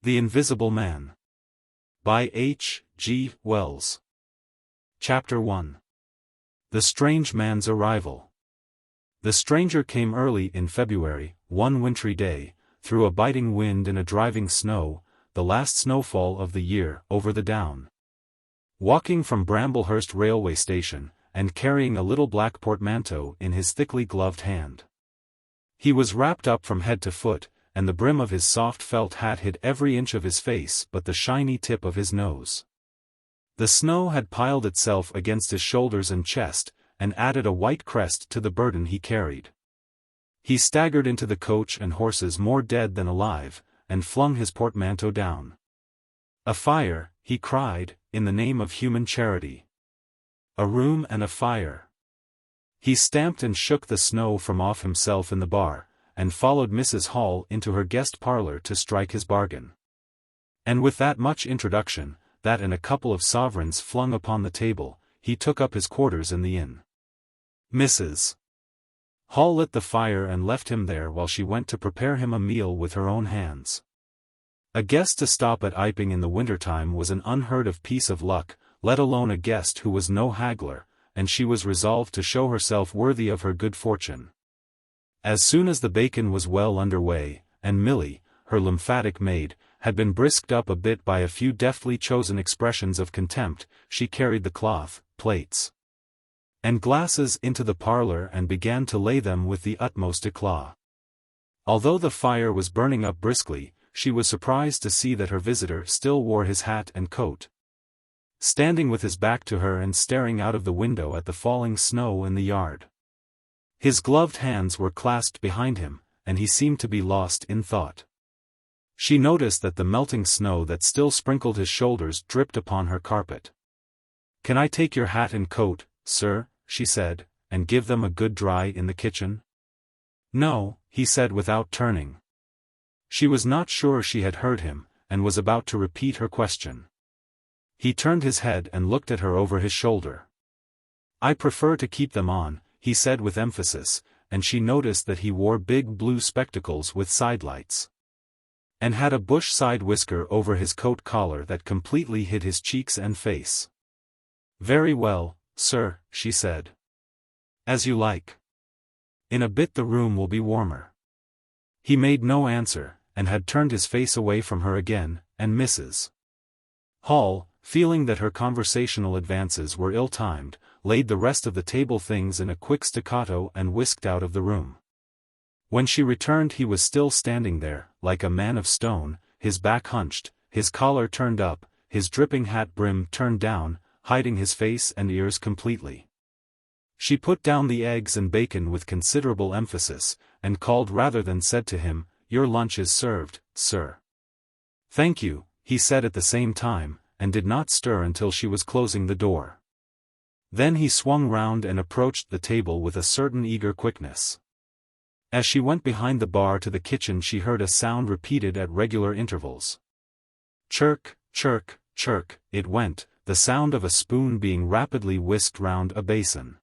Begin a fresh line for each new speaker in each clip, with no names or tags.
The Invisible Man. By H. G. Wells. Chapter 1. The Strange Man's Arrival. The stranger came early in February, one wintry day, through a biting wind and a driving snow, the last snowfall of the year, over the down. Walking from Bramblehurst railway station, and carrying a little black portmanteau in his thickly gloved hand. He was wrapped up from head to foot, and the brim of his soft felt hat hid every inch of his face but the shiny tip of his nose. The snow had piled itself against his shoulders and chest, and added a white crest to the burden he carried. He staggered into the coach and horses more dead than alive, and flung his portmanteau down. "A fire," he cried, in the name of human charity. "A room and a fire." He stamped and shook the snow from off himself in the bar, and followed Mrs. Hall into her guest parlor to strike his bargain. And with that much introduction, that and a couple of sovereigns flung upon the table, he took up his quarters in the inn. Mrs. Hall lit the fire and left him there while she went to prepare him a meal with her own hands. A guest to stop at Iping in the winter-time was an unheard-of piece of luck, let alone a guest who was no haggler, and she was resolved to show herself worthy of her good fortune. As soon as the bacon was well under way, and Milly, her lymphatic maid, had been brisked up a bit by a few deftly chosen expressions of contempt, she carried the cloth, plates, and glasses into the parlor and began to lay them with the utmost eclat. Although the fire was burning up briskly, she was surprised to see that her visitor still wore his hat and coat. Standing with his back to her and staring out of the window at the falling snow in the yard. His gloved hands were clasped behind him, and he seemed to be lost in thought. She noticed that the melting snow that still sprinkled his shoulders dripped upon her carpet. "Can I take your hat and coat, sir?" she said, "and give them a good dry in the kitchen?" "No," he said without turning. She was not sure she had heard him, and was about to repeat her question. He turned his head and looked at her over his shoulder. "I prefer to keep them on," he said with emphasis, and she noticed that he wore big blue spectacles with sidelights, and had a bush side whisker over his coat collar that completely hid his cheeks and face. "Very well, sir," she said. "As you like. In a bit the room will be warmer." He made no answer, and had turned his face away from her again, and Mrs. Hall, feeling that her conversational advances were ill-timed, laid the rest of the table things in a quick staccato and whisked out of the room. When she returned he was still standing there, like a man of stone, his back hunched, his collar turned up, his dripping hat brim turned down, hiding his face and ears completely. She put down the eggs and bacon with considerable emphasis, and called rather than said to him, "Your lunch is served, sir." "Thank you," he said at the same time, and did not stir until she was closing the door. Then he swung round and approached the table with a certain eager quickness. As she went behind the bar to the kitchen she heard a sound repeated at regular intervals. Chirk, chirk, chirk, it went, the sound of a spoon being rapidly whisked round a basin.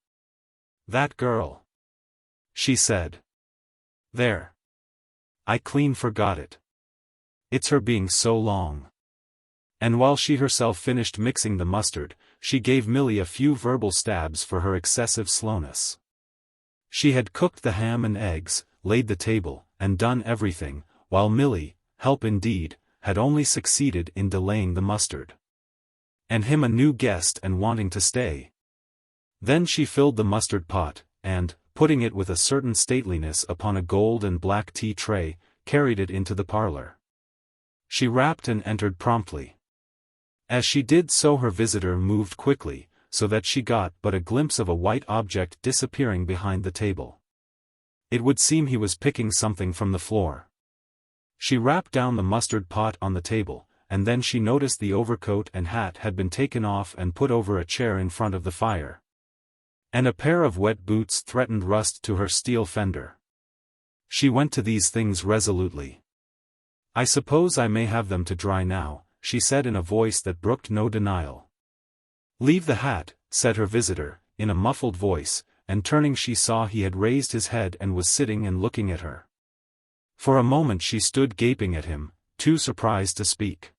"That girl," she said. "There. I clean forgot it. It's her being so long." And while she herself finished mixing the mustard, she gave Milly a few verbal stabs for her excessive slowness. She had cooked the ham and eggs, laid the table, and done everything, while Milly, help indeed, had only succeeded in delaying the mustard. And him a new guest and wanting to stay. Then she filled the mustard pot, and, putting it with a certain stateliness upon a gold and black tea tray, carried it into the parlor. She rapped and entered promptly. As she did so her visitor moved quickly, so that she got but a glimpse of a white object disappearing behind the table. It would seem he was picking something from the floor. She rapped down the mustard pot on the table, and then she noticed the overcoat and hat had been taken off and put over a chair in front of the fire. And a pair of wet boots threatened rust to her steel fender. She went to these things resolutely. "I suppose I may have them to dry now," she said in a voice that brooked no denial. "Leave the hat," said her visitor, in a muffled voice, and turning she saw he had raised his head and was sitting and looking at her. For a moment she stood gaping at him, too surprised to speak.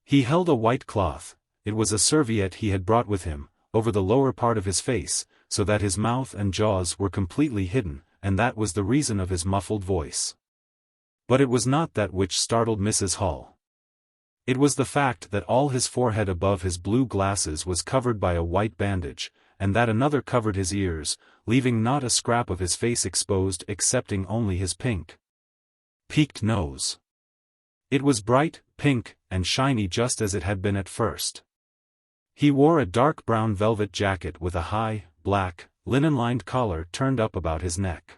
He held a white cloth, it was a serviette he had brought with him, over the lower part of his face, so that his mouth and jaws were completely hidden, and that was the reason of his muffled voice. But it was not that which startled Mrs. Hall. It was the fact that all his forehead above his blue glasses was covered by a white bandage, and that another covered his ears, leaving not a scrap of his face exposed excepting only his peaked nose. It was bright, pink, and shiny just as it had been at first. He wore a dark brown velvet jacket with a high, black, linen-lined collar turned up about his neck.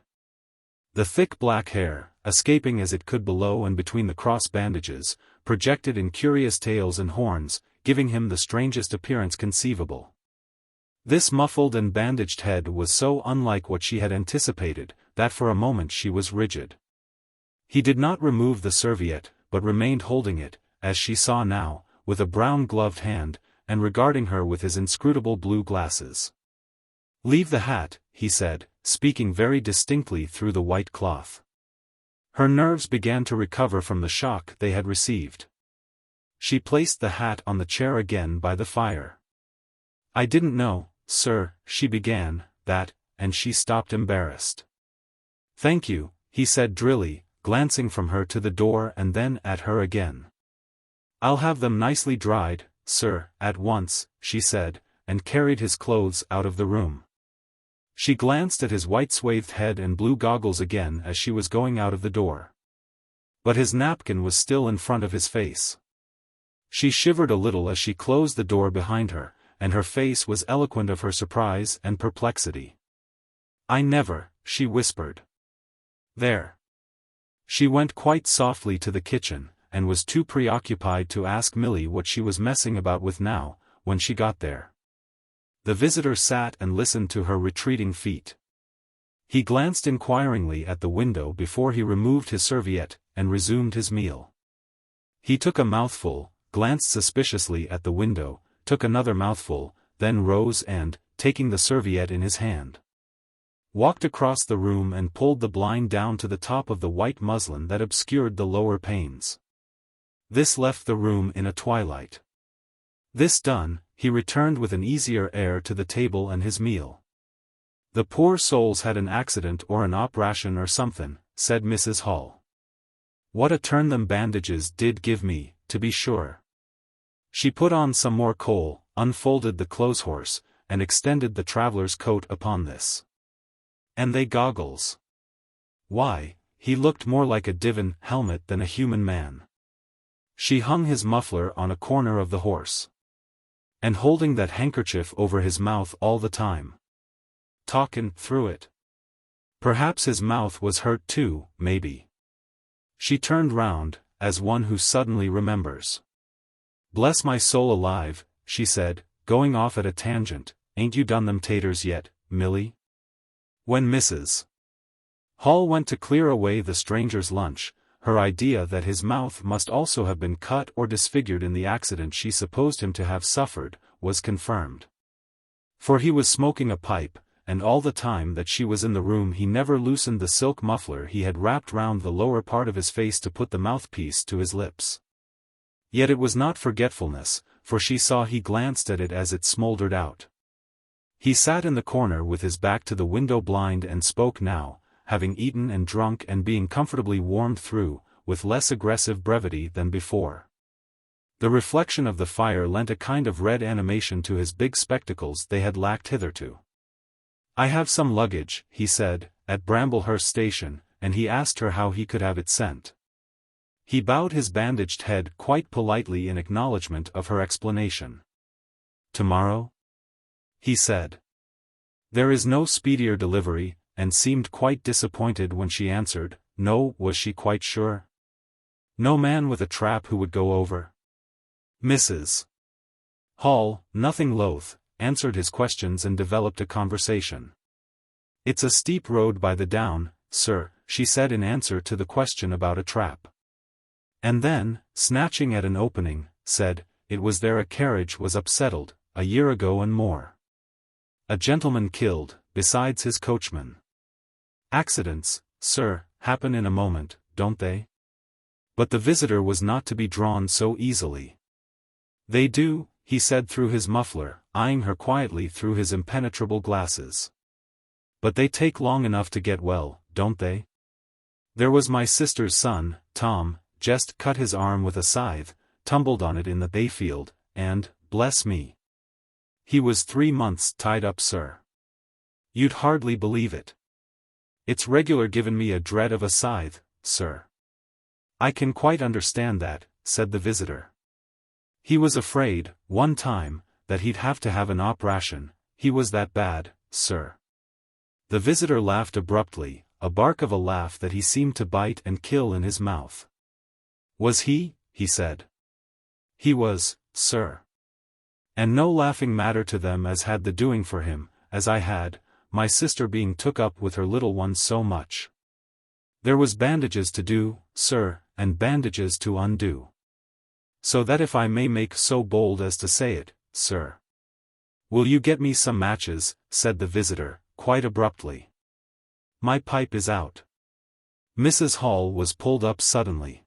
The thick black hair, escaping as it could below and between the cross bandages, projected in curious tails and horns, giving him the strangest appearance conceivable. This muffled and bandaged head was so unlike what she had anticipated, that for a moment she was rigid. He did not remove the serviette, but remained holding it, as she saw now, with a brown-gloved hand, and regarding her with his inscrutable blue glasses. "Leave the hat," he said, speaking very distinctly through the white cloth. Her nerves began to recover from the shock they had received. She placed the hat on the chair again by the fire. "I didn't know, sir," she began, "that," and she stopped embarrassed. "Thank you," he said drily, glancing from her to the door and then at her again. "I'll have them nicely dried, sir, at once," she said, and carried his clothes out of the room. She glanced at his white swathed head and blue goggles again as she was going out of the door. But his napkin was still in front of his face. She shivered a little as she closed the door behind her, and her face was eloquent of her surprise and perplexity. "I never," she whispered. "There." She went quite softly to the kitchen, and was too preoccupied to ask Milly what she was messing about with now, when she got there. The visitor sat and listened to her retreating feet. He glanced inquiringly at the window before he removed his serviette, and resumed his meal. He took a mouthful, glanced suspiciously at the window, took another mouthful, then rose and, taking the serviette in his hand, walked across the room and pulled the blind down to the top of the white muslin that obscured the lower panes. This left the room in a twilight. This done, he returned with an easier air to the table and his meal. "The poor souls had an accident or an operation or something," said Mrs. Hall. "What a turn them bandages did give me, to be sure." She put on some more coal, unfolded the clothes-horse, and extended the traveller's coat upon this. "And they goggles. Why, he looked more like a divan helmet than a human man." She hung his muffler on a corner of the horse, and holding that handkerchief over his mouth all the time, talkin' through it. Perhaps his mouth was hurt too, maybe. She turned round, as one who suddenly remembers. "Bless my soul alive," she said, going off at a tangent, "ain't you done them taters yet, Milly?" When Mrs. Hall went to clear away the stranger's lunch, her idea that his mouth must also have been cut or disfigured in the accident she supposed him to have suffered, was confirmed. For he was smoking a pipe, and all the time that she was in the room he never loosened the silk muffler he had wrapped round the lower part of his face to put the mouthpiece to his lips. Yet it was not forgetfulness, for she saw he glanced at it as it smouldered out. He sat in the corner with his back to the window blind and spoke now, having eaten and drunk and being comfortably warmed through, with less aggressive brevity than before. The reflection of the fire lent a kind of red animation to his big spectacles they had lacked hitherto. "I have some luggage," he said, "at Bramblehurst station," and he asked her how he could have it sent. He bowed his bandaged head quite politely in acknowledgment of her explanation. "Tomorrow?" he said. "There is no speedier delivery," and seemed quite disappointed when she answered, "No." Was she quite sure? No man with a trap who would go over? Mrs. Hall, nothing loath, answered his questions and developed a conversation. "It's a steep road by the down, sir," she said in answer to the question about a trap. And then, snatching at an opening, said, "It was there a carriage was upsettled, a year ago and more. A gentleman killed, besides his coachman. Accidents, sir, happen in a moment, don't they? But the visitor was not to be drawn so easily. "They do," he said through his muffler, eyeing her quietly through his impenetrable glasses. "But they take long enough to get well, don't they? There was my sister's son, Tom, just cut his arm with a scythe, tumbled on it in the hayfield, and, bless me, he was 3 months tied up, sir. You'd hardly believe it. It's regular given me a dread of a scythe, sir." "I can quite understand that," said the visitor. "He was afraid, one time, that he'd have to have an operation. He was that bad, sir." The visitor laughed abruptly, a bark of a laugh that he seemed to bite and kill in his mouth. "Was he?" he said. "He was, sir. And no laughing matter to them as had the doing for him, as I had, my sister being took up with her little one so much. There was bandages to do, sir, and bandages to undo. So that if I may make so bold as to say it, sir." "Will you get me some matches?" said the visitor, quite abruptly. "My pipe is out." Mrs. Hall was pulled up suddenly.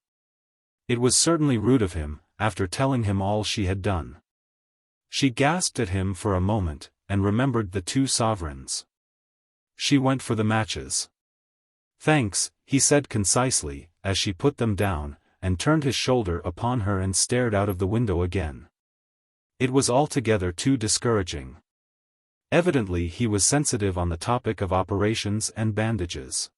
It was certainly rude of him, after telling him all she had done. She gasped at him for a moment, and remembered the 2 sovereigns. She went for the matches. "Thanks," he said concisely, as she put them down, and turned his shoulder upon her and stared out of the window again. It was altogether too discouraging. Evidently he was sensitive on the topic of operations and bandages.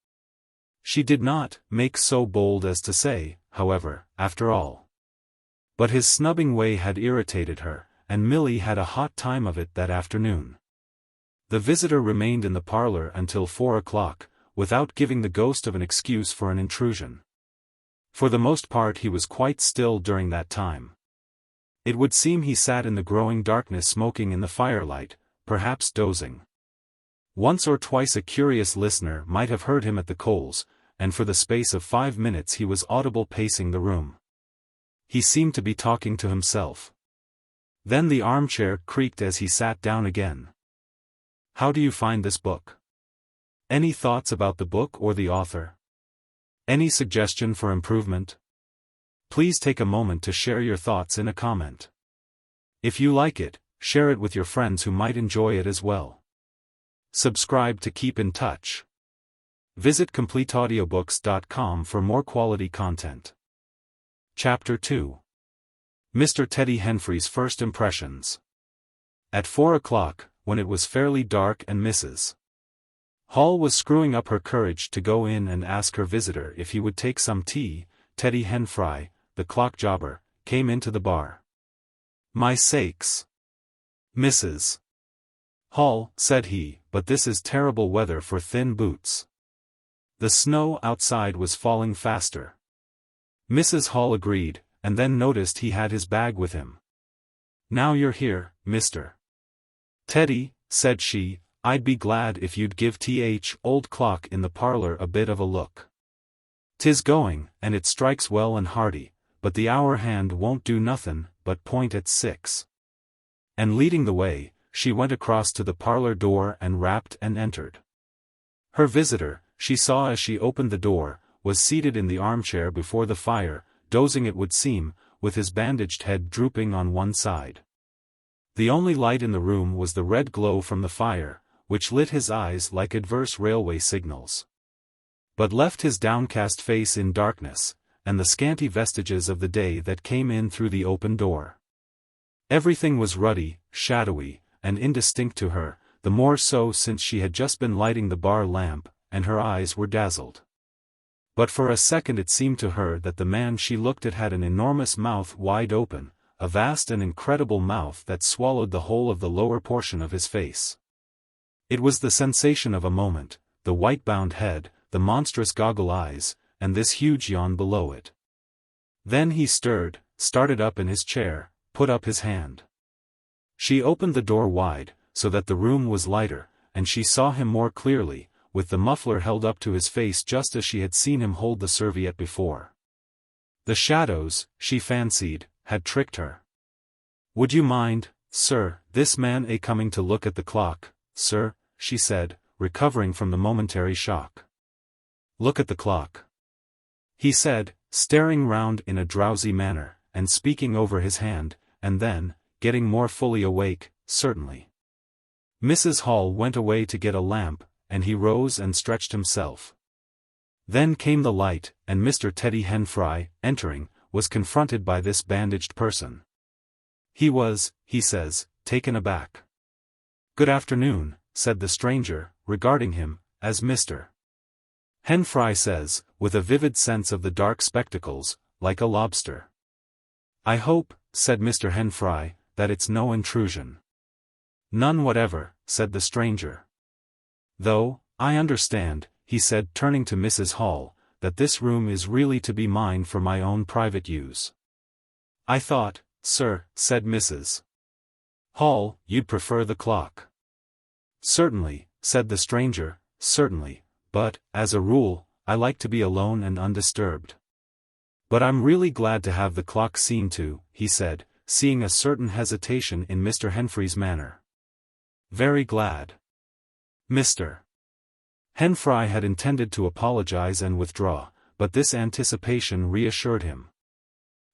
She did not make so bold as to say, however, after all. But his snubbing way had irritated her, and Milly had a hot time of it that afternoon. The visitor remained in the parlor until 4 o'clock, without giving the ghost of an excuse for an intrusion. For the most part he was quite still during that time. It would seem he sat in the growing darkness smoking in the firelight, perhaps dozing. Once or twice a curious listener might have heard him at the coals, and for the space of 5 minutes he was audible pacing the room. He seemed to be talking to himself. Then the armchair creaked as he sat down again. "How do you find this book? Any thoughts about the book or the author? Any suggestion for improvement? Please take a moment to share your thoughts in a comment. If you like it, share it with your friends who might enjoy it as well. Subscribe to keep in touch. Visit CompleteAudiobooks.com for more quality content." Chapter 2. Mr. Teddy Henfrey's First Impressions. At 4 o'clock, when it was fairly dark and Mrs. Hall was screwing up her courage to go in and ask her visitor if he would take some tea, Teddy Henfrey, the clock jobber, came into the bar. "My sakes, Mrs. Hall," said he, "but this is terrible weather for thin boots." The snow outside was falling faster. Mrs. Hall agreed, and then noticed he had his bag with him. "Now you're here, Mr. Teddy," said she, "I'd be glad if you'd give old clock in the parlor a bit of a look. 'Tis going, and it strikes well and hearty, but the hour hand won't do nothin' but point at 6. And leading the way, she went across to the parlor door and rapped and entered. Her visitor, she saw as she opened the door, was seated in the armchair before the fire, dozing it would seem, with his bandaged head drooping on one side. The only light in the room was the red glow from the fire, which lit his eyes like adverse railway signals, but left his downcast face in darkness, and the scanty vestiges of the day that came in through the open door. Everything was ruddy, shadowy, and indistinct to her, the more so since she had just been lighting the bar lamp, and her eyes were dazzled. But for a second it seemed to her that the man she looked at had an enormous mouth wide open, a vast and incredible mouth that swallowed the whole of the lower portion of his face. It was the sensation of a moment, the white-bound head, the monstrous goggle eyes, and this huge yawn below it. Then he stirred, started up in his chair, put up his hand. She opened the door wide, so that the room was lighter, and she saw him more clearly, with the muffler held up to his face just as she had seen him hold the serviette before. The shadows, she fancied, had tricked her. "Would you mind, sir, this man coming to look at the clock, sir?" she said, recovering from the momentary shock. "Look at the clock," he said, staring round in a drowsy manner, and speaking over his hand, and then, getting more fully awake, certainly. Mrs. Hall went away to get a lamp, and he rose and stretched himself. Then came the light, and Mr. Teddy Henfrey, entering, was confronted by this bandaged person. He was, he says, taken aback. "Good afternoon," said the stranger, regarding him, as Mr. Henfrey says, with a vivid sense of the dark spectacles, like a lobster. "I hope," said Mr. Henfrey, "that it's no intrusion." "None whatever," said the stranger. "Though, I understand," he said, turning to Mrs. Hall, "that this room is really to be mine for my own private use." "I thought, sir," said Mrs. Hall, "you'd prefer the clock." "Certainly," said the stranger, "certainly, but, as a rule, I like to be alone and undisturbed. But I'm really glad to have the clock seen to," he said, seeing a certain hesitation in Mr. Henfrey's manner. "Very glad." Mr. Henfrey had intended to apologize and withdraw, but this anticipation reassured him.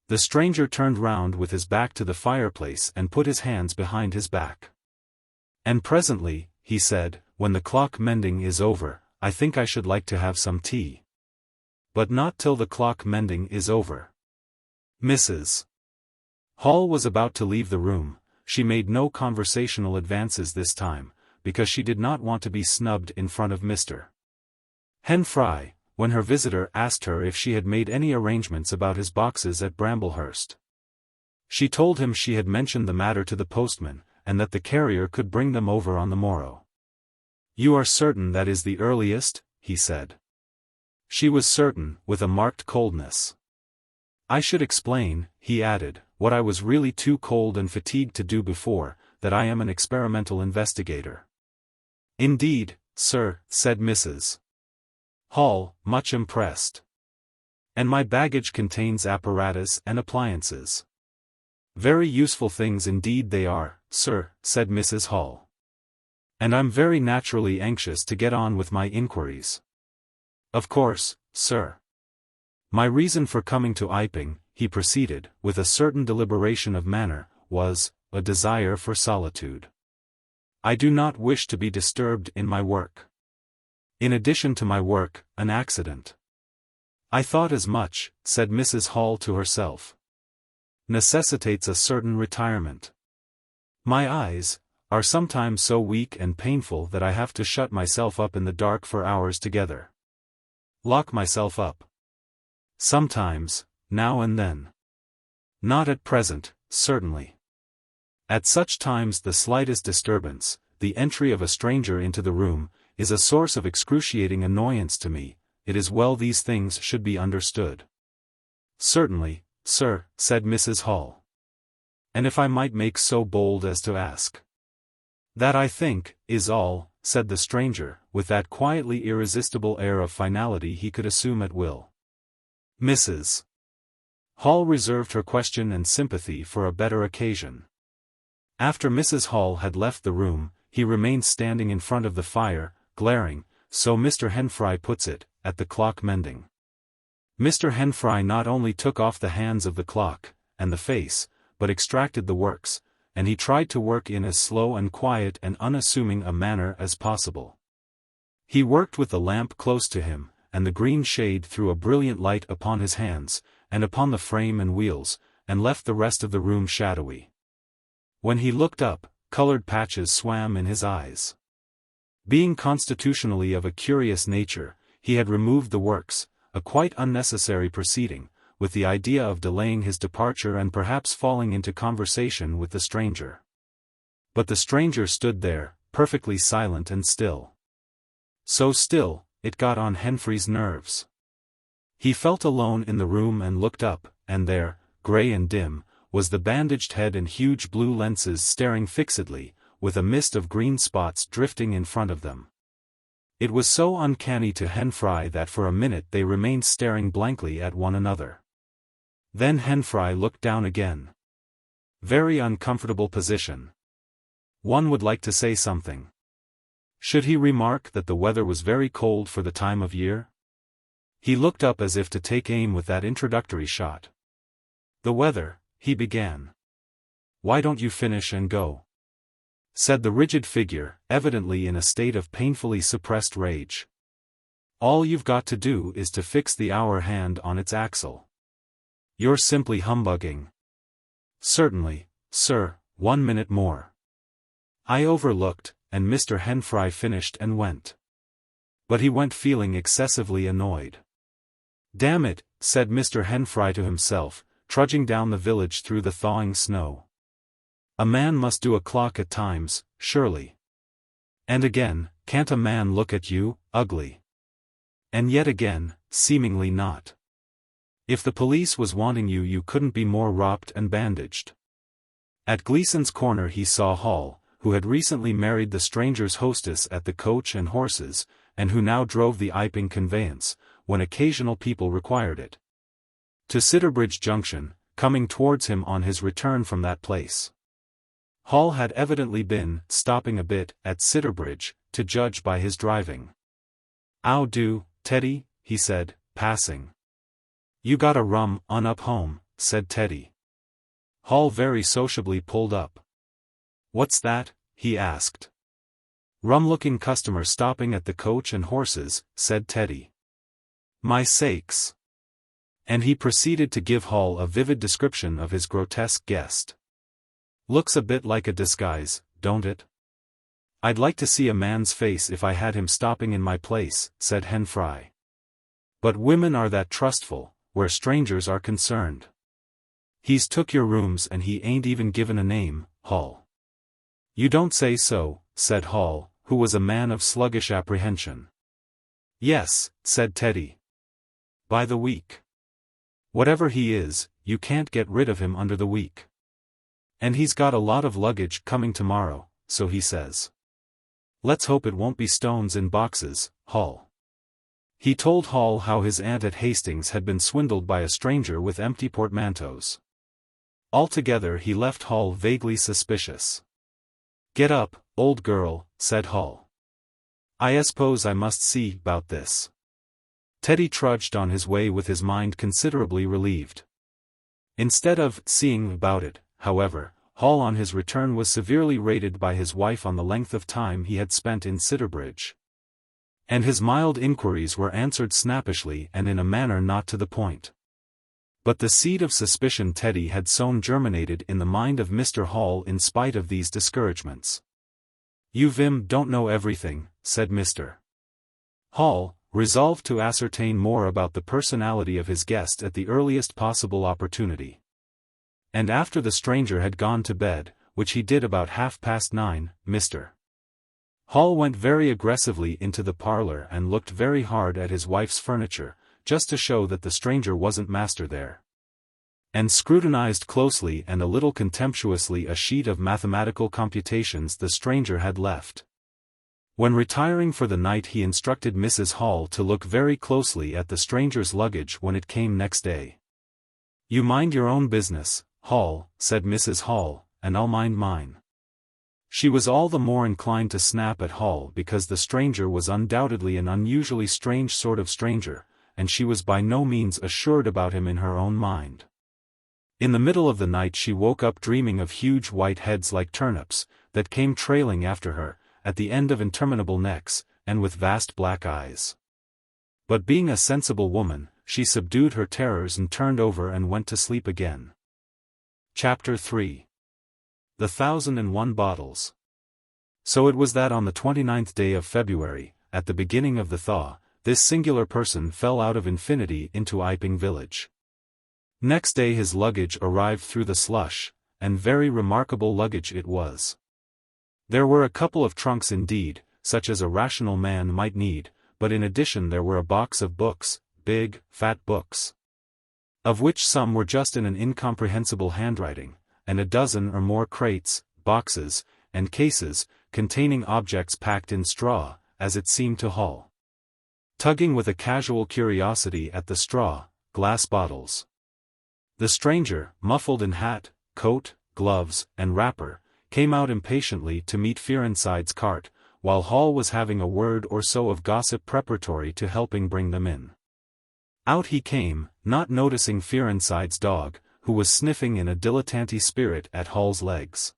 The stranger turned round with his back to the fireplace and put his hands behind his back. "And presently," he said, "when the clock mending is over, I think I should like to have some tea. But not till the clock mending is over." Mrs. Hall was about to leave the room. She made no conversational advances this time, because she did not want to be snubbed in front of Mr. Henfrey, when her visitor asked her if she had made any arrangements about his boxes at Bramblehurst. She told him she had mentioned the matter to the postman, and that the carrier could bring them over on the morrow. "You are certain that is the earliest?" he said. She was certain, with a marked coldness. "I should explain," he added, "what I was really too cold and fatigued to do before, that I am an experimental investigator." "Indeed, sir," said Mrs. Hall, much impressed. "And my baggage contains apparatus and appliances." "Very useful things indeed they are, sir," said Mrs. Hall. "And I'm very naturally anxious to get on with my inquiries." "Of course, sir. My reason for coming to Iping," he proceeded, with a certain deliberation of manner, "was a desire for solitude. I do not wish to be disturbed in my work. In addition to my work, an accident." "I thought as much," said Mrs. Hall to herself. "Necessitates a certain retirement. My eyes are sometimes so weak and painful that I have to shut myself up in the dark for hours together. Lock myself up. Sometimes, now and then. Not at present, certainly. At such times the slightest disturbance, the entry of a stranger into the room, is a source of excruciating annoyance to me. It is well these things should be understood." "Certainly, sir," said Mrs. Hall. "And if I might make so bold as to ask." "That I think, is all," said the stranger, with that quietly irresistible air of finality he could assume at will. Mrs. Hall reserved her question and sympathy for a better occasion. After Mrs. Hall had left the room, he remained standing in front of the fire, glaring, so Mr. Henfrey puts it, at the clock mending. Mr. Henfrey not only took off the hands of the clock, and the face, but extracted the works, and he tried to work in as slow and quiet and unassuming a manner as possible. He worked with the lamp close to him, and the green shade threw a brilliant light upon his hands, and upon the frame and wheels, and left the rest of the room shadowy. When he looked up, colored patches swam in his eyes. Being constitutionally of a curious nature, he had removed the works, a quite unnecessary proceeding, with the idea of delaying his departure and perhaps falling into conversation with the stranger. But the stranger stood there, perfectly silent and still. So still, it got on Henfrey's nerves. He felt alone in the room and looked up, and there, grey and dim, was the bandaged head and huge blue lenses staring fixedly, with a mist of green spots drifting in front of them. It was so uncanny to Henfrey that for a minute they remained staring blankly at one another. Then Henfrey looked down again. Very uncomfortable position. One would like to say something. Should he remark that the weather was very cold for the time of year? He looked up as if to take aim with that introductory shot. "The weather," he began. "Why don't you finish and go?" said the rigid figure, evidently in a state of painfully suppressed rage. "All you've got to do is to fix the hour hand on its axle. You're simply humbugging." "Certainly, sir, 1 minute more." I overlooked, and Mr. Henfrey finished and went. But he went feeling excessively annoyed. "Damn it," said Mr. Henfrey to himself, trudging down the village through the thawing snow. "A man must do a clock at times, surely. And again, can't a man look at you, ugly? And yet again, seemingly not. If the police was wanting you, you couldn't be more wropped and bandaged." At Gleason's corner he saw Hall, who had recently married the stranger's hostess at the Coach and Horses, and who now drove the Iping conveyance, when occasional people required it, to Sidderbridge Junction, coming towards him on his return from that place. Hall had evidently been stopping a bit at Sidderbridge, to judge by his driving. "'Ow do, Teddy," he said, passing. "You got a rum un up home," said Teddy. Hall very sociably pulled up. "What's that?" he asked. "Rum-looking customer stopping at the Coach and Horses," said Teddy. "My sakes." And he proceeded to give Hall a vivid description of his grotesque guest. "Looks a bit like a disguise, don't it? I'd like to see a man's face if I had him stopping in my place," said Henfrey. "But women are that trustful, where strangers are concerned. He's took your rooms and he ain't even given a name, Hall." "You don't say so," said Hall, who was a man of sluggish apprehension. "Yes," said Teddy. "By the week. Whatever he is, you can't get rid of him under the week. And he's got a lot of luggage coming tomorrow, so he says. Let's hope it won't be stones in boxes, Hall." He told Hall how his aunt at Hastings had been swindled by a stranger with empty portmanteaus. Altogether he left Hall vaguely suspicious. "Get up, old girl," said Hall. "I suppose I must see about this." Teddy trudged on his way with his mind considerably relieved. Instead of seeing about it, however, Hall on his return was severely rated by his wife on the length of time he had spent in Sidderbridge. And his mild inquiries were answered snappishly and in a manner not to the point. But the seed of suspicion Teddy had sown germinated in the mind of Mr. Hall in spite of these discouragements. "You Vim don't know everything," said Mr. Hall, resolved to ascertain more about the personality of his guest at the earliest possible opportunity. And after the stranger had gone to bed, which he did about 9:30, Mr. Hall went very aggressively into the parlor and looked very hard at his wife's furniture, just to show that the stranger wasn't master there. And scrutinized closely and a little contemptuously a sheet of mathematical computations the stranger had left. When retiring for the night he instructed Mrs. Hall to look very closely at the stranger's luggage when it came next day. "You mind your own business, Hall," said Mrs. Hall, "and I'll mind mine." She was all the more inclined to snap at Hall because the stranger was undoubtedly an unusually strange sort of stranger, and she was by no means assured about him in her own mind. In the middle of the night she woke up dreaming of huge white heads like turnips, that came trailing after her, at the end of interminable necks, and with vast black eyes. But being a sensible woman, she subdued her terrors and turned over and went to sleep again. Chapter 3. The 1001 Bottles. So it was that on the 29th day of February, at the beginning of the thaw, this singular person fell out of infinity into Iping village. Next day his luggage arrived through the slush, and very remarkable luggage it was. There were a couple of trunks indeed, such as a rational man might need, but in addition there were a box of books, big, fat books, of which some were just in an incomprehensible handwriting, and a dozen or more crates, boxes, and cases, containing objects packed in straw, as it seemed to Hall. Tugging with a casual curiosity at the straw, glass bottles. The stranger, muffled in hat, coat, gloves, and wrapper, came out impatiently to meet Fearonside's cart, while Hall was having a word or so of gossip preparatory to helping bring them in. Out he came, not noticing Fearenside's dog, who was sniffing in a dilettante spirit at Hall's legs.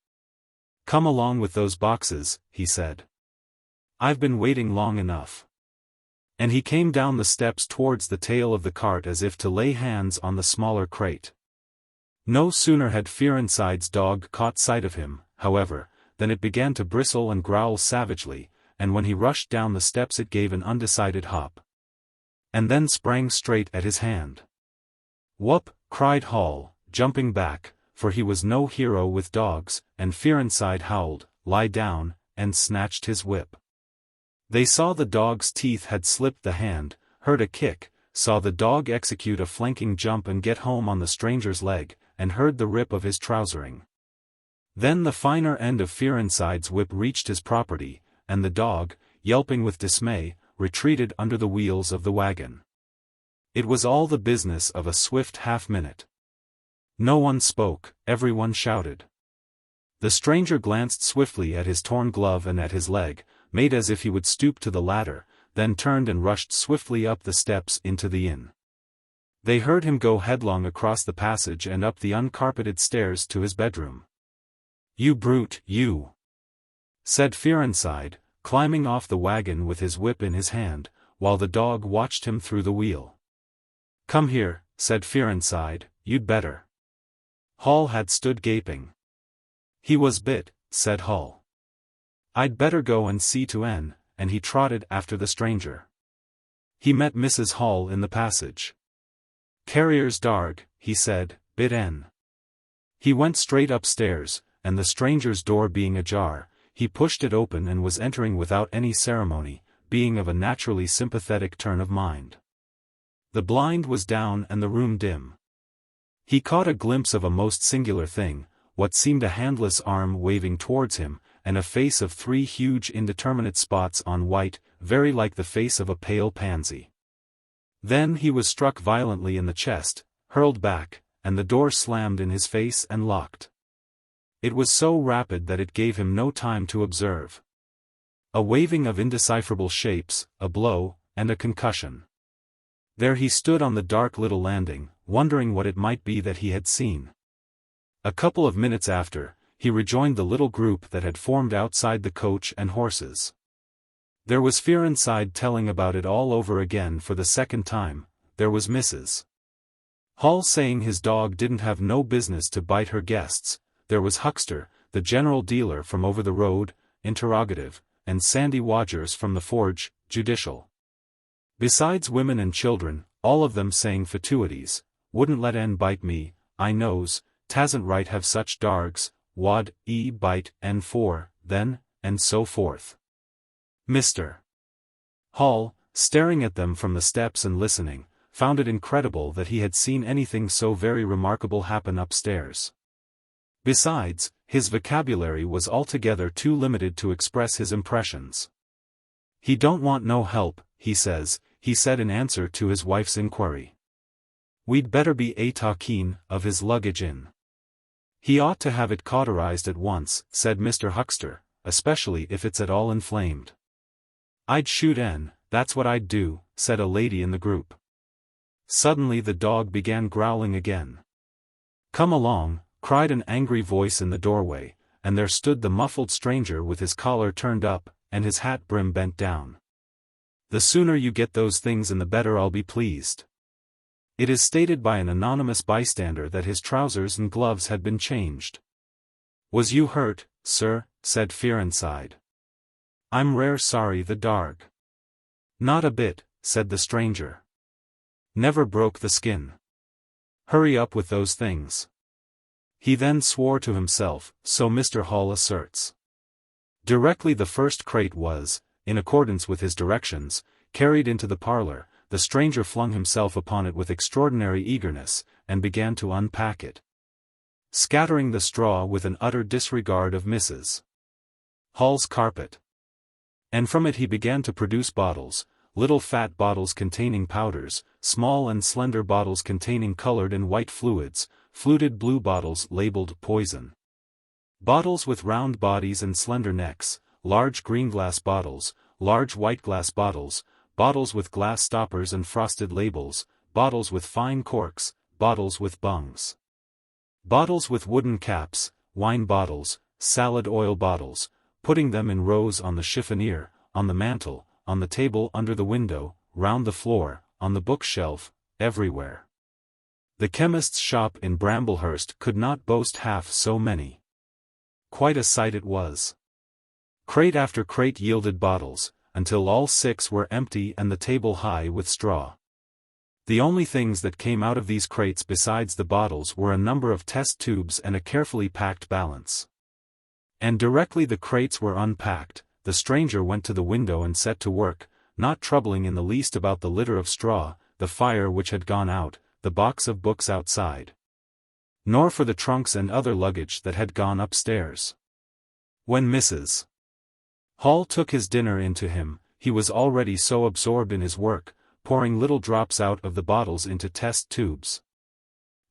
"Come along with those boxes," he said. "I've been waiting long enough." And he came down the steps towards the tail of the cart as if to lay hands on the smaller crate. No sooner had Fearenside's dog caught sight of him, however, than it began to bristle and growl savagely, and when he rushed down the steps it gave an undecided hop. And then sprang straight at his hand. "Whoop!" cried Hall, jumping back, for he was no hero with dogs, and Fearenside howled, "Lie down," and snatched his whip. They saw the dog's teeth had slipped the hand, heard a kick, saw the dog execute a flanking jump and get home on the stranger's leg, and heard the rip of his trousering. Then the finer end of Fearenside's whip reached his property, and the dog, yelping with dismay, retreated under the wheels of the wagon. It was all the business of a swift half-minute. No one spoke, everyone shouted. The stranger glanced swiftly at his torn glove and at his leg, made as if he would stoop to the latter, then turned and rushed swiftly up the steps into the inn. They heard him go headlong across the passage and up the uncarpeted stairs to his bedroom. "You brute, you!" said Fearenside, climbing off the wagon with his whip in his hand, while the dog watched him through the wheel. "Come here," said Fearenside, "you'd better." Hall had stood gaping. "He was bit," said Hall. "I'd better go and see to N," and he trotted after the stranger. He met Mrs. Hall in the passage. "Carrier's darg," he said, "bit N." He went straight upstairs, and the stranger's door being ajar, he pushed it open and was entering without any ceremony, being of a naturally sympathetic turn of mind. The blind was down and the room dim. He caught a glimpse of a most singular thing, what seemed a handless arm waving towards him, and a face of 3 huge indeterminate spots on white, very like the face of a pale pansy. Then he was struck violently in the chest, hurled back, and the door slammed in his face and locked. It was so rapid that it gave him no time to observe. A waving of indecipherable shapes, a blow, and a concussion. There he stood on the dark little landing, wondering what it might be that he had seen. A couple of minutes after, he rejoined the little group that had formed outside the coach and horses. There was Fearenside telling about it all over again for the second time. There was Mrs. Hall saying his dog didn't have no business to bite her guests. There was Huckster, the general dealer from over the road, interrogative, and Sandy Wadgers from the forge, judicial. Besides women and children, all of them saying fatuities, "Wouldn't let N bite me, I knows, tasn't right have such dargs, wad, bite, N for, then," and so forth. Mr. Hall, staring at them from the steps and listening, found it incredible that he had seen anything so very remarkable happen upstairs. Besides, his vocabulary was altogether too limited to express his impressions. "He don't want no help, he says," he said in answer to his wife's inquiry. "We'd better be talking of his luggage in. He ought to have it cauterized at once," said Mr. Huckster, "especially if it's at all inflamed." "I'd shoot N, that's what I'd do," said a lady in the group. Suddenly the dog began growling again. "Come along," cried an angry voice in the doorway, and there stood the muffled stranger with his collar turned up, and his hat brim bent down. "The sooner you get those things in the better I'll be pleased." It is stated by an anonymous bystander that his trousers and gloves had been changed. "Was you hurt, sir?" said Fearenside. "I'm rare sorry the darg." "Not a bit," said the stranger. "Never broke the skin. Hurry up with those things." He then swore to himself, so Mr. Hall asserts. Directly the first crate was, in accordance with his directions, carried into the parlor, the stranger flung himself upon it with extraordinary eagerness, and began to unpack it, scattering the straw with an utter disregard of Mrs. Hall's carpet. And from it he began to produce bottles, little fat bottles containing powders, small and slender bottles containing colored and white fluids, fluted blue bottles labeled poison. Bottles with round bodies and slender necks, large green glass bottles, large white glass bottles, bottles with glass stoppers and frosted labels, bottles with fine corks, bottles with bungs. Bottles with wooden caps, wine bottles, salad oil bottles, putting them in rows on the chiffonier, on the mantel, on the table under the window, round the floor, on the bookshelf, everywhere. The chemist's shop in Bramblehurst could not boast half so many. Quite a sight it was. Crate after crate yielded bottles, until all 6 were empty and the table high with straw. The only things that came out of these crates besides the bottles were a number of test tubes and a carefully packed balance. And directly the crates were unpacked, the stranger went to the window and set to work, not troubling in the least about the litter of straw, the fire which had gone out, the box of books outside. Nor for the trunks and other luggage that had gone upstairs. When Mrs. Hall took his dinner in to him, he was already so absorbed in his work, pouring little drops out of the bottles into test tubes,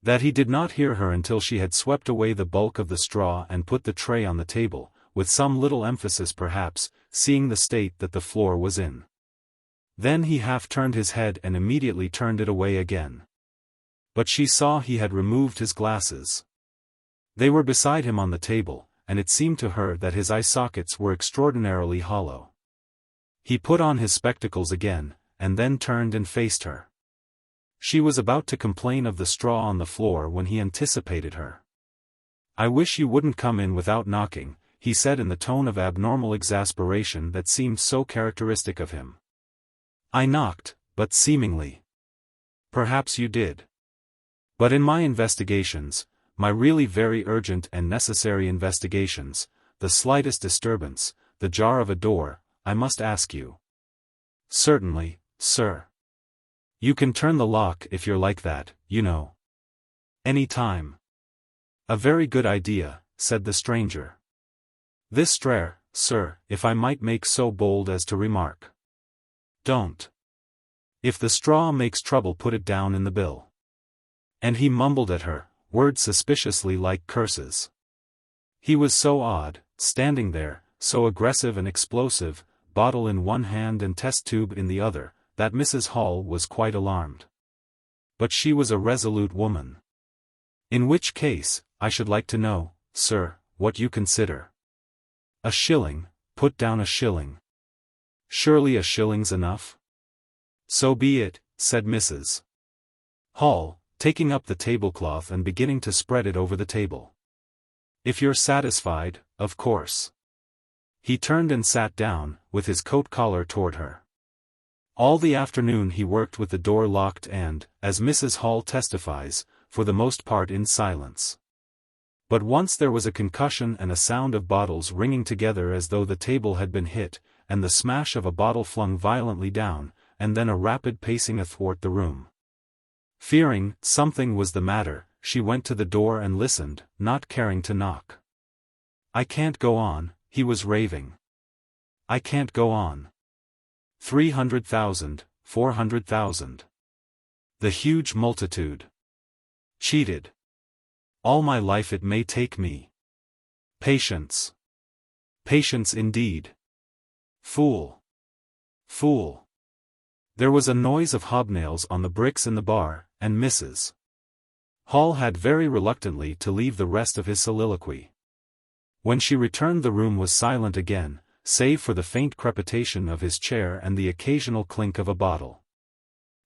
that he did not hear her until she had swept away the bulk of the straw and put the tray on the table, with some little emphasis perhaps, seeing the state that the floor was in. Then he half turned his head and immediately turned it away again. But she saw he had removed his glasses. They were beside him on the table, and it seemed to her that his eye sockets were extraordinarily hollow. He put on his spectacles again, and then turned and faced her. She was about to complain of the straw on the floor when he anticipated her. "I wish you wouldn't come in without knocking," he said in the tone of abnormal exasperation that seemed so characteristic of him. "I knocked, but seemingly. Perhaps you did. But in my investigations, my really very urgent and necessary investigations, the slightest disturbance, the jar of a door, I must ask you." "Certainly, sir. You can turn the lock if you're like that, you know. Any time." "A very good idea," said the stranger. "This strair, sir, if I might make so bold as to remark." "Don't. If the straw makes trouble put it down in the bill." And he mumbled at her, words suspiciously like curses. He was so odd, standing there, so aggressive and explosive, bottle in one hand and test tube in the other, that Mrs. Hall was quite alarmed. But she was a resolute woman. "In which case, I should like to know, sir, what you consider." "A shilling, put down a shilling." "Surely a shilling's enough?" "So be it," said Mrs. Hall, taking up the tablecloth and beginning to spread it over the table. "If you're satisfied, of course." He turned and sat down, with his coat collar toward her. All the afternoon he worked with the door locked and, as Mrs. Hall testifies, for the most part in silence. But once there was a concussion and a sound of bottles ringing together as though the table had been hit, and the smash of a bottle flung violently down, and then a rapid pacing athwart the room. Fearing something was the matter, she went to the door and listened, not caring to knock. "I can't go on," he was raving. "I can't go on. 300,000, 400,000. The huge multitude. Cheated. All my life it may take me. Patience. Patience indeed. Fool. Fool." There was a noise of hobnails on the bricks in the bar, and Mrs. Hall had very reluctantly to leave the rest of his soliloquy. When she returned the room was silent again, save for the faint crepitation of his chair and the occasional clink of a bottle.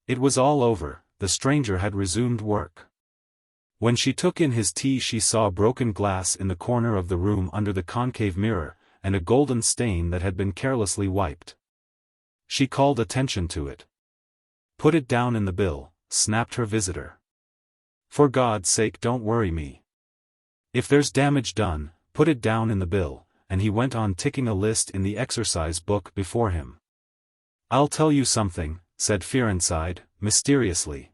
It was all over, the stranger had resumed work. When she took in his tea she saw broken glass in the corner of the room under the concave mirror, and a golden stain that had been carelessly wiped. She called attention to it. "Put it down in the bill," snapped her visitor. "For God's sake don't worry me. If there's damage done, put it down in the bill," and he went on ticking a list in the exercise book before him. "I'll tell you something," said Fearenside, mysteriously.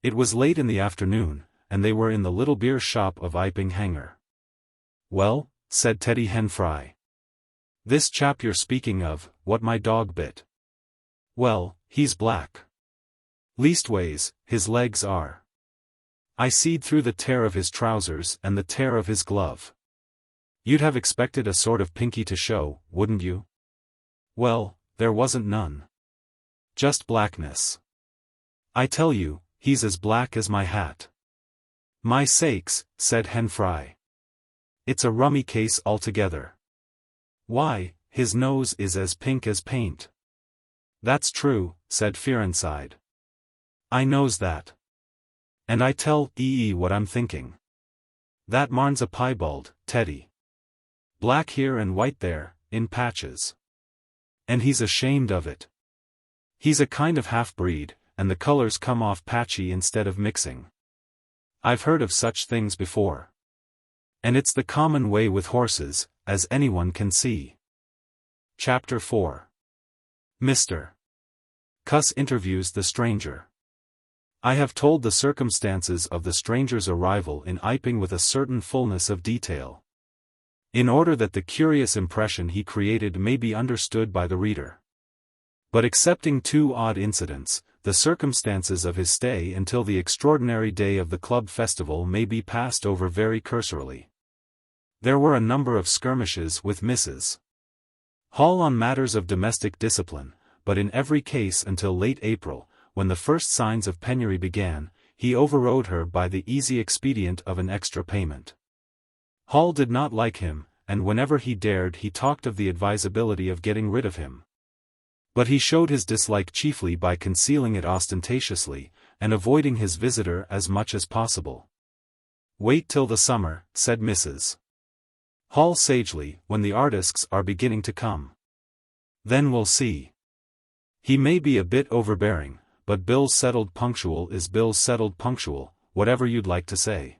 It was late in the afternoon, and they were in the little beer shop of Iping Hanger. "Well," said Teddy Henfrey. "This chap you're speaking of, what my dog bit. Well, he's black. Leastways, his legs are. I seed through the tear of his trousers and the tear of his glove. You'd have expected a sort of pinky to show, wouldn't you? Well, there wasn't none. Just blackness. I tell you, he's as black as my hat. My sakes, said Henfrey. It's a rummy case altogether. Why, his nose is as pink as paint. That's true, said Fearenside. I knows that. And I tell ee what I'm thinking. That marn's a piebald, Teddy. Black here and white there, in patches. And he's ashamed of it. He's a kind of half-breed, and the colors come off patchy instead of mixing. I've heard of such things before. And it's the common way with horses, as anyone can see. Chapter 4. Mr. Cuss interviews the stranger. I have told the circumstances of the stranger's arrival in Iping with a certain fullness of detail, in order that the curious impression he created may be understood by the reader. But excepting two odd incidents, the circumstances of his stay until the extraordinary day of the club festival may be passed over very cursorily. There were a number of skirmishes with Mrs. Hall on matters of domestic discipline, but in every case until late April, when the first signs of penury began, he overrode her by the easy expedient of an extra payment. Hall did not like him, and whenever he dared he talked of the advisability of getting rid of him. But he showed his dislike chiefly by concealing it ostentatiously, and avoiding his visitor as much as possible. Wait till the summer, said Mrs. Hall sagely, when the artists are beginning to come. Then we'll see. He may be a bit overbearing, but Bill's settled punctual is Bill's settled punctual, whatever you'd like to say.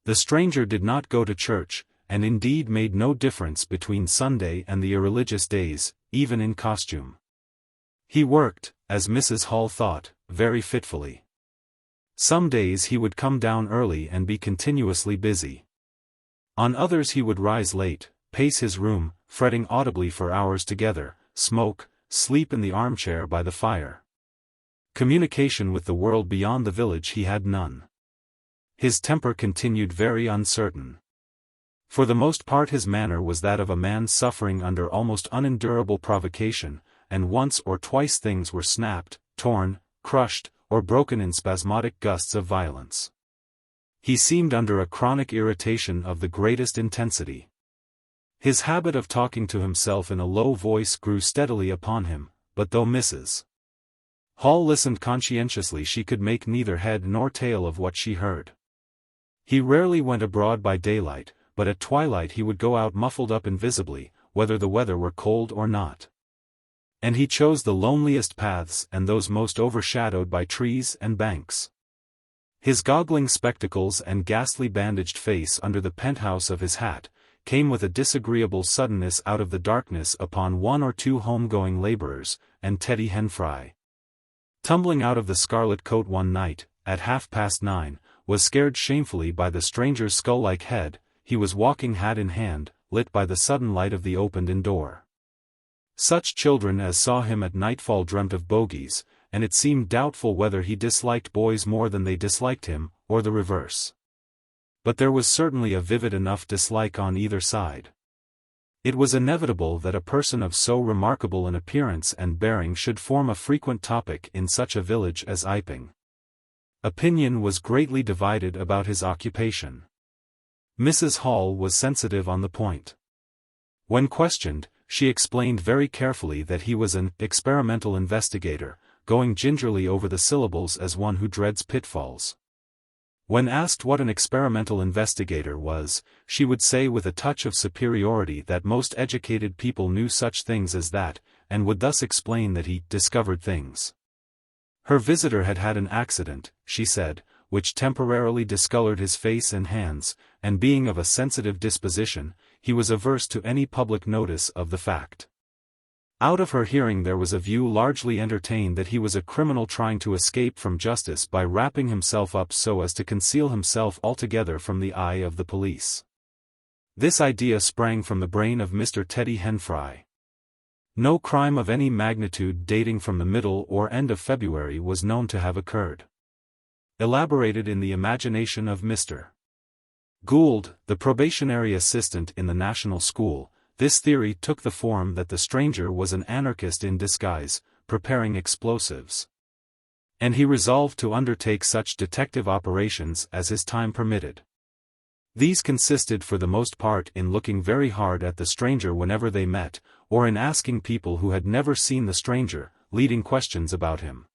The stranger did not go to church, and indeed made no difference between Sunday and the irreligious days, even in costume. He worked, as Mrs. Hall thought, very fitfully. Some days he would come down early and be continuously busy. On others he would rise late, pace his room, fretting audibly for hours together, smoke, sleep in the armchair by the fire. Communication with the world beyond the village he had none. His temper continued very uncertain. For the most part his manner was that of a man suffering under almost unendurable provocation, and once or twice things were snapped, torn, crushed, or broken in spasmodic gusts of violence. He seemed under a chronic irritation of the greatest intensity. His habit of talking to himself in a low voice grew steadily upon him, but though Mrs. Hall listened conscientiously she could make neither head nor tail of what she heard. He rarely went abroad by daylight, but at twilight he would go out muffled up invisibly, whether the weather were cold or not. And he chose the loneliest paths and those most overshadowed by trees and banks. His goggling spectacles and ghastly bandaged face under the penthouse of his hat, came with a disagreeable suddenness out of the darkness upon one or two home-going laborers, and Teddy Henfrey, tumbling out of the scarlet coat one night, at 9:30, was scared shamefully by the stranger's skull-like head. He was walking hat in hand, lit by the sudden light of the opened-in door. Such children as saw him at nightfall dreamt of bogies, and it seemed doubtful whether he disliked boys more than they disliked him, or the reverse. But there was certainly a vivid enough dislike on either side. It was inevitable that a person of so remarkable an appearance and bearing should form a frequent topic in such a village as Iping. Opinion was greatly divided about his occupation. Mrs. Hall was sensitive on the point. When questioned, she explained very carefully that he was an experimental investigator, going gingerly over the syllables as one who dreads pitfalls. When asked what an experimental investigator was, she would say with a touch of superiority that most educated people knew such things as that, and would thus explain that he discovered things. Her visitor had had an accident, she said, which temporarily discolored his face and hands, and being of a sensitive disposition, he was averse to any public notice of the fact. Out of her hearing there was a view largely entertained that he was a criminal trying to escape from justice by wrapping himself up so as to conceal himself altogether from the eye of the police. This idea sprang from the brain of Mr. Teddy Henfrey. No crime of any magnitude dating from the middle or end of February was known to have occurred. Elaborated in the imagination of Mr. Gould, the probationary assistant in the National School, this theory took the form that the stranger was an anarchist in disguise, preparing explosives. and he resolved to undertake such detective operations as his time permitted. These consisted for the most part in looking very hard at the stranger whenever they met, or in asking people who had never seen the stranger, leading questions about him.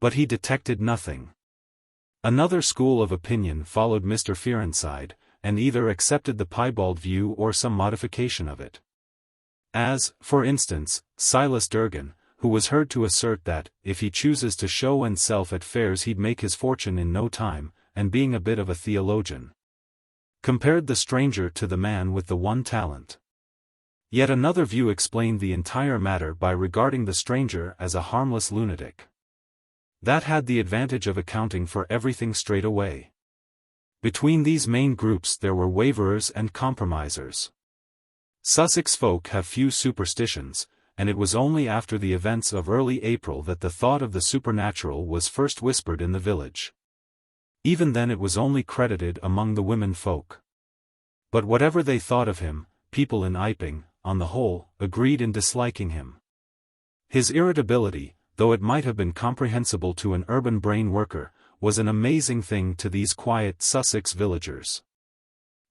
But he detected nothing. Another school of opinion followed Mr. Fearenside, and either accepted the piebald view or some modification of it. As, for instance, Silas Durgan, who was heard to assert that, if he chooses to show and self at fairs he'd make his fortune in no time, and being a bit of a theologian, compared the stranger to the man with the one talent. Yet another view explained the entire matter by regarding the stranger as a harmless lunatic. That had the advantage of accounting for everything straight away. Between these main groups there were waverers and compromisers. Sussex folk have few superstitions, and it was only after the events of early April that the thought of the supernatural was first whispered in the village. Even then it was only credited among the women folk. But whatever they thought of him, people in Iping, on the whole, agreed in disliking him. His irritability, though it might have been comprehensible to an urban brain worker, was an amazing thing to these quiet Sussex villagers.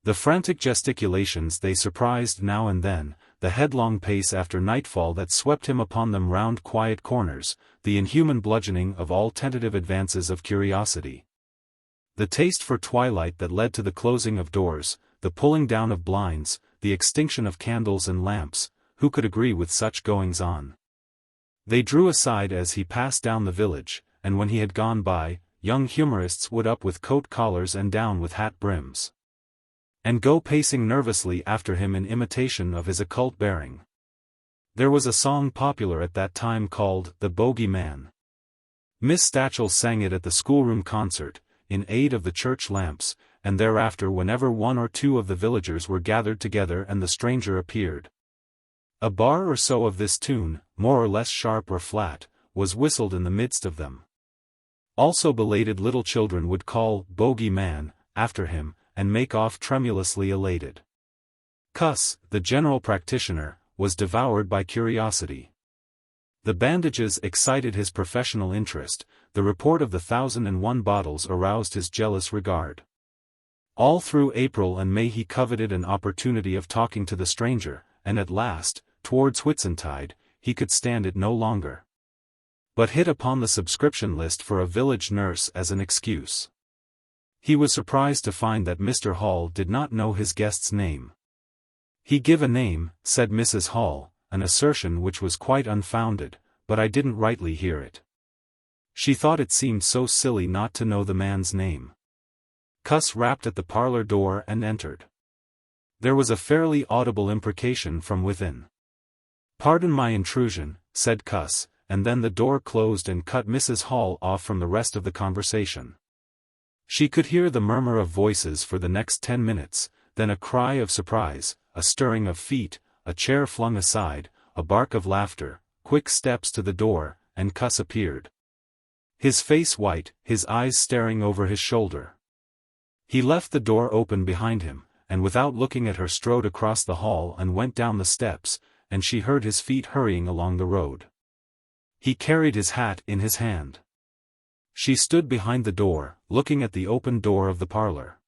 The frantic gesticulations they surprised now and then, the headlong pace after nightfall that swept him upon them round quiet corners, the inhuman bludgeoning of all tentative advances of curiosity. The taste for twilight that led to the closing of doors, the pulling down of blinds, the extinction of candles and lamps, who could agree with such goings-on? They drew aside as he passed down the village, and when he had gone by, young humorists would up with coat collars and down with hat brims, and go pacing nervously after him in imitation of his occult bearing. There was a song popular at that time called "The Bogey Man." Miss Stachel sang it at the schoolroom concert, in aid of the church lamps, and thereafter whenever one or two of the villagers were gathered together and the stranger appeared. A bar or so of this tune, more or less sharp or flat, was whistled in the midst of them. Also belated little children would call "Bogey Man" after him, and make off tremulously elated. Cuss, the general practitioner, was devoured by curiosity. The bandages excited his professional interest, the report of the 1,001 bottles aroused his jealous regard. All through April and May he coveted an opportunity of talking to the stranger, and at last, towards Whitsuntide, he could stand it no longer, but hit upon the subscription list for a village nurse as an excuse. He was surprised to find that Mr. Hall did not know his guest's name. "He give a name," said Mrs. Hall, an assertion which was quite unfounded, but I didn't rightly hear it. She thought it seemed so silly not to know the man's name. Cuss rapped at the parlor door and entered. There was a fairly audible imprecation from within. "Pardon my intrusion," said Cuss, and then the door closed and cut Mrs. Hall off from the rest of the conversation. She could hear the murmur of voices for the next 10 minutes, then a cry of surprise, a stirring of feet, a chair flung aside, a bark of laughter, quick steps to the door, and Cuss appeared. His face white, his eyes staring over his shoulder. He left the door open behind him, and without looking at her strode across the hall and went down the steps, and she heard his feet hurrying along the road. He carried his hat in his hand. She stood behind the door, looking at the open door of the parlor.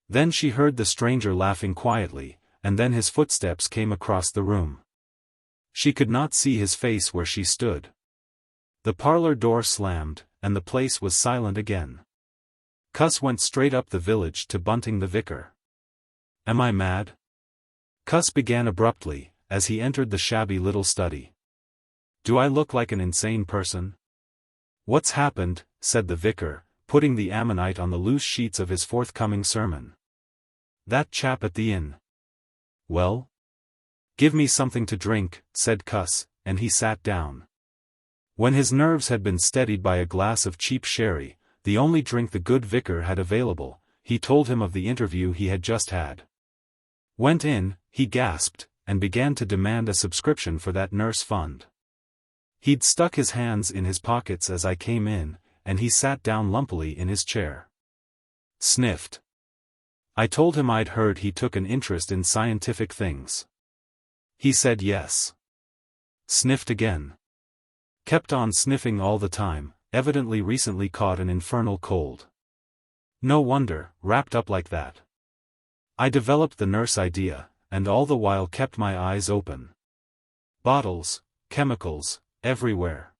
Then she heard the stranger laughing quietly, and then his footsteps came across the room. She could not see his face where she stood. The parlor door slammed, and the place was silent again. Cuss went straight up the village to Bunting the vicar. "Am I mad?" Cuss began abruptly, as he entered the shabby little study. "Do I look like an insane person?" "What's happened?" said the vicar, putting the ammonite on the loose sheets of his forthcoming sermon. "That chap at the inn." "Well?" "Give me something to drink," said Cuss, and he sat down. When his nerves had been steadied by a glass of cheap sherry, the only drink the good vicar had available, he told him of the interview he had just had. "Went in," he gasped, and began to demand a subscription for that nurse fund. "He'd stuck his hands in his pockets as I came in, and he sat down lumpily in his chair. Sniffed. I told him I'd heard he took an interest in scientific things. He said yes. Sniffed again. Kept on sniffing all the time, evidently recently caught an infernal cold. No wonder, wrapped up like that. I developed the nurse idea, and all the while kept my eyes open. Bottles, chemicals, everywhere.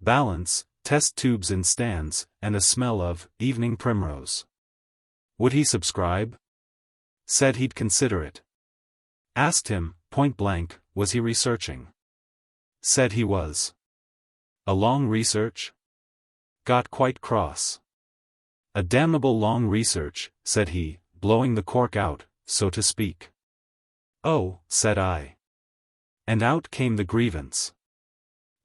Balance, test tubes in stands, and a smell of evening primrose. Would he subscribe? Said he'd consider it. Asked him, point blank, was he researching? Said he was. A long research? Got quite cross. A damnable long research, said he, blowing the cork out, so to speak. Oh, said I. And out came the grievance.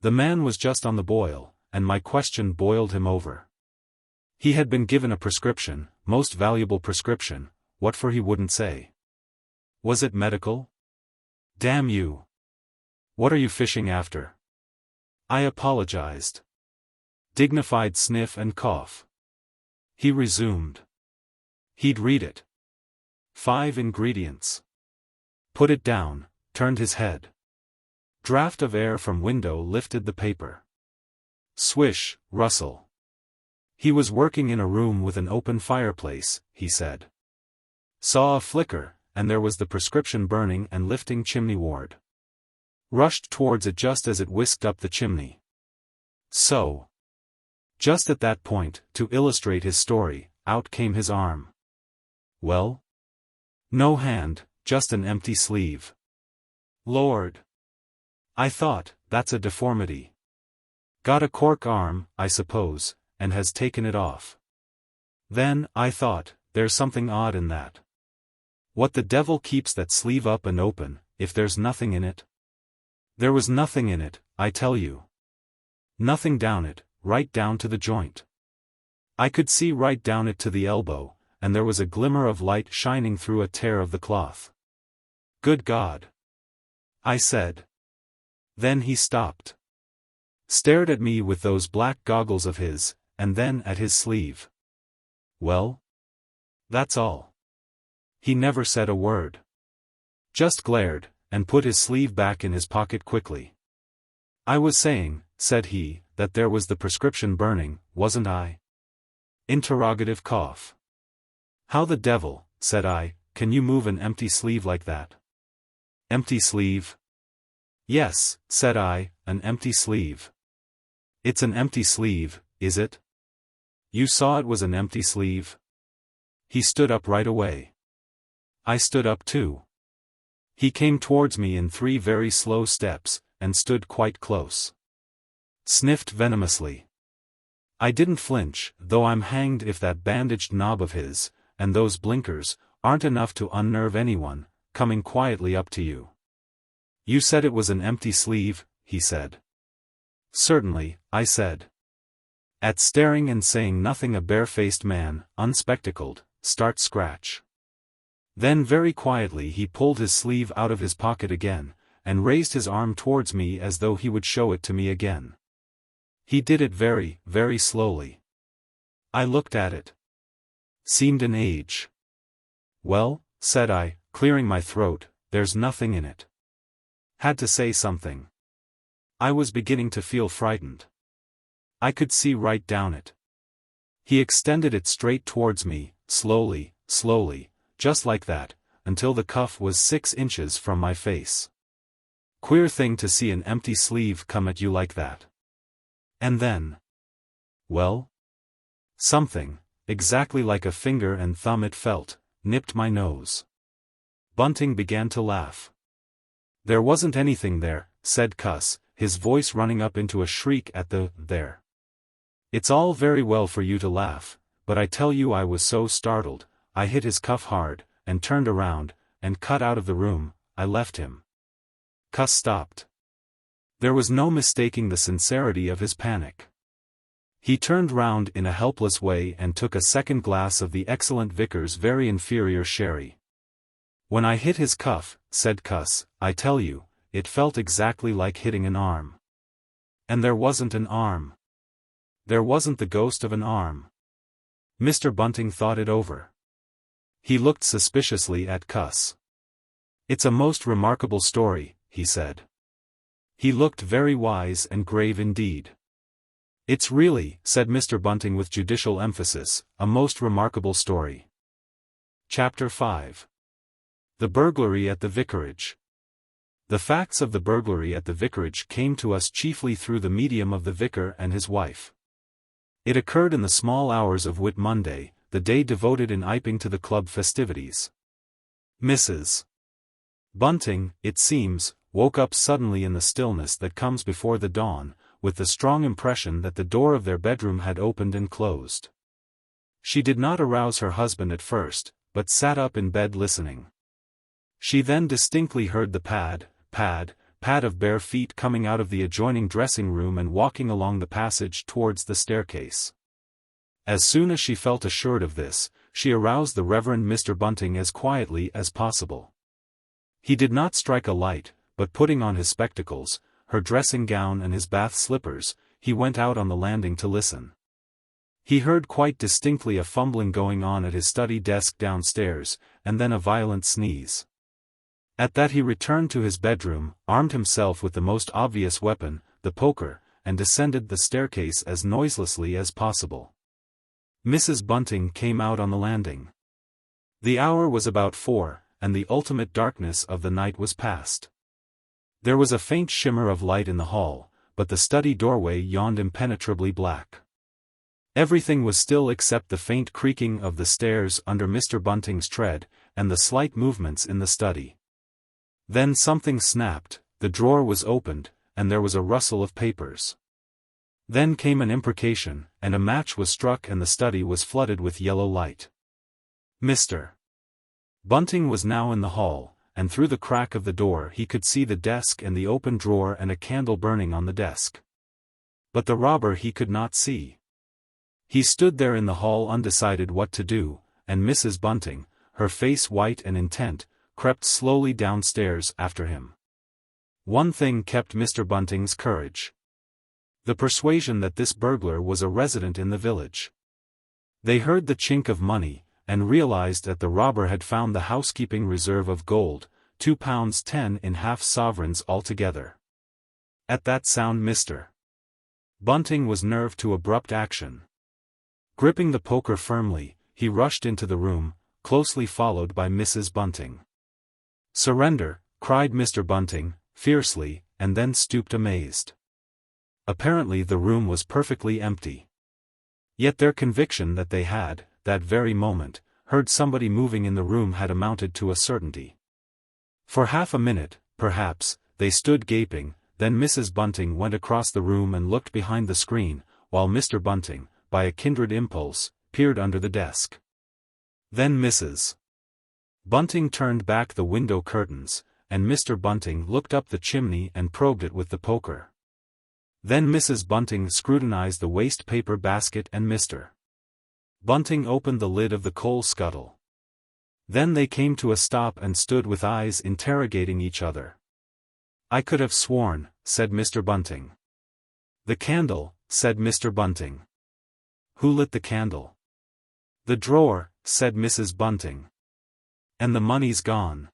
The man was just on the boil, and my question boiled him over. He had been given a prescription, most valuable prescription, what for he wouldn't say. Was it medical? Damn you. What are you fishing after? I apologized. Dignified sniff and cough. He resumed. He'd read it. 5 ingredients. Put it down, turned his head. Draft of air from window lifted the paper. Swish, rustle. He was working in a room with an open fireplace, he said. Saw a flicker, and there was the prescription burning and lifting chimneyward. Rushed towards it just as it whisked up the chimney. So. Just at that point, to illustrate his story, out came his arm. Well? No hand, just an empty sleeve. Lord! I thought, that's a deformity. Got a cork arm, I suppose, and has taken it off. Then, I thought, there's something odd in that. What the devil keeps that sleeve up and open, if there's nothing in it? There was nothing in it, I tell you. Nothing down it, right down to the joint. I could see right down it to the elbow, and there was a glimmer of light shining through a tear of the cloth. Good God! I said. Then he stopped. Stared at me with those black goggles of his, and then at his sleeve. Well? That's all. He never said a word. Just glared, and put his sleeve back in his pocket quickly. I was saying, said he, that there was the prescription burning, wasn't I? Interrogative cough. How the devil, said I, can you move an empty sleeve like that? Empty sleeve? Yes, said I, an empty sleeve. It's an empty sleeve, is it? You saw it was an empty sleeve? He stood up right away. I stood up too. He came towards me in 3 very slow steps, and stood quite close. Sniffed venomously. I didn't flinch, though I'm hanged if that bandaged knob of his, and those blinkers, aren't enough to unnerve anyone, coming quietly up to you. You said it was an empty sleeve, he said. Certainly, I said. At staring and saying nothing, a barefaced man, unspectacled, start scratch. Then very quietly he pulled his sleeve out of his pocket again, and raised his arm towards me as though he would show it to me again. He did it very, very slowly. I looked at it. Seemed an age. Well, said I, clearing my throat, there's nothing in it. Had to say something. I was beginning to feel frightened. I could see right down it. He extended it straight towards me, slowly, slowly, just like that, until the cuff was 6 inches from my face. Queer thing to see an empty sleeve come at you like that. And then. Well? Something, exactly like a finger and thumb it felt, nipped my nose. Bunting began to laugh. There wasn't anything there, said Cuss, his voice running up into a shriek at the there. It's all very well for you to laugh, but I tell you I was so startled, I hit his cuff hard, and turned around, and cut out of the room. I left him. Cuss stopped. There was no mistaking the sincerity of his panic. He turned round in a helpless way and took a second glass of the excellent Vicar's very inferior sherry. When I hit his cuff, said Cuss, I tell you, it felt exactly like hitting an arm. And there wasn't an arm. There wasn't the ghost of an arm. Mr. Bunting thought it over. He looked suspiciously at Cuss. It's a most remarkable story, he said. He looked very wise and grave indeed. "It's really," said Mr. Bunting with judicial emphasis, "a most remarkable story." Chapter 5. The Burglary at the Vicarage. The facts of the burglary at the vicarage came to us chiefly through the medium of the vicar and his wife. It occurred in the small hours of Whit Monday, the day devoted in Iping to the club festivities. Mrs. Bunting, it seems, woke up suddenly in the stillness that comes before the dawn, with the strong impression that the door of their bedroom had opened and closed. She did not arouse her husband at first, but sat up in bed listening. She then distinctly heard the pad of bare feet coming out of the adjoining dressing room and walking along the passage towards the staircase. As soon as she felt assured of this, she aroused the Reverend Mr. Bunting as quietly as possible. He did not strike a light, but putting on his spectacles, her dressing gown and his bath slippers, he went out on the landing to listen. He heard quite distinctly a fumbling going on at his study desk downstairs, and then a violent sneeze. At that he returned to his bedroom, armed himself with the most obvious weapon, the poker, and descended the staircase as noiselessly as possible. Mrs. Bunting came out on the landing. The hour was about 4, and the ultimate darkness of the night was past. There was a faint shimmer of light in the hall, but the study doorway yawned impenetrably black. Everything was still except the faint creaking of the stairs under Mr. Bunting's tread, and the slight movements in the study. Then something snapped, the drawer was opened, and there was a rustle of papers. Then came an imprecation, and a match was struck and the study was flooded with yellow light. Mr. Bunting was now in the hall, and through the crack of the door he could see the desk and the open drawer and a candle burning on the desk. But the robber he could not see. He stood there in the hall undecided what to do, and Mrs. Bunting, her face white and intent, crept slowly downstairs after him. One thing kept Mr. Bunting's courage. The persuasion that this burglar was a resident in the village. They heard the chink of money, and realized that the robber had found the housekeeping reserve of gold, £2.10 in half-sovereigns altogether. At that sound Mr. Bunting was nerved to abrupt action. Gripping the poker firmly, he rushed into the room, closely followed by Mrs. Bunting. "Surrender," cried Mr. Bunting, fiercely, and then stooped amazed. Apparently the room was perfectly empty. Yet their conviction that they had, that very moment, heard somebody moving in the room had amounted to a certainty. For half a minute, perhaps, they stood gaping, then Mrs. Bunting went across the room and looked behind the screen, while Mr. Bunting, by a kindred impulse, peered under the desk. Then Mrs. Bunting turned back the window curtains, and Mr. Bunting looked up the chimney and probed it with the poker. Then Mrs. Bunting scrutinized the waste paper basket and Mr. Bunting opened the lid of the coal scuttle. Then they came to a stop and stood with eyes interrogating each other. "I could have sworn," said Mr. Bunting. "The candle," said Mr. Bunting. "Who lit the candle?" "The drawer," said Mrs. Bunting. "And the money's gone."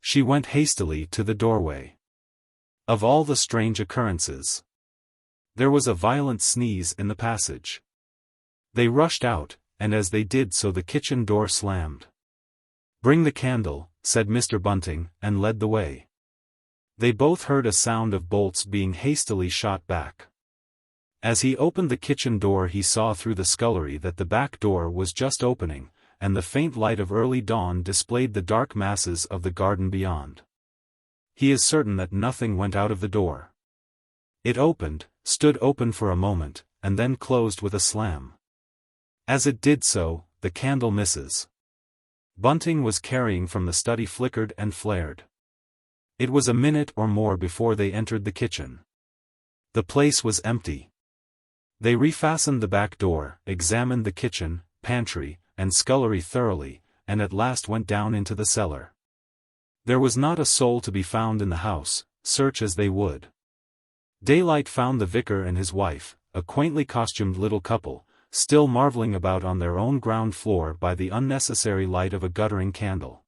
She went hastily to the doorway. Of all the strange occurrences. There was a violent sneeze in the passage. They rushed out, and as they did so the kitchen door slammed. "Bring the candle," said Mr. Bunting, and led the way. They both heard a sound of bolts being hastily shot back. As he opened the kitchen door he saw through the scullery that the back door was just opening, and the faint light of early dawn displayed the dark masses of the garden beyond. He is certain that nothing went out of the door. It opened, stood open for a moment, and then closed with a slam. As it did so, the candle Mrs. Bunting was carrying from the study flickered and flared. It was a minute or more before they entered the kitchen. The place was empty. They refastened the back door, examined the kitchen, pantry, and scullery thoroughly, and at last went down into the cellar. There was not a soul to be found in the house, search as they would. Daylight found the vicar and his wife, a quaintly costumed little couple, still marveling about on their own ground floor by the unnecessary light of a guttering candle.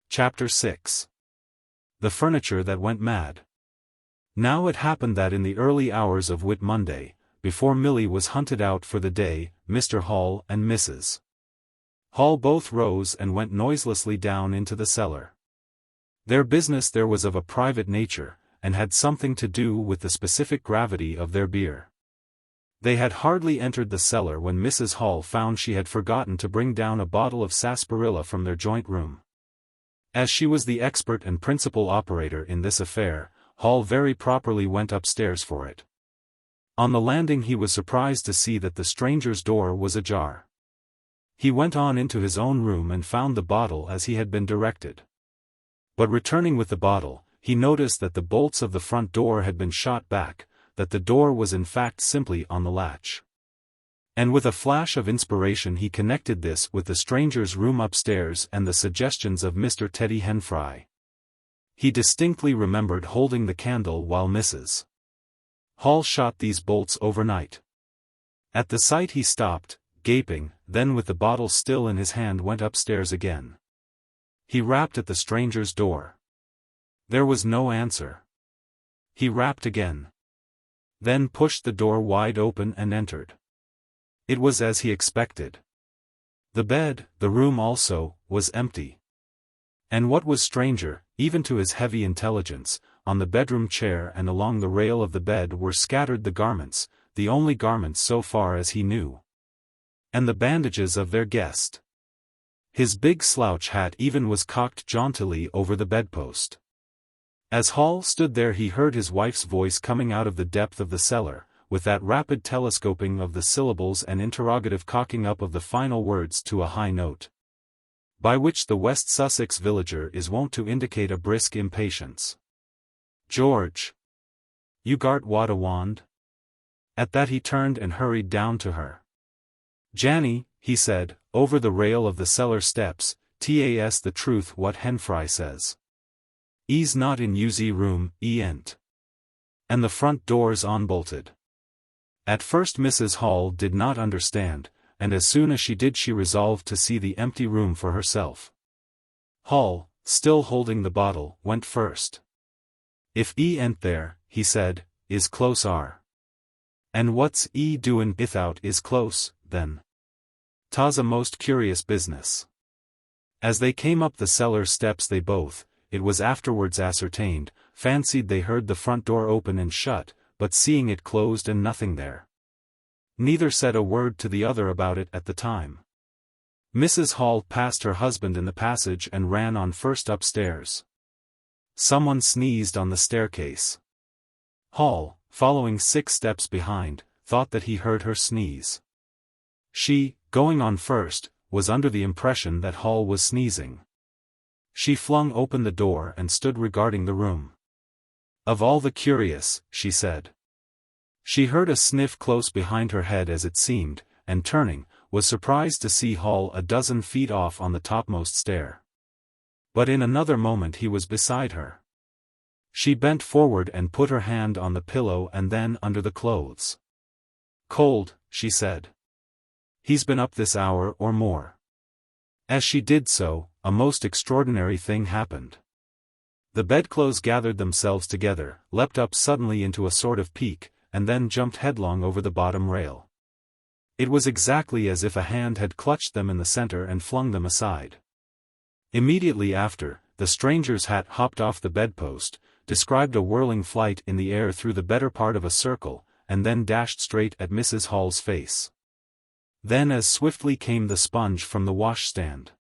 Chapter 6. The Furniture That Went Mad. Now it happened that in the early hours of Whit Monday, before Milly was hunted out for the day, Mr. Hall and Mrs. Hall both rose and went noiselessly down into the cellar. Their business there was of a private nature, and had something to do with the specific gravity of their beer. They had hardly entered the cellar when Mrs. Hall found she had forgotten to bring down a bottle of sarsaparilla from their joint room. As she was the expert and principal operator in this affair, Hall very properly went upstairs for it. On the landing he was surprised to see that the stranger's door was ajar. He went on into his own room and found the bottle as he had been directed. But returning with the bottle, he noticed that the bolts of the front door had been shot back, that the door was in fact simply on the latch. And with a flash of inspiration he connected this with the stranger's room upstairs and the suggestions of Mr. Teddy Henfrey. He distinctly remembered holding the candle while Mrs. Hall shot these bolts overnight. At the sight he stopped, gaping, then with the bottle still in his hand went upstairs again. He rapped at the stranger's door. There was no answer. He rapped again. Then pushed the door wide open and entered. It was as he expected. The bed, the room also, was empty. And what was stranger, even to his heavy intelligence, on the bedroom chair and along the rail of the bed were scattered the garments, the only garments so far as he knew. And the bandages of their guest. His big slouch hat even was cocked jauntily over the bedpost. As Hall stood there he heard his wife's voice coming out of the depth of the cellar, with that rapid telescoping of the syllables and interrogative cocking up of the final words to a high note, by which the West Sussex villager is wont to indicate a brisk impatience. "George! You gart wat a wand?" At that he turned and hurried down to her. "Janny," he said, over the rail of the cellar steps, "'tas the truth what Henfrey says. 'E's not in U's room, 'e ain't. And the front door's unbolted." At first Mrs. Hall did not understand, and as soon as she did she resolved to see the empty room for herself. Hall, still holding the bottle, went first. "If 'e ain't there," he said, "is close are. And what's 'e doin' ithout is close, then? 'Tas a most curious business." As they came up the cellar steps they both, it was afterwards ascertained, fancied they heard the front door open and shut, but seeing it closed and nothing there, neither said a word to the other about it at the time. Mrs. Hall passed her husband in the passage and ran on first upstairs. Someone sneezed on the staircase. Hall, following 6 steps behind, thought that he heard her sneeze. She, going on first, was under the impression that Hall was sneezing. She flung open the door and stood regarding the room. "Of all the curious," she said. She heard a sniff close behind her head as it seemed, and turning, was surprised to see Hall a dozen feet off on the topmost stair. But in another moment he was beside her. She bent forward and put her hand on the pillow and then under the clothes. "Cold," she said. "He's been up this hour or more." As she did so, a most extraordinary thing happened. The bedclothes gathered themselves together, leapt up suddenly into a sort of peak, and then jumped headlong over the bottom rail. It was exactly as if a hand had clutched them in the center and flung them aside. Immediately after, the stranger's hat hopped off the bedpost, described a whirling flight in the air through the better part of a circle, and then dashed straight at Mrs. Hall's face. Then as swiftly came the sponge from the washstand.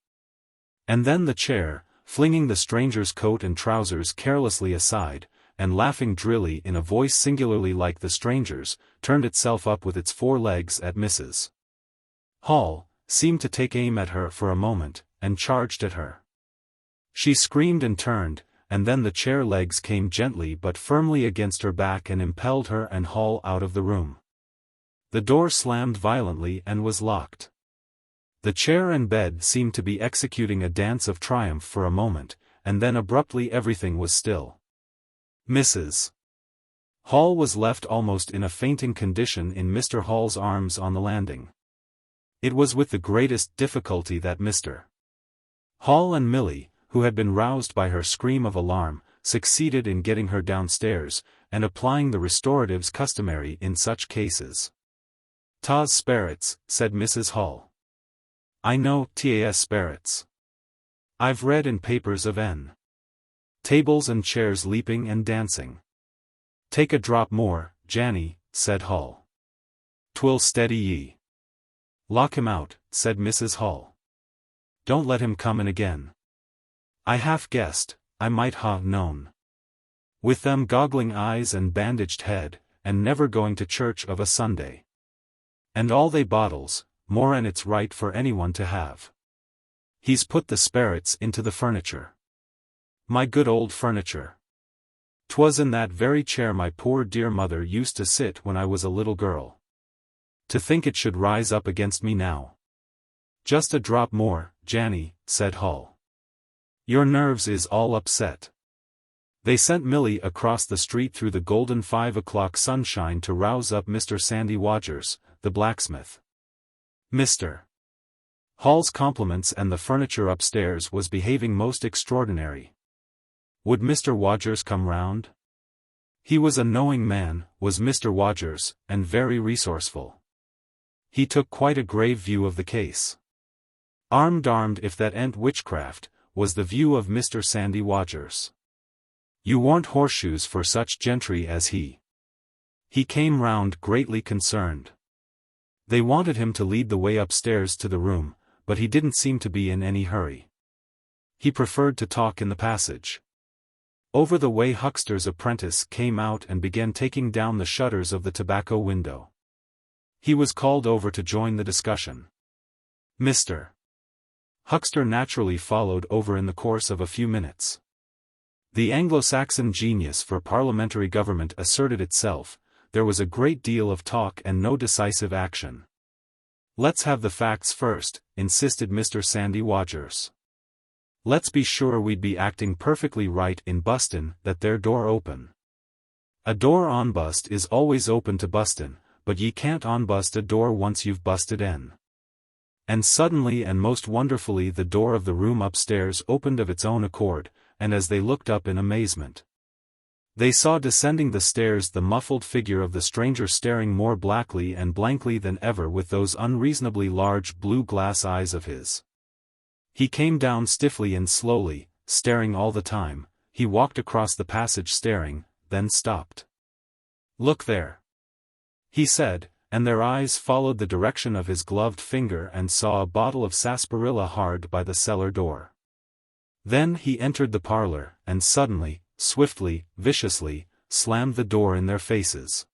And then the chair, flinging the stranger's coat and trousers carelessly aside, and laughing drilly in a voice singularly like the stranger's, turned itself up with its 4 legs at Mrs. Hall, seemed to take aim at her for a moment, and charged at her. She screamed and turned, and then the chair legs came gently but firmly against her back and impelled her and Hall out of the room. The door slammed violently and was locked. The chair and bed seemed to be executing a dance of triumph for a moment, and then abruptly everything was still. Mrs. Hall was left almost in a fainting condition in Mr. Hall's arms on the landing. It was with the greatest difficulty that Mr. Hall and Milly, who had been roused by her scream of alarm, succeeded in getting her downstairs, and applying the restoratives customary in such cases. "Tas spirits," said Mrs. Hall. "I know, tas spirits. I've read in papers of N. tables and chairs leaping and dancing." "Take a drop more, Janny," said Hall. "'Twill steady ye." "Lock him out," said Mrs. Hall. "Don't let him come in again. I half guessed, I might ha' known. With them goggling eyes and bandaged head, and never going to church of a Sunday. And all they bottles, more'n it's right for anyone to have. He's put the sperrits into the furniture. My good old furniture. 'Twas in that very chair my poor dear mother used to sit when I was a little girl. To think it should rise up against me now." "Just a drop more, Janny," said Hall. "Your nerves is all upset." They sent Milly across the street through the golden 5 o'clock sunshine to rouse up Mr. Sandy Wadgers, the blacksmith. Mr. Hall's compliments, and the furniture upstairs was behaving most extraordinary. Would Mr. Wadgers come round? He was a knowing man, was Mr. Wadgers, and very resourceful. He took quite a grave view of the case. Armed if that ain't witchcraft, was the view of Mr. Sandy Wadgers. You warn't horseshoes for such gentry as he. He came round greatly concerned. They wanted him to lead the way upstairs to the room, but he didn't seem to be in any hurry. He preferred to talk in the passage. Over the way Huckster's apprentice came out and began taking down the shutters of the tobacco window. He was called over to join the discussion. Mr. Huckster naturally followed over in the course of a few minutes. The Anglo-Saxon genius for parliamentary government asserted itself. There was a great deal of talk and no decisive action. "Let's have the facts first," insisted Mr. Sandy Wadgers. "Let's be sure we'd be acting perfectly right in bustin' that there door open. A door on bust is always open to bustin', but ye can't unbust a door once you've busted in." And suddenly and most wonderfully the door of the room upstairs opened of its own accord, and as they looked up in amazement, they saw descending the stairs the muffled figure of the stranger, staring more blackly and blankly than ever with those unreasonably large blue glass eyes of his. He came down stiffly and slowly, staring all the time. He walked across the passage staring, then stopped. "Look there," he said, and their eyes followed the direction of his gloved finger and saw a bottle of sarsaparilla hard by the cellar door. Then he entered the parlor, and suddenly, swiftly, viciously, slammed the door in their faces.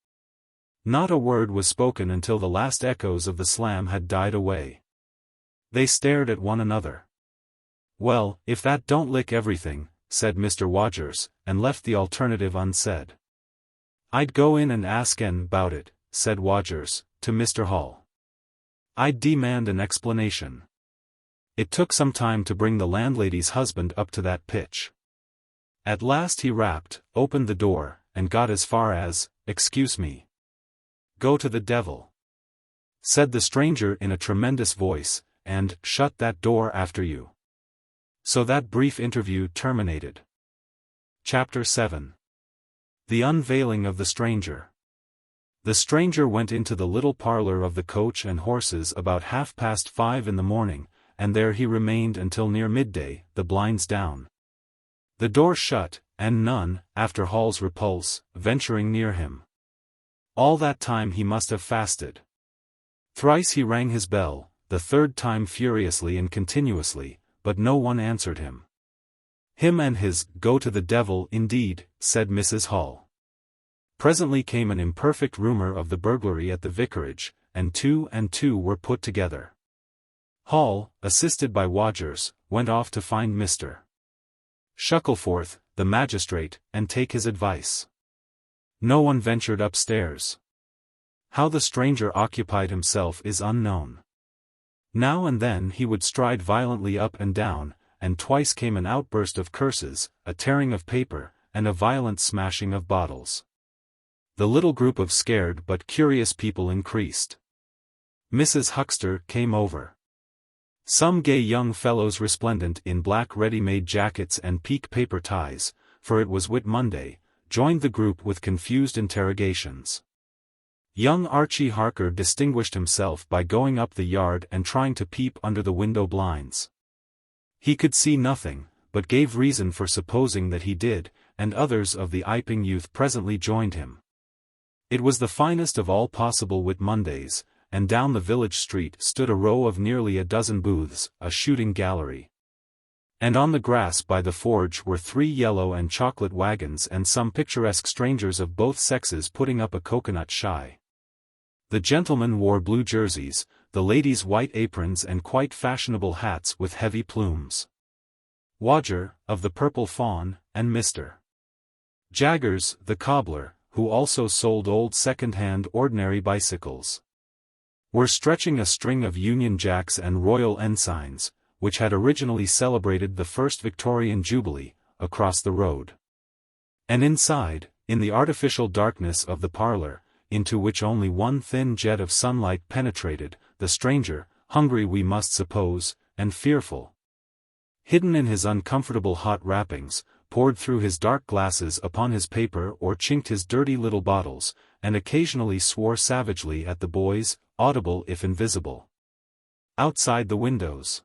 Not a word was spoken until the last echoes of the slam had died away. They stared at one another. "Well, if that don't lick everything," said Mr. Wadgers, and left the alternative unsaid. "I'd go in and ask en about it," said Wadgers, to Mr. Hall. "I'd demand an explanation." It took some time to bring the landlady's husband up to that pitch. At last he rapped, opened the door, and got as far as, "Excuse me." "Go to the devil," said the stranger in a tremendous voice, "and shut that door after you." So that brief interview terminated. Chapter 7. The Unveiling of the Stranger. The stranger went into the little parlor of the Coach and Horses about 5:30 in the morning, and there he remained until near midday, the blinds down, the door shut, and none, after Hall's repulse, venturing near him. All that time he must have fasted. Thrice he rang his bell, the third time furiously and continuously, but no one answered him. Him and his "go to the devil," indeed, said Mrs. Hall. Presently came an imperfect rumor of the burglary at the Vicarage, and two were put together. Hall, assisted by Wadgers, went off to find Mr. Shuckleforth, the magistrate, and take his advice. No one ventured upstairs. How the stranger occupied himself is unknown. Now and then he would stride violently up and down, and twice came an outburst of curses, a tearing of paper, and a violent smashing of bottles. The little group of scared but curious people increased. Mrs. Huckster came over. Some gay young fellows resplendent in black ready-made jackets and pique paper ties, for it was Whit Monday, joined the group with confused interrogations. Young Archie Harker distinguished himself by going up the yard and trying to peep under the window blinds. He could see nothing, but gave reason for supposing that he did, and others of the Iping youth presently joined him. It was the finest of all possible Whit Mondays, and down the village street stood a row of nearly a dozen booths, a shooting gallery. And on the grass by the forge were 3 yellow and chocolate wagons and some picturesque strangers of both sexes putting up a coconut shy. The gentlemen wore blue jerseys, the ladies white aprons and quite fashionable hats with heavy plumes. Wadger, of the Purple Fawn, and Mr. Jaggers, the cobbler, who also sold old second-hand ordinary bicycles, were stretching a string of Union Jacks and Royal Ensigns, which had originally celebrated the first Victorian Jubilee, across the road. And inside, in the artificial darkness of the parlor, into which only one thin jet of sunlight penetrated, the stranger, hungry we must suppose, and fearful, hidden in his uncomfortable hot wrappings, poured through his dark glasses upon his paper or chinked his dirty little bottles, and occasionally swore savagely at the boys, audible if invisible, outside the windows.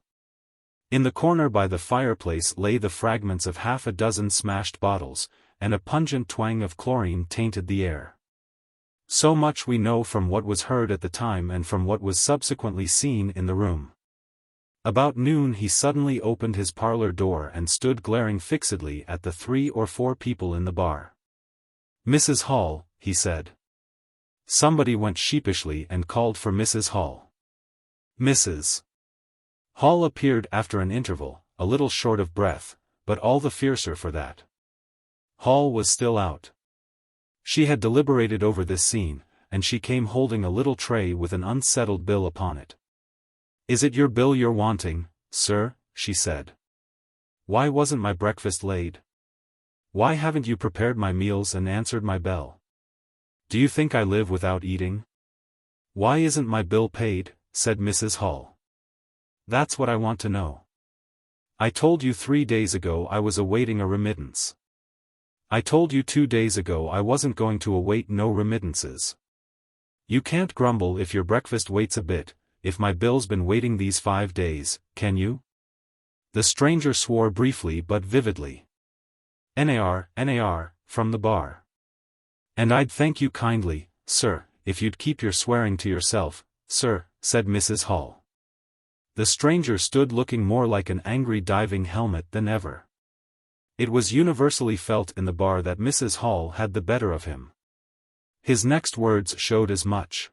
In the corner by the fireplace lay the fragments of half a dozen smashed bottles, and a pungent twang of chlorine tainted the air. So much we know from what was heard at the time and from what was subsequently seen in the room. About noon he suddenly opened his parlor door and stood glaring fixedly at the 3 or 4 people in the bar. "Mrs. Hall," he said. Somebody went sheepishly and called for Mrs. Hall. Mrs. Hall appeared after an interval, a little short of breath, but all the fiercer for that. Hall was still out. She had deliberated over this scene, and she came holding a little tray with an unsettled bill upon it. "Is it your bill you're wanting, sir?" she said. "Why wasn't my breakfast laid? Why haven't you prepared my meals and answered my bell? Do you think I live without eating? Why isn't my bill paid?" said Mrs. Hall. "That's what I want to know. I told you 3 days ago I was awaiting a remittance. I told you 2 days ago I wasn't going to await no remittances. You can't grumble if your breakfast waits a bit, if my bill's been waiting these 5 days, can you?" The stranger swore briefly but vividly. "Nar, from the bar. And I'd thank you kindly, sir, if you'd keep your swearing to yourself, sir," said Mrs. Hall. The stranger stood looking more like an angry diving helmet than ever. It was universally felt in the bar that Mrs. Hall had the better of him. His next words showed as much.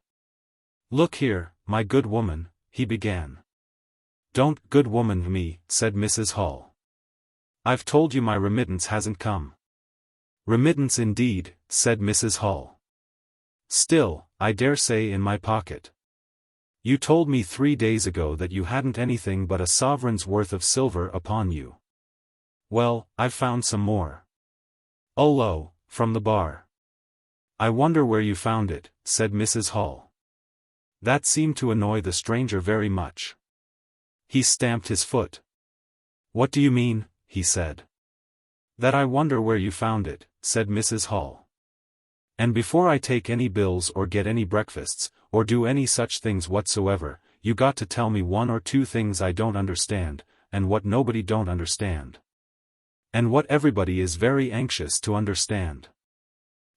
"Look here, my good woman," he began. "Don't good woman me," said Mrs. Hall. "I've told you my remittance hasn't come." "Remittance indeed," said Mrs. Hall. "Still, I dare say in my pocket. You told me 3 days ago that you hadn't anything but a sovereign's worth of silver upon you. Well, I've found some more. Oh lo, from the bar." "I wonder where you found it," said Mrs. Hall. That seemed to annoy the stranger very much. He stamped his foot. "What do you mean?" he said. "That I wonder where you found it," said Mrs. Hall. "And before I take any bills or get any breakfasts, or do any such things whatsoever, you got to tell me 1 or 2 things I don't understand, and what nobody don't understand. And what everybody is very anxious to understand.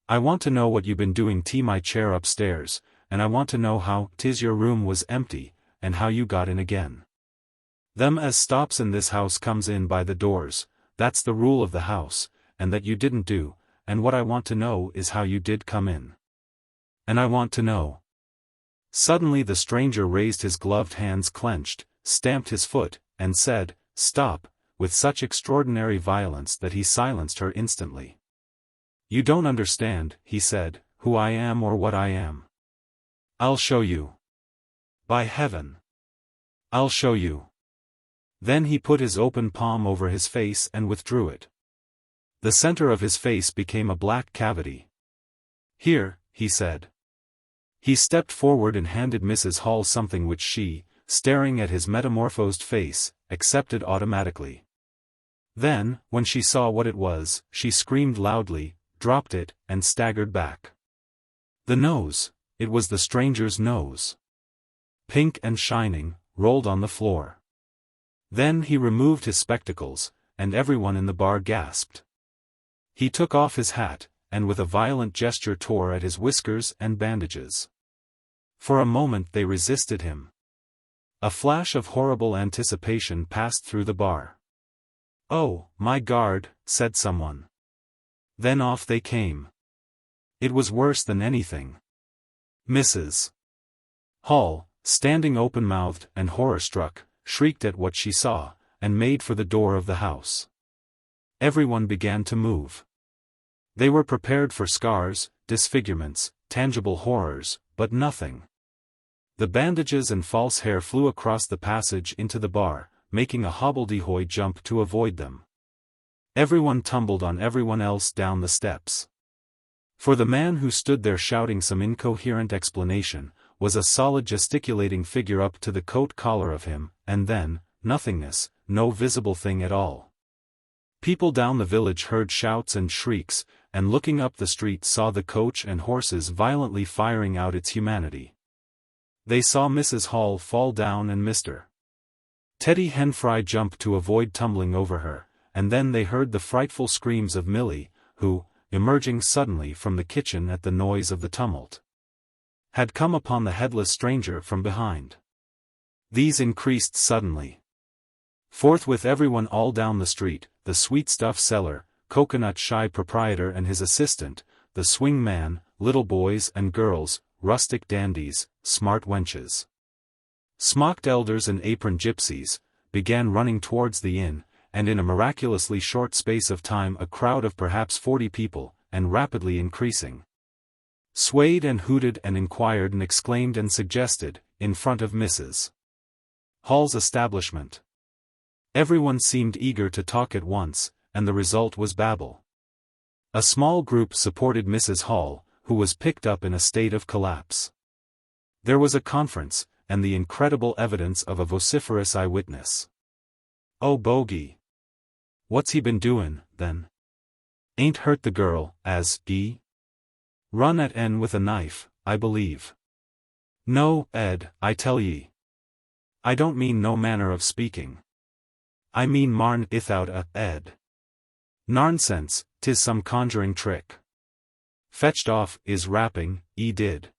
I want to know what you been doing to my chair upstairs, and I want to know how 'tis your room was empty, and how you got in again. Them as stops in this house comes in by the doors, that's the rule of the house, and that you didn't do, and what I want to know is how you did come in. And I want to know." Suddenly the stranger raised his gloved hands clenched, stamped his foot, and said, "Stop," with such extraordinary violence that he silenced her instantly. "You don't understand," he said, "who I am or what I am. I'll show you. By heaven, I'll show you." Then he put his open palm over his face and withdrew it. The center of his face became a black cavity. "Here," he said. He stepped forward and handed Mrs. Hall something which she, staring at his metamorphosed face, accepted automatically. Then, when she saw what it was, she screamed loudly, dropped it, and staggered back. The nose, it was the stranger's nose. Pink and shining, rolled on the floor. Then he removed his spectacles, and everyone in the bar gasped. He took off his hat, and with a violent gesture tore at his whiskers and bandages. For a moment they resisted him. A flash of horrible anticipation passed through the bar. "Oh, my guard," said someone. Then off they came. It was worse than anything. Mrs. Hall, standing open-mouthed and horror-struck, shrieked at what she saw, and made for the door of the house. Everyone began to move. They were prepared for scars, disfigurements, tangible horrors, but nothing. The bandages and false hair flew across the passage into the bar, making a hobbledehoy jump to avoid them. Everyone tumbled on everyone else down the steps. For the man who stood there shouting some incoherent explanation, was a solid gesticulating figure up to the coat collar of him, and then, nothingness, no visible thing at all. People down the village heard shouts and shrieks, and looking up the street saw the coach and horses violently firing out its humanity. They saw Mrs. Hall fall down and Mr. Teddy Henfrey jump to avoid tumbling over her, and then they heard the frightful screams of Millie, who, emerging suddenly from the kitchen at the noise of the tumult, had come upon the headless stranger from behind. These increased suddenly. Forthwith everyone all down the street, the sweetstuff seller, coconut-shy proprietor and his assistant, the swing man, little boys and girls, rustic dandies, smart wenches, smocked elders and aproned gypsies, began running towards the inn, and in a miraculously short space of time a crowd of perhaps 40 people, and rapidly increasing, swayed and hooted and inquired and exclaimed and suggested, in front of Mrs. Hall's establishment. Everyone seemed eager to talk at once, and the result was babel. A small group supported Mrs. Hall, who was picked up in a state of collapse. There was a conference, and the incredible evidence of a vociferous eyewitness. "Oh bogey! What's he been doin', then? Ain't hurt the girl, as he run at en with a knife, I believe." "No, Ed, I tell ye. I don't mean no manner of speaking. I mean marn ithout a, Ed. Nonsense, 'tis some conjuring trick. Fetched off, is rapping, did."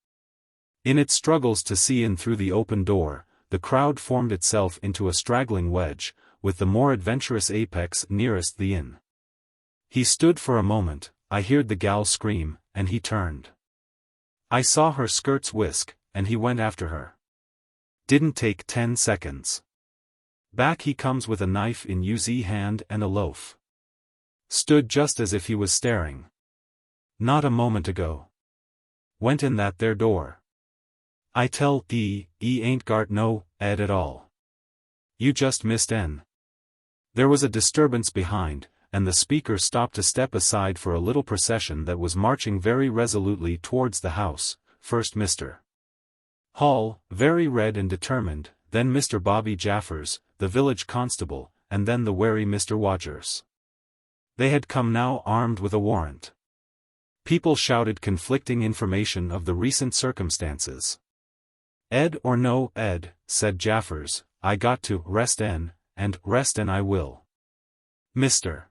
In its struggles to see in through the open door, the crowd formed itself into a straggling wedge, with the more adventurous apex nearest the inn. He stood for a moment, I heard the gal scream, and he turned. I saw her skirts whisk, and he went after her. Didn't take 10 seconds. Back he comes with a knife in his hand and a loaf. Stood just as if he was staring. Not a moment ago. Went in that there door. I tell ye, ain't gart no, Ed at all. You just missed en. There was a disturbance behind, and the speaker stopped to step aside for a little procession that was marching very resolutely towards the house, first Mr. Hall, very red and determined, then Mr. Bobby Jaffers, the village constable, and then the wary Mr. Wadgers. They had come now armed with a warrant. People shouted conflicting information of the recent circumstances. "Ed or no Ed," said Jaffers, "I got to rest en, and rest en I will." Mr.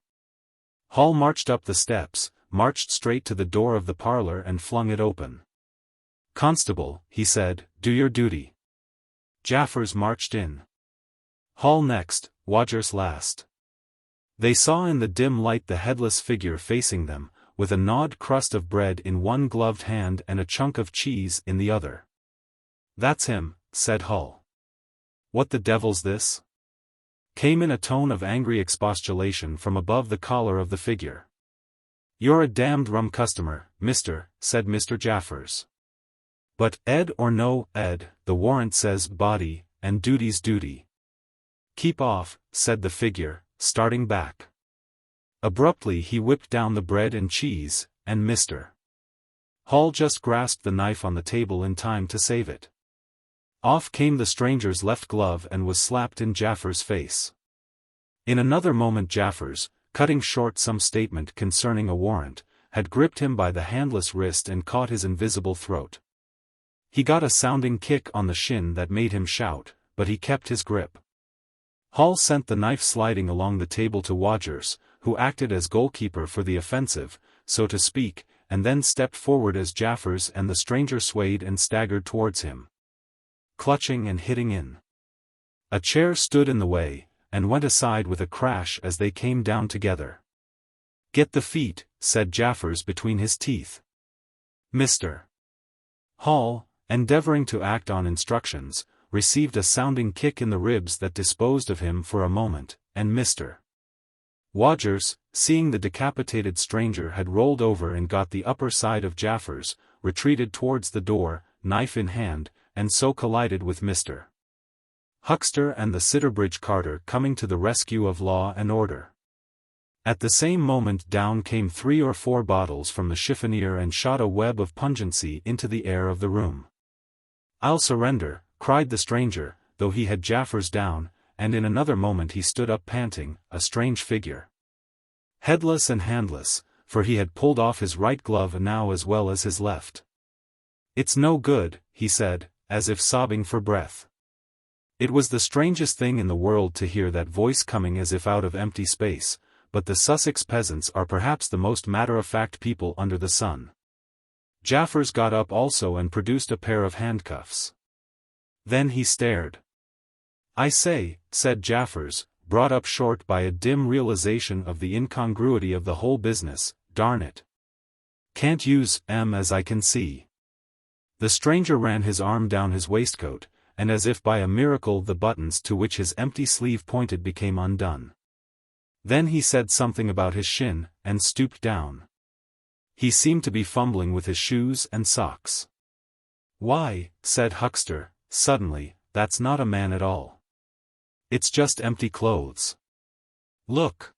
Hall marched up the steps, marched straight to the door of the parlor and flung it open. "Constable," he said, "do your duty." Jaffers marched in. Hall next, Wadgers last. They saw in the dim light the headless figure facing them, with a gnawed crust of bread in one gloved hand and a chunk of cheese in the other. "That's him," said Hall. "What the devil's this?" came in a tone of angry expostulation from above the collar of the figure. "You're a damned rum customer, mister," said Mr. Jaffers. "But, Ed or no Ed, the warrant says body, and duty's duty." "Keep off," said the figure, starting back. Abruptly he whipped down the bread and cheese, and Mr. Hall just grasped the knife on the table in time to save it. Off came the stranger's left glove and was slapped in Jaffers' face. In another moment Jaffers, cutting short some statement concerning a warrant, had gripped him by the handless wrist and caught his invisible throat. He got a sounding kick on the shin that made him shout, but he kept his grip. Hall sent the knife sliding along the table to Wadgers, who acted as goalkeeper for the offensive, so to speak, and then stepped forward as Jaffers and the stranger swayed and staggered towards him, clutching and hitting in. A chair stood in the way, and went aside with a crash as they came down together. "Get the feet," said Jaffers between his teeth. Mr. Hall, endeavoring to act on instructions, received a sounding kick in the ribs that disposed of him for a moment, and Mr. Wadgers, seeing the decapitated stranger had rolled over and got the upper side of Jaffers, retreated towards the door, knife in hand, and so collided with Mr. Huckster and the Sitterbridge carter coming to the rescue of law and order. At the same moment down came 3 or 4 bottles from the chiffonier and shot a web of pungency into the air of the room. "I'll surrender," cried the stranger, though he had Jaffers down, and in another moment he stood up panting, a strange figure. Headless and handless, for he had pulled off his right glove now as well as his left. "It's no good," he said, as if sobbing for breath. It was the strangest thing in the world to hear that voice coming as if out of empty space, but the Sussex peasants are perhaps the most matter-of-fact people under the sun. Jaffers got up also and produced a pair of handcuffs. Then he stared. "I say," said Jaffers, brought up short by a dim realization of the incongruity of the whole business, "darn it. Can't use 'em as I can see." The stranger ran his arm down his waistcoat, and as if by a miracle the buttons to which his empty sleeve pointed became undone. Then he said something about his shin, and stooped down. He seemed to be fumbling with his shoes and socks. "Why," said Huckster, suddenly, "that's not a man at all. It's just empty clothes. Look.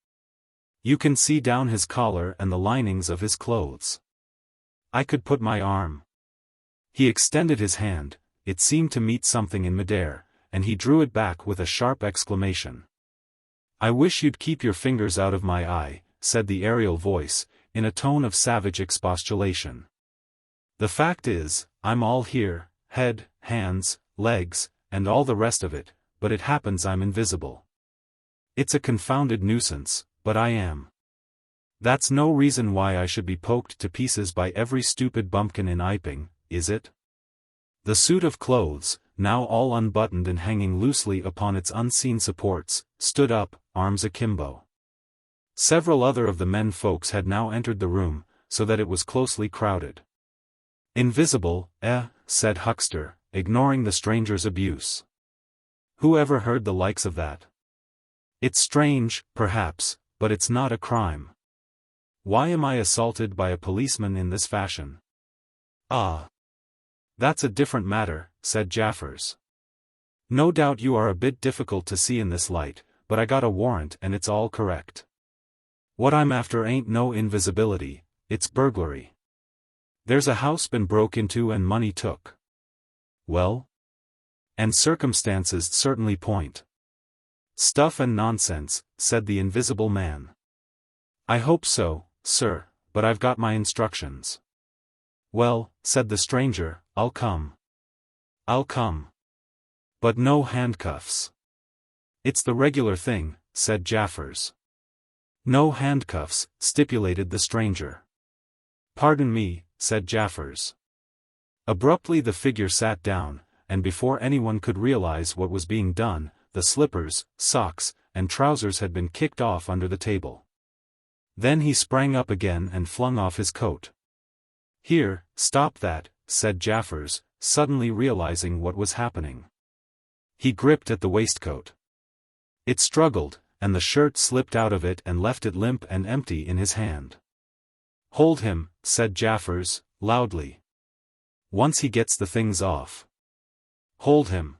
You can see down his collar and the linings of his clothes. I could put my arm." He extended his hand, it seemed to meet something in midair, and he drew it back with a sharp exclamation. "I wish you'd keep your fingers out of my eye," said the aerial voice, in a tone of savage expostulation. "The fact is, I'm all here, head, hands, legs, and all the rest of it, but it happens I'm invisible. It's a confounded nuisance, but I am. That's no reason why I should be poked to pieces by every stupid bumpkin in Iping, is it?" The suit of clothes, now all unbuttoned and hanging loosely upon its unseen supports, stood up, arms akimbo. Several other of the men folks had now entered the room, so that it was closely crowded. "Invisible, said Huckster, ignoring the stranger's abuse. "Who ever heard the likes of that? It's strange, perhaps, but it's not a crime. Why am I assaulted by a policeman in this fashion?" "Ah. That's a different matter," said Jaffers. "No doubt you are a bit difficult to see in this light, but I got a warrant and it's all correct. What I'm after ain't no invisibility, it's burglary. There's a house been broke into and money took." "Well? And circumstances certainly point." "Stuff and nonsense," said the invisible man. "I hope so, sir, but I've got my instructions." "Well," said the stranger, I'll come. But no handcuffs." "It's the regular thing," said Jaffers. "No handcuffs," stipulated the stranger. "Pardon me," said Jaffers. Abruptly the figure sat down, and before anyone could realize what was being done, the slippers, socks, and trousers had been kicked off under the table. Then he sprang up again and flung off his coat. "Here, stop that," said Jaffers, suddenly realizing what was happening. He gripped at the waistcoat. It struggled, and the shirt slipped out of it and left it limp and empty in his hand. "Hold him," said Jaffers, loudly. "Once he gets the things off." "Hold him!"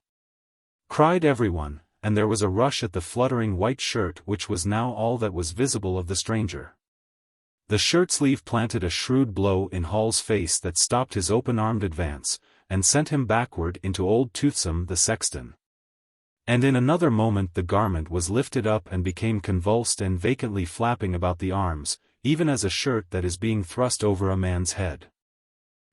cried everyone, and there was a rush at the fluttering white shirt which was now all that was visible of the stranger. The shirt-sleeve planted a shrewd blow in Hall's face that stopped his open-armed advance, and sent him backward into old Toothsome the sexton. And in another moment the garment was lifted up and became convulsed and vacantly flapping about the arms, even as a shirt that is being thrust over a man's head.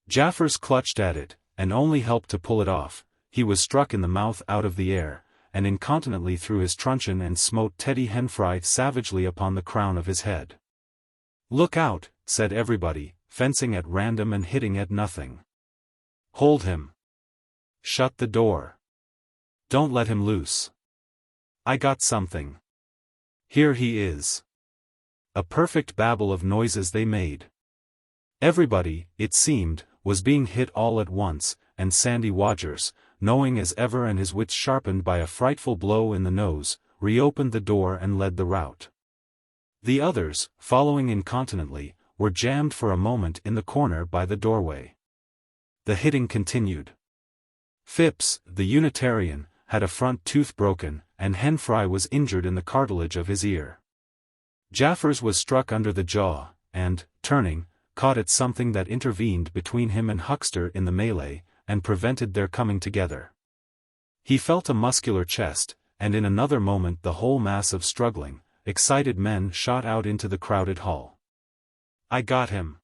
Jaffers clutched at it, and only helped to pull it off. He was struck in the mouth out of the air, and incontinently threw his truncheon and smote Teddy Henfrey savagely upon the crown of his head. "Look out," said everybody, fencing at random and hitting at nothing. "Hold him. Shut the door. Don't let him loose. I got something. Here he is." A perfect babel of noises they made. Everybody, it seemed, was being hit all at once, and Sandy Wadgers, knowing as ever and his wits sharpened by a frightful blow in the nose, reopened the door and led the rout. The others, following incontinently, were jammed for a moment in the corner by the doorway. The hitting continued. Phipps, the Unitarian, had a front tooth broken, and Henfrey was injured in the cartilage of his ear. Jaffers was struck under the jaw, and, turning, caught at something that intervened between him and Huckster in the melee, and prevented their coming together. He felt a muscular chest, and in another moment the whole mass of struggling, excited men shot out into the crowded hall. "I got him!"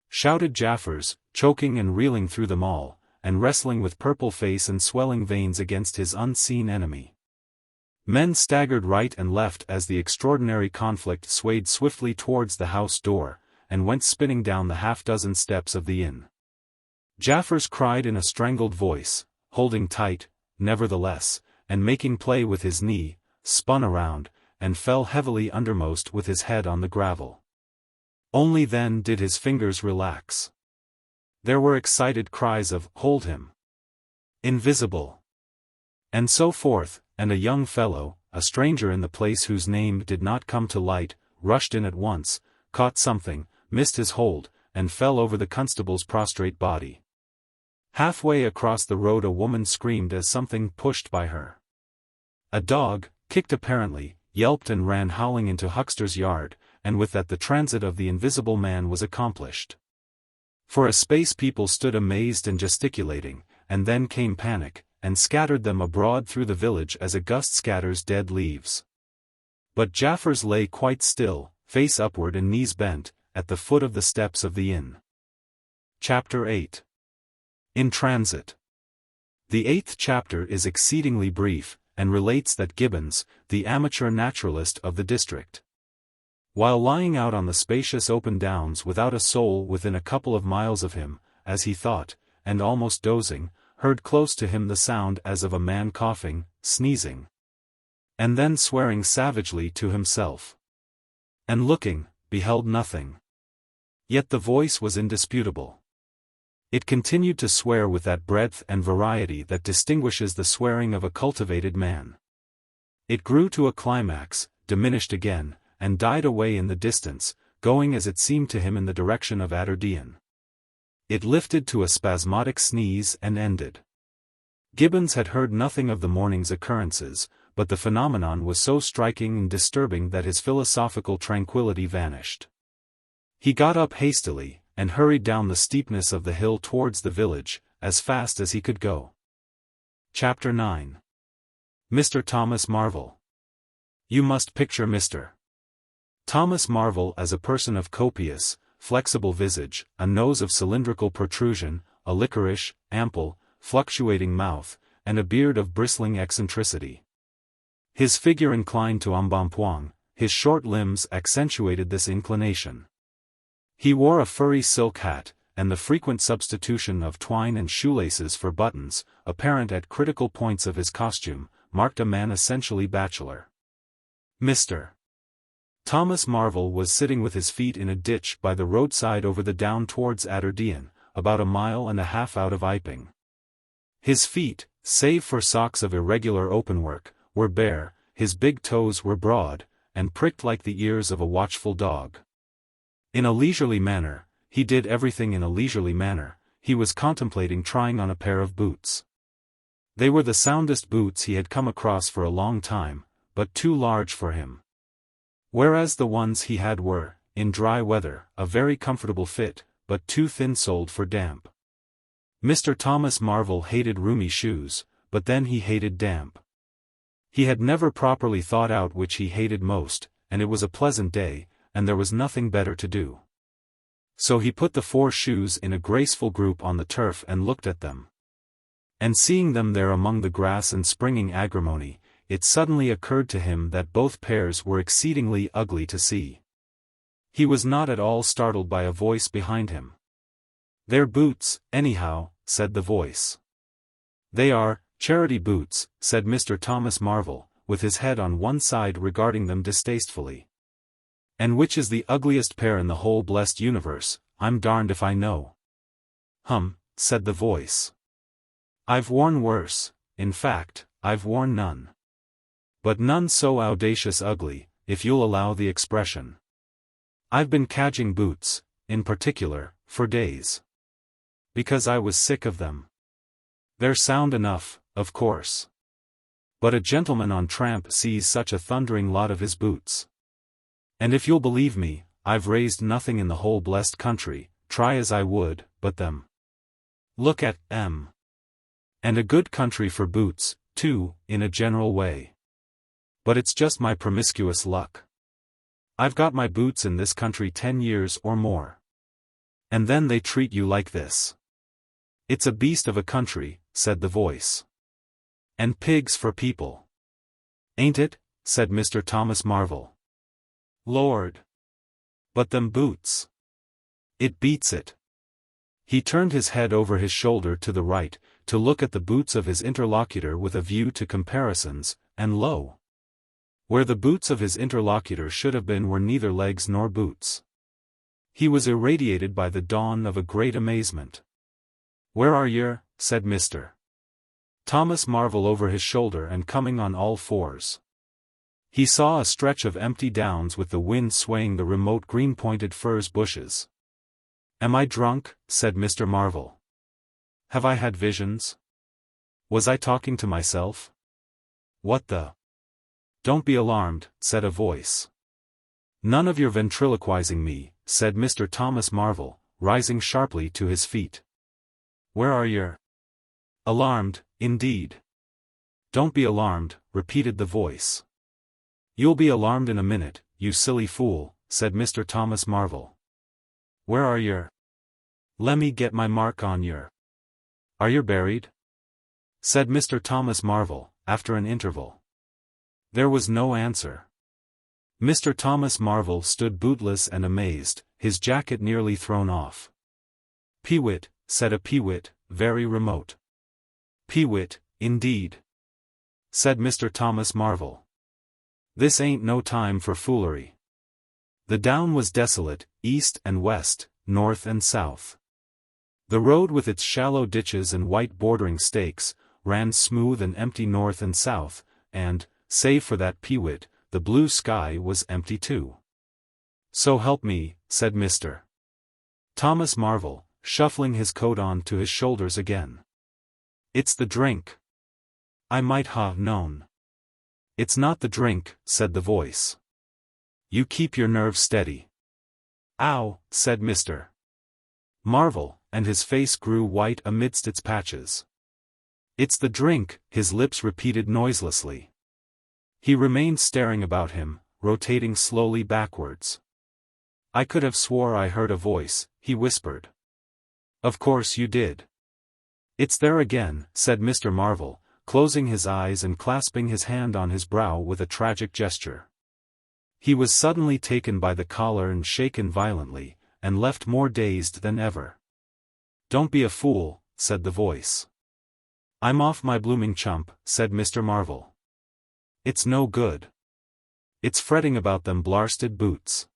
shouted Jaffers, choking and reeling through them all, and wrestling with purple face and swelling veins against his unseen enemy. Men staggered right and left as the extraordinary conflict swayed swiftly towards the house door, and went spinning down the half-dozen steps of the inn. Jaffers cried in a strangled voice, holding tight, nevertheless, and making play with his knee, spun around, and fell heavily undermost with his head on the gravel. Only then did his fingers relax. There were excited cries of, "Hold him! Invisible!" and so forth, and a young fellow, a stranger in the place whose name did not come to light, rushed in at once, caught something, missed his hold, and fell over the constable's prostrate body. Halfway across the road a woman screamed as something pushed by her. A dog, kicked apparently, yelped and ran howling into Huckster's yard, and with that the transit of the invisible man was accomplished. For a space people stood amazed and gesticulating, and then came panic, and scattered them abroad through the village as a gust scatters dead leaves. But Jaffers lay quite still, face upward and knees bent, at the foot of the steps of the inn. Chapter 8. In Transit. The 8th chapter is exceedingly brief, and relates that Gibbons, the amateur naturalist of the district, while lying out on the spacious open downs without a soul within a couple of miles of him, as he thought, and almost dozing, heard close to him the sound as of a man coughing, sneezing, and then swearing savagely to himself. And looking, beheld nothing. Yet the voice was indisputable. It continued to swear with that breadth and variety that distinguishes the swearing of a cultivated man. It grew to a climax, diminished again, and died away in the distance, going as it seemed to him in the direction of Aberdeen. It lifted to a spasmodic sneeze and ended. Gibbons had heard nothing of the morning's occurrences, but the phenomenon was so striking and disturbing that his philosophical tranquility vanished. He got up hastily, and hurried down the steepness of the hill towards the village, as fast as he could go. Chapter 9. Mr. Thomas Marvel. You must picture Mr. Thomas Marvel as a person of copious, flexible visage, a nose of cylindrical protrusion, a liquorish, ample, fluctuating mouth, and a beard of bristling eccentricity. His figure inclined to embonpoint, his short limbs accentuated this inclination. He wore a furry silk hat, and the frequent substitution of twine and shoelaces for buttons, apparent at critical points of his costume, marked a man essentially bachelor. Mr. Thomas Marvel was sitting with his feet in a ditch by the roadside over the down towards Aberdeen, about a mile and a half out of Iping. His feet, save for socks of irregular openwork, were bare, his big toes were broad, and pricked like the ears of a watchful dog. In a leisurely manner, he did everything in a leisurely manner, he was contemplating trying on a pair of boots. They were the soundest boots he had come across for a long time, but too large for him. Whereas the ones he had were, in dry weather, a very comfortable fit, but too thin-soled for damp. Mr. Thomas Marvel hated roomy shoes, but then he hated damp. He had never properly thought out which he hated most, and it was a pleasant day, and there was nothing better to do. So he put the 4 shoes in a graceful group on the turf and looked at them. And seeing them there among the grass and springing agrimony, it suddenly occurred to him that both pairs were exceedingly ugly to see. He was not at all startled by a voice behind him. "They're boots, anyhow," said the voice. "They are charity boots," said Mr. Thomas Marvel, with his head on one side regarding them distastefully. "And which is the ugliest pair in the whole blessed universe, I'm darned if I know." Said the voice. "I've worn worse, in fact, I've worn none. But none so audacious ugly, if you'll allow the expression. I've been cadging boots, in particular, for days. Because I was sick of them. They're sound enough, of course. But a gentleman on tramp sees such a thundering lot of his boots. And if you'll believe me, I've raised nothing in the whole blessed country, try as I would, but them. Look at 'em. And a good country for boots, too, in a general way. But it's just my promiscuous luck. I've got my boots in this country 10 years or more. And then they treat you like this. It's a beast of a country," said the voice. "And pigs for people. Ain't it?" said Mr. Thomas Marvel. "Lord! But them boots. It beats it." He turned his head over his shoulder to the right, to look at the boots of his interlocutor with a view to comparisons, and lo! Where the boots of his interlocutor should have been were neither legs nor boots. He was irradiated by the dawn of a great amazement. "Where are yer?" said Mr. Thomas Marvel over his shoulder and coming on all fours. He saw a stretch of empty downs with the wind swaying the remote green-pointed furze bushes. "Am I drunk?" said Mr. Marvel. "Have I had visions? Was I talking to myself? What the—" "Don't be alarmed," said a voice. "None of your ventriloquizing me," said Mr. Thomas Marvel, rising sharply to his feet. "Where are yer?" "Alarmed, indeed." "Don't be alarmed," repeated the voice. "You'll be alarmed in a minute, you silly fool," said Mr. Thomas Marvel. "Where are yer? Lemme get my mark on yer. Are yer buried?" said Mr. Thomas Marvel, after an interval. There was no answer. Mr. Thomas Marvel stood bootless and amazed, his jacket nearly thrown off. "Peewit," said a peewit, very remote. "Peewit, indeed," said Mr. Thomas Marvel. "This ain't no time for foolery." The down was desolate, east and west, north and south. The road with its shallow ditches and white bordering stakes, ran smooth and empty north and south, and, save for that peewit, the blue sky was empty too. "So help me," said Mr. Thomas Marvel, shuffling his coat on to his shoulders again. "It's the drink. I might ha' known." "It's not the drink," said the voice. "You keep your nerves steady." "Ow," said Mr. Marvel, and his face grew white amidst its patches. "It's the drink," his lips repeated noiselessly. He remained staring about him, rotating slowly backwards. "I could have swore I heard a voice," he whispered. "Of course you did." "It's there again," said Mr. Marvel, closing his eyes and clasping his hand on his brow with a tragic gesture. He was suddenly taken by the collar and shaken violently, and left more dazed than ever. "Don't be a fool," said the voice. "I'm off my blooming chump," said Mr. Marvel. "It's no good. It's fretting about them blarsted boots.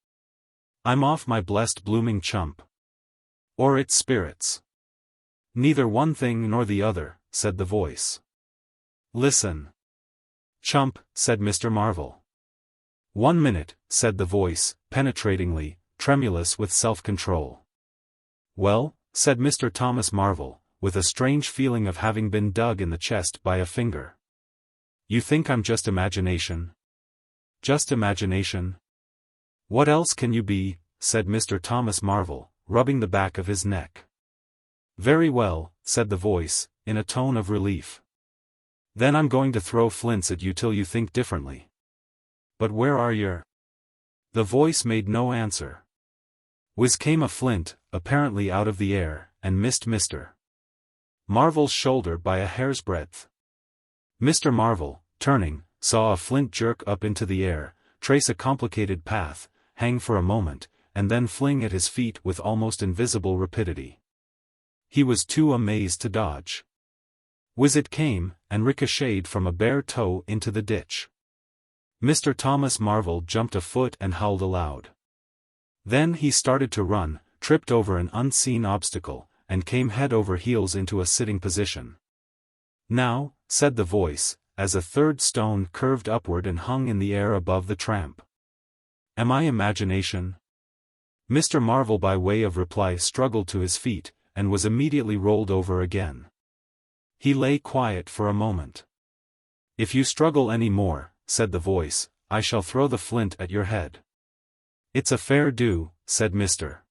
I'm off my blessed blooming chump. Or it's spirits." "Neither one thing nor the other," said the voice. "Listen." "Chump," said Mr. Marvel. "1 minute," said the voice, penetratingly, tremulous with self-control. "Well," said Mr. Thomas Marvel, with a strange feeling of having been dug in the chest by a finger. "You think I'm just imagination?" "Just imagination? What else can you be?" said Mr. Thomas Marvel, rubbing the back of his neck. "Very well," said the voice, in a tone of relief. Then I'm going to throw flints at you till you think differently. But where are your—" The voice made no answer. Whiz came a flint, apparently out of the air, and missed Mr. Marvel's shoulder by a hair's breadth. Mr. Marvel, turning, saw a flint jerk up into the air, trace a complicated path, hang for a moment, and then fling at his feet with almost invisible rapidity. He was too amazed to dodge. Whiz it came, and ricocheted from a bare toe into the ditch. Mr. Thomas Marvel jumped a foot and howled aloud. Then he started to run, tripped over an unseen obstacle, and came head over heels into a sitting position. "Now," said the voice, as a third stone curved upward and hung in the air above the tramp. "Am I imagination?" Mr. Marvel by way of reply struggled to his feet, and was immediately rolled over again. He lay quiet for a moment. "If you struggle any more," said the voice, "I shall throw the flint at your head." "It's a fair do," said Mr.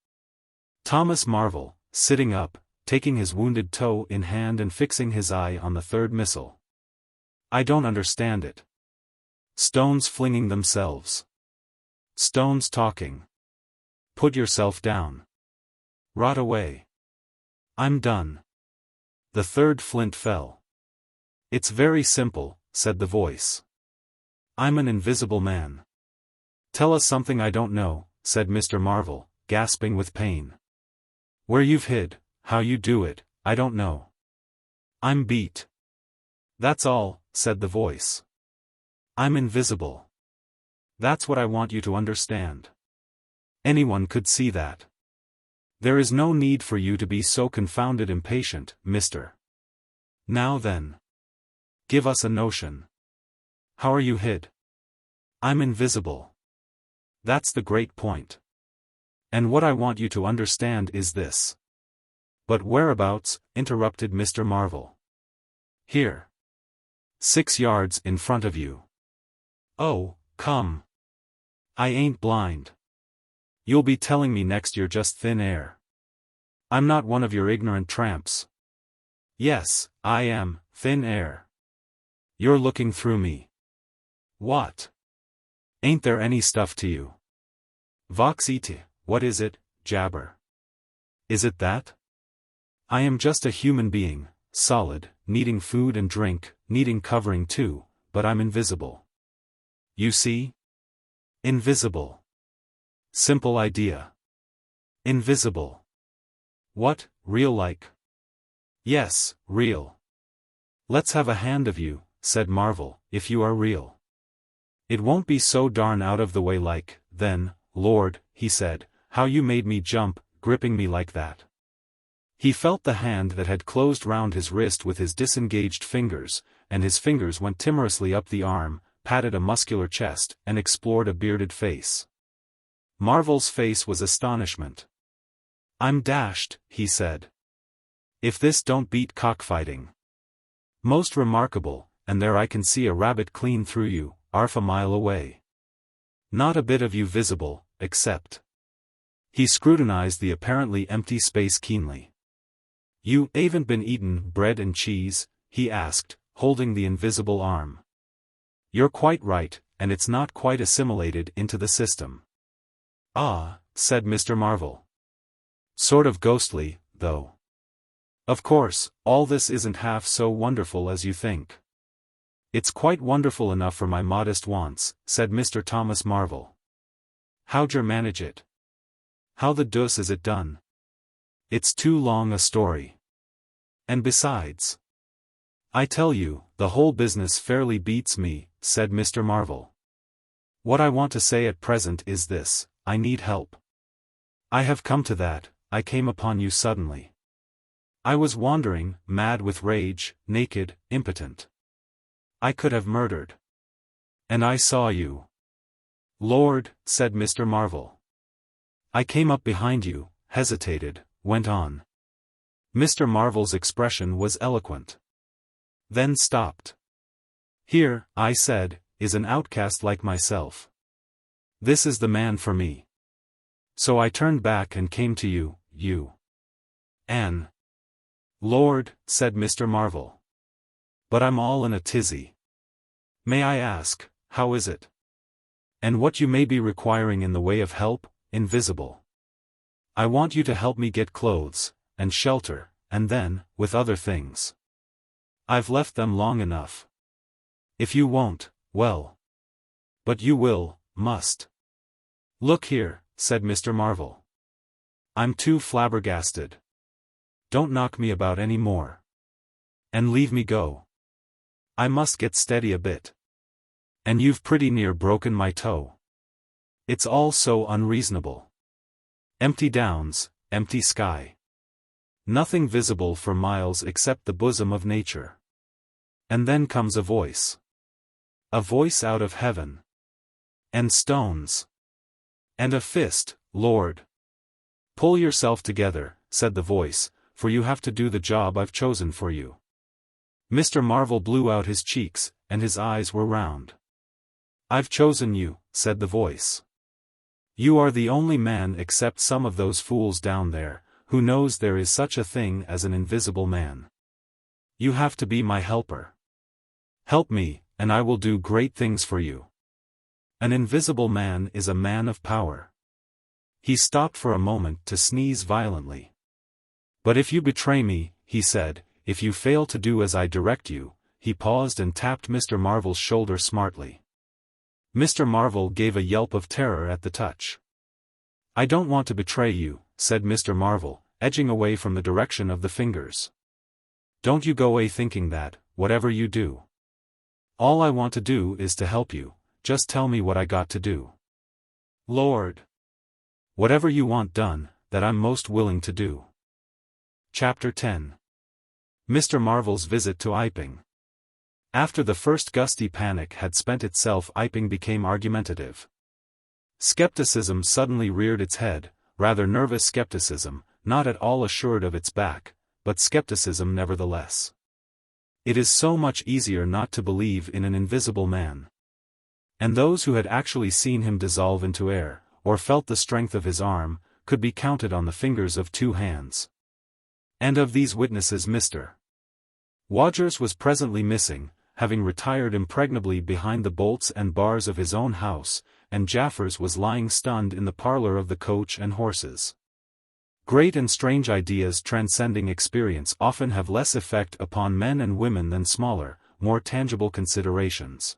Thomas Marvel, sitting up, taking his wounded toe in hand and fixing his eye on the third missile. "I don't understand it. Stones flinging themselves. Stones talking. Put yourself down. Rot away. I'm done." The third flint fell. "It's very simple," said the voice. "I'm an invisible man." "Tell us something I don't know," said Mr. Marvel, gasping with pain. "Where you've hid, how you do it, I don't know. I'm beat." "That's all," said the voice. "I'm invisible. That's what I want you to understand. Anyone could see that. There is no need for you to be so confounded impatient, Mr. Now then. Give us a notion. How are you hid?" "I'm invisible. That's the great point. And what I want you to understand is this." "But whereabouts?" interrupted Mr. Marvel. "Here. 6 yards in front of you." "Oh, come. I ain't blind. You'll be telling me next you're just thin air. I'm not one of your ignorant tramps." "Yes, I am, thin air. You're looking through me. What? Ain't there any stuff to you?" "VIII, what is it, jabber? Is it that? I am just a human being, solid, needing food and drink, needing covering too, but I'm invisible. You see? Invisible. Simple idea. Invisible. What, real like?" "Yes, real." "Let's have a hand of you," said Marvel, "if you are real. It won't be so darn out of the way like, then, Lord," he said, "how you made me jump, gripping me like that." He felt the hand that had closed round his wrist with his disengaged fingers, and his fingers went timorously up the arm, patted a muscular chest, and explored a bearded face. Marvel's face was astonishment. "I'm dashed," he said. "If this don't beat cockfighting. Most remarkable, and there I can see a rabbit clean through you, 'arf a mile away. Not a bit of you visible, except—" He scrutinized the apparently empty space keenly. "You haven't been eatin' bread and cheese?" he asked, holding the invisible arm. "You're quite right, and it's not quite assimilated into the system." "Ah," said Mr. Marvel. "Sort of ghostly, though. Of course, all this isn't half so wonderful as you think." "It's quite wonderful enough for my modest wants," said Mr. Thomas Marvel. "How'd yer manage it? How the deuce is it done?" "It's too long a story. And besides, I tell you, the whole business fairly beats me," said Mr. Marvel. "What I want to say at present is this: I need help. I have come to that. I came upon you suddenly. I was wandering, mad with rage, naked, impotent. I could have murdered. And I saw you." "Lord," said Mr. Marvel. "I came up behind you, hesitated, went on." Mr. Marvel's expression was eloquent. Then stopped. "Here," I said, "is an outcast like myself. This is the man for me. So I turned back and came to you, you. Anne." "Lord," said Mr. Marvel. But I'm all in a tizzy. May I ask, how is it? And what you may be requiring in the way of help, Invisible? I want you to help me get clothes, and shelter, and then, with other things. I've left them long enough. If you won't, well. But you will, must. Look here, said Mr. Marvel. I'm too flabbergasted. Don't knock me about any more. And leave me go. I must get steady a bit. And you've pretty near broken my toe. It's all so unreasonable. Empty downs, empty sky. Nothing visible for miles except the bosom of nature. And then comes a voice. A voice out of heaven. And stones. And a fist, Lord. Pull yourself together, said the voice, for you have to do the job I've chosen for you. Mr. Marvel blew out his cheeks, and his eyes were round. I've chosen you, said the voice. You are the only man except some of those fools down there, who knows there is such a thing as an invisible man. You have to be my helper. Help me, and I will do great things for you. An invisible man is a man of power. He stopped for a moment to sneeze violently. But if you betray me, he said, if you fail to do as I direct you, he paused and tapped Mr. Marvel's shoulder smartly. Mr. Marvel gave a yelp of terror at the touch. I don't want to betray you, said Mr. Marvel, edging away from the direction of the fingers. Don't you go away thinking that, whatever you do. All I want to do is to help you, just tell me what I got to do. Lord. Whatever you want done, that I'm most willing to do. Chapter 10. Mr. Marvel's visit to Iping. After the first gusty panic had spent itself, Iping became argumentative. Skepticism suddenly reared its head, rather nervous skepticism, not at all assured of its back, but skepticism nevertheless. It is so much easier not to believe in an invisible man. And those who had actually seen him dissolve into air, or felt the strength of his arm, could be counted on the fingers of two hands. And of these witnesses Mr. Wadgers was presently missing, having retired impregnably behind the bolts and bars of his own house, and Jaffers was lying stunned in the parlor of the Coach and Horses. Great and strange ideas transcending experience often have less effect upon men and women than smaller, more tangible considerations.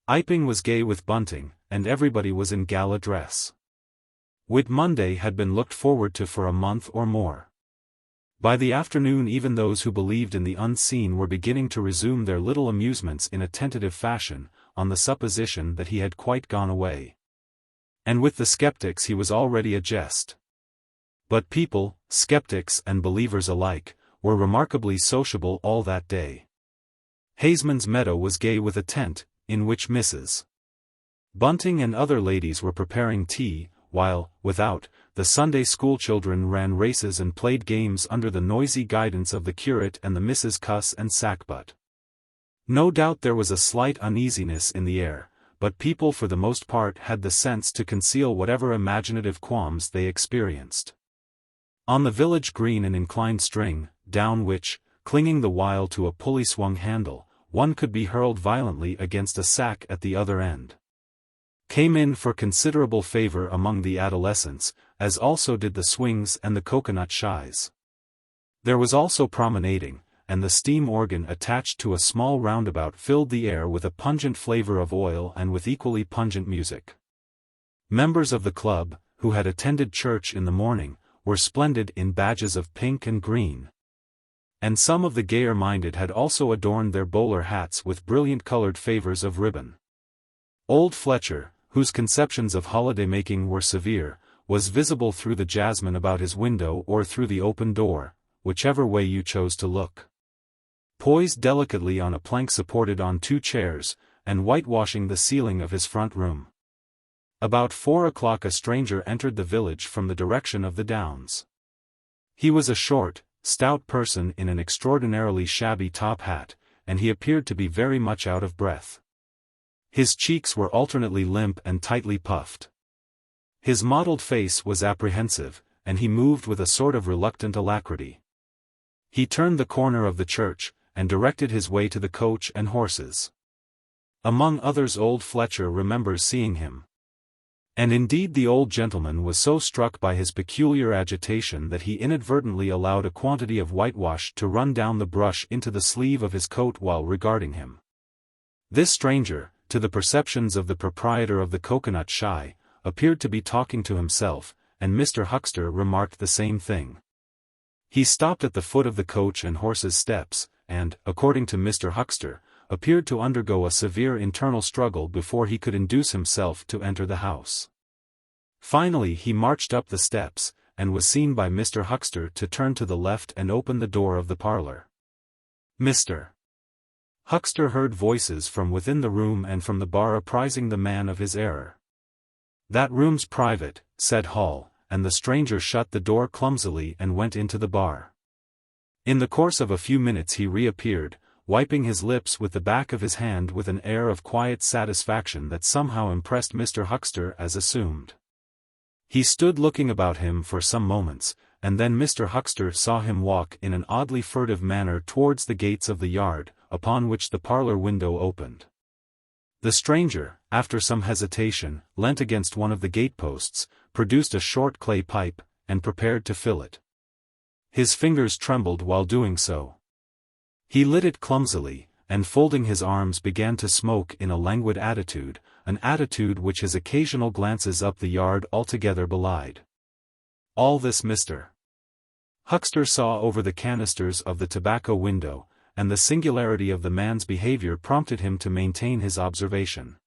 Iping was gay with bunting, and everybody was in gala dress. Whit Monday had been looked forward to for a month or more. By the afternoon even those who believed in the unseen were beginning to resume their little amusements in a tentative fashion, on the supposition that he had quite gone away. And with the skeptics he was already a jest. But people, skeptics and believers alike, were remarkably sociable all that day. Haysman's Meadow was gay with a tent, in which Mrs. Bunting and other ladies were preparing tea, while, without, the Sunday school children ran races and played games under the noisy guidance of the curate and the Misses Cuss and Sackbut. No doubt there was a slight uneasiness in the air, but people for the most part had the sense to conceal whatever imaginative qualms they experienced. On the village green an inclined string, down which, clinging the while to a pulley-swung handle, one could be hurled violently against a sack at the other end, came in for considerable favor among the adolescents, as also did the swings and the coconut shies. There was also promenading, and the steam organ attached to a small roundabout filled the air with a pungent flavor of oil and with equally pungent music. Members of the club, who had attended church in the morning, were splendid in badges of pink and green. And some of the gayer-minded had also adorned their bowler hats with brilliant-colored favors of ribbon. Old Fletcher, whose conceptions of holiday-making were severe, was visible through the jasmine about his window or through the open door, whichever way you chose to look. Poised delicately on a plank supported on two chairs, and whitewashing the ceiling of his front room. About 4 o'clock a stranger entered the village from the direction of the Downs. He was a short, stout person in an extraordinarily shabby top hat, and he appeared to be very much out of breath. His cheeks were alternately limp and tightly puffed. His mottled face was apprehensive, and he moved with a sort of reluctant alacrity. He turned the corner of the church, and directed his way to the coach and horses. Among others old Fletcher remembers seeing him. And indeed the old gentleman was so struck by his peculiar agitation that he inadvertently allowed a quantity of whitewash to run down the brush into the sleeve of his coat while regarding him. This stranger, to the perceptions of the proprietor of the Coconut Shy, appeared to be talking to himself, and Mr. Huckster remarked the same thing. He stopped at the foot of the coach and horses' steps, and, according to Mr. Huckster, appeared to undergo a severe internal struggle before he could induce himself to enter the house. Finally he marched up the steps, and was seen by Mr. Huckster to turn to the left and open the door of the parlor. Mr. Huckster heard voices from within the room and from the bar apprising the man of his error. "That room's private," said Hall, and the stranger shut the door clumsily and went into the bar. In the course of a few minutes he reappeared, wiping his lips with the back of his hand with an air of quiet satisfaction that somehow impressed Mr. Huckster as assumed. He stood looking about him for some moments, and then Mr. Huckster saw him walk in an oddly furtive manner towards the gates of the yard, upon which the parlor window opened. The stranger, after some hesitation, leant against one of the gateposts, produced a short clay pipe, and prepared to fill it. His fingers trembled while doing so. He lit it clumsily, and folding his arms began to smoke in a languid attitude, an attitude which his occasional glances up the yard altogether belied. All this Mr. Huckster saw over the canisters of the tobacco window, and the singularity of the man's behavior prompted him to maintain his observation.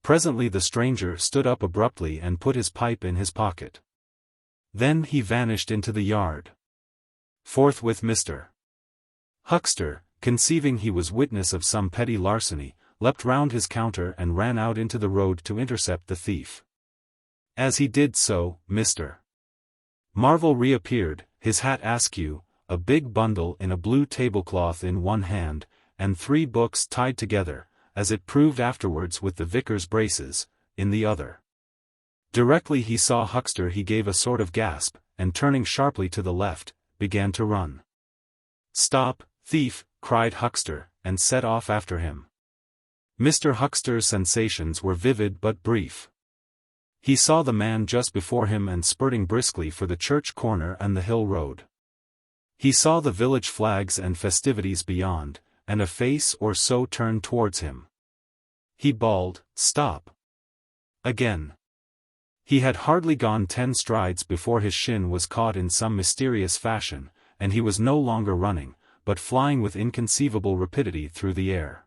Presently the stranger stood up abruptly and put his pipe in his pocket. Then he vanished into the yard. Forthwith Mr. Huckster, conceiving he was witness of some petty larceny, leapt round his counter and ran out into the road to intercept the thief. As he did so, Mr. Marvel reappeared, his hat askew, a big bundle in a blue tablecloth in one hand, and 3 books tied together, as it proved afterwards with the vicar's braces, in the other. Directly he saw Huckster he gave a sort of gasp, and turning sharply to the left, began to run. "Stop, thief!" cried Huckster, and set off after him. Mr. Huckster's sensations were vivid but brief. He saw the man just before him and spurting briskly for the church corner and the hill road. He saw the village flags and festivities beyond, and a face or so turned towards him. He bawled, "Stop!" again. He had hardly gone 10 strides before his shin was caught in some mysterious fashion, and he was no longer running, but flying with inconceivable rapidity through the air.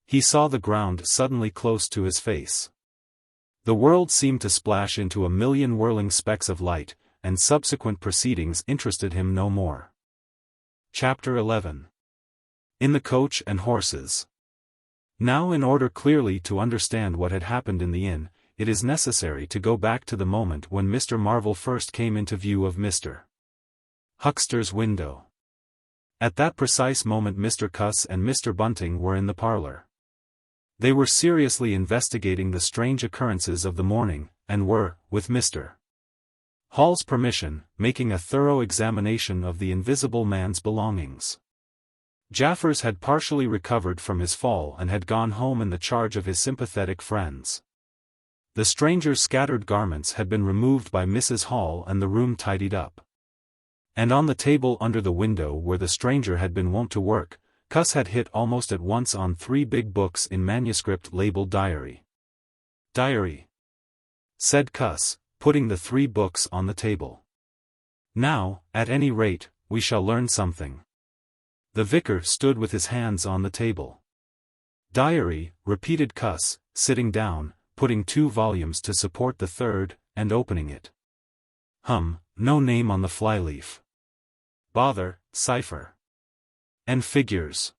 He saw the ground suddenly close to his face. The world seemed to splash into a million whirling specks of light, and subsequent proceedings interested him no more. Chapter 11. In the coach and horses. Now in order clearly to understand what had happened in the inn, it is necessary to go back to the moment when Mr. Marvel first came into view of Mr. Huckster's window. At that precise moment Mr. Cuss and Mr. Bunting were in the parlor. They were seriously investigating the strange occurrences of the morning, and were, with Mr. Hall's permission, making a thorough examination of the invisible man's belongings. Jaffers had partially recovered from his fall and had gone home in the charge of his sympathetic friends. The stranger's scattered garments had been removed by Mrs. Hall and the room tidied up. And on the table under the window where the stranger had been wont to work, Cuss had hit almost at once on 3 big books in manuscript labeled Diary. "Diary," said Cuss, putting the 3 books on the table. "Now, at any rate, we shall learn something." The vicar stood with his hands on the table. "Diary," repeated Cuss, sitting down, putting 2 volumes to support the 3rd, and opening it. No name on the flyleaf. Bother, cipher. And figures."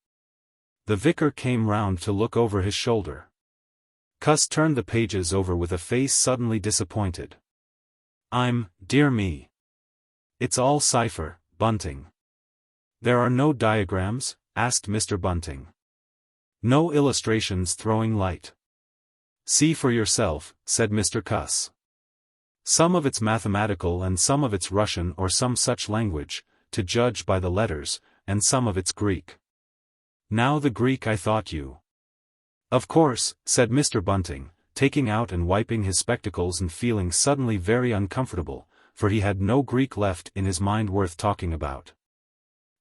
The vicar came round to look over his shoulder. Cuss turned the pages over with a face suddenly disappointed. Dear me. It's all cipher, Bunting." "There are no diagrams?" asked Mr. Bunting. "No illustrations throwing light?" "See for yourself," said Mr. Cuss. "Some of it's mathematical and some of it's Russian or some such language, to judge by the letters, and some of it's Greek. Now the Greek I thought you. Of course, said Mr. Bunting, taking out and wiping his spectacles and feeling suddenly very uncomfortable, for he had no Greek left in his mind worth talking about.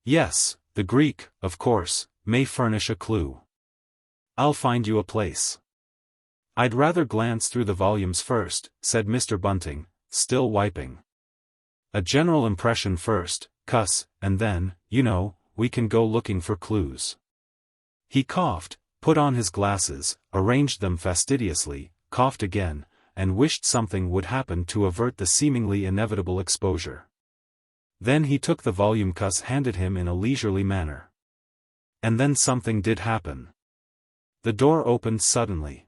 Yes, the Greek, of course, may furnish a clue. I'll find you a place. I'd rather glance through the volumes first, said Mr. Bunting, still wiping. A general impression first, Cuss, and then, you know, we can go looking for clues. He coughed, put on his glasses, arranged them fastidiously, coughed again, and wished something would happen to avert the seemingly inevitable exposure. Then he took the volume Cuss handed him in a leisurely manner. And then something did happen. The door opened suddenly.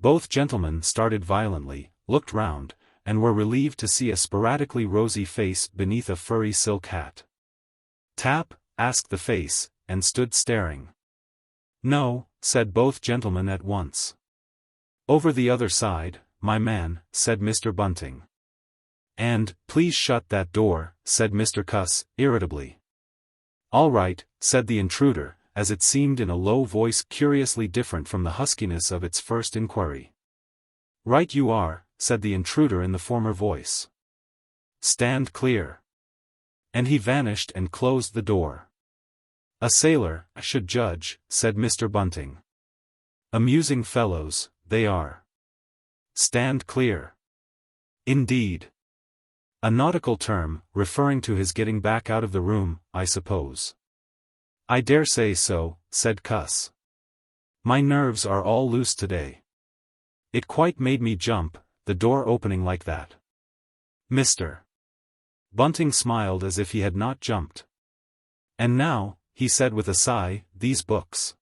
Both gentlemen started violently, looked round, and were relieved to see a sporadically rosy face beneath a furry silk hat. Tap, asked the face, and stood staring. No, said both gentlemen at once. Over the other side, my man, said Mr. Bunting. And, please shut that door, said Mr. Cuss, irritably. All right, said the intruder, as it seemed in a low voice curiously different from the huskiness of its first inquiry. Right you are, said the intruder in the former voice. Stand clear. And he vanished and closed the door. A sailor, I should judge, said Mr. Bunting. Amusing fellows, they are. Stand clear. Indeed. A nautical term, referring to his getting back out of the room, I suppose. I dare say so, said Cuss. My nerves are all loose today. It quite made me jump, the door opening like that. Mr. Bunting smiled as if he had not jumped. And now, he said with a sigh, these books.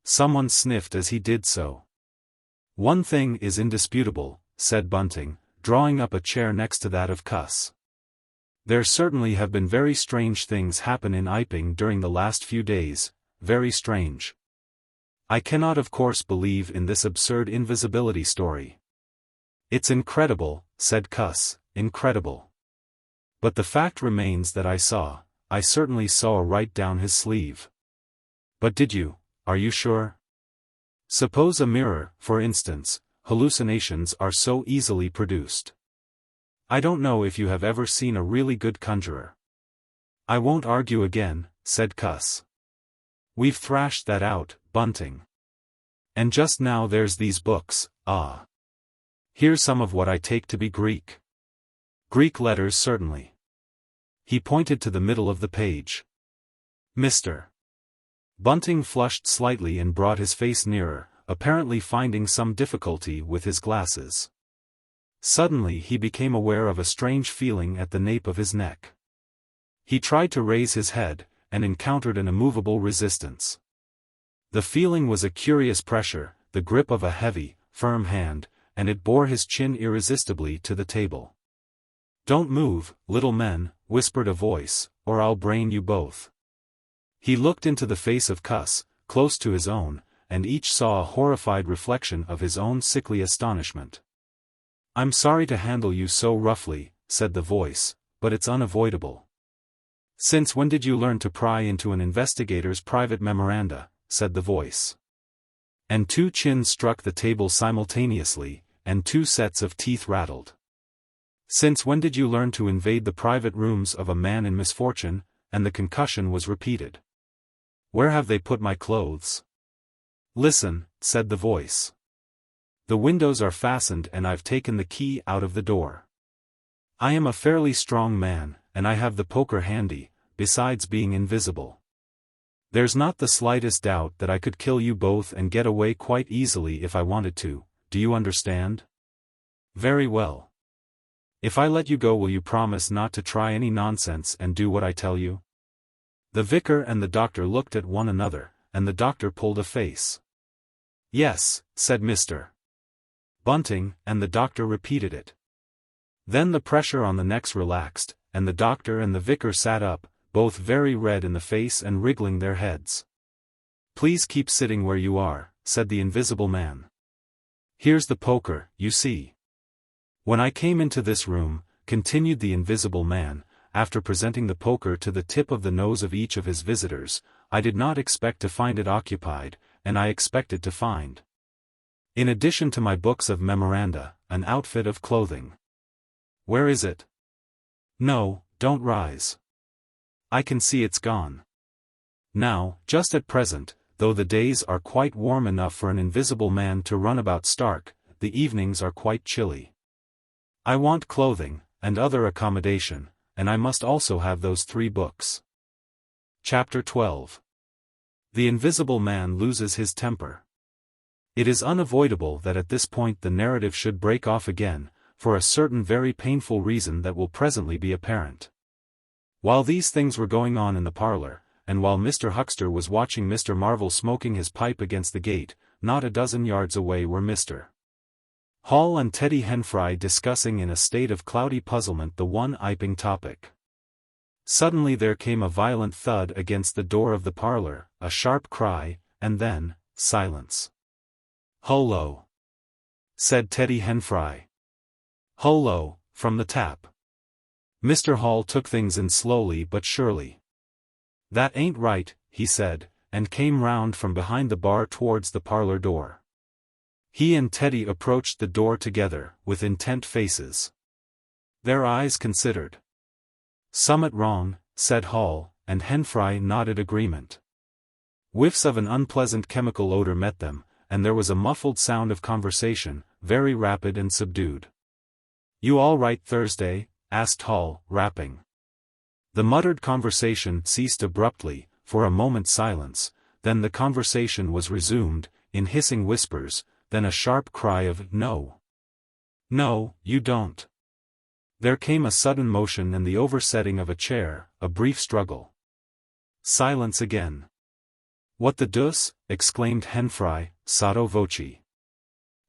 Someone sniffed as he did so. One thing is indisputable, said Bunting, drawing up a chair next to that of Cuss. There certainly have been very strange things happen in Iping during the last few days, very strange. I cannot of course believe in this absurd invisibility story. It's incredible, said Cuss, incredible. But the fact remains that I certainly saw right down his sleeve. But did you, are you sure? Suppose a mirror, for instance, hallucinations are so easily produced. I don't know if you have ever seen a really good conjurer. I won't argue again, said Cuss. We've thrashed that out, Bunting. And just now there's these books, ah. Here's some of what I take to be Greek. Greek letters certainly. He pointed to the middle of the page. Mr. Bunting flushed slightly and brought his face nearer, apparently finding some difficulty with his glasses. Suddenly he became aware of a strange feeling at the nape of his neck. He tried to raise his head, and encountered an immovable resistance. The feeling was a curious pressure, the grip of a heavy, firm hand, and it bore his chin irresistibly to the table. Don't move, little men, whispered a voice, or I'll brain you both. He looked into the face of Cuss, close to his own, and each saw a horrified reflection of his own sickly astonishment. I'm sorry to handle you so roughly, said the voice, but it's unavoidable. Since when did you learn to pry into an investigator's private memoranda, said the voice. And two chins struck the table simultaneously, and two sets of teeth rattled. Since when did you learn to invade the private rooms of a man in misfortune, and the concussion was repeated. Where have they put my clothes? Listen, said the voice. The windows are fastened and I've taken the key out of the door. I am a fairly strong man, and I have the poker handy, besides being invisible. There's not the slightest doubt that I could kill you both and get away quite easily if I wanted to, do you understand? Very well. If I let you go, will you promise not to try any nonsense and do what I tell you? The vicar and the doctor looked at one another, and the doctor pulled a face. Yes, said Mr. Bunting, and the doctor repeated it. Then the pressure on the necks relaxed, and the doctor and the vicar sat up, both very red in the face and wriggling their heads. Please keep sitting where you are, said the invisible man. Here's the poker, you see. When I came into this room, continued the invisible man, after presenting the poker to the tip of the nose of each of his visitors, I did not expect to find it occupied, and I expected to find, in addition to my books of memoranda, an outfit of clothing. Where is it? No, don't rise. I can see it's gone. Now, just at present, though the days are quite warm enough for an invisible man to run about stark, the evenings are quite chilly. I want clothing, and other accommodation, and I must also have those 3 books. Chapter 12. The Invisible Man loses his temper. It is unavoidable that at this point the narrative should break off again, for a certain very painful reason that will presently be apparent. While these things were going on in the parlor, and while Mr. Huckster was watching Mr. Marvel smoking his pipe against the gate, not a dozen yards away were Mr. Hall and Teddy Henfrey discussing in a state of cloudy puzzlement the one Iping topic. Suddenly there came a violent thud against the door of the parlor, a sharp cry, and then, silence. "Hullo," said Teddy Henfrey. "Hullo," from the tap. Mr. Hall took things in slowly but surely. "That ain't right," he said, and came round from behind the bar towards the parlor door. He and Teddy approached the door together, with intent faces. Their eyes considered. "Summat wrong," said Hall, and Henfrey nodded agreement. Whiffs of an unpleasant chemical odor met them, and there was a muffled sound of conversation, very rapid and subdued. "You all right Thursday?" asked Hall, rapping. The muttered conversation ceased abruptly, for a moment's silence, then the conversation was resumed, in hissing whispers, then a sharp cry of "No! No, you don't!" There came a sudden motion and the oversetting of a chair, a brief struggle. Silence again. "What the deuce?" exclaimed Henfrey, sotto voce.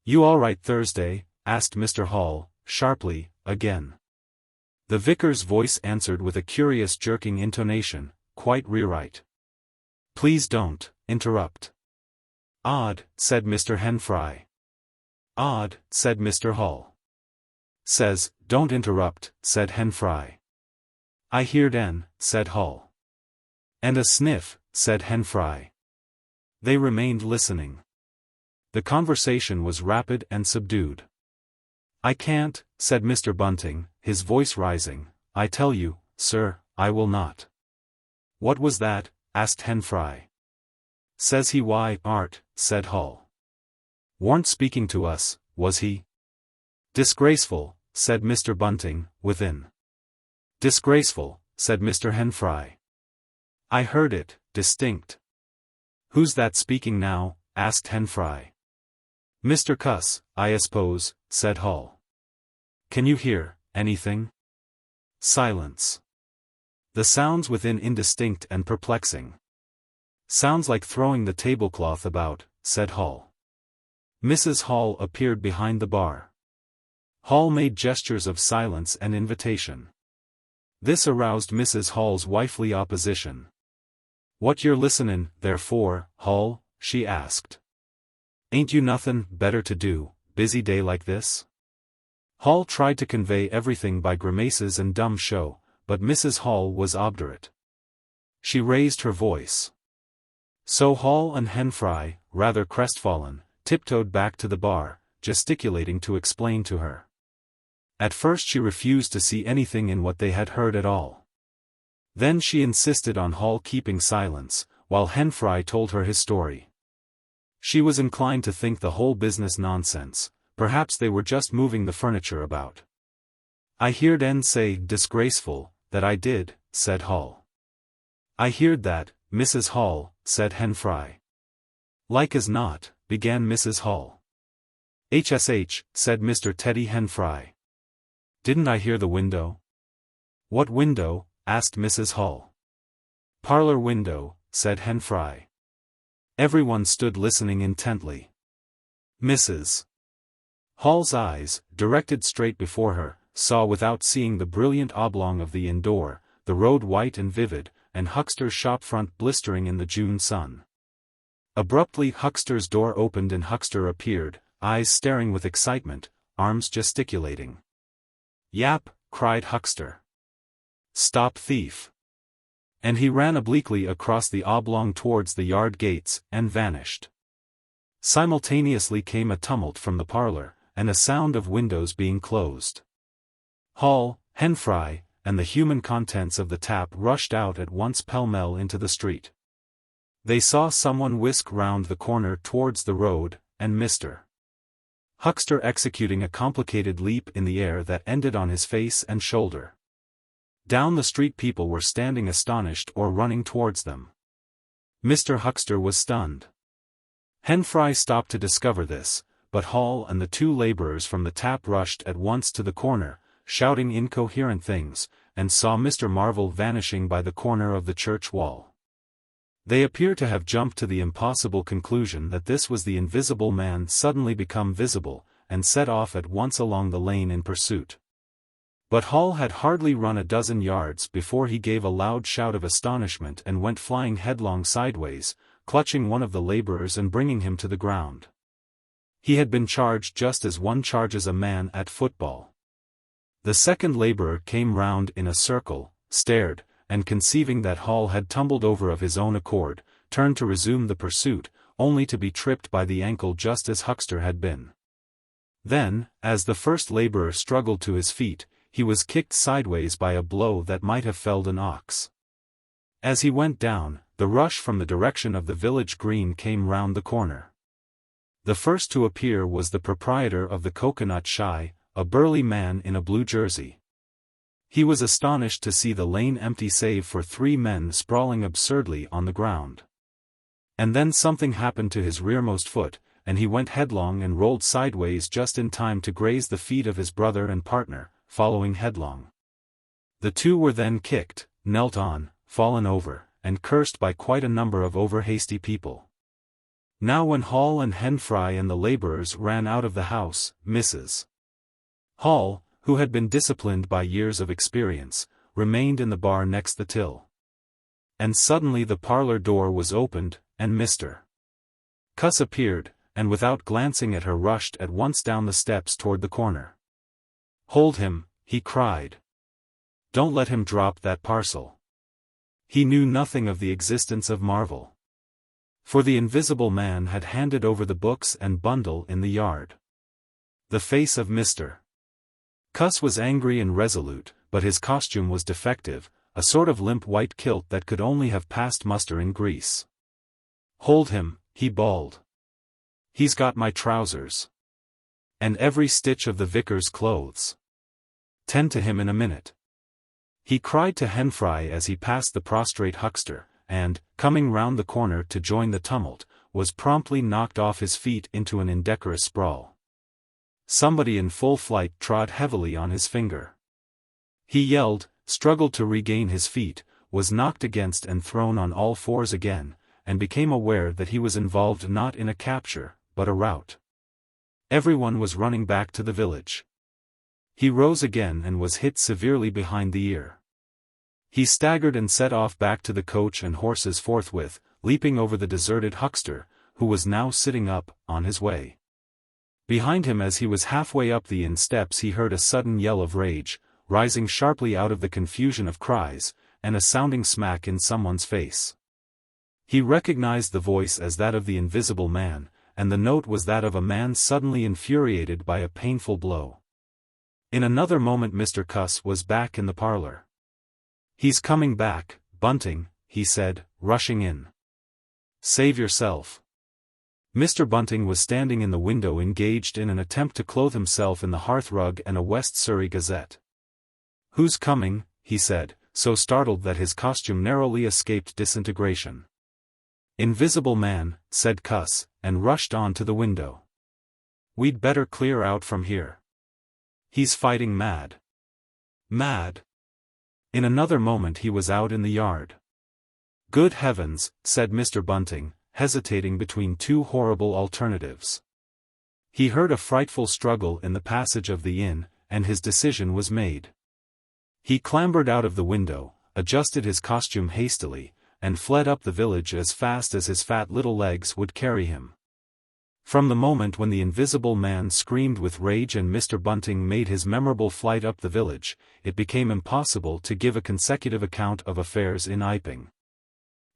"You all right Thursday?" asked Mr. Hall, sharply, again. The vicar's voice answered with a curious jerking intonation, "Quite rewrite." "Please don't interrupt." "Odd," said Mr. Henfrey. "Odd," said Mr. Hall. "Says, don't interrupt," said Henfrey. "I heard en," said Hall. "And a sniff," said Henfrey. They remained listening. The conversation was rapid and subdued. "I can't," said Mr. Bunting, his voice rising, "I tell you, sir, I will not." "What was that?" asked Henfrey. "Says he why, Art," said Hall. "Warn't speaking to us, was he?" "Disgraceful," said Mr. Bunting, within. "Disgraceful," said Mr. Henfrey. "I heard it, distinct." "Who's that speaking now?" asked Henfrey. "Mr. Cuss, I suppose," said Hall. "Can you hear anything?" Silence. The sounds within indistinct and perplexing. "Sounds like throwing the tablecloth about," said Hall. Mrs. Hall appeared behind the bar. Hall made gestures of silence and invitation. This aroused Mrs. Hall's wifely opposition. "What you're listenin' there for, Hall?" she asked. "Ain't you nothin' better to do, busy day like this?" Hall tried to convey everything by grimaces and dumb show, but Mrs. Hall was obdurate. She raised her voice. So Hall and Henfrey, rather crestfallen, tiptoed back to the bar, gesticulating to explain to her. At first she refused to see anything in what they had heard at all. Then she insisted on Hall keeping silence, while Henfrey told her his story. She was inclined to think the whole business nonsense, perhaps they were just moving the furniture about. "I heard en say disgraceful, that I did," said Hall. "I heard that, Mrs. Hall," said Henfrey. "Like as not," began Mrs. Hall. "HSH," said Mr. Teddy Henfrey. "Didn't I hear the window?" "What window?" asked Mrs. Hall. "Parlor window," said Henfrey. Everyone stood listening intently. Mrs. Hall's eyes, directed straight before her, saw without seeing the brilliant oblong of the inn door, the road white and vivid, and Huckster's shop front blistering in the June sun. Abruptly Huckster's door opened and Huckster appeared, eyes staring with excitement, arms gesticulating. "Yap!" cried Huckster. "Stop thief!" And he ran obliquely across the oblong towards the yard gates, and vanished. Simultaneously came a tumult from the parlor, and a sound of windows being closed. Hall, Henfrey, and the human contents of the tap rushed out at once pell-mell into the street. They saw someone whisk round the corner towards the road, and Mr. Huxter executing a complicated leap in the air that ended on his face and shoulder. Down the street people were standing astonished or running towards them. Mr. Huxter was stunned. Henfrey stopped to discover this, but Hall and the two laborers from the tap rushed at once to the corner, shouting incoherent things, and saw Mr. Marvel vanishing by the corner of the church wall. They appear to have jumped to the impossible conclusion that this was the invisible man suddenly become visible, and set off at once along the lane in pursuit. But Hall had hardly run a dozen yards before he gave a loud shout of astonishment and went flying headlong sideways, clutching one of the laborers and bringing him to the ground. He had been charged just as one charges a man at football. The second laborer came round in a circle, stared, and conceiving that Hall had tumbled over of his own accord, turned to resume the pursuit, only to be tripped by the ankle just as Huxter had been. Then, as the first laborer struggled to his feet, he was kicked sideways by a blow that might have felled an ox. As he went down, the rush from the direction of the village green came round the corner. The first to appear was the proprietor of the Coconut Shy, a burly man in a blue jersey. He was astonished to see the lane empty save for 3 men sprawling absurdly on the ground. And then something happened to his rearmost foot, and he went headlong and rolled sideways just in time to graze the feet of his brother and partner, following headlong. The two were then kicked, knelt on, fallen over, and cursed by quite a number of over-hasty people. Now when Hall and Henfrey and the laborers ran out of the house, Mrs. Hall, who had been disciplined by years of experience, remained in the bar next the till. And suddenly the parlor door was opened, and Mr. Cuss appeared, and without glancing at her rushed at once down the steps toward the corner. "Hold him," he cried. "Don't let him drop that parcel." He knew nothing of the existence of Marvel. For the invisible man had handed over the books and bundle in the yard. The face of Mr. Cuss was angry and resolute, but his costume was defective, a sort of limp white kilt that could only have passed muster in Greece. "Hold him," he bawled. "He's got my trousers. And every stitch of the vicar's clothes. Tend to him in a minute," he cried to Henfrey as he passed the prostrate Huxter, and, coming round the corner to join the tumult, was promptly knocked off his feet into an indecorous sprawl. Somebody in full flight trod heavily on his finger. He yelled, struggled to regain his feet, was knocked against and thrown on all fours again, and became aware that he was involved not in a capture, but a rout. Everyone was running back to the village. He rose again and was hit severely behind the ear. He staggered and set off back to the coach and horses forthwith, leaping over the deserted Huxter, who was now sitting up, on his way. Behind him as he was halfway up the inn steps he heard a sudden yell of rage, rising sharply out of the confusion of cries, and a sounding smack in someone's face. He recognized the voice as that of the invisible man, and the note was that of a man suddenly infuriated by a painful blow. In another moment Mr. Cuss was back in the parlor. "He's coming back, Bunting," he said, rushing in. "Save yourself." Mr. Bunting was standing in the window engaged in an attempt to clothe himself in the hearthrug and a West Surrey Gazette. "Who's coming?" he said, so startled that his costume narrowly escaped disintegration. "Invisible man," said Cuss, and rushed on to the window. "We'd better clear out from here. He's fighting mad." Mad. In another moment he was out in the yard. "Good heavens," said Mr. Bunting, hesitating between two horrible alternatives. He heard a frightful struggle in the passage of the inn, and his decision was made. He clambered out of the window, adjusted his costume hastily, and fled up the village as fast as his fat little legs would carry him. From the moment when the invisible man screamed with rage and Mr. Bunting made his memorable flight up the village, it became impossible to give a consecutive account of affairs in Iping.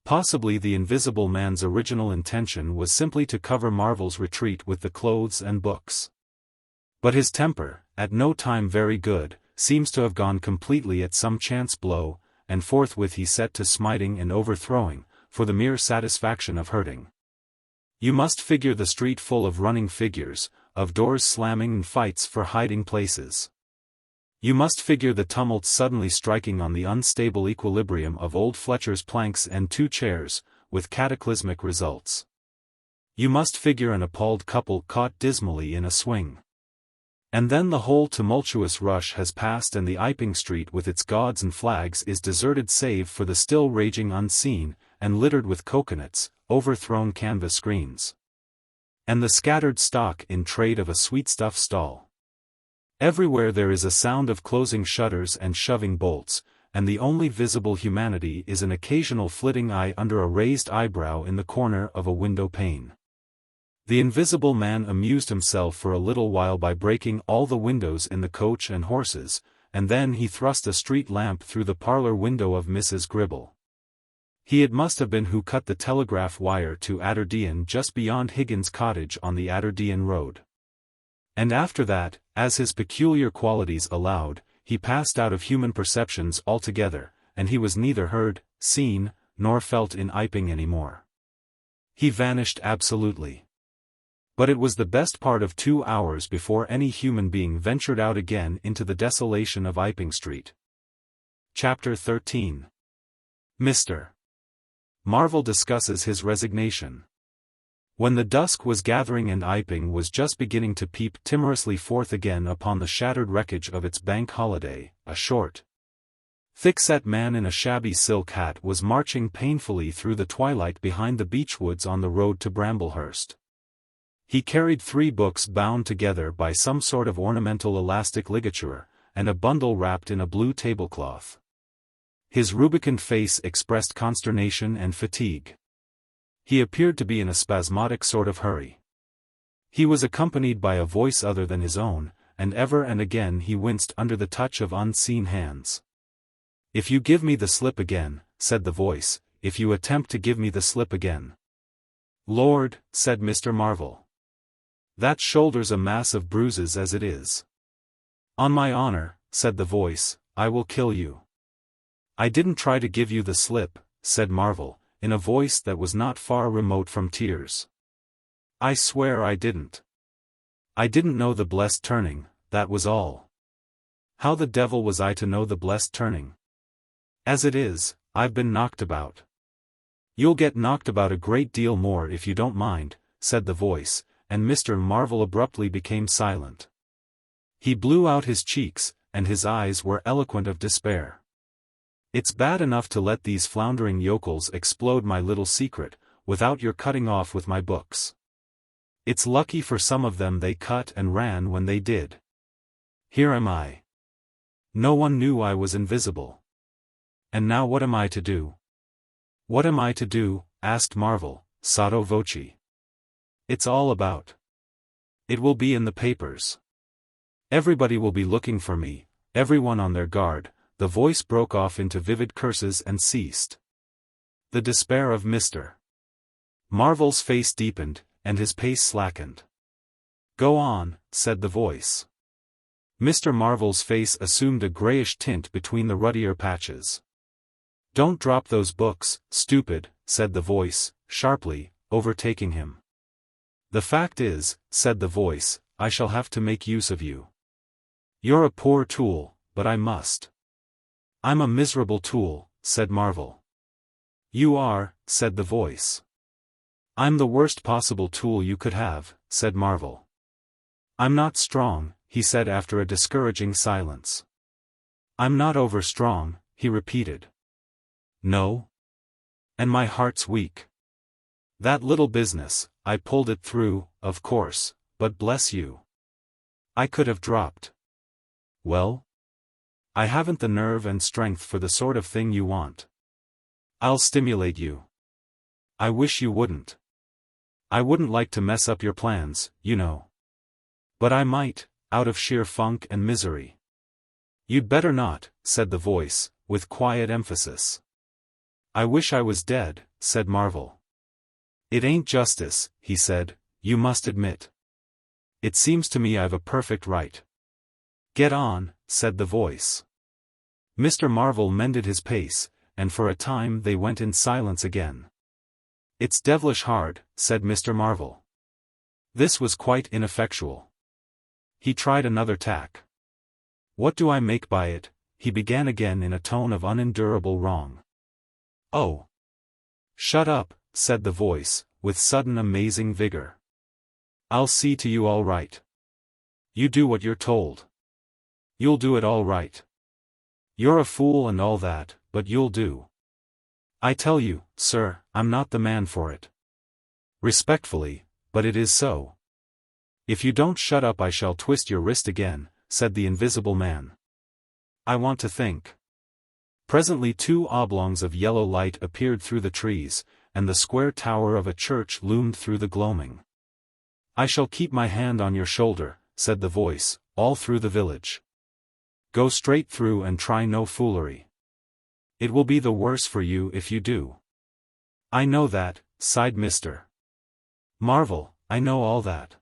Possibly the invisible man's original intention was simply to cover Marvel's retreat with the clothes and books. But his temper, at no time very good, seems to have gone completely at some chance blow, and forthwith he set to smiting and overthrowing, for the mere satisfaction of hurting. You must figure the street full of running figures, of doors slamming and fights for hiding places. You must figure the tumult suddenly striking on the unstable equilibrium of old Fletcher's planks and 2 chairs, with cataclysmic results. You must figure an appalled couple caught dismally in a swing. And then the whole tumultuous rush has passed and the Iping street with its gauds and flags is deserted save for the still raging unseen, and littered with coconuts, overthrown canvas screens, and the scattered stock in trade of a sweetstuff stall. Everywhere there is a sound of closing shutters and shoving bolts, and the only visible humanity is an occasional flitting eye under a raised eyebrow in the corner of a window pane. The invisible man amused himself for a little while by breaking all the windows in the coach and horses, and then he thrust a street lamp through the parlor window of Mrs. Gribble. It must have been who cut the telegraph wire to Adderdean just beyond Higgins' cottage on the Adderdean road. And after that, as his peculiar qualities allowed, he passed out of human perceptions altogether, and he was neither heard, seen, nor felt in Iping any more. He vanished absolutely. But it was the best part of 2 hours before any human being ventured out again into the desolation of Iping Street. Chapter 13. Mr. Marvel discusses his resignation. When the dusk was gathering and Iping was just beginning to peep timorously forth again upon the shattered wreckage of its bank holiday, a short, thick-set man in a shabby silk hat was marching painfully through the twilight behind the beechwoods on the road to Bramblehurst. He carried 3 books bound together by some sort of ornamental elastic ligature, and a bundle wrapped in a blue tablecloth. His rubicund face expressed consternation and fatigue. He appeared to be in a spasmodic sort of hurry. He was accompanied by a voice other than his own, and ever and again he winced under the touch of unseen hands. "If you give me the slip again," said the voice, "if you attempt to give me the slip again." "Lord," said Mr. Marvel. "That shoulder's a mass of bruises as it is." "On my honor," said the voice, "I will kill you." "I didn't try to give you the slip," said Marvel, in a voice that was not far remote from tears. "I swear I didn't. I didn't know the blessed turning, that was all." "How the devil was I to know the blessed turning? As it is, I've been knocked about." "You'll get knocked about a great deal more if you don't mind," said the voice, and Mr. Marvel abruptly became silent. He blew out his cheeks, and his eyes were eloquent of despair. "It's bad enough to let these floundering yokels explode my little secret, without your cutting off with my books. It's lucky for some of them they cut and ran when they did. Here am I. No one knew I was invisible. And now what am I to do?" "What am I to do?" asked Marvel, sotto voce. "It's all about. It will be in the papers. Everybody will be looking for me, everyone on their guard." The voice broke off into vivid curses and ceased. The despair of Mr. Marvel's face deepened, and his pace slackened. "Go on," said the voice. Mr. Marvel's face assumed a grayish tint between the ruddier patches. "Don't drop those books, stupid," said the voice, sharply, overtaking him. "The fact is," said the voice, "I shall have to make use of you. You're a poor tool, but I must." "I'm a miserable tool," said Marvel. "You are," said the voice. "I'm the worst possible tool you could have," said Marvel. "I'm not strong," he said after a discouraging silence. "I'm not over-strong," he repeated. "No? And my heart's weak. That little business, I pulled it through, of course, but bless you. I could have dropped. Well? I haven't the nerve and strength for the sort of thing you want. I'll stimulate you. I wish you wouldn't. I wouldn't like to mess up your plans, you know. But I might, out of sheer funk and misery. You'd better not, said the voice, with quiet emphasis. I wish I was dead, said Marvel. It ain't justice, he said, you must admit. It seems to me I've a perfect right. Get on, said the voice. Mr. Marvel mended his pace, and for a time they went in silence again. It's devilish hard, said Mr. Marvel. This was quite ineffectual. He tried another tack. What do I make by it? He began again in a tone of unendurable wrong. Oh! Shut up, said the voice, with sudden amazing vigor. I'll see to you all right. You do what you're told. You'll do it all right. You're a fool and all that, but you'll do. I tell you, sir, I'm not the man for it. Respectfully, but it is so. If you don't shut up I shall twist your wrist again, said the invisible man. I want to think. Presently 2 oblongs of yellow light appeared through the trees, and the square tower of a church loomed through the gloaming. I shall keep my hand on your shoulder, said the voice, all through the village. Go straight through and try no foolery. It will be the worse for you if you do. I know that, sighed Mr. Marvel, I know all that.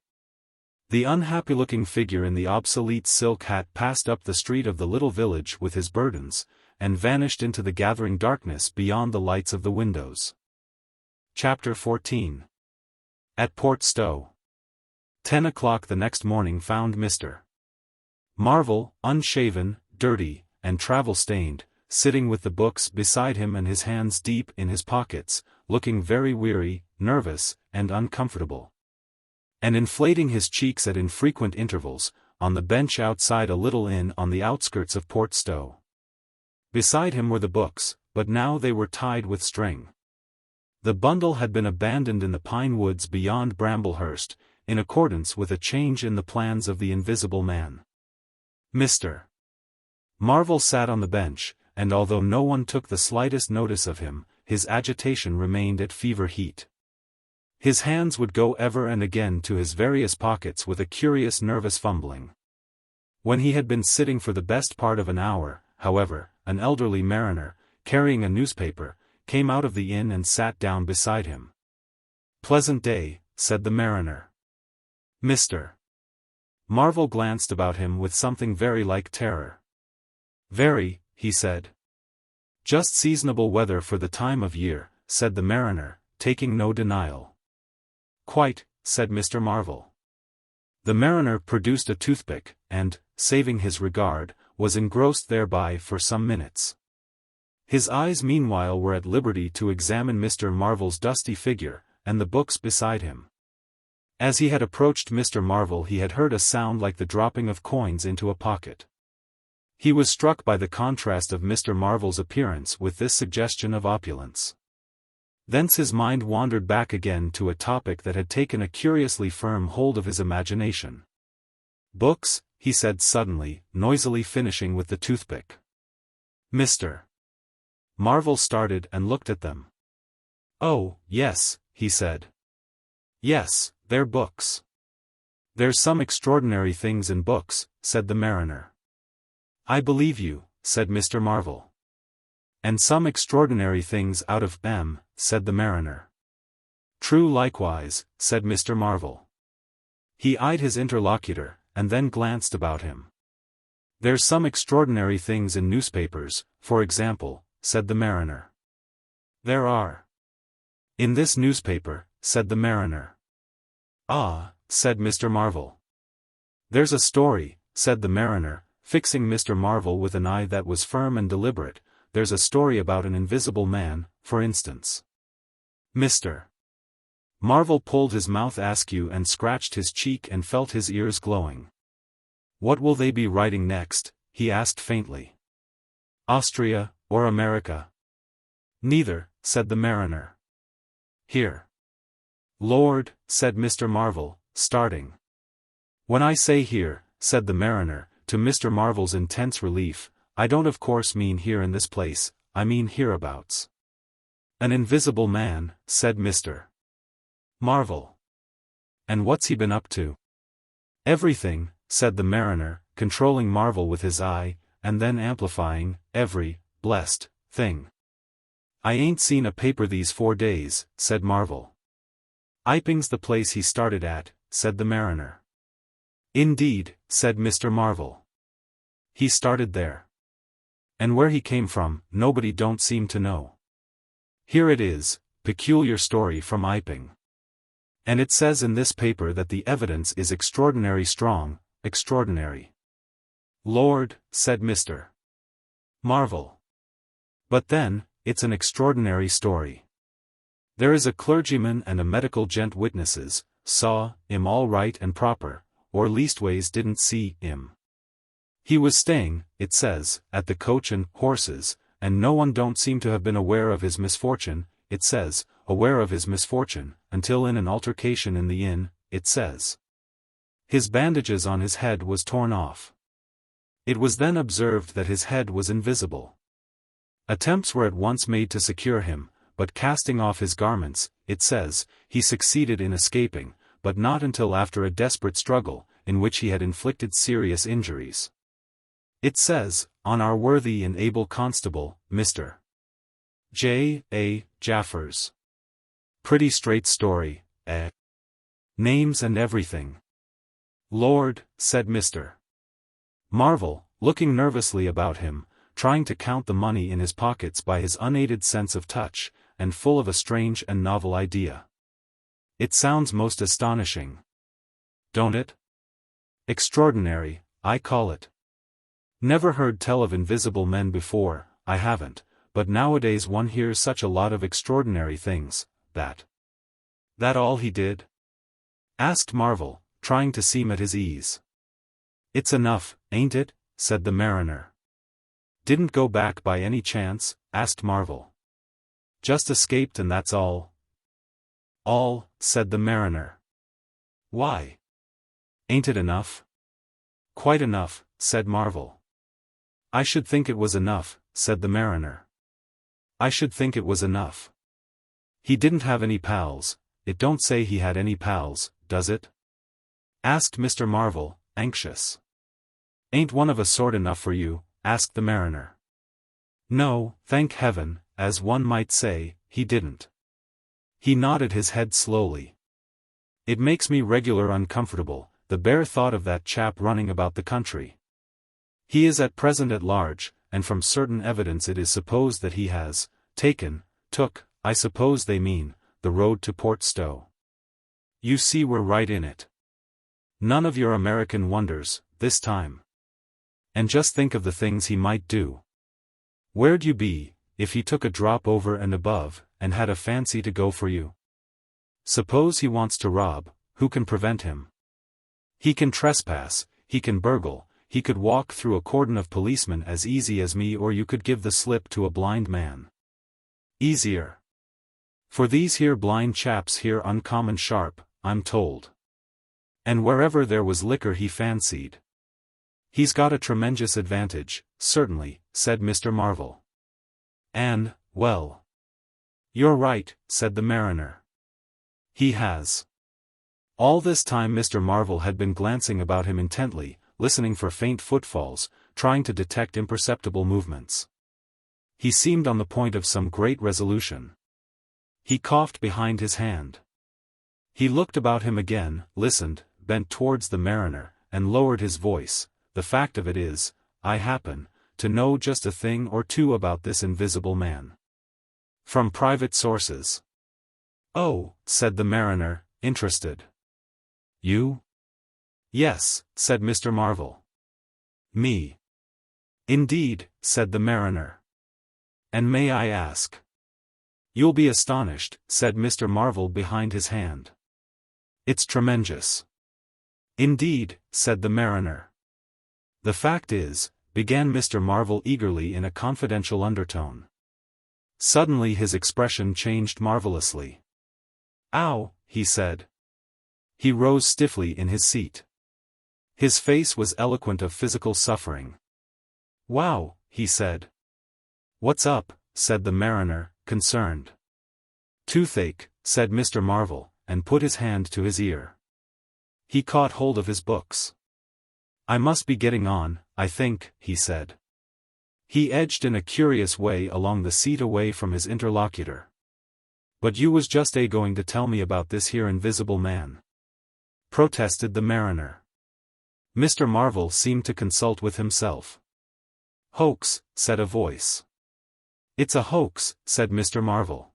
The unhappy-looking figure in the obsolete silk hat passed up the street of the little village with his burdens, and vanished into the gathering darkness beyond the lights of the windows. Chapter 14. At Port Stowe. 10 o'clock the next morning found Mr. Marvel, unshaven, dirty, and travel-stained, sitting with the books beside him and his hands deep in his pockets, looking very weary, nervous, and uncomfortable. And inflating his cheeks at infrequent intervals, on the bench outside a little inn on the outskirts of Port Stowe. Beside him were the books, but now they were tied with string. The bundle had been abandoned in the pine woods beyond Bramblehurst, in accordance with a change in the plans of the Invisible Man. Mr. Marvel sat on the bench, and although no one took the slightest notice of him, his agitation remained at fever heat. His hands would go ever and again to his various pockets with a curious nervous fumbling. When he had been sitting for the best part of an hour, however, an elderly mariner, carrying a newspaper, came out of the inn and sat down beside him. Pleasant day, said the mariner. Mr. Marvel glanced about him with something very like terror. Very, he said. Just seasonable weather for the time of year, said the mariner, taking no denial. Quite, said Mr. Marvel. The mariner produced a toothpick, and, saving his regard, was engrossed thereby for some minutes. His eyes meanwhile were at liberty to examine Mr. Marvel's dusty figure, and the books beside him. As he had approached Mr. Marvel he had heard a sound like the dropping of coins into a pocket. He was struck by the contrast of Mr. Marvel's appearance with this suggestion of opulence. Thence his mind wandered back again to a topic that had taken a curiously firm hold of his imagination. Books, he said suddenly, noisily finishing with the toothpick. Mr. Marvel started and looked at them. Oh, yes, he said. Yes, they're books. There's some extraordinary things in books, said the mariner. I believe you, said Mr. Marvel. And some extraordinary things out of them, said the mariner. True likewise, said Mr. Marvel. He eyed his interlocutor, and then glanced about him. There's some extraordinary things in newspapers, for example, said the mariner. There are. In this newspaper, said the mariner. Ah, said Mr. Marvel. There's a story, said the mariner, fixing Mr. Marvel with an eye that was firm and deliberate. There's a story about an invisible man, for instance. Mr. Marvel pulled his mouth askew and scratched his cheek and felt his ears glowing. What will they be writing next? He asked faintly. Austria, or America? Neither, said the mariner. Here. Lord, said Mr. Marvel, starting. When I say here, said the mariner, to Mr. Marvel's intense relief, I don't of course mean here in this place, I mean hereabouts. An invisible man, said Mr. Marvel. And what's he been up to? Everything, said the mariner, controlling Marvel with his eye, and then amplifying, every, blessed, thing. I ain't seen a paper these 4 days, said Marvel. Iping's the place he started at, said the mariner. Indeed, said Mr. Marvel. He started there. And where he came from, nobody don't seem to know. Here it is, peculiar story from Iping. And it says in this paper that the evidence is extraordinary strong, extraordinary. Lord, said Mr. Marvel. But then, it's an extraordinary story. There is a clergyman and a medical gent witnesses, saw 'im all right and proper, or leastways didn't see 'im. He was staying, it says, at the Coach and Horses, and no one don't seem to have been aware of his misfortune, it says, aware of his misfortune, until in an altercation in the inn, it says. His bandages on his head was torn off. It was then observed that his head was invisible. Attempts were at once made to secure him, but casting off his garments, it says, he succeeded in escaping, but not until after a desperate struggle, in which he had inflicted serious injuries. It says, on our worthy and able constable, Mr. J. A. Jaffers. Pretty straight story, eh? Names and everything. Lord, said Mr. Marvel, looking nervously about him, trying to count the money in his pockets by his unaided sense of touch, and full of a strange and novel idea. It sounds most astonishing. Don't it? Extraordinary, I call it. Never heard tell of invisible men before, I haven't, but nowadays one hears such a lot of extraordinary things, that all he did? Asked Marvel, trying to seem at his ease. It's enough, ain't it? Said the mariner. Didn't go back by any chance? Asked Marvel. Just escaped and that's all. All, said the mariner. Why? Ain't it enough? Quite enough, said Marvel. I should think it was enough, said the mariner. I should think it was enough. He didn't have any pals, it don't say he had any pals, does it? Asked Mr. Marvel, anxious. Ain't one of a sort enough for you? Asked the mariner. No, thank heaven, as one might say, he didn't. He nodded his head slowly. It makes me regular uncomfortable, the bare thought of that chap running about the country. He is at present at large, and from certain evidence it is supposed that he has took, I suppose they mean, the road to Port Stowe. You see we're right in it. None of your American wonders, this time. And just think of the things he might do. Where'd you be, if he took a drop over and above, and had a fancy to go for you? Suppose he wants to rob, who can prevent him? He can trespass, he can burgle, he could walk through a cordon of policemen as easy as me, or you could give the slip to a blind man. Easier. For these here blind chaps here uncommon sharp, I'm told. And wherever there was liquor he fancied. He's got a tremendous advantage, certainly, said Mr. Marvel. And, well. You're right, said the mariner. He has. All this time Mr. Marvel had been glancing about him intently, listening for faint footfalls, trying to detect imperceptible movements. He seemed on the point of some great resolution. He coughed behind his hand. He looked about him again, listened, bent towards the mariner, and lowered his voice. The fact of it is, I happen to know just a thing or two about this invisible man. From private sources. Oh, said the mariner, interested. You? Yes, said Mr. Marvel. Me. Indeed, said the mariner. And may I ask? You'll be astonished, said Mr. Marvel behind his hand. It's tremendous. Indeed, said the mariner. The fact is, began Mr. Marvel eagerly in a confidential undertone. Suddenly his expression changed marvelously. Ow, he said. He rose stiffly in his seat. His face was eloquent of physical suffering. Wow, he said. What's up? Said the mariner, concerned. Toothache, said Mr. Marvel, and put his hand to his ear. He caught hold of his books. "I must be getting on, I think," he said. He edged in a curious way along the seat away from his interlocutor. "But you was just going to tell me about this here invisible man," protested the mariner. Mr. Marvel seemed to consult with himself. "Hoax," said a voice. "It's a hoax," said Mr. Marvel.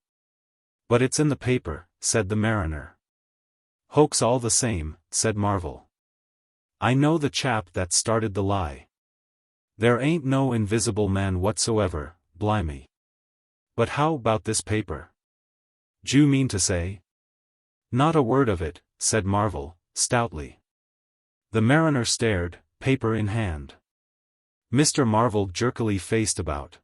"But it's in the paper," said the mariner. "Hoax all the same," said Marvel. "I know the chap that started the lie. There ain't no invisible man whatsoever, blimey. But how about this paper? D'you mean to say?" "Not a word of it," said Marvel, stoutly. The mariner stared, paper in hand. Mr. Marvel jerkily faced about.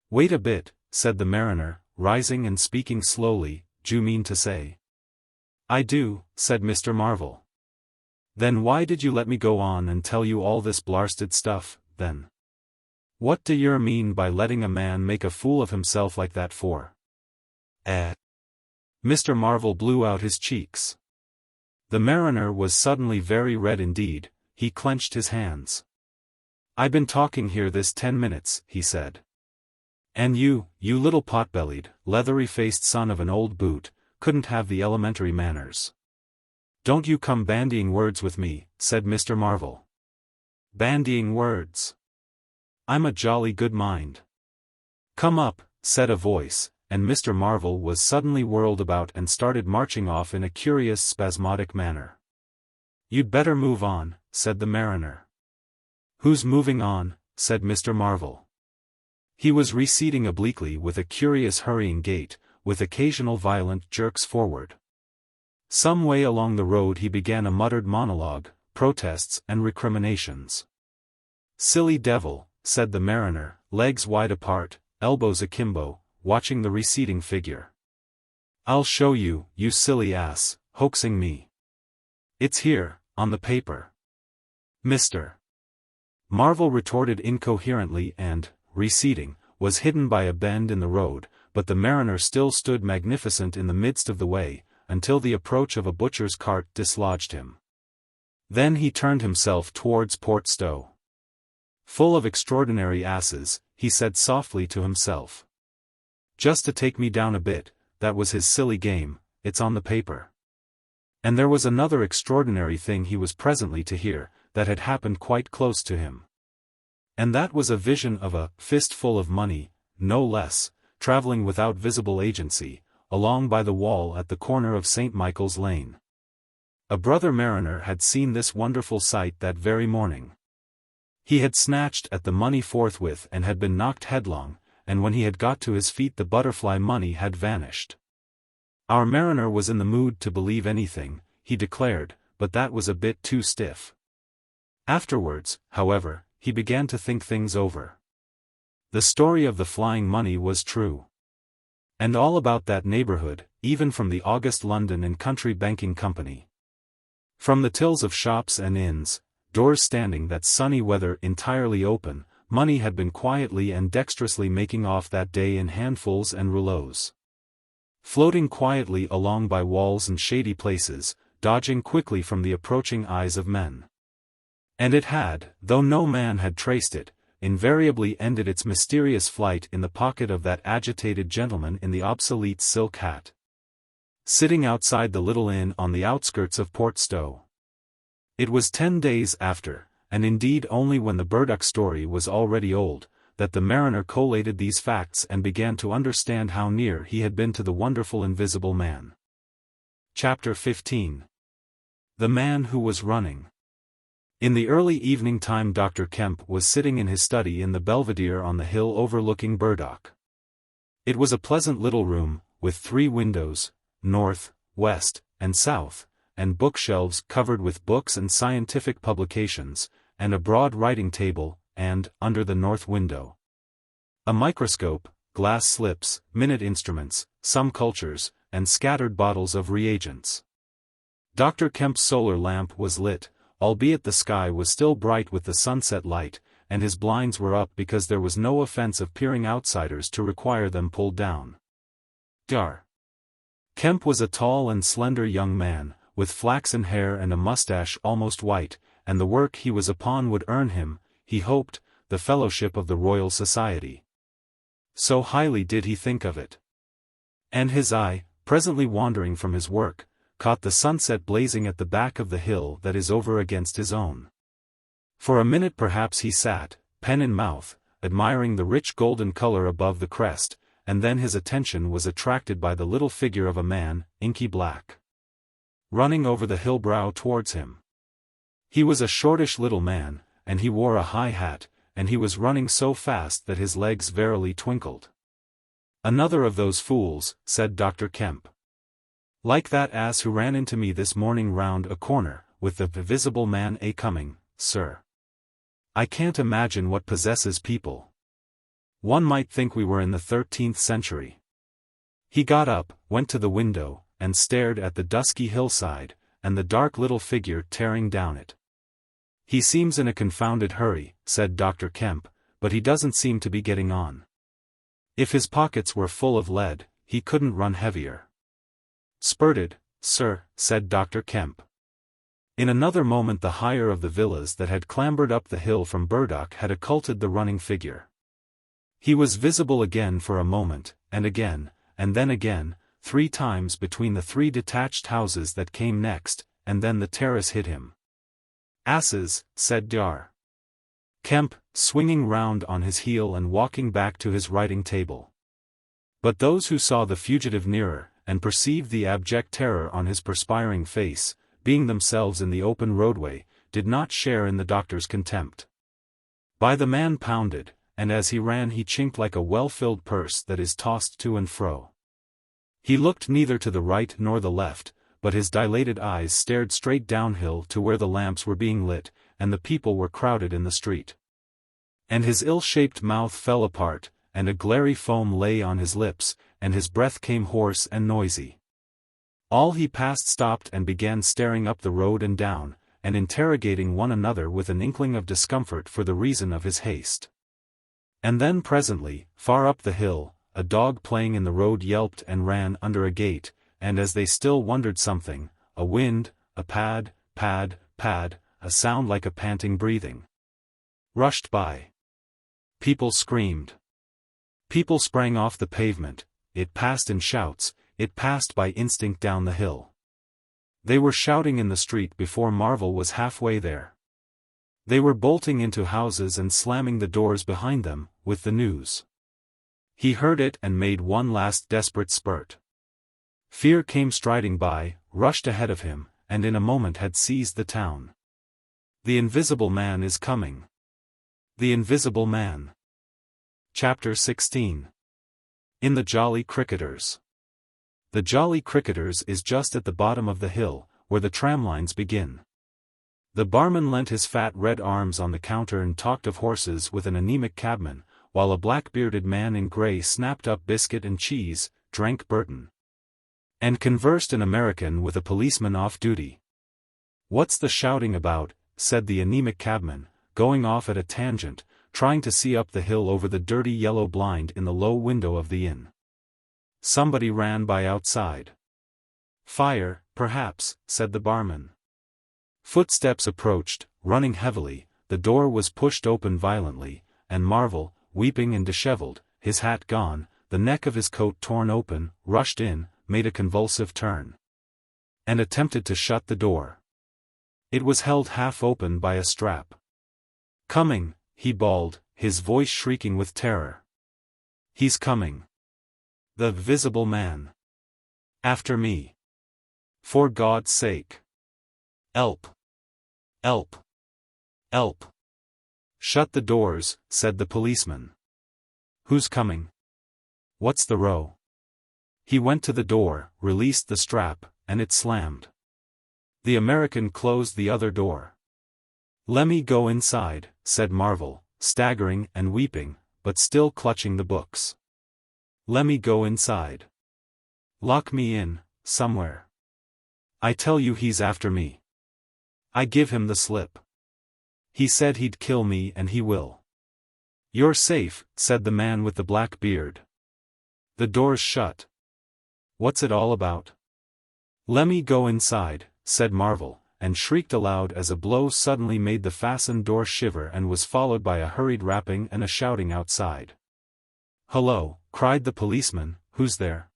"Wait a bit," said the mariner, rising and speaking slowly, "d'you mean to say?" "I do," said Mr. Marvel. "Then why did you let me go on and tell you all this blarsted stuff, then? What do yer mean by letting a man make a fool of himself like that for?" Mr. Marvel blew out his cheeks. The mariner was suddenly very red indeed. He clenched his hands. "I been talking here this 10 minutes, he said. "And you little pot-bellied, leathery-faced son of an old boot, couldn't have the elementary manners." "Don't you come bandying words with me," said Mr. Marvel. "Bandying words? I'm a jolly good mind." "Come up," said a voice, and Mr. Marvel was suddenly whirled about and started marching off in a curious spasmodic manner. "You'd better move on," said the mariner. "Who's moving on?" said Mr. Marvel. He was receding obliquely with a curious hurrying gait, with occasional violent jerks forward. Some way along the road he began a muttered monologue, protests and recriminations. "Silly devil," said the mariner, legs wide apart, elbows akimbo, watching the receding figure. "I'll show you, you silly ass, hoaxing me. It's here, on the paper." Mr. Marvel retorted incoherently and, receding, was hidden by a bend in the road, but the mariner still stood magnificent in the midst of the way, until the approach of a butcher's cart dislodged him. Then he turned himself towards Port Stowe. "Full of extraordinary asses," he said softly to himself. "Just to take me down a bit, that was his silly game, it's on the paper." And there was another extraordinary thing he was presently to hear, that had happened quite close to him. And that was a vision of a fistful of money, no less, traveling without visible agency, along by the wall at the corner of St. Michael's Lane. A brother mariner had seen this wonderful sight that very morning. He had snatched at the money forthwith and had been knocked headlong, and when he had got to his feet the butterfly money had vanished. Our mariner was in the mood to believe anything, he declared, but that was a bit too stiff. Afterwards, however, he began to think things over. The story of the flying money was true. And all about that neighborhood, even from the august London and Country Banking Company. From the tills of shops and inns, doors standing that sunny weather entirely open, money had been quietly and dexterously making off that day in handfuls and rouleaus. Floating quietly along by walls and shady places, dodging quickly from the approaching eyes of men. And it had, though no man had traced it, invariably ended its mysterious flight in the pocket of that agitated gentleman in the obsolete silk hat, sitting outside the little inn on the outskirts of Port Stowe. It was 10 days after, and indeed only when the Burdock story was already old, that the mariner collated these facts and began to understand how near he had been to the wonderful invisible man. Chapter 15. The Man Who Was Running. In the early evening time Dr. Kemp was sitting in his study in the Belvedere on the hill overlooking Burdock. It was a pleasant little room, with 3 windows, north, west, and south, and bookshelves covered with books and scientific publications, and a broad writing table, and, under the north window, a microscope, glass slips, minute instruments, some cultures, and scattered bottles of reagents. Dr. Kemp's solar lamp was lit, albeit the sky was still bright with the sunset light, and his blinds were up because there was no offense of peering outsiders to require them pulled down. Dr. Kemp was a tall and slender young man, with flaxen hair and a mustache almost white, and the work he was upon would earn him, he hoped, the fellowship of the Royal Society. So highly did he think of it. And his eye, presently wandering from his work, caught the sunset blazing at the back of the hill that is over against his own. For a minute perhaps he sat, pen in mouth, admiring the rich golden color above the crest, and then his attention was attracted by the little figure of a man, inky black, running over the hill brow towards him. He was a shortish little man, and he wore a high hat, and he was running so fast that his legs verily twinkled. "Another of those fools," said Dr. Kemp. "Like that ass who ran into me this morning round a corner, with the Invisible Man coming, sir. I can't imagine what possesses people. One might think we were in the 13th century." He got up, went to the window, and stared at the dusky hillside, and the dark little figure tearing down it. "He seems in a confounded hurry," said Dr. Kemp, "but he doesn't seem to be getting on. If his pockets were full of lead, he couldn't run heavier." "Spurted, sir," said Dr. Kemp. In another moment the higher of the villas that had clambered up the hill from Burdock had occulted the running figure. He was visible again for a moment, and then again, 3 times between the 3 detached houses that came next, and then the terrace hid him. "Asses," said Dr. Kemp, swinging round on his heel and walking back to his writing table. But those who saw the fugitive nearer, and perceived the abject terror on his perspiring face, being themselves in the open roadway, did not share in the doctor's contempt. By the man pounded, and as he ran he chinked like a well-filled purse that is tossed to and fro. He looked neither to the right nor the left, but his dilated eyes stared straight downhill to where the lamps were being lit, and the people were crowded in the street. And his ill-shaped mouth fell apart, and a glary foam lay on his lips, and his breath came hoarse and noisy. All he passed stopped and began staring up the road and down, and interrogating one another with an inkling of discomfort for the reason of his haste. And then presently, far up the hill, a dog playing in the road yelped and ran under a gate, and as they still wondered something, a wind, a pad, pad, pad, a sound like a panting breathing, rushed by. People screamed. People sprang off the pavement, it passed in shouts, it passed by instinct down the hill. They were shouting in the street before Marvel was halfway there. They were bolting into houses and slamming the doors behind them, with the news. He heard it and made one last desperate spurt. Fear came striding by, rushed ahead of him, and in a moment had seized the town. The Invisible Man is coming. The Invisible Man. Chapter 16. In the Jolly Cricketers. The Jolly Cricketers is just at the bottom of the hill, where the tramlines begin. The barman leant his fat red arms on the counter and talked of horses with an anemic cabman, while a black-bearded man in grey snapped up biscuit and cheese, drank Burton, and conversed in American with a policeman off duty. "What's the shouting about?" said the anemic cabman, going off at a tangent, trying to see up the hill over the dirty yellow blind in the low window of the inn. Somebody ran by outside. "Fire, perhaps," said the barman. Footsteps approached, running heavily, the door was pushed open violently, and Marvel, weeping and dishevelled, his hat gone, the neck of his coat torn open, rushed in, made a convulsive turn, and attempted to shut the door. It was held half open by a strap. "Coming," he bawled, his voice shrieking with terror. "He's coming. The Visible Man. After me. For God's sake. Elp. Elp. Elp." "Shut the doors," said the policeman. "Who's coming? What's the row?" He went to the door, released the strap, and it slammed. The American closed the other door. "Lemme go inside," said Marvel, staggering and weeping, but still clutching the books. "Lemme go inside. Lock me in, somewhere. I tell you he's after me. I give him the slip. He said he'd kill me and he will." "You're safe," said the man with the black beard. "The door's shut. What's it all about?" "Lemme go inside," said Marvel, and shrieked aloud as a blow suddenly made the fastened door shiver and was followed by a hurried rapping and a shouting outside. "Hello," cried the policeman, "who's there?"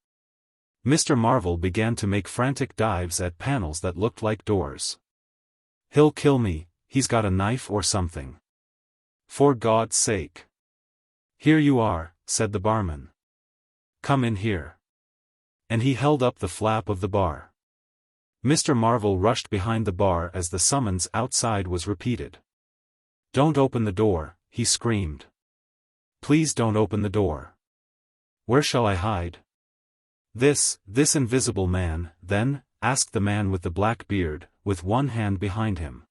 Mr. Marvel began to make frantic dives at panels that looked like doors. "He'll kill me, he's got a knife or something. For God's sake." "Here you are," said the barman. "Come in here." And he held up the flap of the bar. Mr. Marvel rushed behind the bar as the summons outside was repeated. "Don't open the door," he screamed. "Please don't open the door." "Where shall I hide?" This invisible man, then?" asked the man with the black beard, with one hand behind him.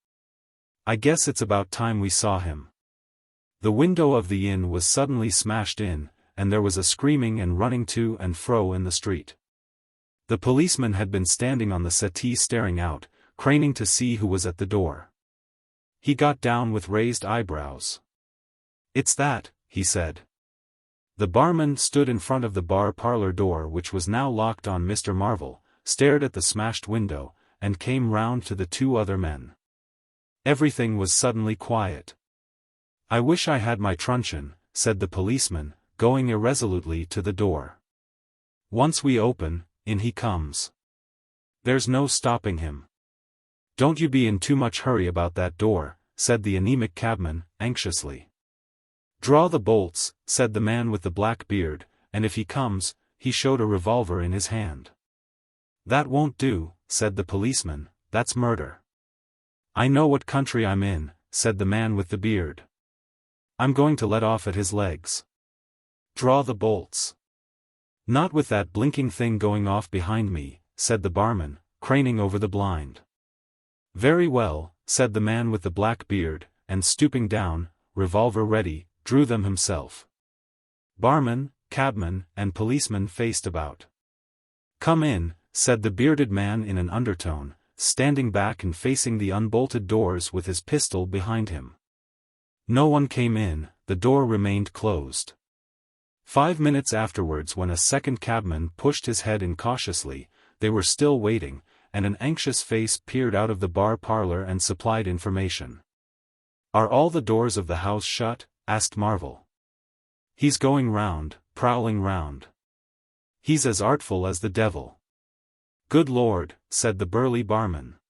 "I guess it's about time we saw him." The window of the inn was suddenly smashed in, and there was a screaming and running to and fro in the street. The policeman had been standing on the settee staring out, craning to see who was at the door. He got down with raised eyebrows. "It's that," he said. The barman stood in front of the bar parlor door, which was now locked on Mr. Marvel, stared at the smashed window, and came round to the two other men. Everything was suddenly quiet. "I wish I had my truncheon," said the policeman, going irresolutely to the door. "Once we open, in he comes. There's no stopping him." "Don't you be in too much hurry about that door," said the anemic cabman, anxiously. "Draw the bolts," said the man with the black beard, "and if he comes," he showed a revolver in his hand. "That won't do," said the policeman, "that's murder." "I know what country I'm in," said the man with the beard. "I'm going to let off at his legs." "Draw the bolts." "Not with that blinking thing going off behind me," said the barman, craning over the blind. "Very well," said the man with the black beard, and stooping down, revolver ready, drew them himself. Barman, cabman, and policeman faced about. "Come in," said the bearded man in an undertone, standing back and facing the unbolted doors with his pistol behind him. No one came in, the door remained closed. 5 minutes afterwards, when a second cabman pushed his head in cautiously, they were still waiting, and an anxious face peered out of the bar parlor and supplied information. "Are all the doors of the house shut?" asked Marvel. "He's going round, prowling round. He's as artful as the devil." "Good Lord," said the burly barman.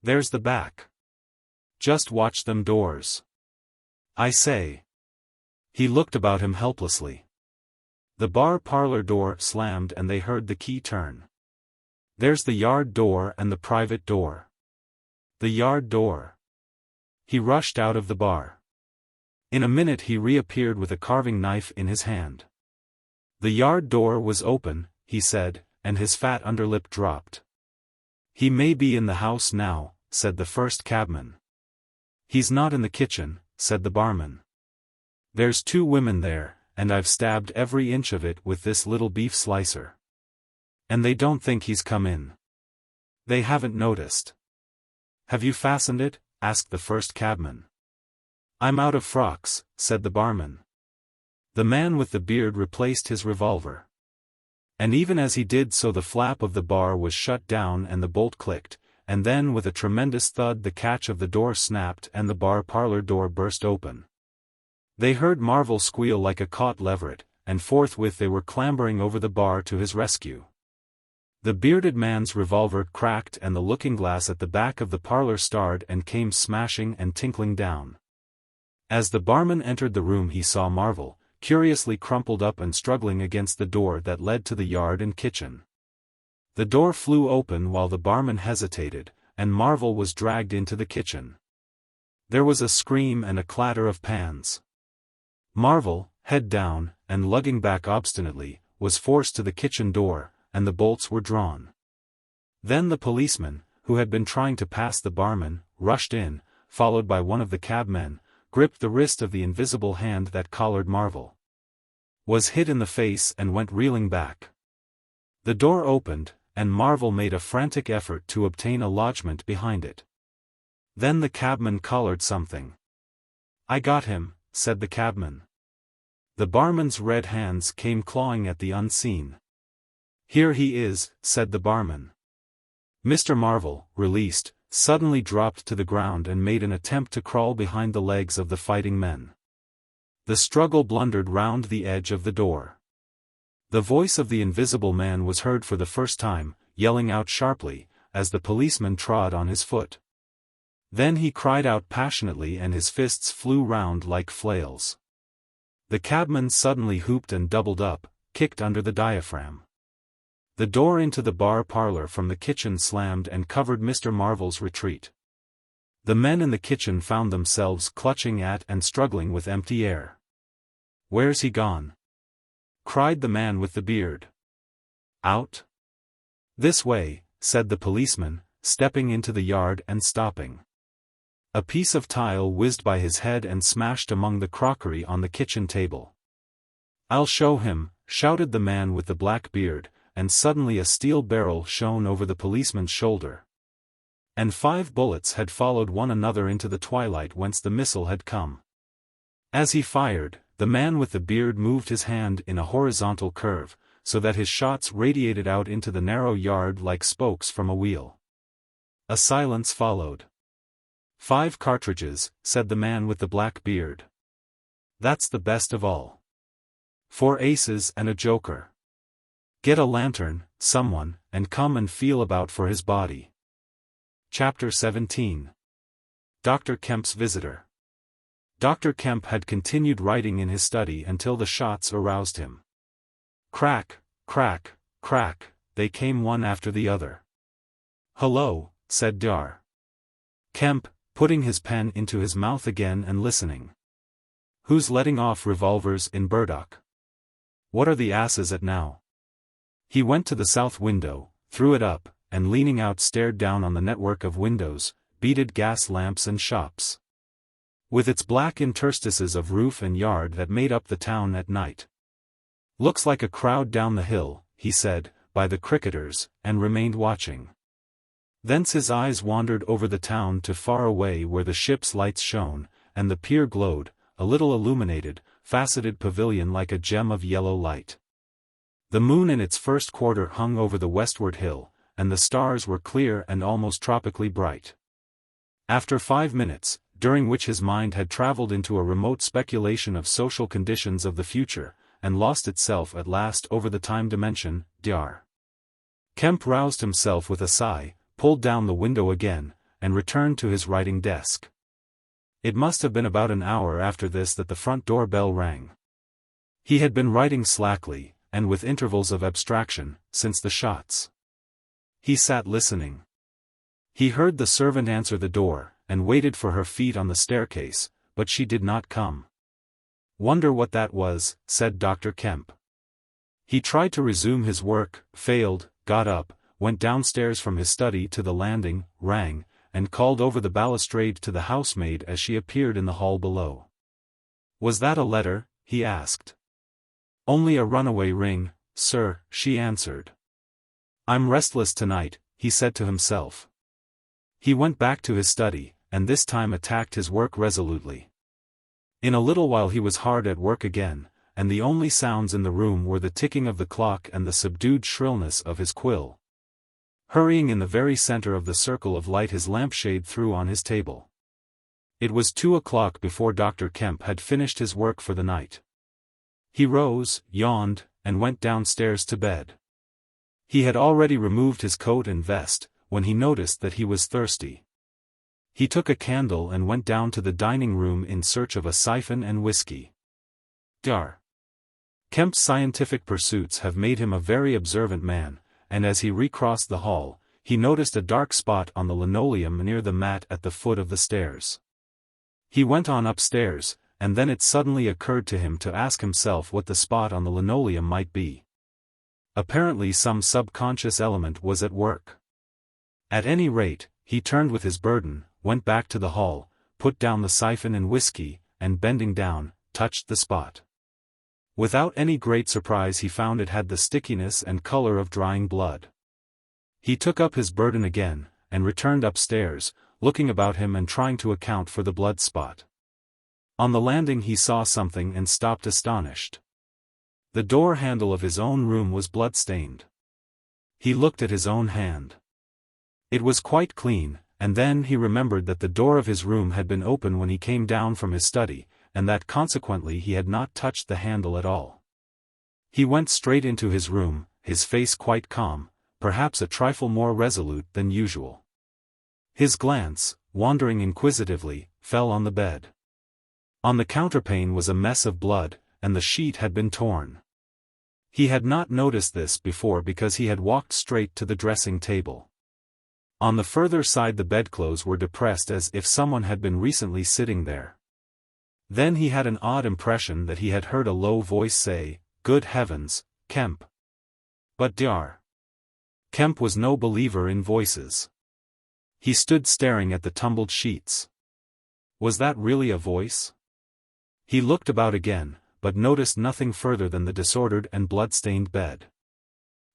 "There's the back. Just watch them doors. I say." He looked about him helplessly. The bar parlor door slammed and they heard the key turn. "There's the yard door and the private door." "The yard door." He rushed out of the bar. In a minute he reappeared with a carving knife in his hand. "The yard door was open," he said, and his fat underlip dropped. "He may be in the house now," said the first cabman. "He's not in the kitchen," said the barman. "There's 2 women there, and I've stabbed every inch of it with this little beef slicer. And they don't think he's come in. They haven't noticed." "Have you fastened it?" asked the first cabman. "I'm out of frocks," said the barman. The man with the beard replaced his revolver. And even as he did so the flap of the bar was shut down and the bolt clicked, and then with a tremendous thud the catch of the door snapped and the bar parlor door burst open. They heard Marvel squeal like a caught leveret, and forthwith they were clambering over the bar to his rescue. The bearded man's revolver cracked and the looking-glass at the back of the parlor starred and came smashing and tinkling down. As the barman entered the room he saw Marvel, curiously crumpled up and struggling against the door that led to the yard and kitchen. The door flew open while the barman hesitated, and Marvel was dragged into the kitchen. There was a scream and a clatter of pans. Marvel, head down, and lugging back obstinately, was forced to the kitchen door, and the bolts were drawn. Then the policeman, who had been trying to pass the barman, rushed in, followed by one of the cabmen, gripped the wrist of the invisible hand that collared Marvel. Was hit in the face and went reeling back. The door opened, and Marvel made a frantic effort to obtain a lodgment behind it. Then the cabman collared something. "I got him," said the cabman. The barman's red hands came clawing at the unseen. "Here he is," said the barman. Mr. Marvel, released, suddenly dropped to the ground and made an attempt to crawl behind the legs of the fighting men. The struggle blundered round the edge of the door. The voice of the invisible man was heard for the first time, yelling out sharply, as the policeman trod on his foot. Then he cried out passionately and his fists flew round like flails. The cabman suddenly hooped and doubled up, kicked under the diaphragm. The door into the bar parlor from the kitchen slammed and covered Mr. Marvel's retreat. The men in the kitchen found themselves clutching at and struggling with empty air. "Where's he gone?" cried the man with the beard. "Out?" "This way," said the policeman, stepping into the yard and stopping. A piece of tile whizzed by his head and smashed among the crockery on the kitchen table. "I'll show him," shouted the man with the black beard, and suddenly a steel barrel shone over the policeman's shoulder. And 5 bullets had followed one another into the twilight whence the missile had come. As he fired, the man with the beard moved his hand in a horizontal curve, so that his shots radiated out into the narrow yard like spokes from a wheel. A silence followed. "5 cartridges," said the man with the black beard. "That's the best of all. 4 aces and a joker. Get a lantern, someone, and come and feel about for his body." Chapter 17. Dr. Kemp's Visitor. Dr. Kemp had continued writing in his study until the shots aroused him. Crack, crack, crack, they came one after the other. "Hello," said Dr. Kemp, putting his pen into his mouth again and listening. "Who's letting off revolvers in Burdock? What are the asses at now?" He went to the south window, threw it up, and leaning out stared down on the network of windows, beaded gas lamps and shops, with its black interstices of roof and yard that made up the town at night. "Looks like a crowd down the hill," he said, "by the cricketers," and remained watching. Thence his eyes wandered over the town to far away where the ship's lights shone, and the pier glowed, a little illuminated, faceted pavilion like a gem of yellow light. The moon in its first quarter hung over the westward hill, and the stars were clear and almost tropically bright. After 5 minutes, during which his mind had traveled into a remote speculation of social conditions of the future, and lost itself at last over the time dimension, Dr. Kemp roused himself with a sigh, pulled down the window again, and returned to his writing desk. It must have been about an hour after this that the front door bell rang. He had been writing slackly, and with intervals of abstraction, since the shots. He sat listening. He heard the servant answer the door, and waited for her feet on the staircase, but she did not come. "Wonder what that was," said Dr. Kemp. He tried to resume his work, failed, got up, went downstairs from his study to the landing, rang, and called over the balustrade to the housemaid as she appeared in the hall below. "Was that a letter?" he asked. "Only a runaway ring, sir," she answered. "I'm restless tonight," he said to himself. He went back to his study, and this time attacked his work resolutely. In a little while he was hard at work again, and the only sounds in the room were the ticking of the clock and the subdued shrillness of his quill. Hurrying in the very center of the circle of light his lampshade threw on his table. It was 2 o'clock before Dr. Kemp had finished his work for the night. He rose, yawned, and went downstairs to bed. He had already removed his coat and vest, when he noticed that he was thirsty. He took a candle and went down to the dining room in search of a siphon and whiskey. Dr. Kemp's scientific pursuits have made him a very observant man, and as he recrossed the hall, he noticed a dark spot on the linoleum near the mat at the foot of the stairs. He went on upstairs, and then it suddenly occurred to him to ask himself what the spot on the linoleum might be. Apparently some subconscious element was at work. At any rate, he turned with his burden, went back to the hall, put down the siphon and whiskey, and bending down, touched the spot. Without any great surprise he found it had the stickiness and color of drying blood. He took up his burden again, and returned upstairs, looking about him and trying to account for the blood spot. On the landing he saw something and stopped astonished. The door handle of his own room was blood-stained. He looked at his own hand. It was quite clean, and then he remembered that the door of his room had been open when he came down from his study, and that consequently he had not touched the handle at all. He went straight into his room, his face quite calm, perhaps a trifle more resolute than usual. His glance, wandering inquisitively, fell on the bed. On the counterpane was a mess of blood, and the sheet had been torn. He had not noticed this before because he had walked straight to the dressing table. On the further side the bedclothes were depressed as if someone had been recently sitting there. Then he had an odd impression that he had heard a low voice say, "Good heavens, Kemp." But Dr. Kemp was no believer in voices. He stood staring at the tumbled sheets. Was that really a voice? He looked about again, but noticed nothing further than the disordered and blood-stained bed.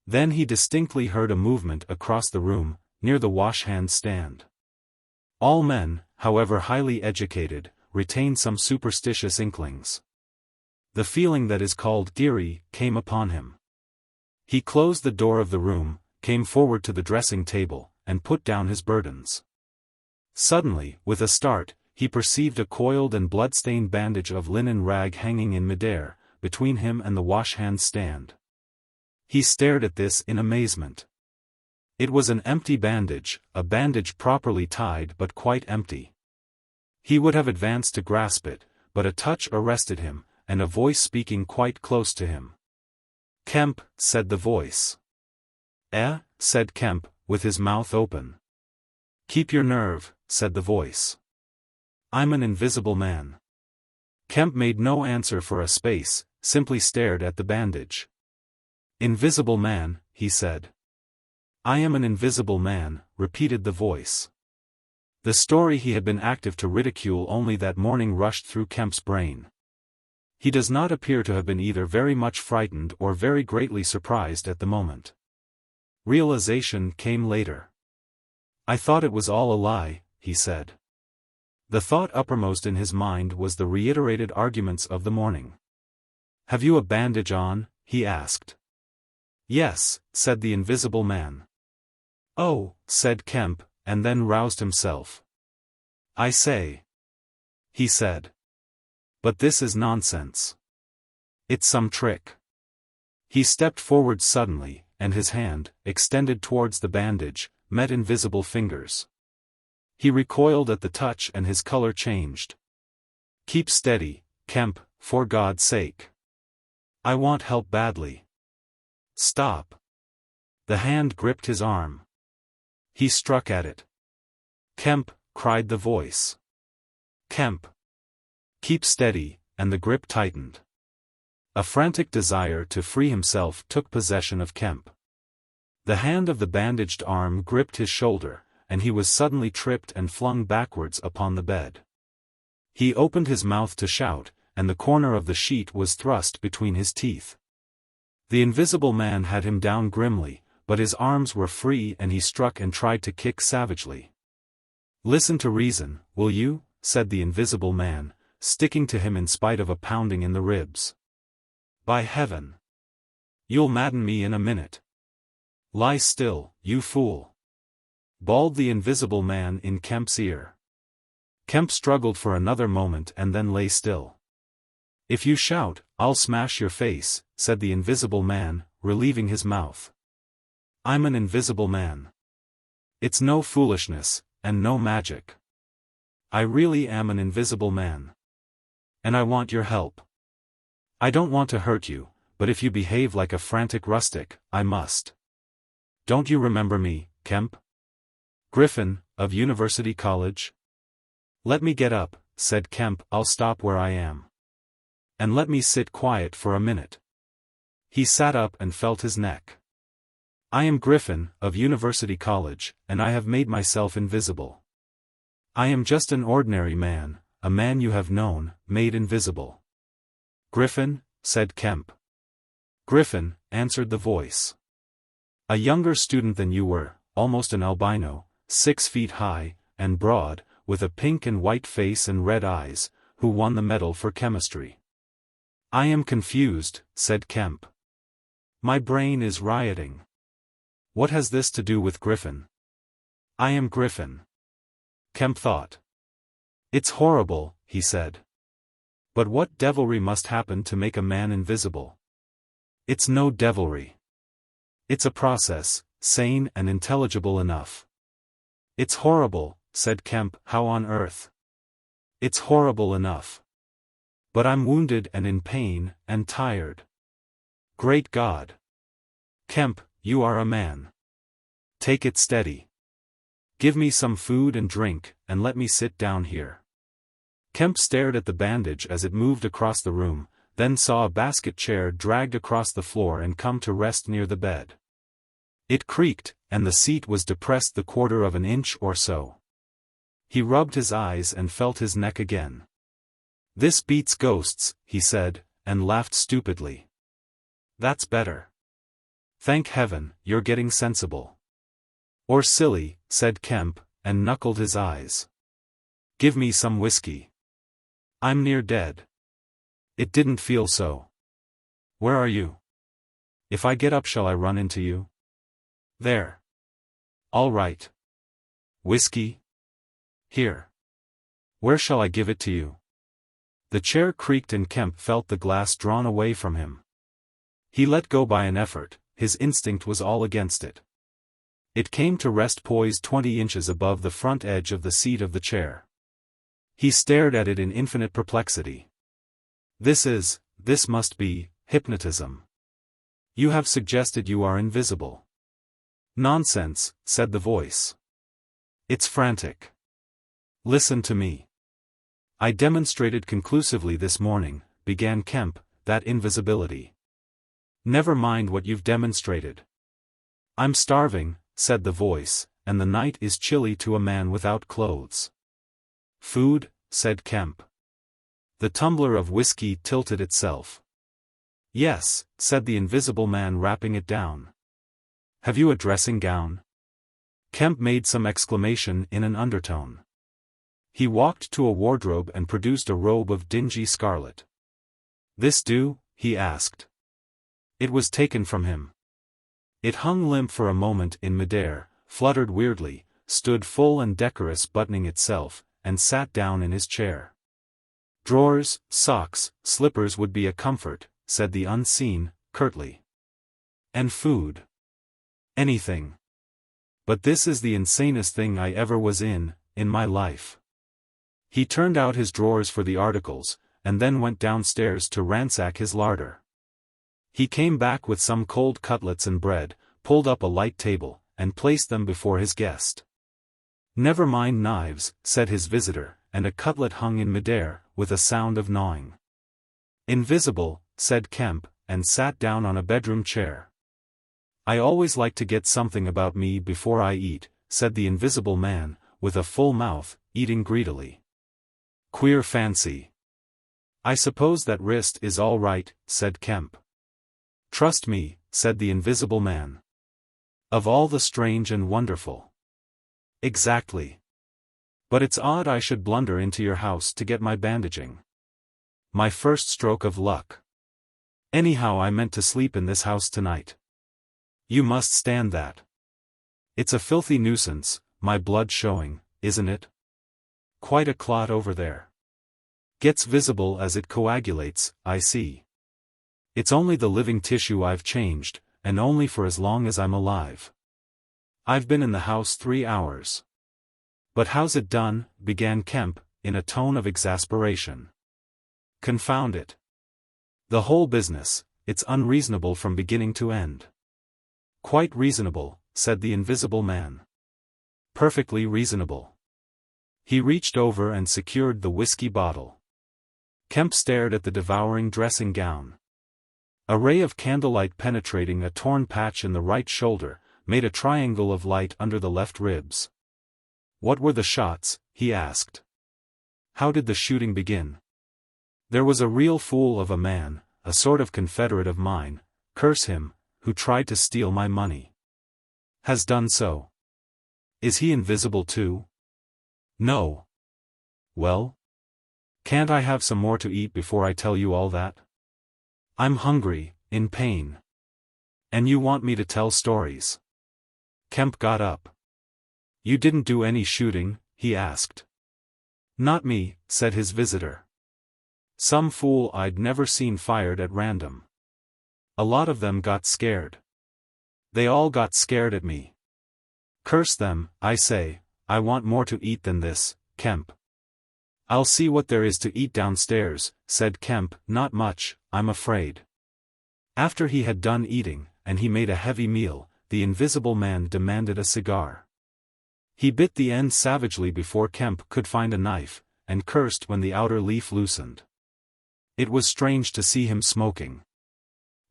Then he distinctly heard a movement across the room, near the wash-hand stand. All men, however highly educated, retain some superstitious inklings. The feeling that is called eerie came upon him. He closed the door of the room, came forward to the dressing table, and put down his burdens. Suddenly, with a start, he perceived a coiled and blood-stained bandage of linen rag hanging in midair, between him and the wash-hand stand. He stared at this in amazement. It was an empty bandage, a bandage properly tied but quite empty. He would have advanced to grasp it, but a touch arrested him, and a voice speaking quite close to him. "Kemp," said the voice. "Eh?" said Kemp, with his mouth open. "Keep your nerve," said the voice. "I'm an invisible man." Kemp made no answer for a space, simply stared at the bandage. "Invisible man," he said. "I am an invisible man," repeated the voice. The story he had been active to ridicule only that morning rushed through Kemp's brain. He does not appear to have been either very much frightened or very greatly surprised at the moment. Realization came later. "I thought it was all a lie," he said. The thought uppermost in his mind was the reiterated arguments of the morning. "Have you a bandage on?" he asked. "Yes," said the invisible man. "Oh," said Kemp, and then roused himself. "I say," he said. "But this is nonsense. It's some trick." He stepped forward suddenly, and his hand, extended towards the bandage, met invisible fingers. He recoiled at the touch and his color changed. "Keep steady, Kemp, for God's sake. I want help badly." "Stop." The hand gripped his arm. He struck at it. "Kemp," cried the voice. "Kemp. Keep steady," and the grip tightened. A frantic desire to free himself took possession of Kemp. The hand of the bandaged arm gripped his shoulder, and he was suddenly tripped and flung backwards upon the bed. He opened his mouth to shout, and the corner of the sheet was thrust between his teeth. The invisible man had him down grimly, but his arms were free and he struck and tried to kick savagely. "Listen to reason, will you?" said the invisible man, sticking to him in spite of a pounding in the ribs. "By heaven! You'll madden me in a minute. Lie still, you fool!" bawled the invisible man in Kemp's ear. Kemp struggled for another moment and then lay still. "If you shout, I'll smash your face," said the invisible man, relieving his mouth. "I'm an invisible man. It's no foolishness, and no magic. I really am an invisible man. And I want your help. I don't want to hurt you, but if you behave like a frantic rustic, I must. Don't you remember me, Kemp? Griffin, of University College?" "Let me get up," said Kemp. "I'll stop where I am. And let me sit quiet for a minute." He sat up and felt his neck. "I am Griffin, of University College, and I have made myself invisible. I am just an ordinary man, a man you have known, made invisible." "Griffin?" said Kemp. "Griffin," answered the voice. "A younger student than you were, almost an albino, 6 feet high, and broad, with a pink and white face and red eyes, who won the medal for chemistry." "I am confused," said Kemp. "My brain is rioting. What has this to do with Griffin?" I am Griffin. Kemp thought. It's horrible, he said. But what devilry must happen to make a man invisible? It's no devilry. It's a process, sane and intelligible enough. It's horrible, said Kemp. How on earth? It's horrible enough. But I'm wounded and in pain, and tired. Great God. Kemp, you are a man. Take it steady. Give me some food and drink, and let me sit down here. Kemp stared at the bandage as it moved across the room, then saw a basket chair dragged across the floor and come to rest near the bed. It creaked, and the seat was depressed the quarter of an inch or so. He rubbed his eyes and felt his neck again. This beats ghosts, he said, and laughed stupidly. That's better. Thank heaven, you're getting sensible. Or silly, said Kemp, and knuckled his eyes. Give me some whiskey. I'm near dead. It didn't feel so. Where are you? If I get up, shall I run into you? There. All right. Whiskey? Here. Where shall I give it to you? The chair creaked and Kemp felt the glass drawn away from him. He let go by an effort, his instinct was all against it. It came to rest poised 20 inches above the front edge of the seat of the chair. He stared at it in infinite perplexity. This must be, hypnotism. You have suggested you are invisible. Nonsense, said the voice. It's frantic. Listen to me. I demonstrated conclusively this morning, began Kemp, that invisibility. Never mind what you've demonstrated. I'm starving, said the voice, and the night is chilly to a man without clothes. Food, said Kemp. The tumbler of whiskey tilted itself. Yes, said the invisible man, wrapping it down. Have you a dressing gown? Kemp made some exclamation in an undertone. He walked to a wardrobe and produced a robe of dingy scarlet. This do? He asked. It was taken from him. It hung limp for a moment in midair, fluttered weirdly, stood full and decorous buttoning itself, and sat down in his chair. Drawers, socks, slippers would be a comfort, said the unseen, curtly. And food. Anything. But this is the insanest thing I ever was in my life. He turned out his drawers for the articles, and then went downstairs to ransack his larder. He came back with some cold cutlets and bread, pulled up a light table, and placed them before his guest. Never mind knives, said his visitor, and a cutlet hung in midair, with a sound of gnawing. Invisible, said Kemp, and sat down on a bedroom chair. I always like to get something about me before I eat, said the invisible man, with a full mouth, eating greedily. Queer fancy. I suppose that wrist is all right, said Kemp. Trust me, said the invisible man. Of all the strange and wonderful. Exactly. But it's odd I should blunder into your house to get my bandaging. My first stroke of luck. Anyhow, I meant to sleep in this house tonight. You must stand that. It's a filthy nuisance, my blood showing, isn't it? Quite a clot over there. Gets visible as it coagulates, I see. It's only the living tissue I've changed, and only for as long as I'm alive. I've been in the house 3 hours. But how's it done? Began Kemp, in a tone of exasperation. Confound it. The whole business, it's unreasonable from beginning to end. Quite reasonable, said the invisible man. Perfectly reasonable. He reached over and secured the whiskey bottle. Kemp stared at the devouring dressing gown. A ray of candlelight penetrating a torn patch in the right shoulder, made a triangle of light under the left ribs. What were the shots? He asked. How did the shooting begin? There was a real fool of a man, a sort of confederate of mine, curse him, who tried to steal my money. Has done so. Is he invisible too? No. Well? Can't I have some more to eat before I tell you all that? I'm hungry, in pain. And you want me to tell stories. Kemp got up. You didn't do any shooting? He asked. Not me, said his visitor. Some fool I'd never seen fired at random. A lot of them got scared. They all got scared at me. Curse them, I say, I want more to eat than this, Kemp. I'll see what there is to eat downstairs, said Kemp. Not much, I'm afraid. After he had done eating, and he made a heavy meal, the Invisible Man demanded a cigar. He bit the end savagely before Kemp could find a knife, and cursed when the outer leaf loosened. It was strange to see him smoking.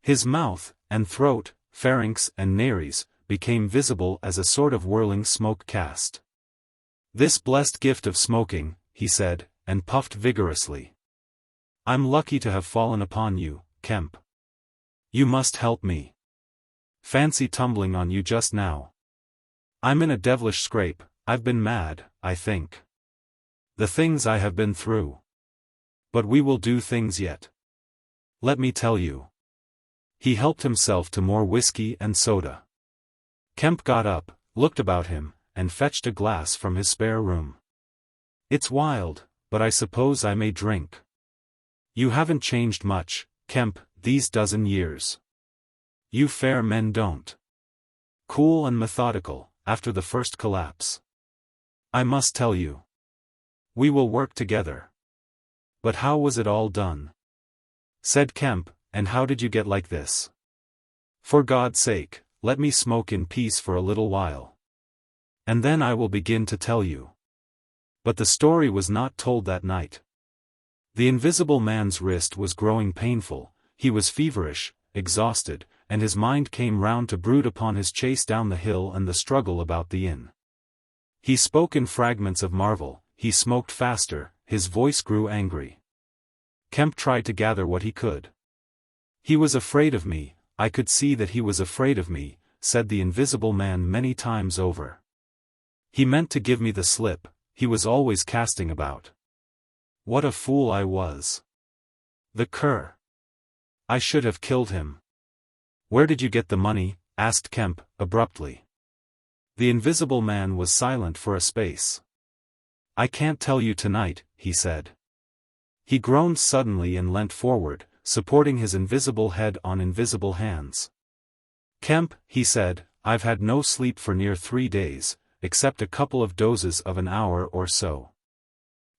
His mouth, and throat, pharynx and nares, became visible as a sort of whirling smoke cast. This blessed gift of smoking, he said, and puffed vigorously. I'm lucky to have fallen upon you, Kemp. You must help me. Fancy tumbling on you just now. I'm in a devilish scrape. I've been mad, I think. The things I have been through. But we will do things yet. Let me tell you. He helped himself to more whiskey and soda. Kemp got up, looked about him, and fetched a glass from his spare room. It's wild, but I suppose I may drink. You haven't changed much, Kemp, these dozen years. You fair men don't. Cool and methodical, after the first collapse. I must tell you. We will work together. But how was it all done? Said Kemp, and how did you get like this? For God's sake, let me smoke in peace for a little while. And then I will begin to tell you. But the story was not told that night. The Invisible Man's wrist was growing painful, he was feverish, exhausted, and his mind came round to brood upon his chase down the hill and the struggle about the inn. He spoke in fragments of marvel, he smoked faster, his voice grew angry. Kemp tried to gather what he could. He was afraid of me, I could see that he was afraid of me, said the Invisible Man many times over. He meant to give me the slip, he was always casting about. What a fool I was. The cur. I should have killed him. Where did you get the money? Asked Kemp, abruptly. The Invisible Man was silent for a space. I can't tell you tonight, he said. He groaned suddenly and leant forward, supporting his invisible head on invisible hands. Kemp, he said, I've had no sleep for near 3 days, except a couple of dozes of an hour or so.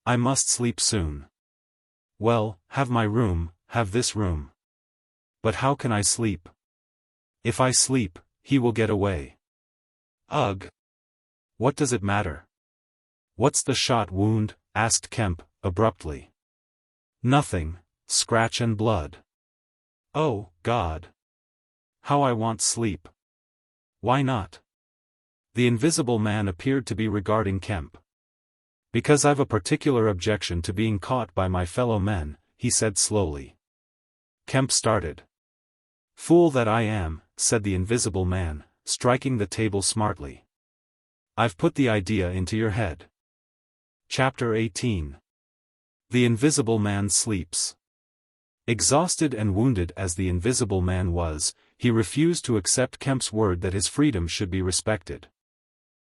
I must sleep soon. Well, have my room, have this room. But how can I sleep? If I sleep, he will get away. Ugh! What does it matter? What's the shot wound? Asked Kemp, abruptly. Nothing, scratch and blood. Oh, God! How I want sleep. Why not? The Invisible Man appeared to be regarding Kemp. Because I've a particular objection to being caught by my fellow men, he said slowly. Kemp started. Fool that I am, said the Invisible Man, striking the table smartly. I've put the idea into your head. Chapter 18. The Invisible Man sleeps. Exhausted and wounded as the Invisible Man was, he refused to accept Kemp's word that his freedom should be respected.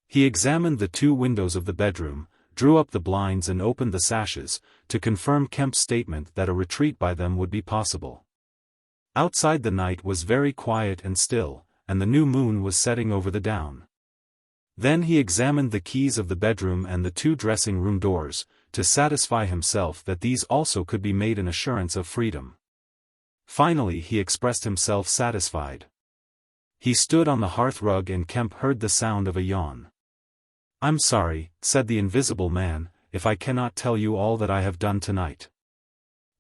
He examined the 2 windows of the bedroom, drew up the blinds and opened the sashes, to confirm Kemp's statement that a retreat by them would be possible. Outside the night was very quiet and still, and the new moon was setting over the down. Then he examined the keys of the bedroom and the 2 dressing-room doors, to satisfy himself that these also could be made an assurance of freedom. Finally he expressed himself satisfied. He stood on the hearth-rug and Kemp heard the sound of a yawn. I'm sorry, said the Invisible Man, if I cannot tell you all that I have done tonight.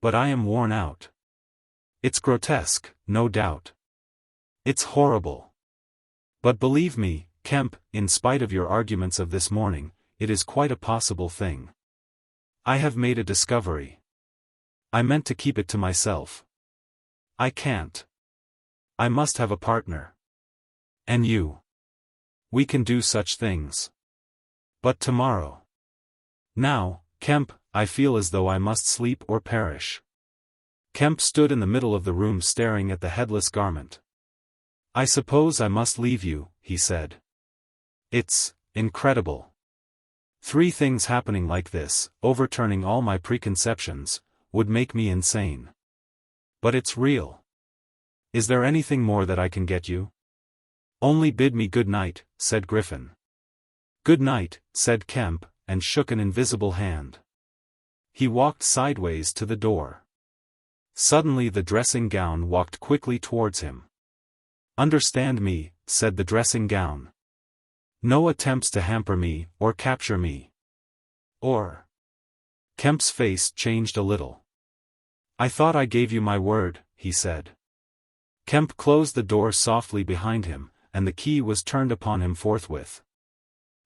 But I am worn out. It's grotesque, no doubt. It's horrible. But believe me, Kemp, in spite of your arguments of this morning, it is quite a possible thing. I have made a discovery. I meant to keep it to myself. I can't. I must have a partner. And you. We can do such things. But tomorrow. Now, Kemp, I feel as though I must sleep or perish. Kemp stood in the middle of the room staring at the headless garment. I suppose I must leave you, he said. It's Incredible. 3 things happening like this, overturning all my preconceptions, would make me insane. But it's real. Is there anything more that I can get you? Only bid me good night, said Griffin. Good night, said Kemp, and shook an invisible hand. He walked sideways to the door. Suddenly the dressing gown walked quickly towards him. Understand me, said the dressing gown. No attempts to hamper me, or capture me. Or. Kemp's face changed a little. I thought I gave you my word, he said. Kemp closed the door softly behind him, and the key was turned upon him forthwith.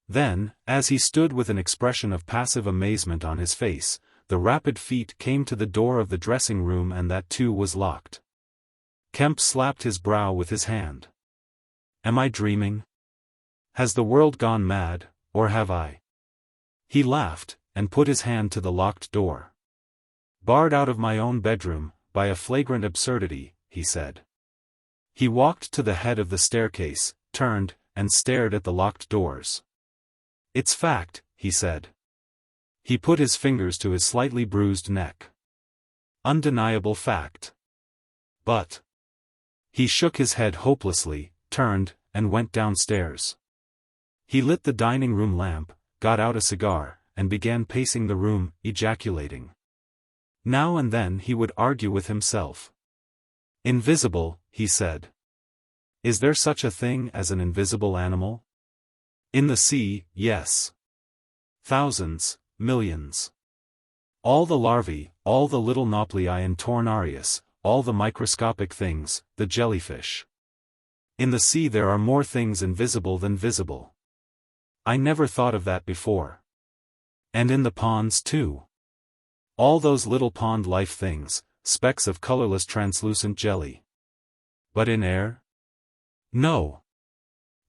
Then, as he stood with an expression of passive amazement on his face, the rapid feet came to the door of the dressing room and that too was locked. Kemp slapped his brow with his hand. Am I dreaming? Has the world gone mad, or have I? He laughed, and put his hand to the locked door. Barred out of my own bedroom, by a flagrant absurdity, he said. He walked to the head of the staircase, turned, and stared at the locked doors. It's fact, he said. He put his fingers to his slightly bruised neck. Undeniable fact. But. He shook his head hopelessly, turned, and went downstairs. He lit the dining room lamp, got out a cigar, and began pacing the room, ejaculating. Now and then he would argue with himself. Invisible, he said. Is there such a thing as an invisible animal? In the sea, yes. Thousands, millions. All the larvae, all the little nauplii and tornarius, all the microscopic things, the jellyfish. In the sea there are more things invisible than visible. I never thought of that before. And in the ponds too. All those little pond life things, specks of colorless translucent jelly. But in air? No.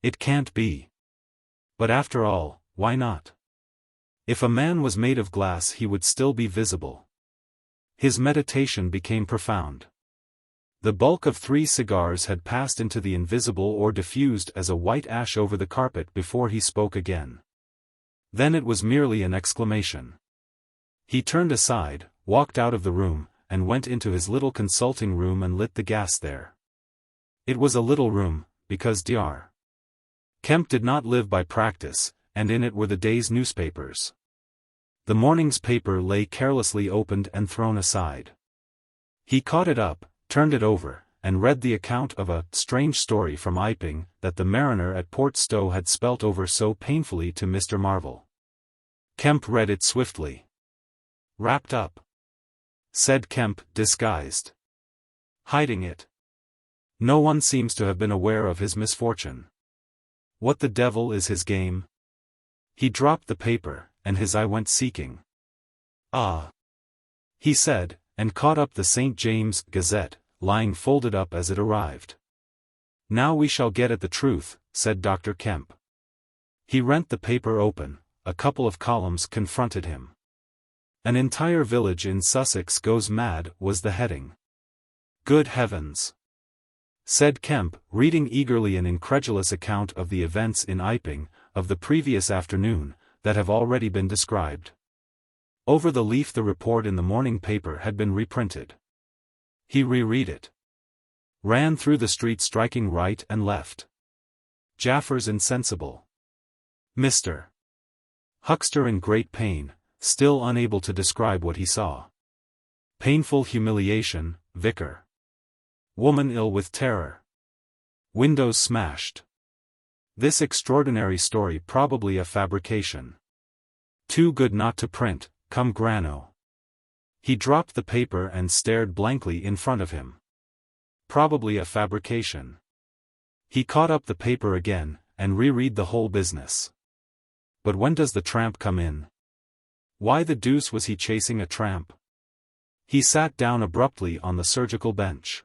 It can't be. But after all, why not? If a man was made of glass he would still be visible. His meditation became profound. The bulk of 3 cigars had passed into the invisible or diffused as a white ash over the carpet before he spoke again. Then it was merely an exclamation. He turned aside, walked out of the room, and went into his little consulting room and lit the gas there. It was a little room, because Dr. Kemp did not live by practice, and in it were the day's newspapers. The morning's paper lay carelessly opened and thrown aside. He caught it up, turned it over, and read the account of a strange story from Iping that the mariner at Port Stowe had spelt over so painfully to Mr. Marvel. Kemp read it swiftly. Wrapped up, said Kemp, disguised. Hiding it. No one seems to have been aware of his misfortune. What the devil is his game? He dropped the paper, and his eye went seeking. Ah! He said, and caught up the St. James Gazette, lying folded up as it arrived. Now we shall get at the truth, said Dr. Kemp. He rent the paper open, a couple of columns confronted him. An entire village in Sussex goes mad, was the heading. Good heavens! Said Kemp, reading eagerly an incredulous account of the events in Iping, of the previous afternoon, that have already been described. Over the leaf the report in the morning paper had been reprinted. He reread it. Ran through the street striking right and left. Jaffers insensible. Mr. Huckster in great pain, still unable to describe what he saw. Painful humiliation, Vicar. Woman ill with terror. Windows smashed. This extraordinary story probably a fabrication. Too good not to print, cum grano. He dropped the paper and stared blankly in front of him. Probably a fabrication. He caught up the paper again, and reread the whole business. But when does the tramp come in? Why the deuce was he chasing a tramp? He sat down abruptly on the surgical bench.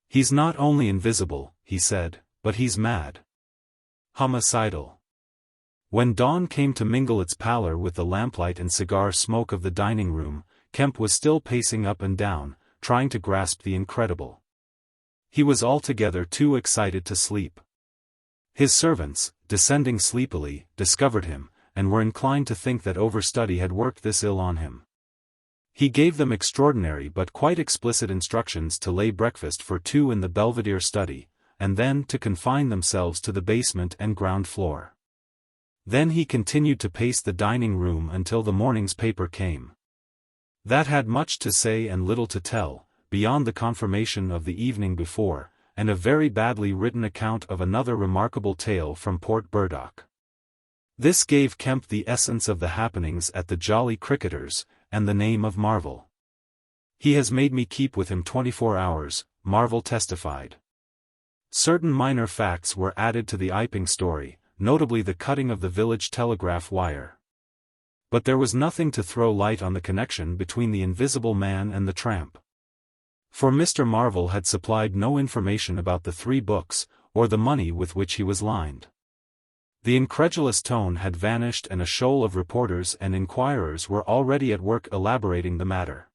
He's not only invisible, he said, but he's mad. Homicidal. When dawn came to mingle its pallor with the lamplight and cigar smoke of the dining room, Kemp was still pacing up and down, trying to grasp the incredible. He was altogether too excited to sleep. His servants, descending sleepily, discovered him, and were inclined to think that overstudy had worked this ill on him. He gave them extraordinary but quite explicit instructions to lay breakfast for 2 in the Belvedere study, and then to confine themselves to the basement and ground floor. Then he continued to pace the dining room until the morning's paper came. That had much to say and little to tell, beyond the confirmation of the evening before, and a very badly written account of another remarkable tale from Port Burdock. This gave Kemp the essence of the happenings at the Jolly Cricketers, and the name of Marvel. "He has made me keep with him 24 hours, Marvel testified. Certain minor facts were added to the Iping story, notably the cutting of the village telegraph wire. But there was nothing to throw light on the connection between the Invisible Man and the tramp. For Mr. Marvel had supplied no information about the 3 books, or the money with which he was lined. The incredulous tone had vanished and a shoal of reporters and inquirers were already at work elaborating the matter.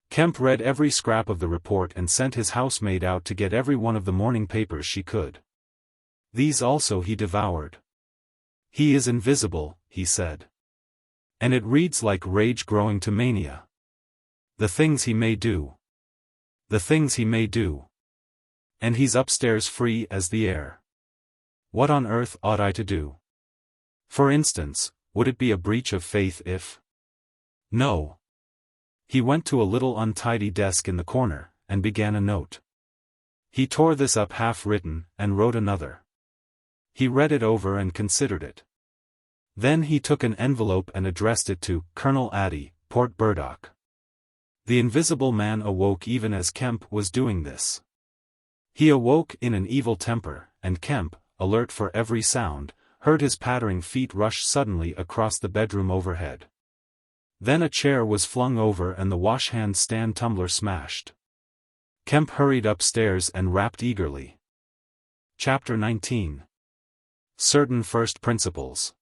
Kemp read every scrap of the report and sent his housemaid out to get every one of the morning papers she could. These also he devoured. "He is invisible," he said. "And it reads like rage growing to mania. The things he may do. The things he may do. And he's upstairs free as the air. What on earth ought I to do? For instance, would it be a breach of faith if—" No. He went to a little untidy desk in the corner, and began a note. He tore this up half-written, and wrote another. He read it over and considered it. Then he took an envelope and addressed it to Colonel Addy, Port Burdock. The Invisible Man awoke even as Kemp was doing this. He awoke in an evil temper, and Kemp, alert for every sound, heard his pattering feet rush suddenly across the bedroom overhead. Then a chair was flung over and the wash-hand stand tumbler smashed. Kemp hurried upstairs and rapped eagerly. Chapter 19. Certain First Principles.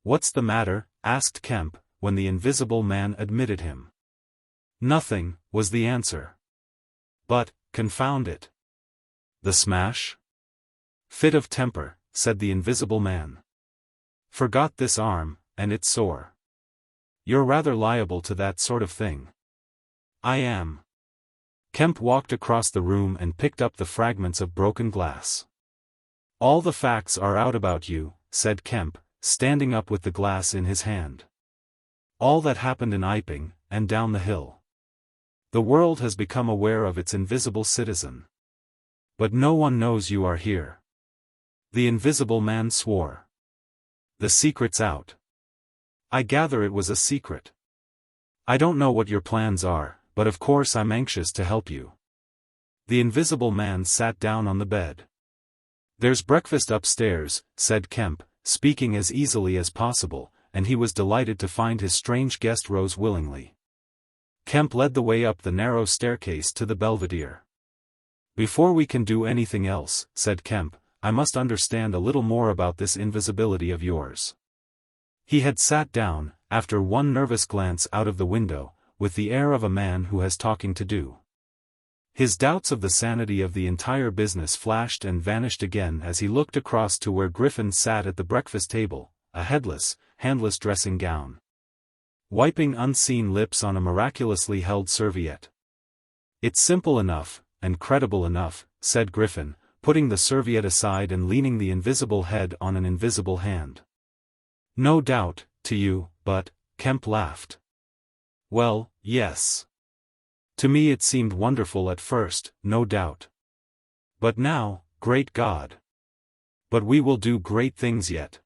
"What's the matter?" asked Kemp, when the Invisible Man admitted him. "Nothing," was the answer. "But, confound it. The smash?" "Fit of temper," said the Invisible Man. "Forgot this arm, and it's sore. You're rather liable to that sort of thing." "I am." Kemp walked across the room and picked up the fragments of broken glass. "All the facts are out about you," said Kemp, standing up with the glass in his hand. "All that happened in Iping, and down the hill. The world has become aware of its invisible citizen. But no one knows you are here." The Invisible Man swore. "The secret's out." "I gather it was a secret. I don't know what your plans are, but of course I'm anxious to help you." The Invisible Man sat down on the bed. "There's breakfast upstairs," said Kemp, speaking as easily as possible, and he was delighted to find his strange guest rose willingly. Kemp led the way up the narrow staircase to the Belvedere. "Before we can do anything else," said Kemp, "I must understand a little more about this invisibility of yours." He had sat down, after one nervous glance out of the window, with the air of a man who has talking to do. His doubts of the sanity of the entire business flashed and vanished again as he looked across to where Griffin sat at the breakfast table, a headless, handless dressing gown, wiping unseen lips on a miraculously held serviette. "It's simple enough, and credible enough," said Griffin, putting the serviette aside and leaning the invisible head on an invisible hand. "No doubt, to you, but," Kemp laughed. "Well, yes. To me it seemed wonderful at first, no doubt. But now, great God! But we will do great things yet.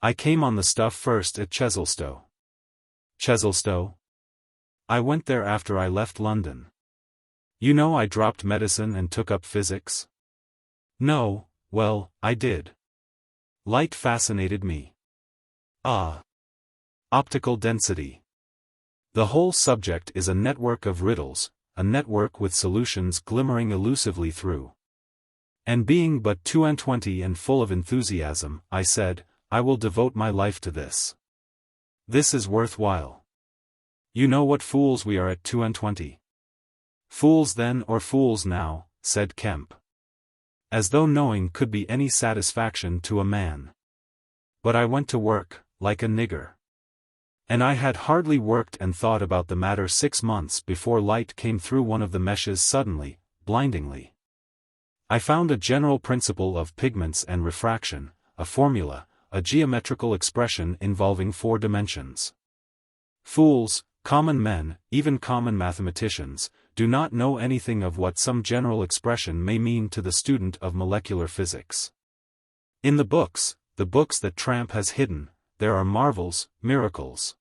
I came on the stuff first at Chesilstowe." "Chesilstowe?" "I went there after I left London. You know I dropped medicine and took up physics?" "No, well, I did. Light fascinated me. Ah. Optical density. The whole subject is a network of riddles, a network with solutions glimmering elusively through. And being but 22 and full of enthusiasm, I said, I will devote my life to this. This is worthwhile. You know what fools we are at 22. "Fools then or fools now," said Kemp. As though knowing could be any satisfaction to a man. But I went to work, like a nigger. And I had hardly worked and thought about the matter 6 months before light came through one of the meshes suddenly, blindingly. I found a general principle of pigments and refraction, a formula, a geometrical expression involving 4 dimensions. Fools, common men, even common mathematicians, do not know anything of what some general expression may mean to the student of molecular physics. In the books that Tramp has hidden, there are marvels, miracles.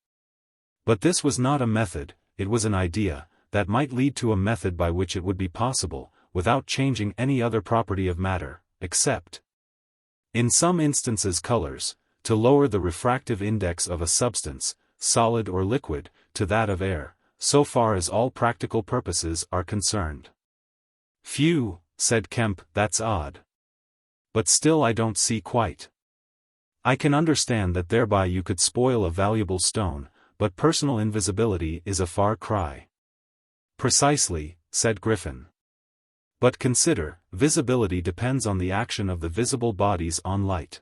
But this was not a method, it was an idea, that might lead to a method by which it would be possible, without changing any other property of matter, except, in some instances colors, to lower the refractive index of a substance, solid or liquid, to that of air, so far as all practical purposes are concerned. Phew, said Kemp, that's odd. But still I don't see quite. I can understand that thereby you could spoil a valuable stone, but personal invisibility is a far cry. Precisely, said Griffin. But consider, visibility depends on the action of the visible bodies on light.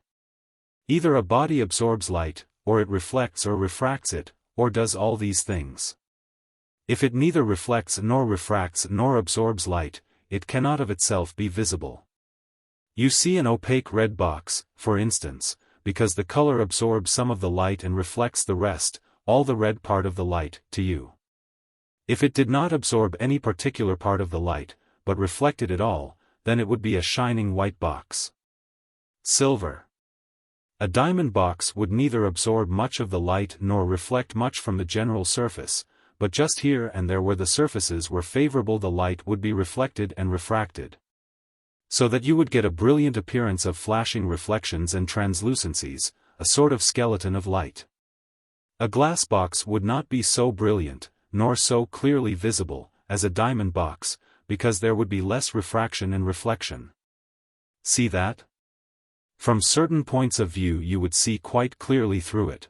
Either a body absorbs light, or it reflects or refracts it, or does all these things. If it neither reflects nor refracts nor absorbs light, it cannot of itself be visible. You see an opaque red box, for instance, because the color absorbs some of the light and reflects the rest, all the red part of the light, to you. If it did not absorb any particular part of the light, but reflected it all, then it would be a shining white box. Silver. A diamond box would neither absorb much of the light nor reflect much from the general surface, but just here and there where the surfaces were favorable the light would be reflected and refracted. So that you would get a brilliant appearance of flashing reflections and translucencies, a sort of skeleton of light. A glass box would not be so brilliant, nor so clearly visible, as a diamond box, because there would be less refraction and reflection. See that? From certain points of view you would see quite clearly through it.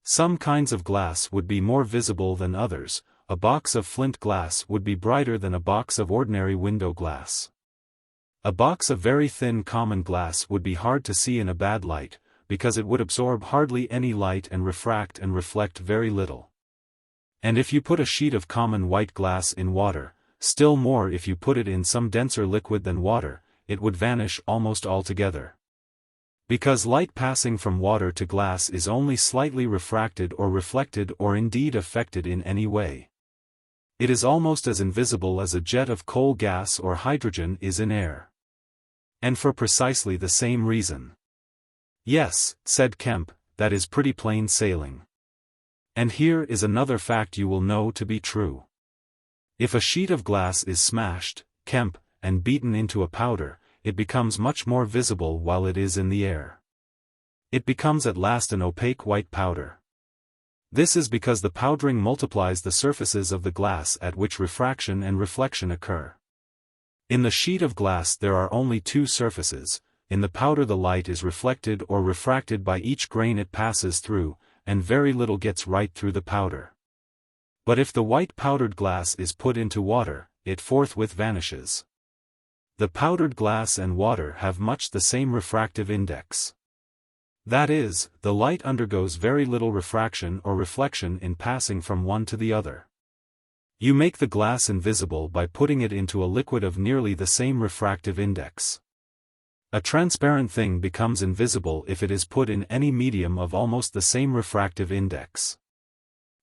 Some kinds of glass would be more visible than others, a box of flint glass would be brighter than a box of ordinary window glass. A box of very thin common glass would be hard to see in a bad light, because it would absorb hardly any light and refract and reflect very little. And if you put a sheet of common white glass in water, still more if you put it in some denser liquid than water, it would vanish almost altogether. Because light passing from water to glass is only slightly refracted or reflected or indeed affected in any way. It is almost as invisible as a jet of coal gas or hydrogen is in air. And for precisely the same reason. Yes, said Kemp, that is pretty plain sailing. And here is another fact you will know to be true. If a sheet of glass is smashed, Kemp, and beaten into a powder, it becomes much more visible while it is in the air. It becomes at last an opaque white powder. This is because the powdering multiplies the surfaces of the glass at which refraction and reflection occur. In the sheet of glass there are only 2 surfaces, in the powder the light is reflected or refracted by each grain it passes through, and very little gets right through the powder. But if the white powdered glass is put into water, it forthwith vanishes. The powdered glass and water have much the same refractive index. That is, the light undergoes very little refraction or reflection in passing from one to the other. You make the glass invisible by putting it into a liquid of nearly the same refractive index. A transparent thing becomes invisible if it is put in any medium of almost the same refractive index.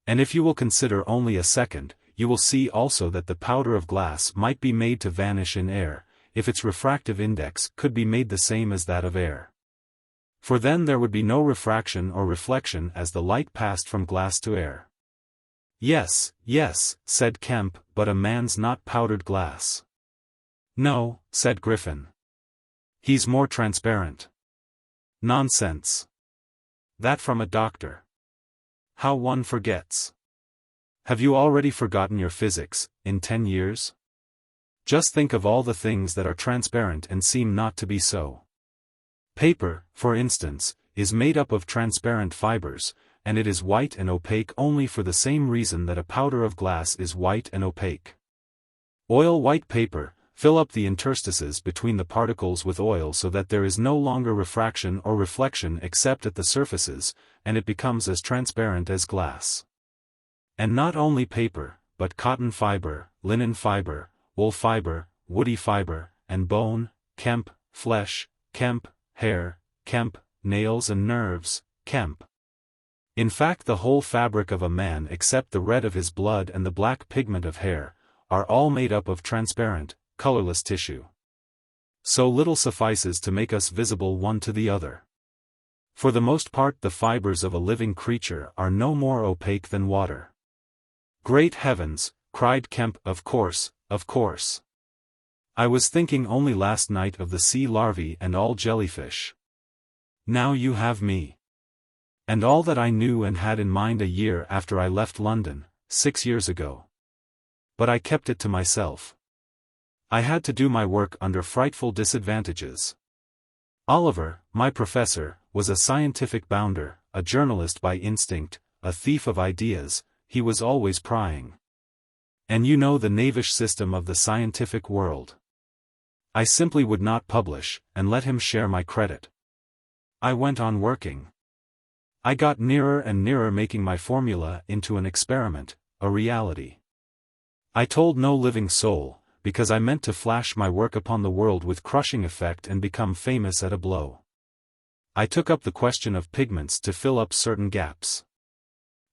And if you will consider only a second, you will see also that the powder of glass might be made to vanish in air, if its refractive index could be made the same as that of air. For then there would be no refraction or reflection as the light passed from glass to air. Yes, yes, said Kemp, but a man's not powdered glass. No, said Griffin. He's more transparent. Nonsense. That from a doctor. How one forgets. Have you already forgotten your physics, in 10 years? Just think of all the things that are transparent and seem not to be so. Paper, for instance, is made up of transparent fibers, and it is white and opaque only for the same reason that a powder of glass is white and opaque. Oil white paper, Fill up the interstices between the particles with oil so that there is no longer refraction or reflection except at the surfaces, and it becomes as transparent as glass. And not only paper, but cotton fiber, linen fiber, wool fiber, woody fiber, and bone, kemp, flesh, kemp, hair, kemp, nails and nerves, kemp. In fact, the whole fabric of a man except the red of his blood and the black pigment of hair, are all made up of transparent, colorless tissue. So little suffices to make us visible one to the other. For the most part the fibers of a living creature are no more opaque than water. Great heavens, cried Kemp, of course, of course. I was thinking only last night of the sea larvae and all jellyfish. Now you have me. And all that I knew and had in mind a year after I left London, 6 years ago. But I kept it to myself. I had to do my work under frightful disadvantages. Oliver, my professor, was a scientific bounder, a journalist by instinct, a thief of ideas, he was always prying. And you know the knavish system of the scientific world. I simply would not publish, and let him share my credit. I went on working. I got nearer and nearer making my formula into an experiment, a reality. I told no living soul, because I meant to flash my work upon the world with crushing effect and become famous at a blow. I took up the question of pigments to fill up certain gaps.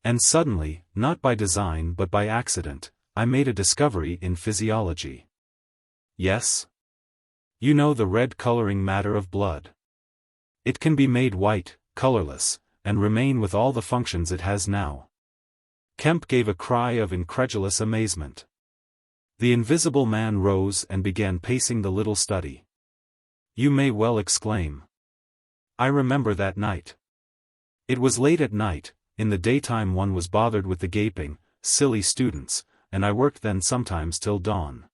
And suddenly, not by design but by accident, I made a discovery in physiology. Yes? You know the red coloring matter of blood. It can be made white, colorless, and remain with all the functions it has now. Kemp gave a cry of incredulous amazement. The Invisible Man rose and began pacing the little study. You may well exclaim. I remember that night. It was late at night, in the daytime one was bothered with the gaping, silly students, and I worked then sometimes till dawn.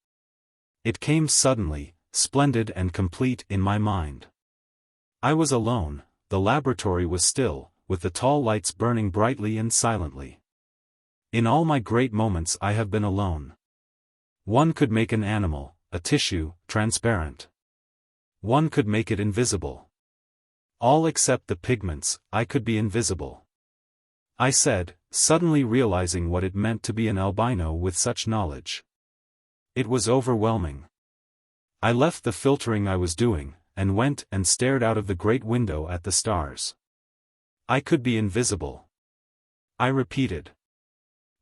It came suddenly, splendid and complete in my mind. I was alone, the laboratory was still, with the tall lights burning brightly and silently. In all my great moments I have been alone. One could make an animal, a tissue, transparent. One could make it invisible. All except the pigments, I could be invisible. I said, suddenly realizing what it meant to be an albino with such knowledge. It was overwhelming. I left the filtering I was doing, and went and stared out of the great window at the stars. I could be invisible. I repeated.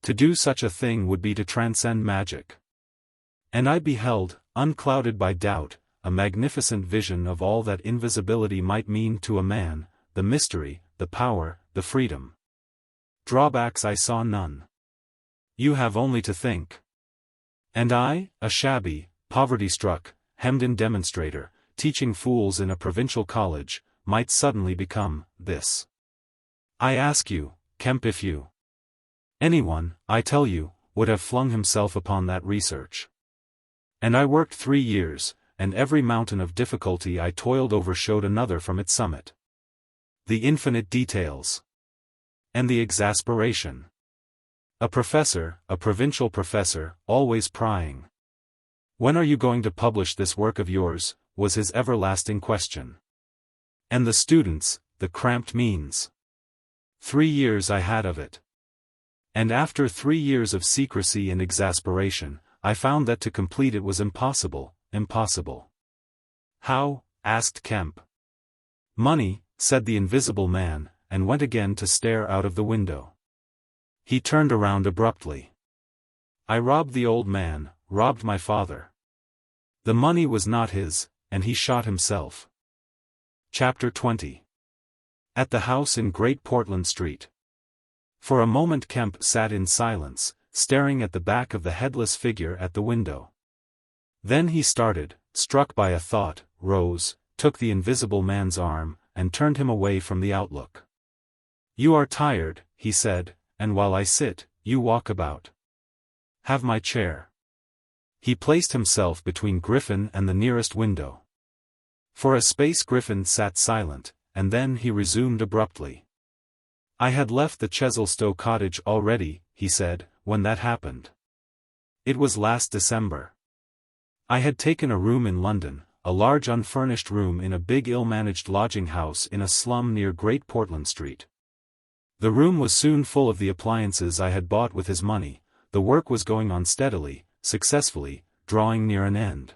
To do such a thing would be to transcend magic. And I beheld, unclouded by doubt, a magnificent vision of all that invisibility might mean to a man, the mystery, the power, the freedom. Drawbacks I saw none. You have only to think. And I, a shabby, poverty-struck, hemmed-in demonstrator, teaching fools in a provincial college, might suddenly become this. I ask you, Kemp, if you. Anyone, I tell you, would have flung himself upon that research. And I worked 3 years, and every mountain of difficulty I toiled over showed another from its summit. The infinite details. And the exasperation. A professor, a provincial professor, always prying. When are you going to publish this work of yours, was his everlasting question. And the students, the cramped means. 3 years I had of it. And after 3 years of secrecy and exasperation, I found that to complete it was impossible, impossible. How? Asked Kemp. Money, said the Invisible Man, and went again to stare out of the window. He turned around abruptly. I robbed the old man, robbed my father. The money was not his, and he shot himself. Chapter 20. At the house in Great Portland Street. For a moment Kemp sat in silence, staring at the back of the headless figure at the window. Then he started, struck by a thought, rose, took the Invisible Man's arm, and turned him away from the outlook. You are tired, he said, and while I sit, you walk about. Have my chair. He placed himself between Griffin and the nearest window. For a space Griffin sat silent, and then he resumed abruptly. I had left the Chesilstowe cottage already, he said, when that happened. It was last December. I had taken a room in London, a large unfurnished room in a big ill-managed lodging house in a slum near Great Portland Street. The room was soon full of the appliances I had bought with his money. The work was going on steadily, successfully, drawing near an end.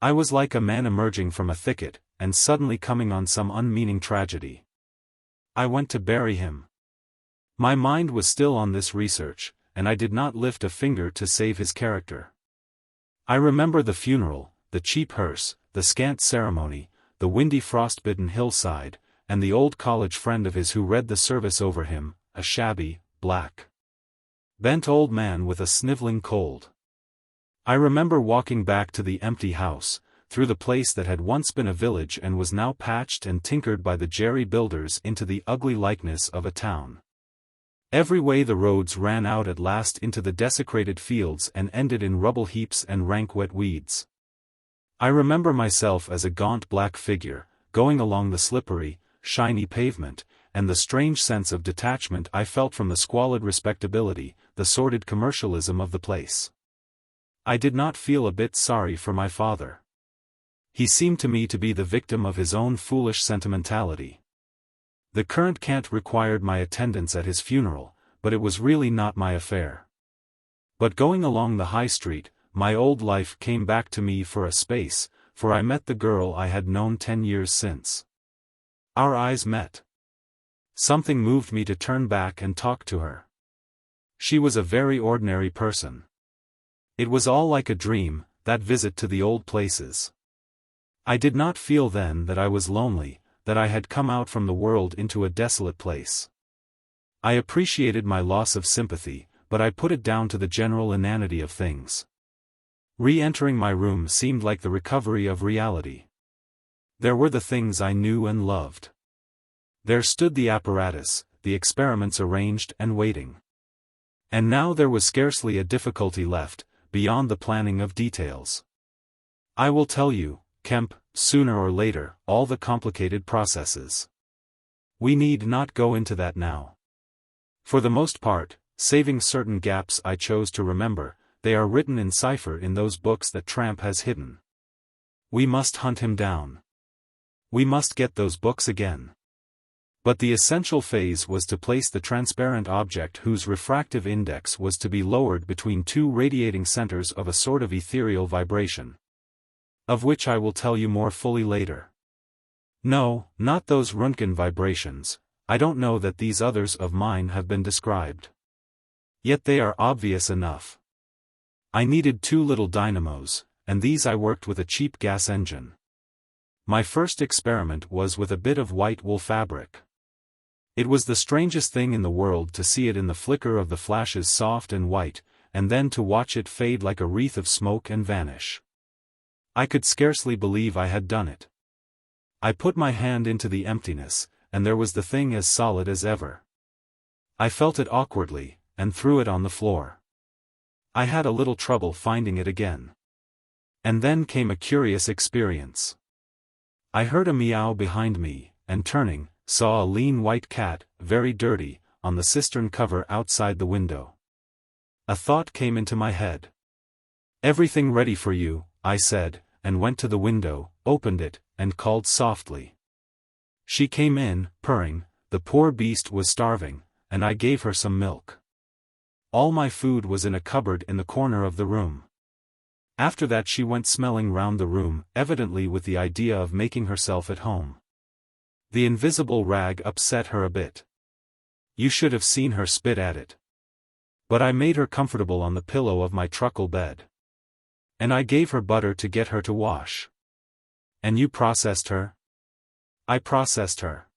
I was like a man emerging from a thicket, and suddenly coming on some unmeaning tragedy. I went to bury him. My mind was still on this research, and I did not lift a finger to save his character. I remember the funeral, the cheap hearse, the scant ceremony, the windy frost-bitten hillside, and the old college friend of his who read the service over him, a shabby, black, bent old man with a sniveling cold. I remember walking back to the empty house, through the place that had once been a village and was now patched and tinkered by the jerry builders into the ugly likeness of a town. Every way the roads ran out at last into the desecrated fields and ended in rubble heaps and rank wet weeds. I remember myself as a gaunt black figure, going along the slippery, shiny pavement, and the strange sense of detachment I felt from the squalid respectability, the sordid commercialism of the place. I did not feel a bit sorry for my father. He seemed to me to be the victim of his own foolish sentimentality. The current cant required my attendance at his funeral, but it was really not my affair. But going along the high street, my old life came back to me for a space, for I met the girl I had known 10 years since. Our eyes met. Something moved me to turn back and talk to her. She was a very ordinary person. It was all like a dream, that visit to the old places. I did not feel then that I was lonely, that I had come out from the world into a desolate place. I appreciated my loss of sympathy, but I put it down to the general inanity of things. Re-entering my room seemed like the recovery of reality. There were the things I knew and loved. There stood the apparatus, the experiments arranged and waiting. And now there was scarcely a difficulty left, beyond the planning of details. I will tell you, Kemp, sooner or later, all the complicated processes. We need not go into that now. For the most part, saving certain gaps I chose to remember, they are written in cipher in those books that Tramp has hidden. We must hunt him down. We must get those books again. But the essential phase was to place the transparent object whose refractive index was to be lowered between two radiating centers of a sort of ethereal vibration, of which I will tell you more fully later. No, not those Röntgen vibrations. I don't know that these others of mine have been described. Yet they are obvious enough. I needed 2 little dynamos, and these I worked with a cheap gas engine. My first experiment was with a bit of white wool fabric. It was the strangest thing in the world to see it in the flicker of the flashes soft and white, and then to watch it fade like a wreath of smoke and vanish. I could scarcely believe I had done it. I put my hand into the emptiness, and there was the thing as solid as ever. I felt it awkwardly, and threw it on the floor. I had a little trouble finding it again. And then came a curious experience. I heard a meow behind me, and turning, saw a lean white cat, very dirty, on the cistern cover outside the window. A thought came into my head. "Everything ready for you," I said, and went to the window, opened it, and called softly. She came in, purring. The poor beast was starving, and I gave her some milk. All my food was in a cupboard in the corner of the room. After that she went smelling round the room, evidently with the idea of making herself at home. The invisible rag upset her a bit. You should have seen her spit at it. But I made her comfortable on the pillow of my truckle bed. And I gave her butter to get her to wash. And you processed her? I processed her.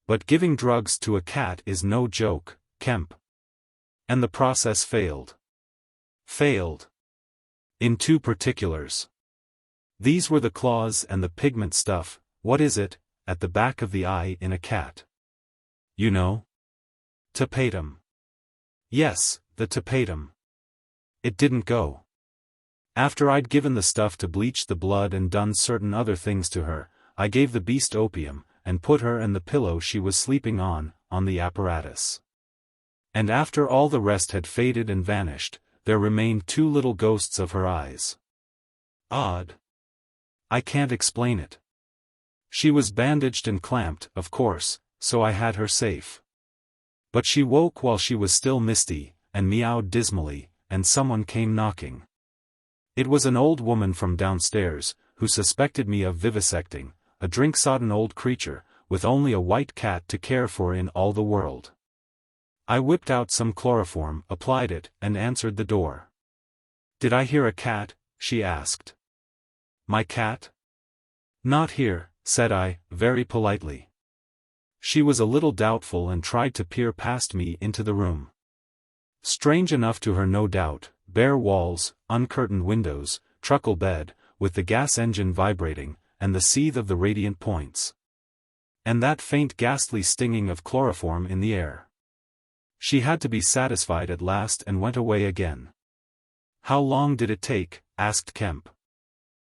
But giving drugs to a cat is no joke, Kemp. And the process failed. Failed. In 2 particulars. These were the claws and the pigment stuff, what is it, at the back of the eye in a cat. You know? Tapetum. Yes, the tapetum. It didn't go. After I'd given the stuff to bleach the blood and done certain other things to her, I gave the beast opium, and put her and the pillow she was sleeping on the apparatus. And after all the rest had faded and vanished, there remained 2 little ghosts of her eyes. Odd. I can't explain it. She was bandaged and clamped, of course, so I had her safe. But she woke while she was still misty, and meowed dismally, and someone came knocking. It was an old woman from downstairs, who suspected me of vivisecting, a drink-sodden old creature, with only a white cat to care for in all the world. I whipped out some chloroform, applied it, and answered the door. "Did I hear a cat?" she asked. "My cat?" "Not here," said I, very politely. She was a little doubtful and tried to peer past me into the room. Strange enough to her, no doubt, bare walls, uncurtained windows, truckle bed, with the gas engine vibrating, and the seethe of the radiant points. And that faint ghastly stinging of chloroform in the air. She had to be satisfied at last and went away again. "How long did it take?" asked Kemp.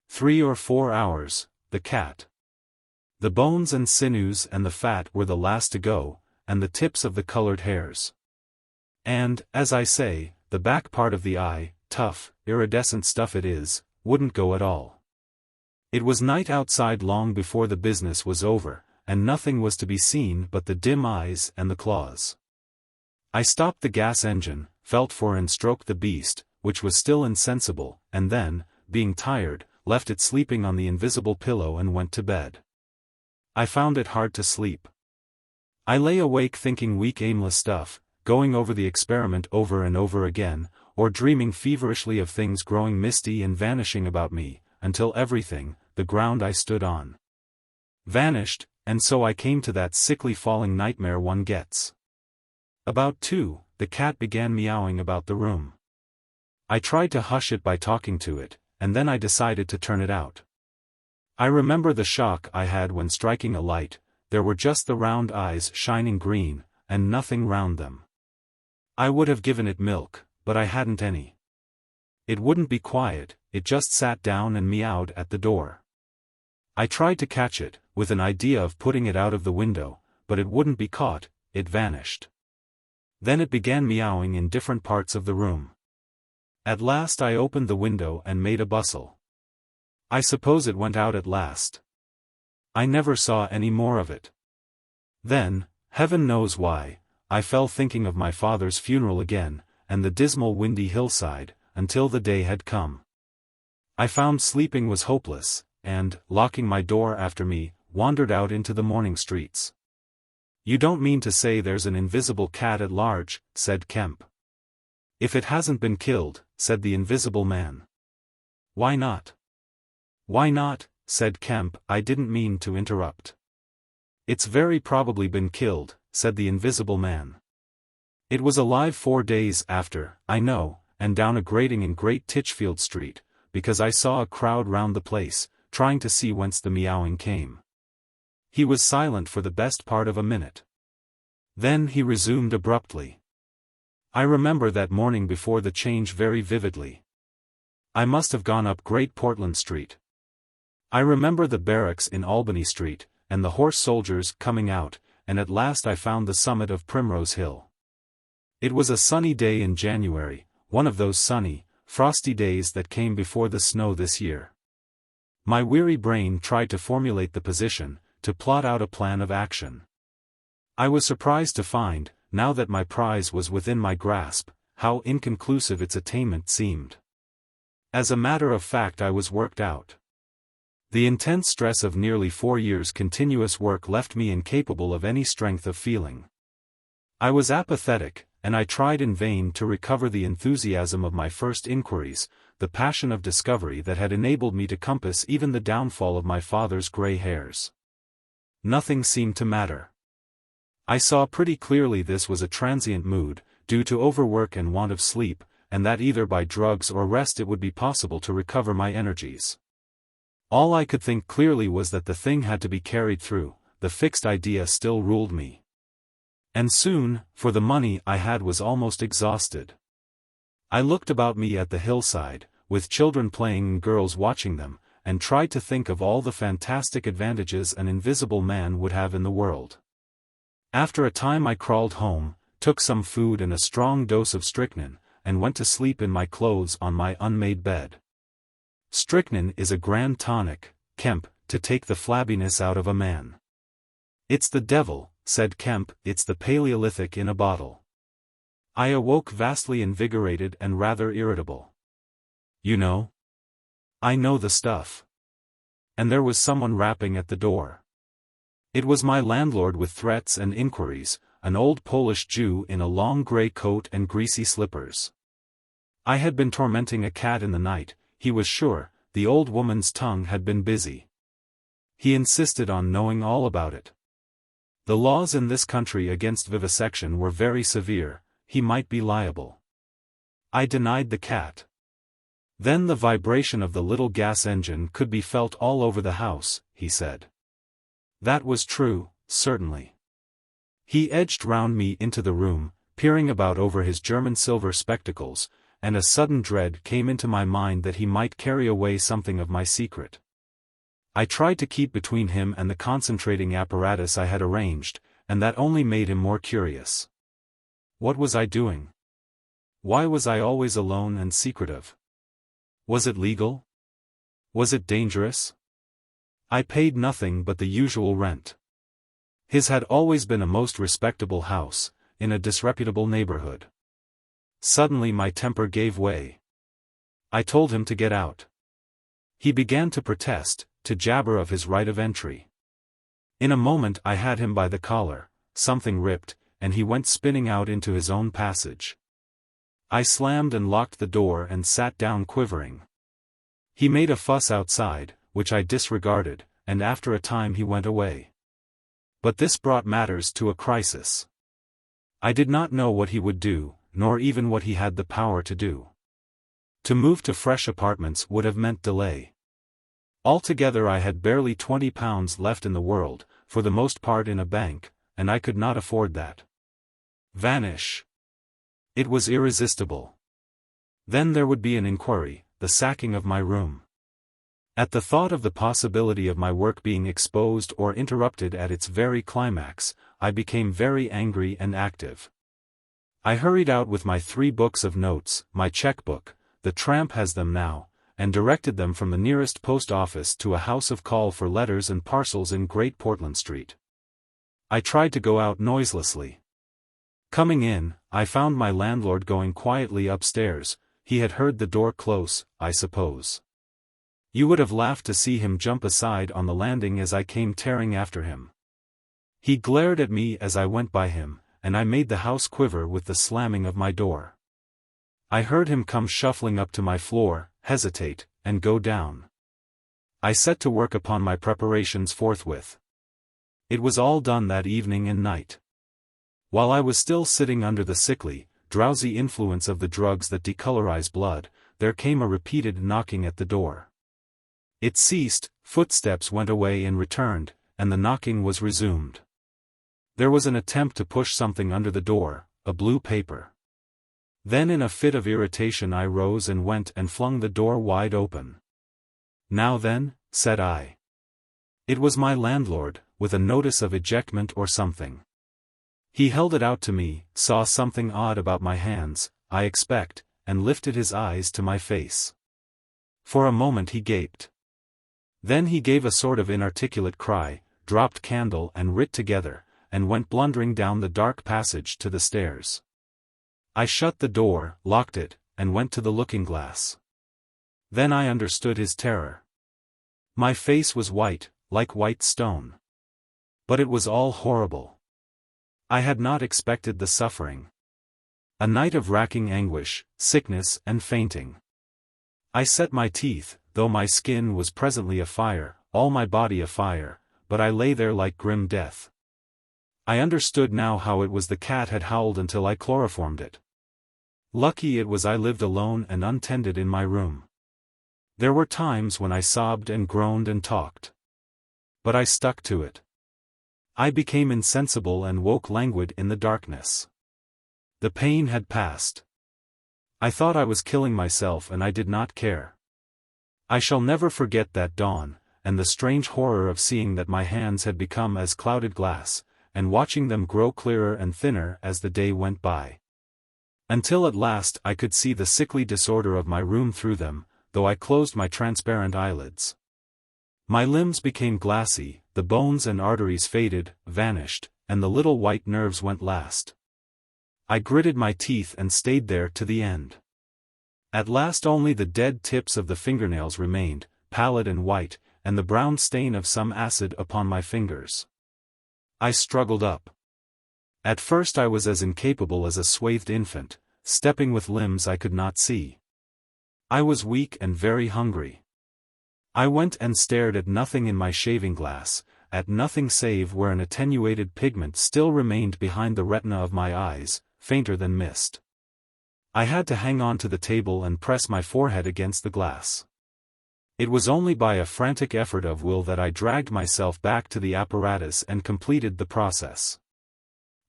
3 or 4 hours, the cat. The bones and sinews and the fat were the last to go, and the tips of the colored hairs. And, as I say, the back part of the eye, tough, iridescent stuff it is, wouldn't go at all. It was night outside long before the business was over, and nothing was to be seen but the dim eyes and the claws. I stopped the gas engine, felt for and stroked the beast, which was still insensible, and then, being tired, left it sleeping on the invisible pillow and went to bed. I found it hard to sleep. I lay awake thinking weak aimless stuff, going over the experiment over and over again, or dreaming feverishly of things growing misty and vanishing about me, until everything, the ground I stood on, vanished, and so I came to that sickly falling nightmare one gets. About 2, the cat began meowing about the room. I tried to hush it by talking to it, and then I decided to turn it out. I remember the shock I had when striking a light. There were just the round eyes shining green, and nothing round them. I would have given it milk, but I hadn't any. It wouldn't be quiet, it just sat down and meowed at the door. I tried to catch it, with an idea of putting it out of the window, but it wouldn't be caught, it vanished. Then it began meowing in different parts of the room. At last I opened the window and made a bustle. I suppose it went out at last. I never saw any more of it. Then, heaven knows why, I fell thinking of my father's funeral again, and the dismal windy hillside, until the day had come. I found sleeping was hopeless, and, locking my door after me, wandered out into the morning streets. "You don't mean to say there's an invisible cat at large," said Kemp. "If it hasn't been killed," said the invisible man. "Why not?" "Why not?" said Kemp. "I didn't mean to interrupt." "It's very probably been killed," said the invisible man. "It was alive 4 days after, I know, and down a grating in Great Titchfield Street, because I saw a crowd round the place, trying to see whence the meowing came." He was silent for the best part of a minute. Then he resumed abruptly. "I remember that morning before the change very vividly. I must have gone up Great Portland Street. I remember the barracks in Albany Street, and the horse soldiers coming out, and at last I found the summit of Primrose Hill. It was a sunny day in January, one of those sunny, frosty days that came before the snow this year. My weary brain tried to formulate the position, to plot out a plan of action. I was surprised to find, now that my prize was within my grasp, how inconclusive its attainment seemed. As a matter of fact, I was worked out. The intense stress of nearly 4 years' continuous work left me incapable of any strength of feeling. I was apathetic, and I tried in vain to recover the enthusiasm of my first inquiries, the passion of discovery that had enabled me to compass even the downfall of my father's gray hairs. Nothing seemed to matter. I saw pretty clearly this was a transient mood, due to overwork and want of sleep, and that either by drugs or rest it would be possible to recover my energies. All I could think clearly was that the thing had to be carried through. The fixed idea still ruled me. And soon, for the money I had was almost exhausted. I looked about me at the hillside, with children playing and girls watching them, and tried to think of all the fantastic advantages an invisible man would have in the world. After a time I crawled home, took some food and a strong dose of strychnine, and went to sleep in my clothes on my unmade bed. Strychnine is a grand tonic, Kemp, to take the flabbiness out of a man. It's the devil, said Kemp, it's the Paleolithic in a bottle. I awoke vastly invigorated and rather irritable. You know? I know the stuff. And there was someone rapping at the door. It was my landlord with threats and inquiries, an old Polish Jew in a long grey coat and greasy slippers. I had been tormenting a cat in the night, he was sure, the old woman's tongue had been busy. He insisted on knowing all about it. The laws in this country against vivisection were very severe, he might be liable. I denied the cat. Then the vibration of the little gas engine could be felt all over the house, he said. That was true, certainly. He edged round me into the room, peering about over his German silver spectacles, and a sudden dread came into my mind that he might carry away something of my secret. I tried to keep between him and the concentrating apparatus I had arranged, and that only made him more curious. What was I doing? Why was I always alone and secretive? Was it legal? Was it dangerous? I paid nothing but the usual rent. His had always been a most respectable house, in a disreputable neighborhood. Suddenly my temper gave way. I told him to get out. He began to protest, to jabber of his right of entry. In a moment I had him by the collar, something ripped, and he went spinning out into his own passage. I slammed and locked the door and sat down quivering. He made a fuss outside, which I disregarded, and after a time he went away. But this brought matters to a crisis. I did not know what he would do, nor even what he had the power to do. To move to fresh apartments would have meant delay. Altogether I had barely £20 left in the world, for the most part in a bank, and I could not afford that. Vanish. It was irresistible. Then there would be an inquiry, the sacking of my room. At the thought of the possibility of my work being exposed or interrupted at its very climax, I became very angry and active. I hurried out with my 3 books of notes, my checkbook, the tramp has them now, and directed them from the nearest post office to a house of call for letters and parcels in Great Portland Street. I tried to go out noiselessly. Coming in, I found my landlord going quietly upstairs. He had heard the door close, I suppose. You would have laughed to see him jump aside on the landing as I came tearing after him. He glared at me as I went by him, and I made the house quiver with the slamming of my door. I heard him come shuffling up to my floor, hesitate, and go down. I set to work upon my preparations forthwith. It was all done that evening and night. While I was still sitting under the sickly, drowsy influence of the drugs that decolorize blood, there came a repeated knocking at the door. It ceased, footsteps went away and returned, and the knocking was resumed. There was an attempt to push something under the door, a blue paper. Then in a fit of irritation I rose and went and flung the door wide open. Now then, said I. It was my landlord, with a notice of ejectment or something. He held it out to me, saw something odd about my hands, I expect, and lifted his eyes to my face. For a moment he gaped. Then he gave a sort of inarticulate cry, dropped candle and writ together, and went blundering down the dark passage to the stairs. I shut the door, locked it, and went to the looking-glass. Then I understood his terror. My face was white, like white stone. But it was all horrible. I had not expected the suffering. A night of racking anguish, sickness and fainting. I set my teeth, though my skin was presently afire, all my body afire, but I lay there like grim death. I understood now how it was the cat had howled until I chloroformed it. Lucky it was I lived alone and untended in my room. There were times when I sobbed and groaned and talked. But I stuck to it. I became insensible and woke languid in the darkness. The pain had passed. I thought I was killing myself and I did not care. I shall never forget that dawn, and the strange horror of seeing that my hands had become as clouded glass, and watching them grow clearer and thinner as the day went by. Until at last I could see the sickly disorder of my room through them, though I closed my transparent eyelids. My limbs became glassy, the bones and arteries faded, vanished, and the little white nerves went last. I gritted my teeth and stayed there to the end. At last only the dead tips of the fingernails remained, pallid and white, and the brown stain of some acid upon my fingers. I struggled up. At first I was as incapable as a swathed infant, stepping with limbs I could not see. I was weak and very hungry. I went and stared at nothing in my shaving glass, at nothing save where an attenuated pigment still remained behind the retina of my eyes, fainter than mist. I had to hang on to the table and press my forehead against the glass. It was only by a frantic effort of will that I dragged myself back to the apparatus and completed the process.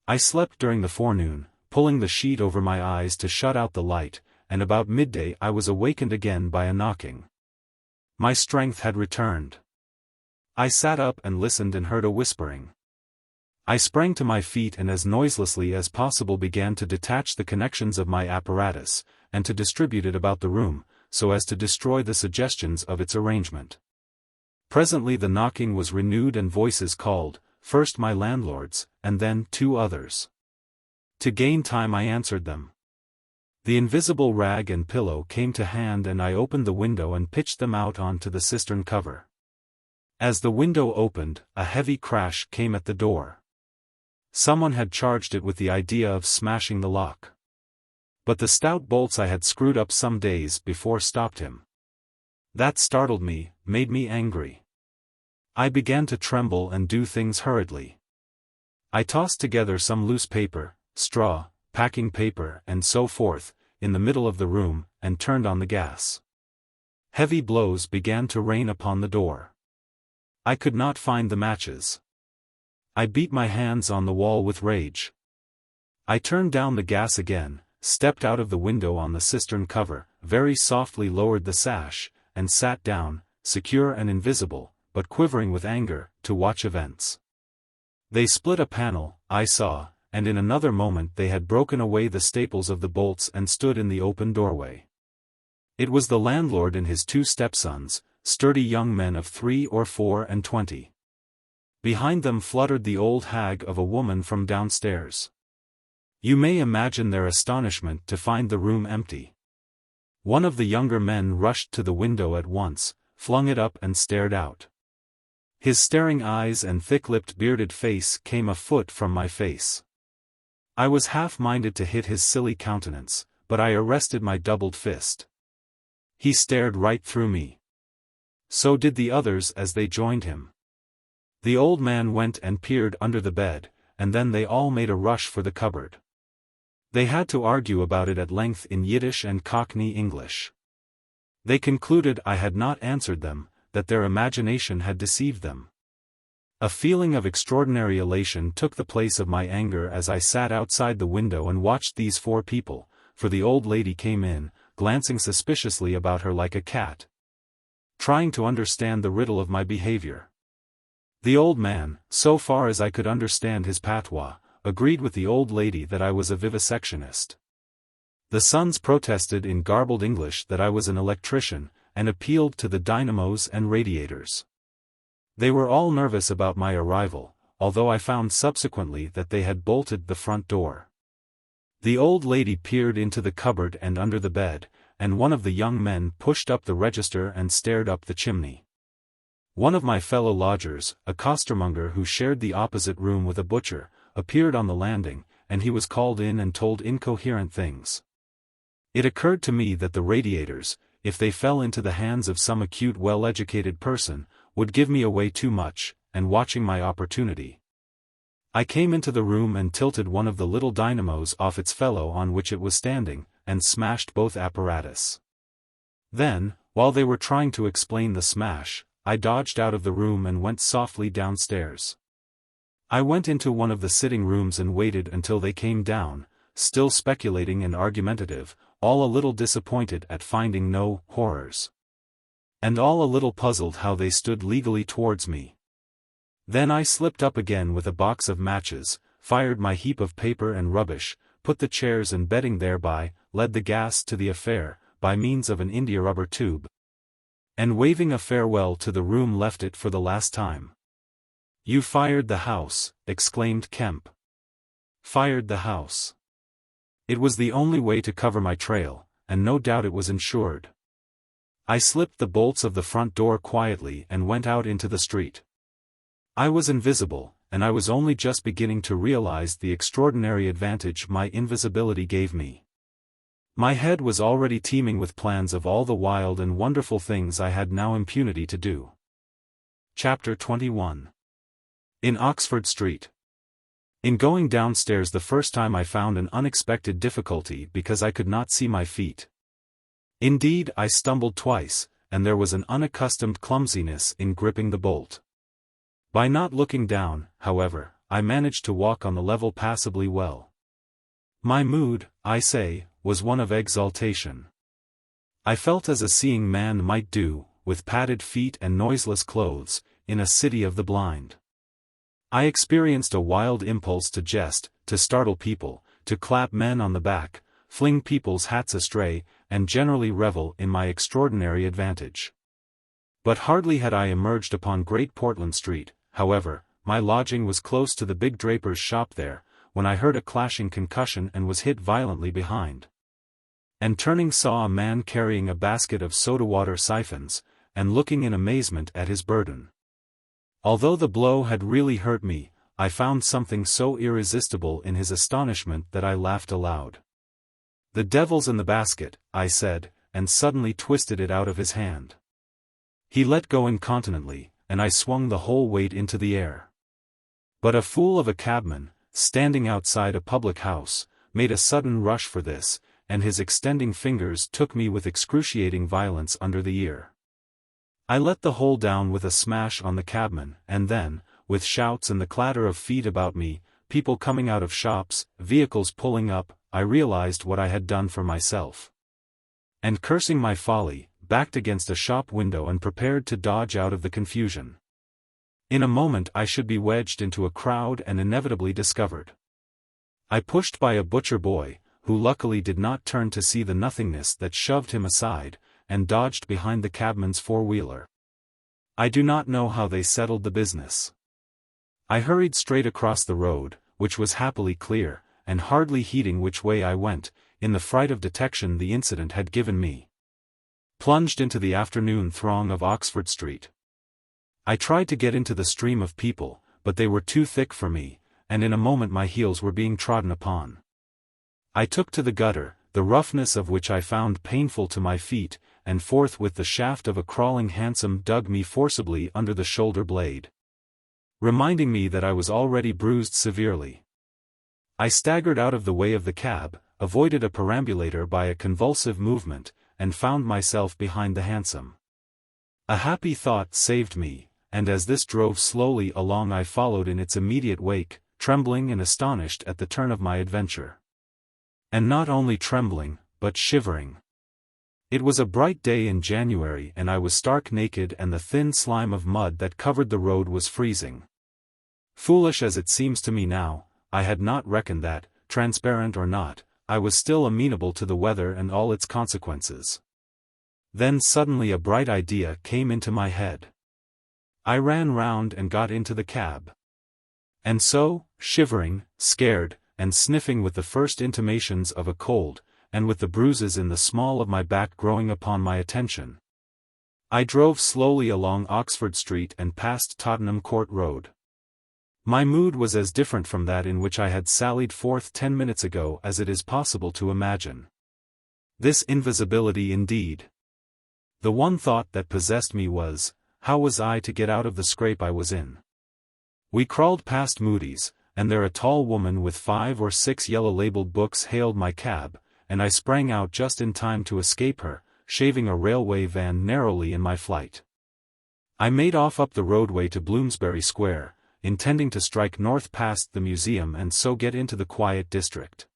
I slept during the forenoon, pulling the sheet over my eyes to shut out the light, and about midday I was awakened again by a knocking. My strength had returned. I sat up and listened and heard a whispering. I sprang to my feet and as noiselessly as possible began to detach the connections of my apparatus, and to distribute it about the room, so as to destroy the suggestions of its arrangement. Presently the knocking was renewed and voices called, first my landlord's, and then 2 others. To gain time I answered them. The invisible rag and pillow came to hand and I opened the window and pitched them out onto the cistern cover. As the window opened, a heavy crash came at the door. Someone had charged it with the idea of smashing the lock. But the stout bolts I had screwed up some days before stopped him. That startled me, made me angry. I began to tremble and do things hurriedly. I tossed together some loose paper, straw, packing paper and so forth, in the middle of the room, and turned on the gas. Heavy blows began to rain upon the door. I could not find the matches. I beat my hands on the wall with rage. I turned down the gas again, stepped out of the window on the cistern cover, very softly lowered the sash, and sat down, secure and invisible, but quivering with anger, to watch events. They split a panel, I saw, and in another moment they had broken away the staples of the bolts and stood in the open doorway. It was the landlord and his 2 stepsons, sturdy young men of 3 or 4 and 20. Behind them fluttered the old hag of a woman from downstairs. You may imagine their astonishment to find the room empty. One of the younger men rushed to the window at once, flung it up and stared out. His staring eyes and thick-lipped bearded face came a foot from my face. I was half-minded to hit his silly countenance, but I arrested my doubled fist. He stared right through me. So did the others as they joined him. The old man went and peered under the bed, and then they all made a rush for the cupboard. They had to argue about it at length in Yiddish and Cockney English. They concluded I had not answered them, that their imagination had deceived them. A feeling of extraordinary elation took the place of my anger as I sat outside the window and watched these 4 people, for the old lady came in, glancing suspiciously about her like a cat, trying to understand the riddle of my behavior. The old man, so far as I could understand his patois, agreed with the old lady that I was a vivisectionist. The sons protested in garbled English that I was an electrician, and appealed to the dynamos and radiators. They were all nervous about my arrival, although I found subsequently that they had bolted the front door. The old lady peered into the cupboard and under the bed, and one of the young men pushed up the register and stared up the chimney. One of my fellow lodgers, a costermonger who shared the opposite room with a butcher, appeared on the landing, and he was called in and told incoherent things. It occurred to me that the radiators, if they fell into the hands of some acute well-educated person, would give me away too much, and watching my opportunity, I came into the room and tilted one of the little dynamos off its fellow on which it was standing, and smashed both apparatus. Then, while they were trying to explain the smash, I dodged out of the room and went softly downstairs. I went into one of the sitting rooms and waited until they came down, still speculating and argumentative, all a little disappointed at finding no horrors, and all a little puzzled how they stood legally towards me. Then I slipped up again with a box of matches, fired my heap of paper and rubbish, put the chairs and bedding thereby, led the gas to the affair, by means of an india-rubber tube, and waving a farewell to the room left it for the last time. "You fired the house," exclaimed Kemp. "Fired the house." It was the only way to cover my trail, and no doubt it was insured. I slipped the bolts of the front door quietly and went out into the street. I was invisible, and I was only just beginning to realize the extraordinary advantage my invisibility gave me. My head was already teeming with plans of all the wild and wonderful things I had now impunity to do. Chapter 21. In Oxford Street. In going downstairs the first time I found an unexpected difficulty because I could not see my feet. Indeed, I stumbled twice, and there was an unaccustomed clumsiness in gripping the bolt. By not looking down, however, I managed to walk on the level passably well. My mood, I say, was one of exaltation. I felt as a seeing man might do, with padded feet and noiseless clothes, in a city of the blind. I experienced a wild impulse to jest, to startle people, to clap men on the back, fling people's hats astray, and generally revel in my extraordinary advantage. But hardly had I emerged upon Great Portland Street, however, my lodging was close to the big draper's shop there, when I heard a clashing concussion and was hit violently behind. And turning saw a man carrying a basket of soda-water siphons, and looking in amazement at his burden. Although the blow had really hurt me, I found something so irresistible in his astonishment that I laughed aloud. "The devil's in the basket," I said, and suddenly twisted it out of his hand. He let go incontinently, and I swung the whole weight into the air. But a fool of a cabman, standing outside a public house, made a sudden rush for this, and his extending fingers took me with excruciating violence under the ear. I let the whole down with a smash on the cabman, and then, with shouts and the clatter of feet about me, people coming out of shops, vehicles pulling up, I realized what I had done for myself. And cursing my folly, backed against a shop window and prepared to dodge out of the confusion. In a moment I should be wedged into a crowd and inevitably discovered. I pushed by a butcher boy, who luckily did not turn to see the nothingness that shoved him aside, and dodged behind the cabman's four-wheeler. I do not know how they settled the business. I hurried straight across the road, which was happily clear, and hardly heeding which way I went, in the fright of detection the incident had given me. Plunged into the afternoon throng of Oxford Street. I tried to get into the stream of people, but they were too thick for me, and in a moment my heels were being trodden upon. I took to the gutter, the roughness of which I found painful to my feet, and forthwith the shaft of a crawling hansom dug me forcibly under the shoulder blade, reminding me that I was already bruised severely. I staggered out of the way of the cab, avoided a perambulator by a convulsive movement, and found myself behind the hansom. A happy thought saved me, and as this drove slowly along I followed in its immediate wake, trembling and astonished at the turn of my adventure. And not only trembling, but shivering. It was a bright day in January and I was stark naked and the thin slime of mud that covered the road was freezing. Foolish as it seems to me now, I had not reckoned that, transparent or not, I was still amenable to the weather and all its consequences. Then suddenly a bright idea came into my head. I ran round and got into the cab. And so, shivering, scared, and sniffing with the first intimations of a cold, and with the bruises in the small of my back growing upon my attention, I drove slowly along Oxford Street and past Tottenham Court Road. My mood was as different from that in which I had sallied forth 10 minutes ago as it is possible to imagine. This invisibility indeed. The one thought that possessed me was, how was I to get out of the scrape I was in? We crawled past Moody's, and there a tall woman with 5 or 6 yellow-labeled books hailed my cab, and I sprang out just in time to escape her, shaving a railway van narrowly in my flight. I made off up the roadway to Bloomsbury Square, intending to strike north past the museum and so get into the quiet district.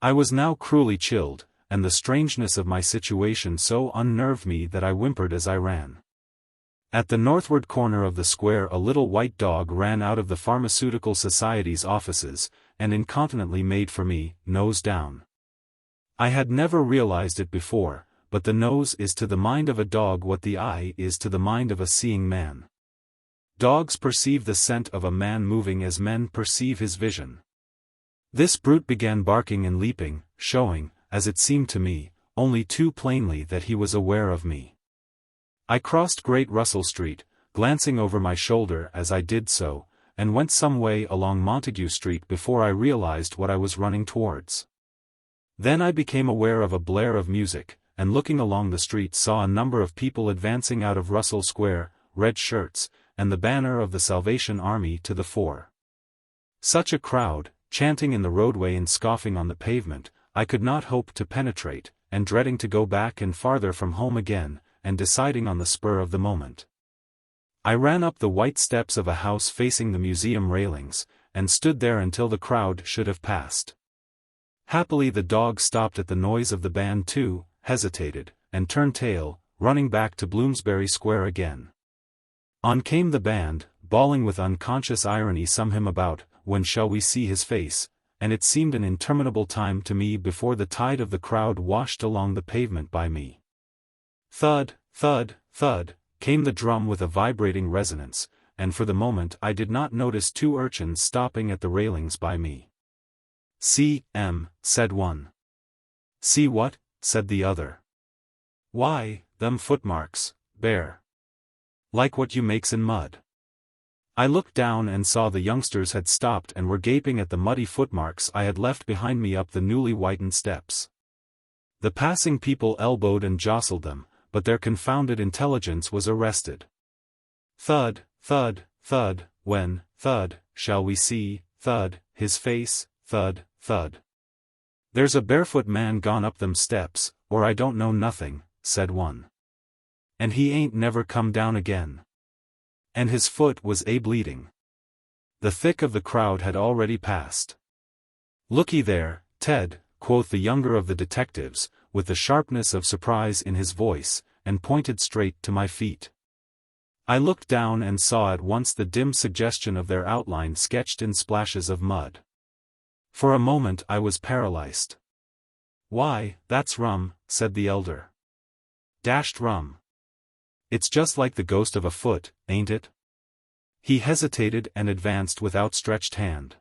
I was now cruelly chilled, and the strangeness of my situation so unnerved me that I whimpered as I ran. At the northward corner of the square a little white dog ran out of the Pharmaceutical Society's offices, and incontinently made for me, nose down. I had never realized it before, but the nose is to the mind of a dog what the eye is to the mind of a seeing man. Dogs perceive the scent of a man moving as men perceive his vision. This brute began barking and leaping, showing, as it seemed to me, only too plainly that he was aware of me. I crossed Great Russell Street, glancing over my shoulder as I did so, and went some way along Montague Street before I realized what I was running towards. Then I became aware of a blare of music, and looking along the street saw a number of people advancing out of Russell Square, red shirts, and the banner of the Salvation Army to the fore. Such a crowd, chanting in the roadway and scoffing on the pavement, I could not hope to penetrate, and dreading to go back and farther from home again, and deciding on the spur of the moment. I ran up the white steps of a house facing the museum railings, and stood there until the crowd should have passed. Happily the dog stopped at the noise of the band too, hesitated, and turned tail, running back to Bloomsbury Square again. On came the band, bawling with unconscious irony some hymn about, "When shall we see his face?" and it seemed an interminable time to me before the tide of the crowd washed along the pavement by me. Thud, thud, thud, came the drum with a vibrating resonance, and for the moment I did not notice two urchins stopping at the railings by me. "See, said one. "See what?" said the other. "Why, them footmarks, bare. Like what you makes in mud." I looked down and saw the youngsters had stopped and were gaping at the muddy footmarks I had left behind me up the newly whitened steps. The passing people elbowed and jostled them, but their confounded intelligence was arrested. Thud, thud, thud, when, thud, shall we see, thud, his face, thud, thud. "There's a barefoot man gone up them steps, or I don't know nothing," said one. "And he ain't never come down again. And his foot was bleeding." The thick of the crowd had already passed. "Looky there, Ted," quoth the younger of the detectives, with the sharpness of surprise in his voice, and pointed straight to my feet. I looked down and saw at once the dim suggestion of their outline sketched in splashes of mud. For a moment I was paralyzed. "Why, that's rum," said the elder. "Dashed rum. It's just like the ghost of a foot, ain't it?" He hesitated and advanced with outstretched hand.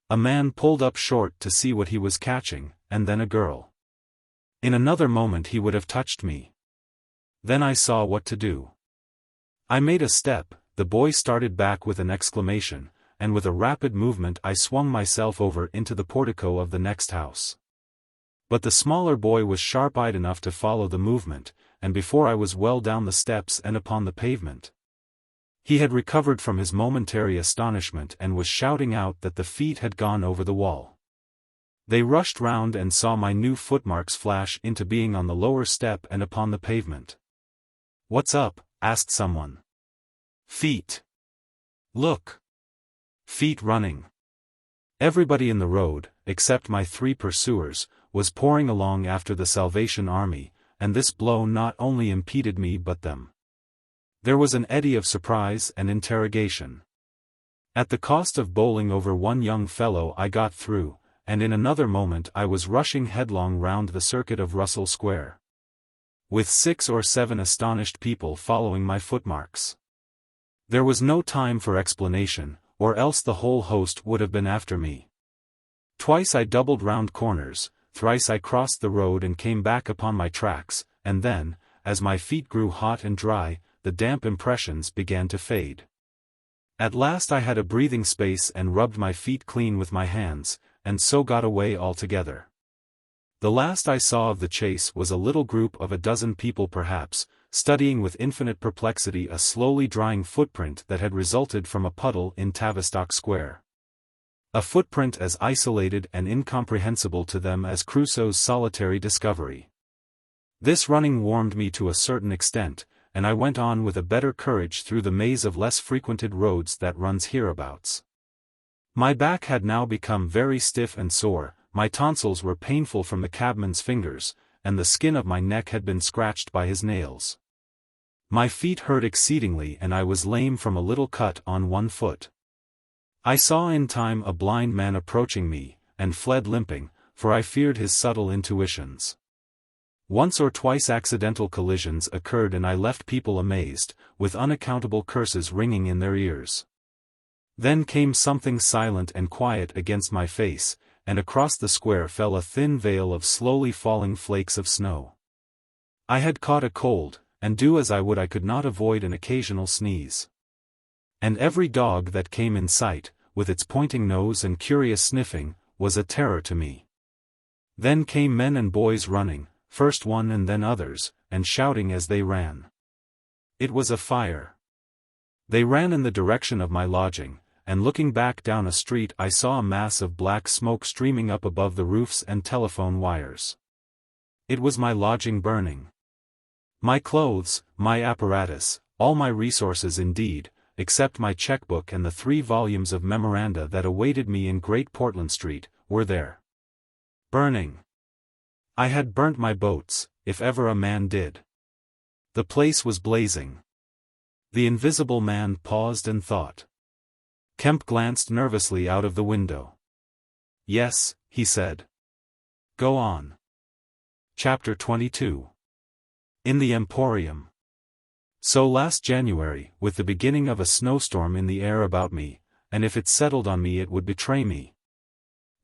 A man pulled up short to see what he was catching, and then a girl. In another moment he would have touched me. Then I saw what to do. I made a step, the boy started back with an exclamation, and with a rapid movement I swung myself over into the portico of the next house. But the smaller boy was sharp-eyed enough to follow the movement, and before I was well down the steps and upon the pavement, he had recovered from his momentary astonishment and was shouting out that the feet had gone over the wall. They rushed round and saw my new footmarks flash into being on the lower step and upon the pavement. "What's up?" asked someone. "Feet. Look. Feet running." Everybody in the road, except my three pursuers, was pouring along after the Salvation Army, and this blow not only impeded me but them. There was an eddy of surprise and interrogation. At the cost of bowling over one young fellow I got through, and in another moment I was rushing headlong round the circuit of Russell Square, with 6 or 7 astonished people following my footmarks. There was no time for explanation, or else the whole host would have been after me. Twice I doubled round corners, thrice I crossed the road and came back upon my tracks, and then, as my feet grew hot and dry, the damp impressions began to fade. At last I had a breathing space and rubbed my feet clean with my hands, and so got away altogether. The last I saw of the chase was a little group of a dozen people perhaps, studying with infinite perplexity a slowly drying footprint that had resulted from a puddle in Tavistock Square. A footprint as isolated and incomprehensible to them as Crusoe's solitary discovery. This running warmed me to a certain extent, and I went on with a better courage through the maze of less frequented roads that runs hereabouts. My back had now become very stiff and sore, my tonsils were painful from the cabman's fingers, and the skin of my neck had been scratched by his nails. My feet hurt exceedingly and I was lame from a little cut on one foot. I saw in time a blind man approaching me, and fled limping, for I feared his subtle intuitions. Once or twice accidental collisions occurred and I left people amazed, with unaccountable curses ringing in their ears. Then came something silent and quiet against my face, and across the square fell a thin veil of slowly falling flakes of snow. I had caught a cold, and do as I would I could not avoid an occasional sneeze. And every dog that came in sight, with its pointing nose and curious sniffing, was a terror to me. Then came men and boys running, first one and then others, and shouting as they ran. It was a fire. They ran in the direction of my lodging, and looking back down a street I saw a mass of black smoke streaming up above the roofs and telephone wires. It was my lodging burning. My clothes, my apparatus, all my resources indeed, except my checkbook and the 3 volumes of memoranda that awaited me in Great Portland Street, were there. Burning. I had burnt my boats, if ever a man did. The place was blazing. The invisible man paused and thought. Kemp glanced nervously out of the window. "Yes," he said. "Go on." Chapter 22. In the Emporium. So last January, with the beginning of a snowstorm in the air about me, and if it settled on me it would betray me.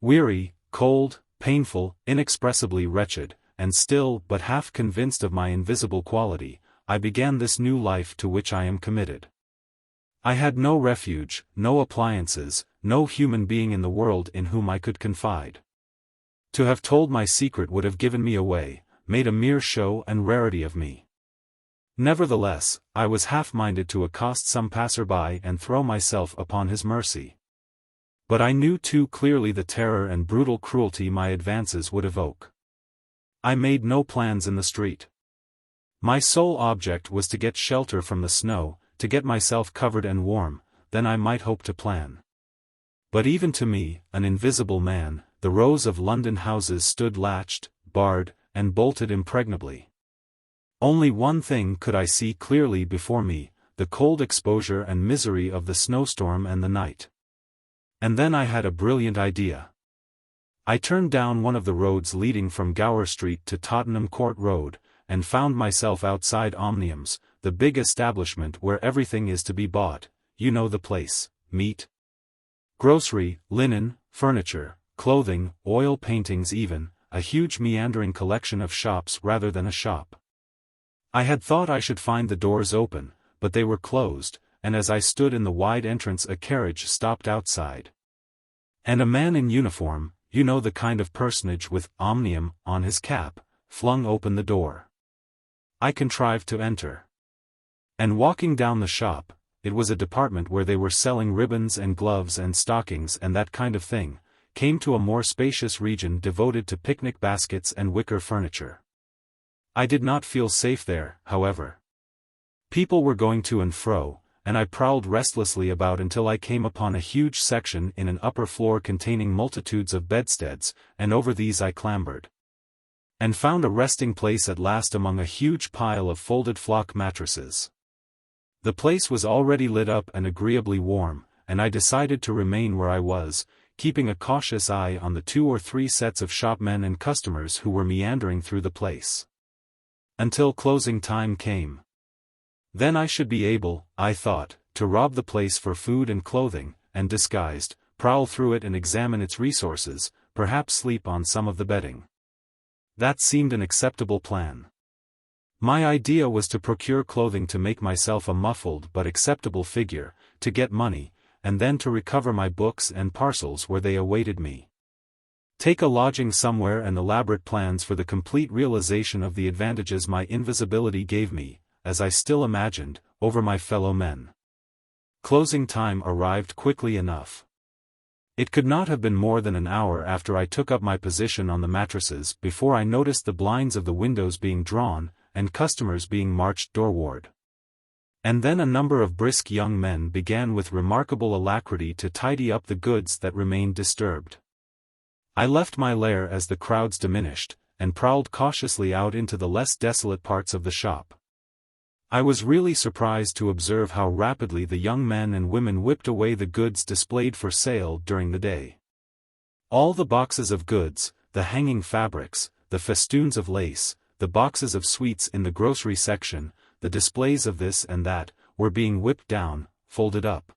Weary, cold, painful, inexpressibly wretched, and still but half convinced of my invisible quality, I began this new life to which I am committed. I had no refuge, no appliances, no human being in the world in whom I could confide. To have told my secret would have given me away, made a mere show and rarity of me. Nevertheless, I was half-minded to accost some passer-by and throw myself upon his mercy. But I knew too clearly the terror and brutal cruelty my advances would evoke. I made no plans in the street. My sole object was to get shelter from the snow, to get myself covered and warm, then I might hope to plan. But even to me, an invisible man, the rows of London houses stood latched, barred, and bolted impregnably. Only one thing could I see clearly before me, the cold exposure and misery of the snowstorm and the night. And then I had a brilliant idea. I turned down one of the roads leading from Gower Street to Tottenham Court Road, and found myself outside Omnium's, the big establishment where everything is to be bought, you know the place, meat, grocery, linen, furniture, clothing, oil paintings even, a huge meandering collection of shops rather than a shop. I had thought I should find the doors open, but they were closed, and as I stood in the wide entrance a carriage stopped outside. And a man in uniform, you know the kind of personage with Omnium on his cap, flung open the door. I contrived to enter. And walking down the shop, it was a department where they were selling ribbons and gloves and stockings and that kind of thing, came to a more spacious region devoted to picnic baskets and wicker furniture. I did not feel safe there, however. People were going to and fro, and I prowled restlessly about until I came upon a huge section in an upper floor containing multitudes of bedsteads, and over these I clambered. And found a resting place at last among a huge pile of folded flock mattresses. The place was already lit up and agreeably warm, and I decided to remain where I was, keeping a cautious eye on the 2 or 3 sets of shopmen and customers who were meandering through the place. Until closing time came. Then I should be able, I thought, to rob the place for food and clothing, and disguised, prowl through it and examine its resources, perhaps sleep on some of the bedding. That seemed an acceptable plan. My idea was to procure clothing to make myself a muffled but acceptable figure, to get money, and then to recover my books and parcels where they awaited me. Take a lodging somewhere and elaborate plans for the complete realization of the advantages my invisibility gave me, as I still imagined, over my fellow men. Closing time arrived quickly enough. It could not have been more than an hour after I took up my position on the mattresses before I noticed the blinds of the windows being drawn, and customers being marched doorward. And then a number of brisk young men began with remarkable alacrity to tidy up the goods that remained disturbed. I left my lair as the crowds diminished, and prowled cautiously out into the less desolate parts of the shop. I was really surprised to observe how rapidly the young men and women whipped away the goods displayed for sale during the day. All the boxes of goods, the hanging fabrics, the festoons of lace, the boxes of sweets in the grocery section, the displays of this and that, were being whipped down, folded up,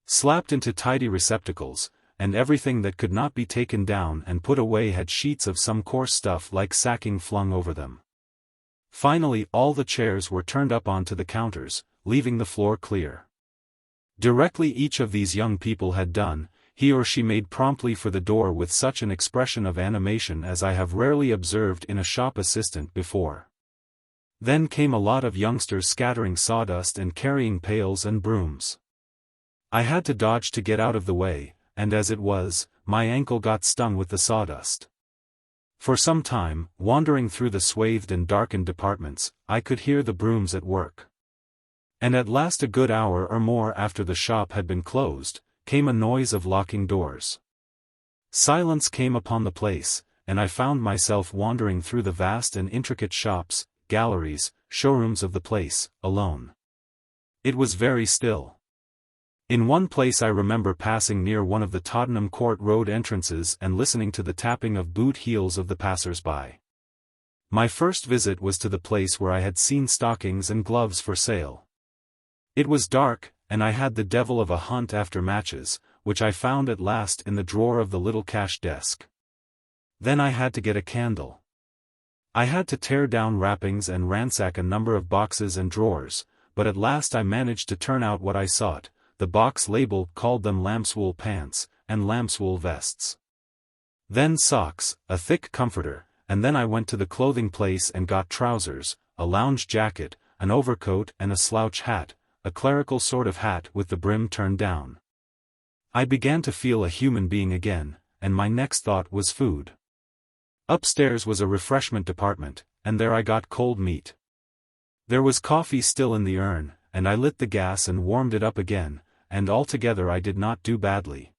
slapped into tidy receptacles, and everything that could not be taken down and put away had sheets of some coarse stuff like sacking flung over them. Finally all the chairs were turned up onto the counters, leaving the floor clear. Directly each of these young people had done, he or she made promptly for the door with such an expression of animation as I have rarely observed in a shop assistant before. Then came a lot of youngsters scattering sawdust and carrying pails and brooms. I had to dodge to get out of the way, and as it was, my ankle got stung with the sawdust. For some time, wandering through the swathed and darkened departments, I could hear the brooms at work. And at last, a good hour or more after the shop had been closed, came a noise of locking doors. Silence came upon the place, and I found myself wandering through the vast and intricate shops, galleries, showrooms of the place, alone. It was very still. In one place I remember passing near one of the Tottenham Court Road entrances and listening to the tapping of boot heels of the passers-by. My first visit was to the place where I had seen stockings and gloves for sale. It was dark, and I had the devil of a hunt after matches, which I found at last in the drawer of the little cash desk. Then I had to get a candle. I had to tear down wrappings and ransack a number of boxes and drawers, but at last I managed to turn out what I sought. The box label called them lambswool pants, and lambswool vests. Then socks, a thick comforter, and then I went to the clothing place and got trousers, a lounge jacket, an overcoat and a slouch hat, a clerical sort of hat with the brim turned down. I began to feel a human being again, and my next thought was food. Upstairs was a refreshment department, and there I got cold meat. There was coffee still in the urn, and I lit the gas and warmed it up again, and altogether I did not do badly.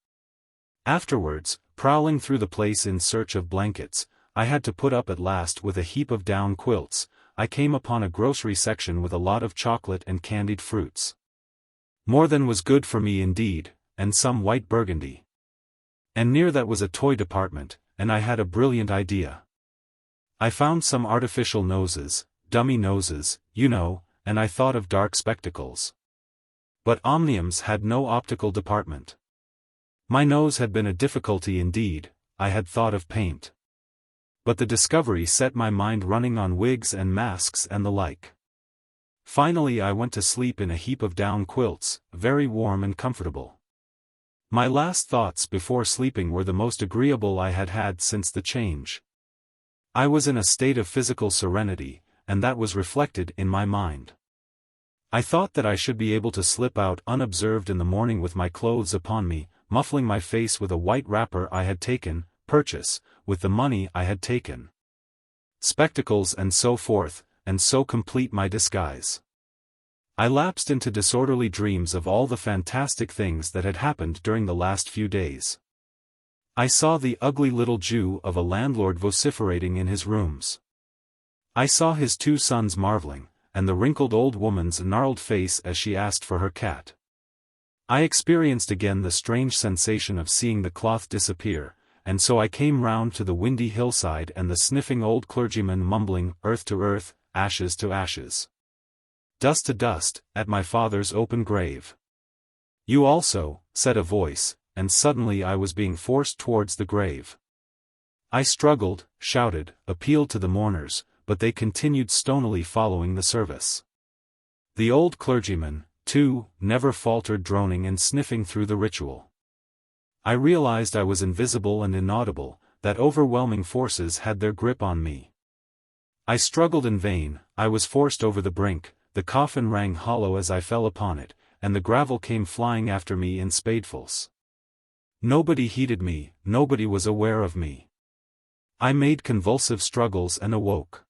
Afterwards, prowling through the place in search of blankets, I had to put up at last with a heap of down quilts. I came upon a grocery section with a lot of chocolate and candied fruits. More than was good for me indeed, and some white burgundy. And near that was a toy department, and I had a brilliant idea. I found some artificial noses, dummy noses, you know, and I thought of dark spectacles. But Omniums had no optical department. My nose had been a difficulty indeed. I had thought of paint. But the discovery set my mind running on wigs and masks and the like. Finally I went to sleep in a heap of down quilts, very warm and comfortable. My last thoughts before sleeping were the most agreeable I had had since the change. I was in a state of physical serenity, and that was reflected in my mind. I thought that I should be able to slip out unobserved in the morning with my clothes upon me, muffling my face with a white wrapper I had taken, purchase, with the money I had taken, spectacles and so forth, and so complete my disguise. I lapsed into disorderly dreams of all the fantastic things that had happened during the last few days. I saw the ugly little Jew of a landlord vociferating in his rooms. I saw his two sons marveling, and the wrinkled old woman's gnarled face as she asked for her cat. I experienced again the strange sensation of seeing the cloth disappear, and so I came round to the windy hillside and the sniffing old clergyman mumbling, earth to earth, ashes to ashes, dust to dust, at my father's open grave. You also, said a voice, and suddenly I was being forced towards the grave. I struggled, shouted, appealed to the mourners, but they continued stonily following the service. The old clergyman, too, never faltered droning and sniffing through the ritual. I realized I was invisible and inaudible, that overwhelming forces had their grip on me. I struggled in vain, I was forced over the brink, the coffin rang hollow as I fell upon it, and the gravel came flying after me in spadefuls. Nobody heeded me, nobody was aware of me. I made convulsive struggles and awoke.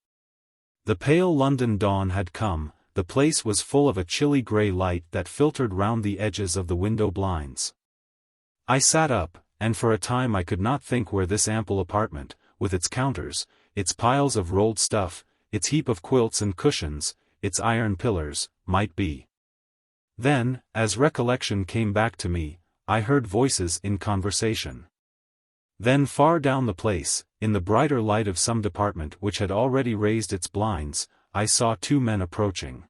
The pale London dawn had come, the place was full of a chilly grey light that filtered round the edges of the window blinds. I sat up, and for a time I could not think where this ample apartment, with its counters, its piles of rolled stuff, its heap of quilts and cushions, its iron pillars, might be. Then, as recollection came back to me, I heard voices in conversation. Then far down the place, in the brighter light of some department which had already raised its blinds, I saw two men approaching.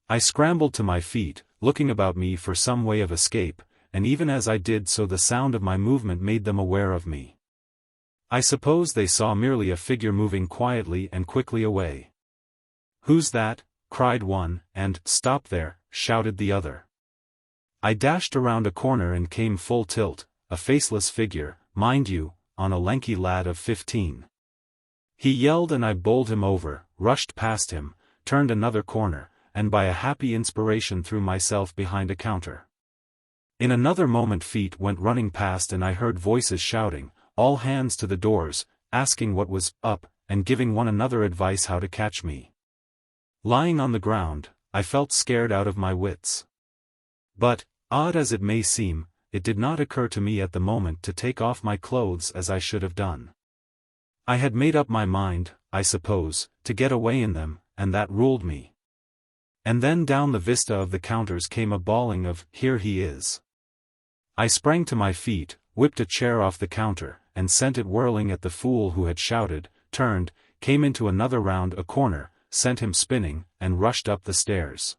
I scrambled to my feet, looking about me for some way of escape, and even as I did so the sound of my movement made them aware of me. I suppose they saw merely a figure moving quietly and quickly away. "Who's that?" cried one, and "Stop there," shouted the other. I dashed around a corner and came full tilt, a faceless figure, mind you, on a lanky lad of 15. He yelled and I bowled him over, rushed past him, turned another corner, and by a happy inspiration threw myself behind a counter. In another moment feet went running past and I heard voices shouting, "All hands to the doors," asking what was up, and giving one another advice how to catch me. Lying on the ground, I felt scared out of my wits. But, odd as it may seem, it did not occur to me at the moment to take off my clothes as I should have done. I had made up my mind, I suppose, to get away in them, and that ruled me. And then down the vista of the counters came a bawling of, "Here he is." I sprang to my feet, whipped a chair off the counter, and sent it whirling at the fool who had shouted, turned, came into another round a corner, sent him spinning, and rushed up the stairs.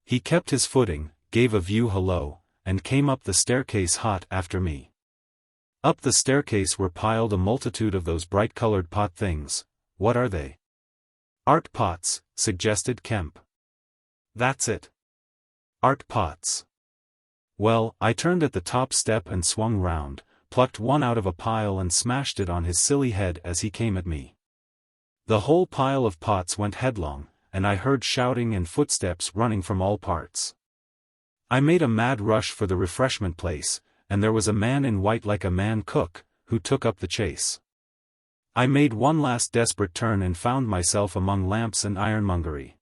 He kept his footing, gave a view hello, and came up the staircase hot after me. Up the staircase were piled a multitude of those bright-colored pot things. What are they? "Art pots," suggested Kemp. "That's it. Art pots." Well, I turned at the top step and swung round, plucked one out of a pile and smashed it on his silly head as he came at me. The whole pile of pots went headlong, and I heard shouting and footsteps running from all parts. I made a mad rush for the refreshment place, and there was a man in white like a man cook, who took up the chase. I made one last desperate turn and found myself among lamps and ironmongery.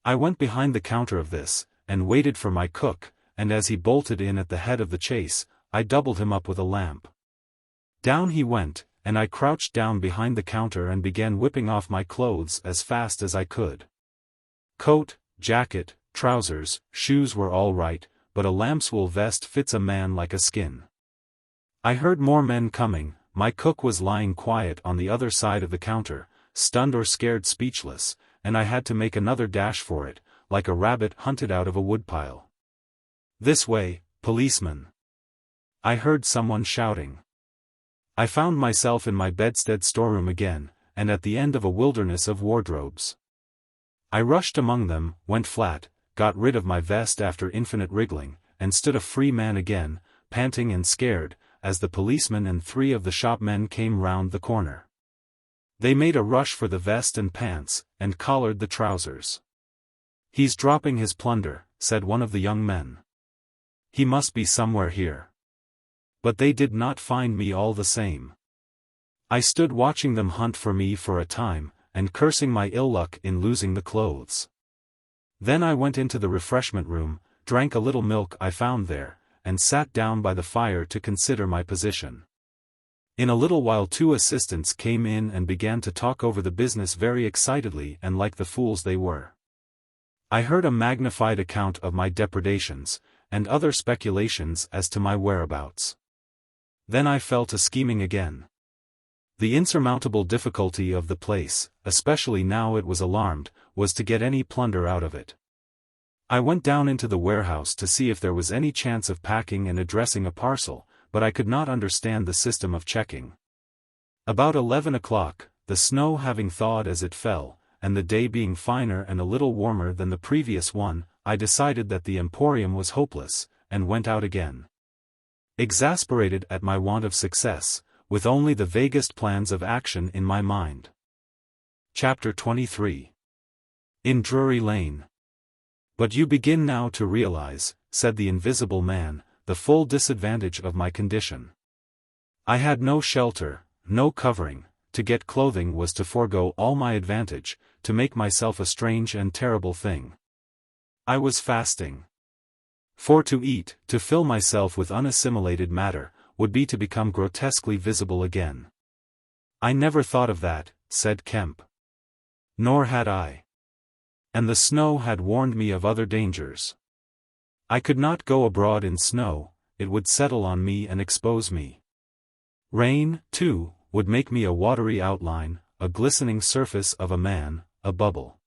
I went behind the counter of this, and waited for my cook, and as he bolted in at the head of the chase, I doubled him up with a lamp. Down he went, and I crouched down behind the counter and began whipping off my clothes as fast as I could. Coat, jacket, trousers, shoes were all right, but a lambswool vest fits a man like a skin. I heard more men coming. My cook was lying quiet on the other side of the counter, stunned or scared speechless, and I had to make another dash for it, like a rabbit hunted out of a woodpile. "This way, policeman!" I heard someone shouting. I found myself in my bedstead storeroom again, and at the end of a wilderness of wardrobes. I rushed among them, went flat, got rid of my vest after infinite wriggling, and stood a free man again, panting and scared, as the policeman and 3 of the shopmen came round the corner. They made a rush for the vest and pants, and collared the trousers. "He's dropping his plunder," said one of the young men. "He must be somewhere here." But they did not find me all the same. I stood watching them hunt for me for a time, and cursing my ill luck in losing the clothes. Then I went into the refreshment room, drank a little milk I found there, and sat down by the fire to consider my position. In a little while 2 assistants came in and began to talk over the business very excitedly and like the fools they were. I heard a magnified account of my depredations, and other speculations as to my whereabouts. Then I fell to scheming again. The insurmountable difficulty of the place, especially now it was alarmed, was to get any plunder out of it. I went down into the warehouse to see if there was any chance of packing and addressing a parcel, but I could not understand the system of checking. About 11 o'clock, the snow having thawed as it fell, and the day being finer and a little warmer than the previous one, I decided that the emporium was hopeless, and went out again. Exasperated at my want of success, with only the vaguest plans of action in my mind. Chapter 23. In Drury Lane. "But you begin now to realize," said the invisible man, "the full disadvantage of my condition. I had no shelter, no covering. To get clothing was to forego all my advantage, to make myself a strange and terrible thing. I was fasting. For to eat, to fill myself with unassimilated matter, would be to become grotesquely visible again." "I never thought of that," said Kemp. "Nor had I. And the snow had warned me of other dangers. I could not go abroad in snow, it would settle on me and expose me. Rain, too, would make me a watery outline, a glistening surface of a man, a bubble.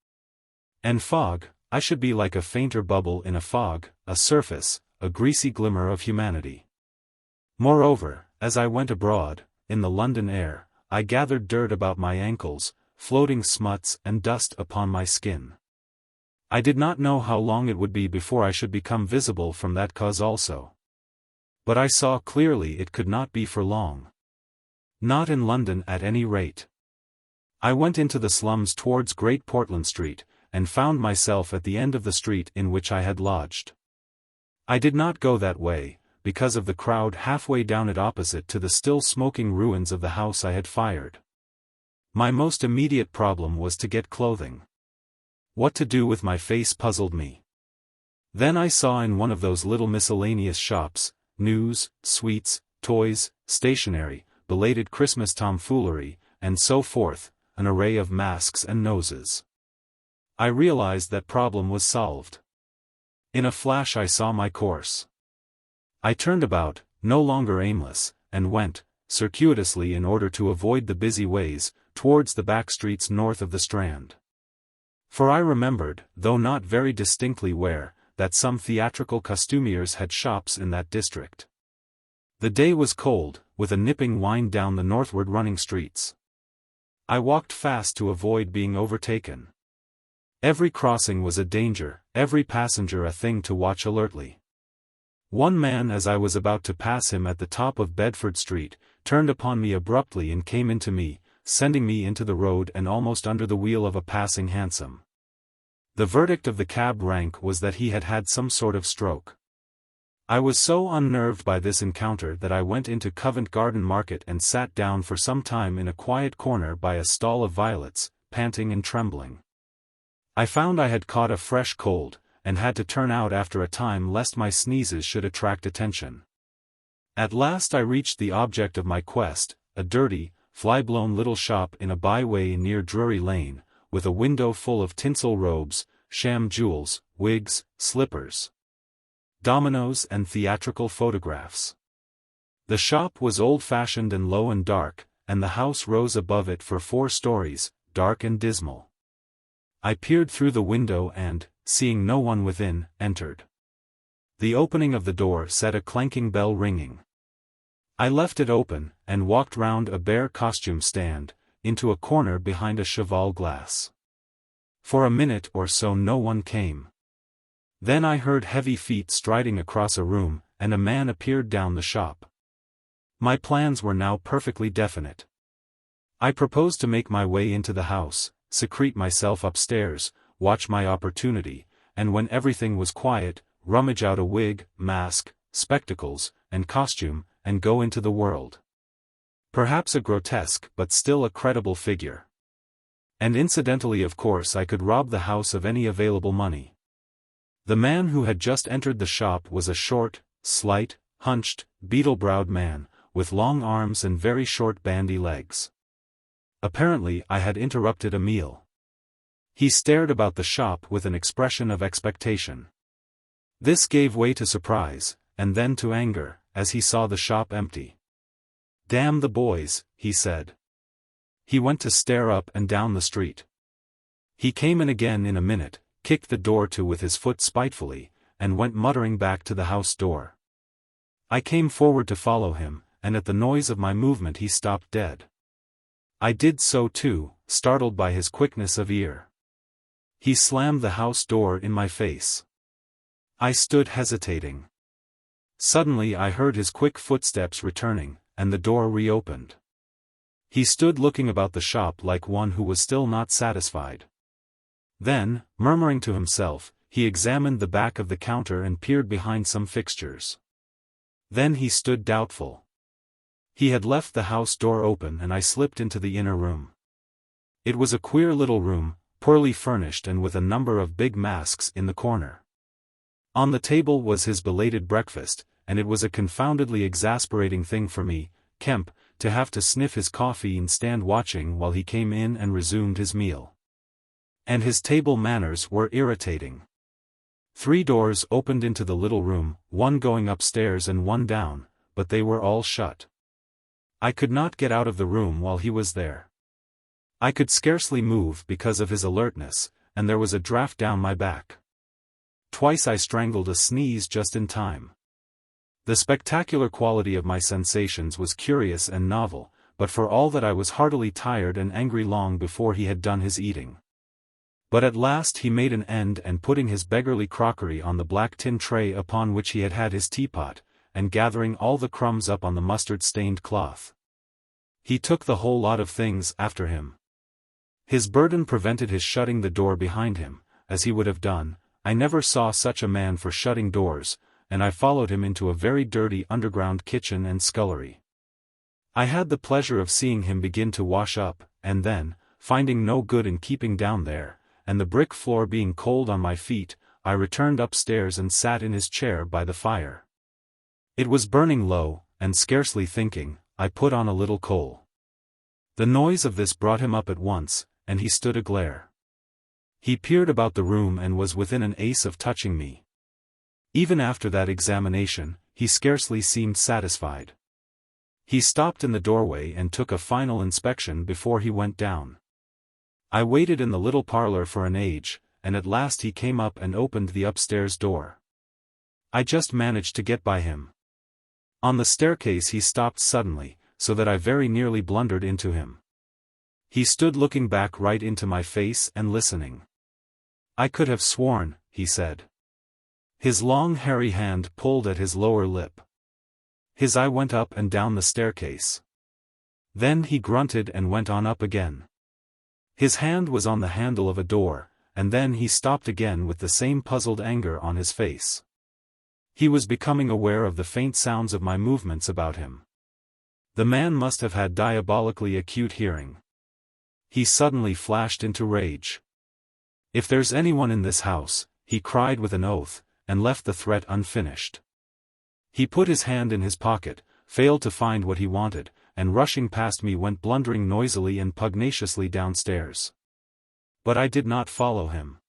And fog, I should be like a fainter bubble in a fog, a surface, a greasy glimmer of humanity. Moreover, as I went abroad, in the London air, I gathered dirt about my ankles, floating smuts and dust upon my skin. I did not know how long it would be before I should become visible from that cause also. But I saw clearly it could not be for long. Not in London at any rate. I went into the slums towards Great Portland Street, and found myself at the end of the street in which I had lodged. I did not go that way, because of the crowd halfway down it opposite to the still smoking ruins of the house I had fired. My most immediate problem was to get clothing. What to do with my face puzzled me. Then I saw in one of those little miscellaneous shops, news, sweets, toys, stationery, belated Christmas tomfoolery, and so forth, an array of masks and noses. I realized that problem was solved. In a flash I saw my course. I turned about, no longer aimless, and went, circuitously in order to avoid the busy ways, towards the back streets north of the Strand. For I remembered, though not very distinctly where, that some theatrical costumiers had shops in that district. The day was cold, with a nipping wind down the northward running streets. I walked fast to avoid being overtaken. Every crossing was a danger, every passenger a thing to watch alertly. One man, as I was about to pass him at the top of Bedford Street, turned upon me abruptly and came into me, sending me into the road and almost under the wheel of a passing hansom. The verdict of the cab rank was that he had had some sort of stroke. I was so unnerved by this encounter that I went into Covent Garden Market and sat down for some time in a quiet corner by a stall of violets, panting and trembling. I found I had caught a fresh cold, and had to turn out after a time lest my sneezes should attract attention. At last I reached the object of my quest, a dirty, fly-blown little shop in a byway near Drury Lane, with a window full of tinsel robes, sham jewels, wigs, slippers, dominoes and theatrical photographs. The shop was old-fashioned and low and dark, and the house rose above it for 4 stories, dark and dismal. I peered through the window and, seeing no one within, entered. The opening of the door set a clanking bell ringing. I left it open, and walked round a bare costume stand, into a corner behind a cheval glass. For a minute or so no one came. Then I heard heavy feet striding across a room, and a man appeared down the shop. My plans were now perfectly definite. I proposed to make my way into the house, secrete myself upstairs, watch my opportunity, and when everything was quiet, rummage out a wig, mask, spectacles, and costume, and go into the world. Perhaps a grotesque but still a credible figure. And incidentally of course I could rob the house of any available money. The man who had just entered the shop was a short, slight, hunched, beetle-browed man, with long arms and very short bandy legs. Apparently I had interrupted a meal. He stared about the shop with an expression of expectation. This gave way to surprise, and then to anger, as he saw the shop empty. "Damn the boys," he said. He went to stare up and down the street. He came in again in a minute, kicked the door to with his foot spitefully, and went muttering back to the house door. I came forward to follow him, and at the noise of my movement he stopped dead. I did so too, startled by his quickness of ear. He slammed the house door in my face. I stood hesitating. Suddenly I heard his quick footsteps returning, and the door reopened. He stood looking about the shop like one who was still not satisfied. Then, murmuring to himself, he examined the back of the counter and peered behind some fixtures. Then he stood doubtful. He had left the house door open and I slipped into the inner room. It was a queer little room, poorly furnished and with a number of big masks in the corner. On the table was his belated breakfast, and it was a confoundedly exasperating thing for me, Kemp, to have to sniff his coffee and stand watching while he came in and resumed his meal. And his table manners were irritating. 3 doors opened into the little room, one going upstairs and one down, but they were all shut. I could not get out of the room while he was there. I could scarcely move because of his alertness, and there was a draft down my back. Twice I strangled a sneeze just in time. The spectacular quality of my sensations was curious and novel, but for all that I was heartily tired and angry long before he had done his eating. But at last he made an end, and putting his beggarly crockery on the black tin tray upon which he had had his teapot, and gathering all the crumbs up on the mustard-stained cloth, he took the whole lot of things after him. His burden prevented his shutting the door behind him, as he would have done. I never saw such a man for shutting doors, and I followed him into a very dirty underground kitchen and scullery. I had the pleasure of seeing him begin to wash up, and then, finding no good in keeping down there, and the brick floor being cold on my feet, I returned upstairs and sat in his chair by the fire. It was burning low, and scarcely thinking, I put on a little coal. The noise of this brought him up at once, and he stood aglare. He peered about the room and was within an ace of touching me. Even after that examination, he scarcely seemed satisfied. He stopped in the doorway and took a final inspection before he went down. I waited in the little parlor for an age, and at last he came up and opened the upstairs door. I just managed to get by him. On the staircase he stopped suddenly, so that I very nearly blundered into him. He stood looking back right into my face and listening. "I could have sworn," he said. His long hairy hand pulled at his lower lip. His eye went up and down the staircase. Then he grunted and went on up again. His hand was on the handle of a door, and then he stopped again with the same puzzled anger on his face. He was becoming aware of the faint sounds of my movements about him. The man must have had diabolically acute hearing. He suddenly flashed into rage. "If there's anyone in this house," he cried with an oath, and left the threat unfinished. He put his hand in his pocket, failed to find what he wanted, and rushing past me went blundering noisily and pugnaciously downstairs. But I did not follow him.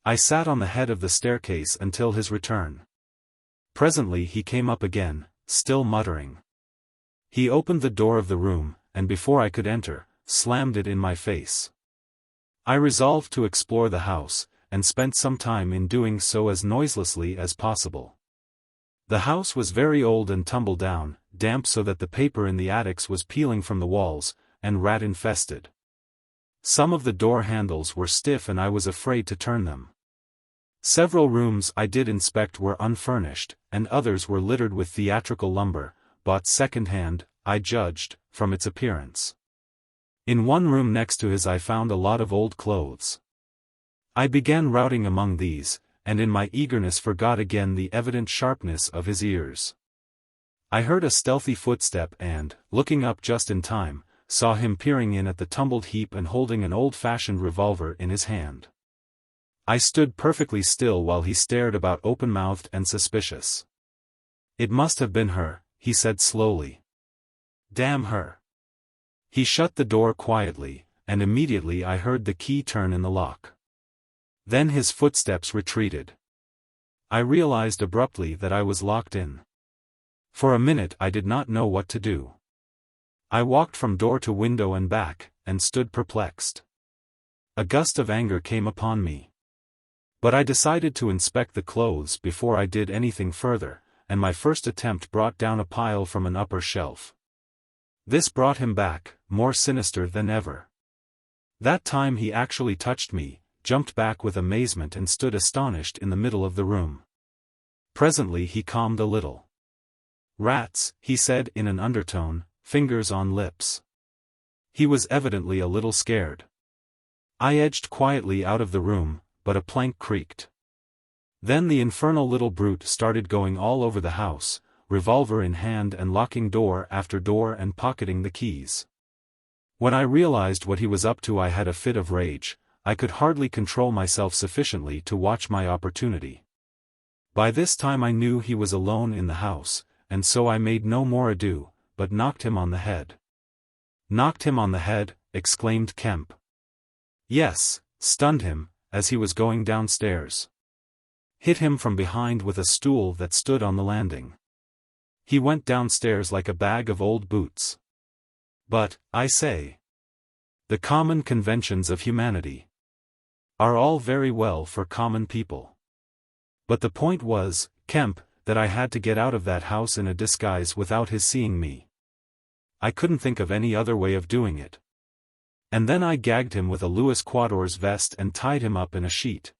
I sat on the head of the staircase until his return. Presently he came up again, still muttering. He opened the door of the room, and before I could enter, slammed it in my face. I resolved to explore the house, and spent some time in doing so as noiselessly as possible. The house was very old and tumble down, damp so that the paper in the attics was peeling from the walls, and rat-infested. Some of the door handles were stiff and I was afraid to turn them. Several rooms I did inspect were unfurnished, and others were littered with theatrical lumber, bought second-hand, I judged, from its appearance. In one room next to his I found a lot of old clothes. I began routing among these, and in my eagerness forgot again the evident sharpness of his ears. I heard a stealthy footstep and, looking up just in time, saw him peering in at the tumbled heap and holding an old-fashioned revolver in his hand. I stood perfectly still while he stared about open-mouthed and suspicious. "It must have been her," he said slowly. "Damn her." He shut the door quietly, and immediately I heard the key turn in the lock. Then his footsteps retreated. I realized abruptly that I was locked in. For a minute I did not know what to do. I walked from door to window and back, and stood perplexed. A gust of anger came upon me. But I decided to inspect the clothes before I did anything further, and my first attempt brought down a pile from an upper shelf. This brought him back, more sinister than ever. That time he actually touched me, jumped back with amazement and stood astonished in the middle of the room. Presently he calmed a little. "Rats," he said in an undertone, fingers on lips. He was evidently a little scared. I edged quietly out of the room, but a plank creaked. Then the infernal little brute started going all over the house, revolver in hand and locking door after door and pocketing the keys. When I realized what he was up to I had a fit of rage. I could hardly control myself sufficiently to watch my opportunity. By this time I knew he was alone in the house, and so I made no more ado, but knocked him on the head. "Knocked him on the head?" exclaimed Kemp. "Yes, stunned him, as he was going downstairs. Hit him from behind with a stool that stood on the landing. He went downstairs like a bag of old boots." But, I say, the common conventions of humanity are all very well for common people. But the point was, Kemp, that I had to get out of that house in a disguise without his seeing me. I couldn't think of any other way of doing it. And then I gagged him with a Louis Quatorze vest and tied him up in a sheet.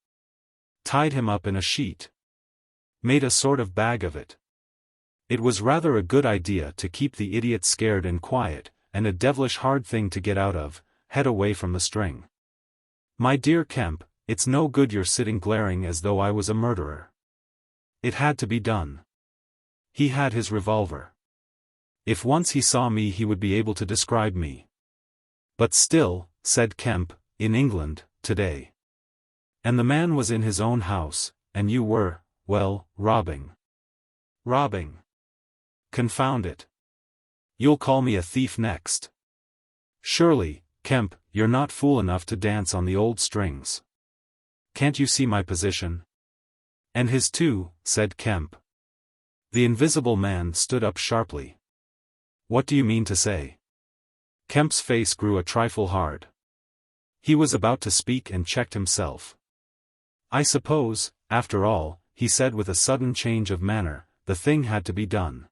Made a sort of bag of it. It was rather a good idea to keep the idiot scared and quiet, and a devilish hard thing to get out of, head away from the string. My dear Kemp, it's no good your sitting glaring as though I was a murderer. It had to be done. He had his revolver. If once he saw me he would be able to describe me. But still, said Kemp, in England, today. And the man was in his own house, and you were, well, robbing. Confound it. You'll call me a thief next. Surely, Kemp, you're not fool enough to dance on the old strings. Can't you see my position? And his too, said Kemp. The invisible man stood up sharply. What do you mean to say? Kemp's face grew a trifle hard. He was about to speak and checked himself. I suppose, after all, he said with a sudden change of manner, the thing had to be done.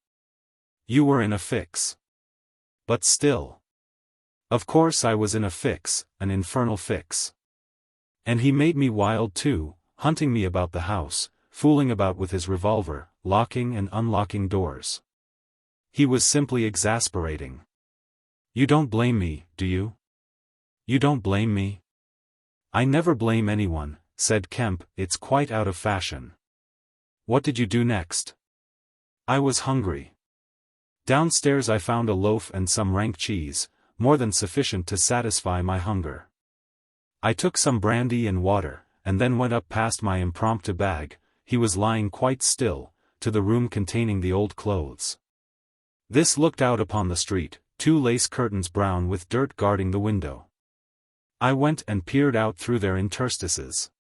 You were in a fix. But still. Of course I was in a fix, an infernal fix. And he made me wild too, hunting me about the house, fooling about with his revolver, locking and unlocking doors. He was simply exasperating. You don't blame me, do you? You don't blame me? I never blame anyone, said Kemp, it's quite out of fashion. What did you do next? I was hungry. Downstairs I found a loaf and some rank cheese, more than sufficient to satisfy my hunger. I took some brandy and water, and then went up past my impromptu bag, he was lying quite still, to the room containing the old clothes. This looked out upon the street, two lace curtains brown with dirt guarding the window. I went and peered out through their interstices.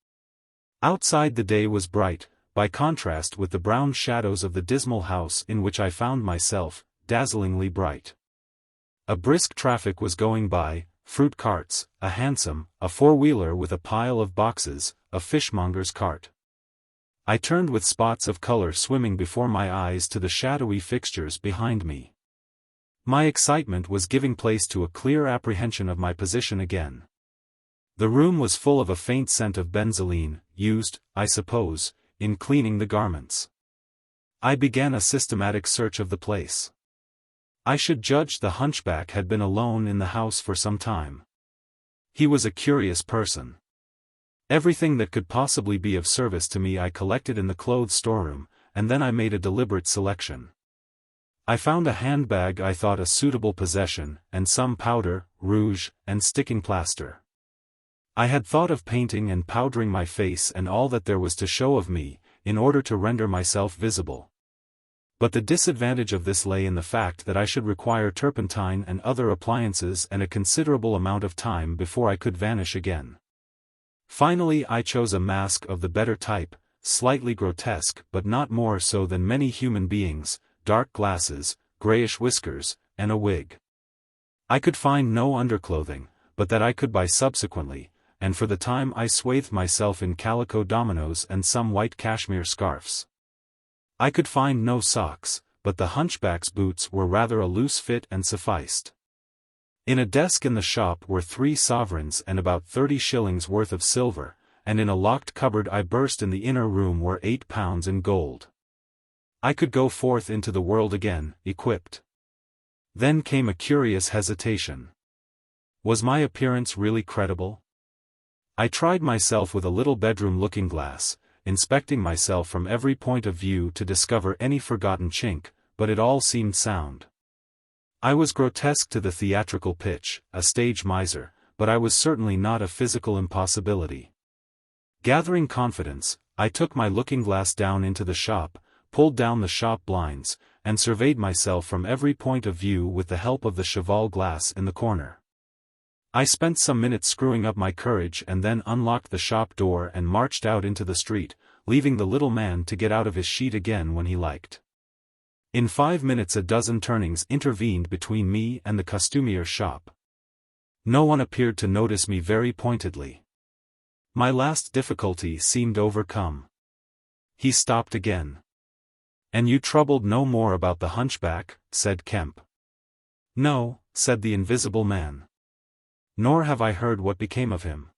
Outside the day was bright, by contrast with the brown shadows of the dismal house in which I found myself, dazzlingly bright. A brisk traffic was going by, fruit carts, a hansom, a four-wheeler with a pile of boxes, a fishmonger's cart. I turned with spots of color swimming before my eyes to the shadowy fixtures behind me. My excitement was giving place to a clear apprehension of my position again. The room was full of a faint scent of benzoline, used, I suppose, in cleaning the garments. I began a systematic search of the place. I should judge the hunchback had been alone in the house for some time. He was a curious person. Everything that could possibly be of service to me I collected in the clothes storeroom, and then I made a deliberate selection. I found a handbag I thought a suitable possession, and some powder, rouge, and sticking plaster. I had thought of painting and powdering my face and all that there was to show of me, in order to render myself visible. But the disadvantage of this lay in the fact that I should require turpentine and other appliances and a considerable amount of time before I could vanish again. Finally I chose a mask of the better type, slightly grotesque but not more so than many human beings, dark glasses, grayish whiskers, and a wig. I could find no underclothing, but that I could buy subsequently, and for the time I swathed myself in calico dominoes and some white cashmere scarfs. I could find no socks, but the hunchback's boots were rather a loose fit and sufficed. In a desk in the shop were 3 sovereigns and about 30 shillings worth of silver, and in a locked cupboard I burst in the inner room were £8 in gold. I could go forth into the world again, equipped. Then came a curious hesitation. Was my appearance really credible? I tried myself with a little bedroom looking-glass, inspecting myself from every point of view to discover any forgotten chink, but it all seemed sound. I was grotesque to the theatrical pitch, a stage miser, but I was certainly not a physical impossibility. Gathering confidence, I took my looking-glass down into the shop, pulled down the shop blinds, and surveyed myself from every point of view with the help of the cheval glass in the corner. I spent some minutes screwing up my courage and then unlocked the shop door and marched out into the street, leaving the little man to get out of his sheet again when he liked. In 5 minutes a dozen turnings intervened between me and the costumier's shop. No one appeared to notice me very pointedly. My last difficulty seemed overcome. He stopped again. "And you troubled no more about the hunchback?" said Kemp. "No," said the Invisible Man. "Nor have I heard what became of him.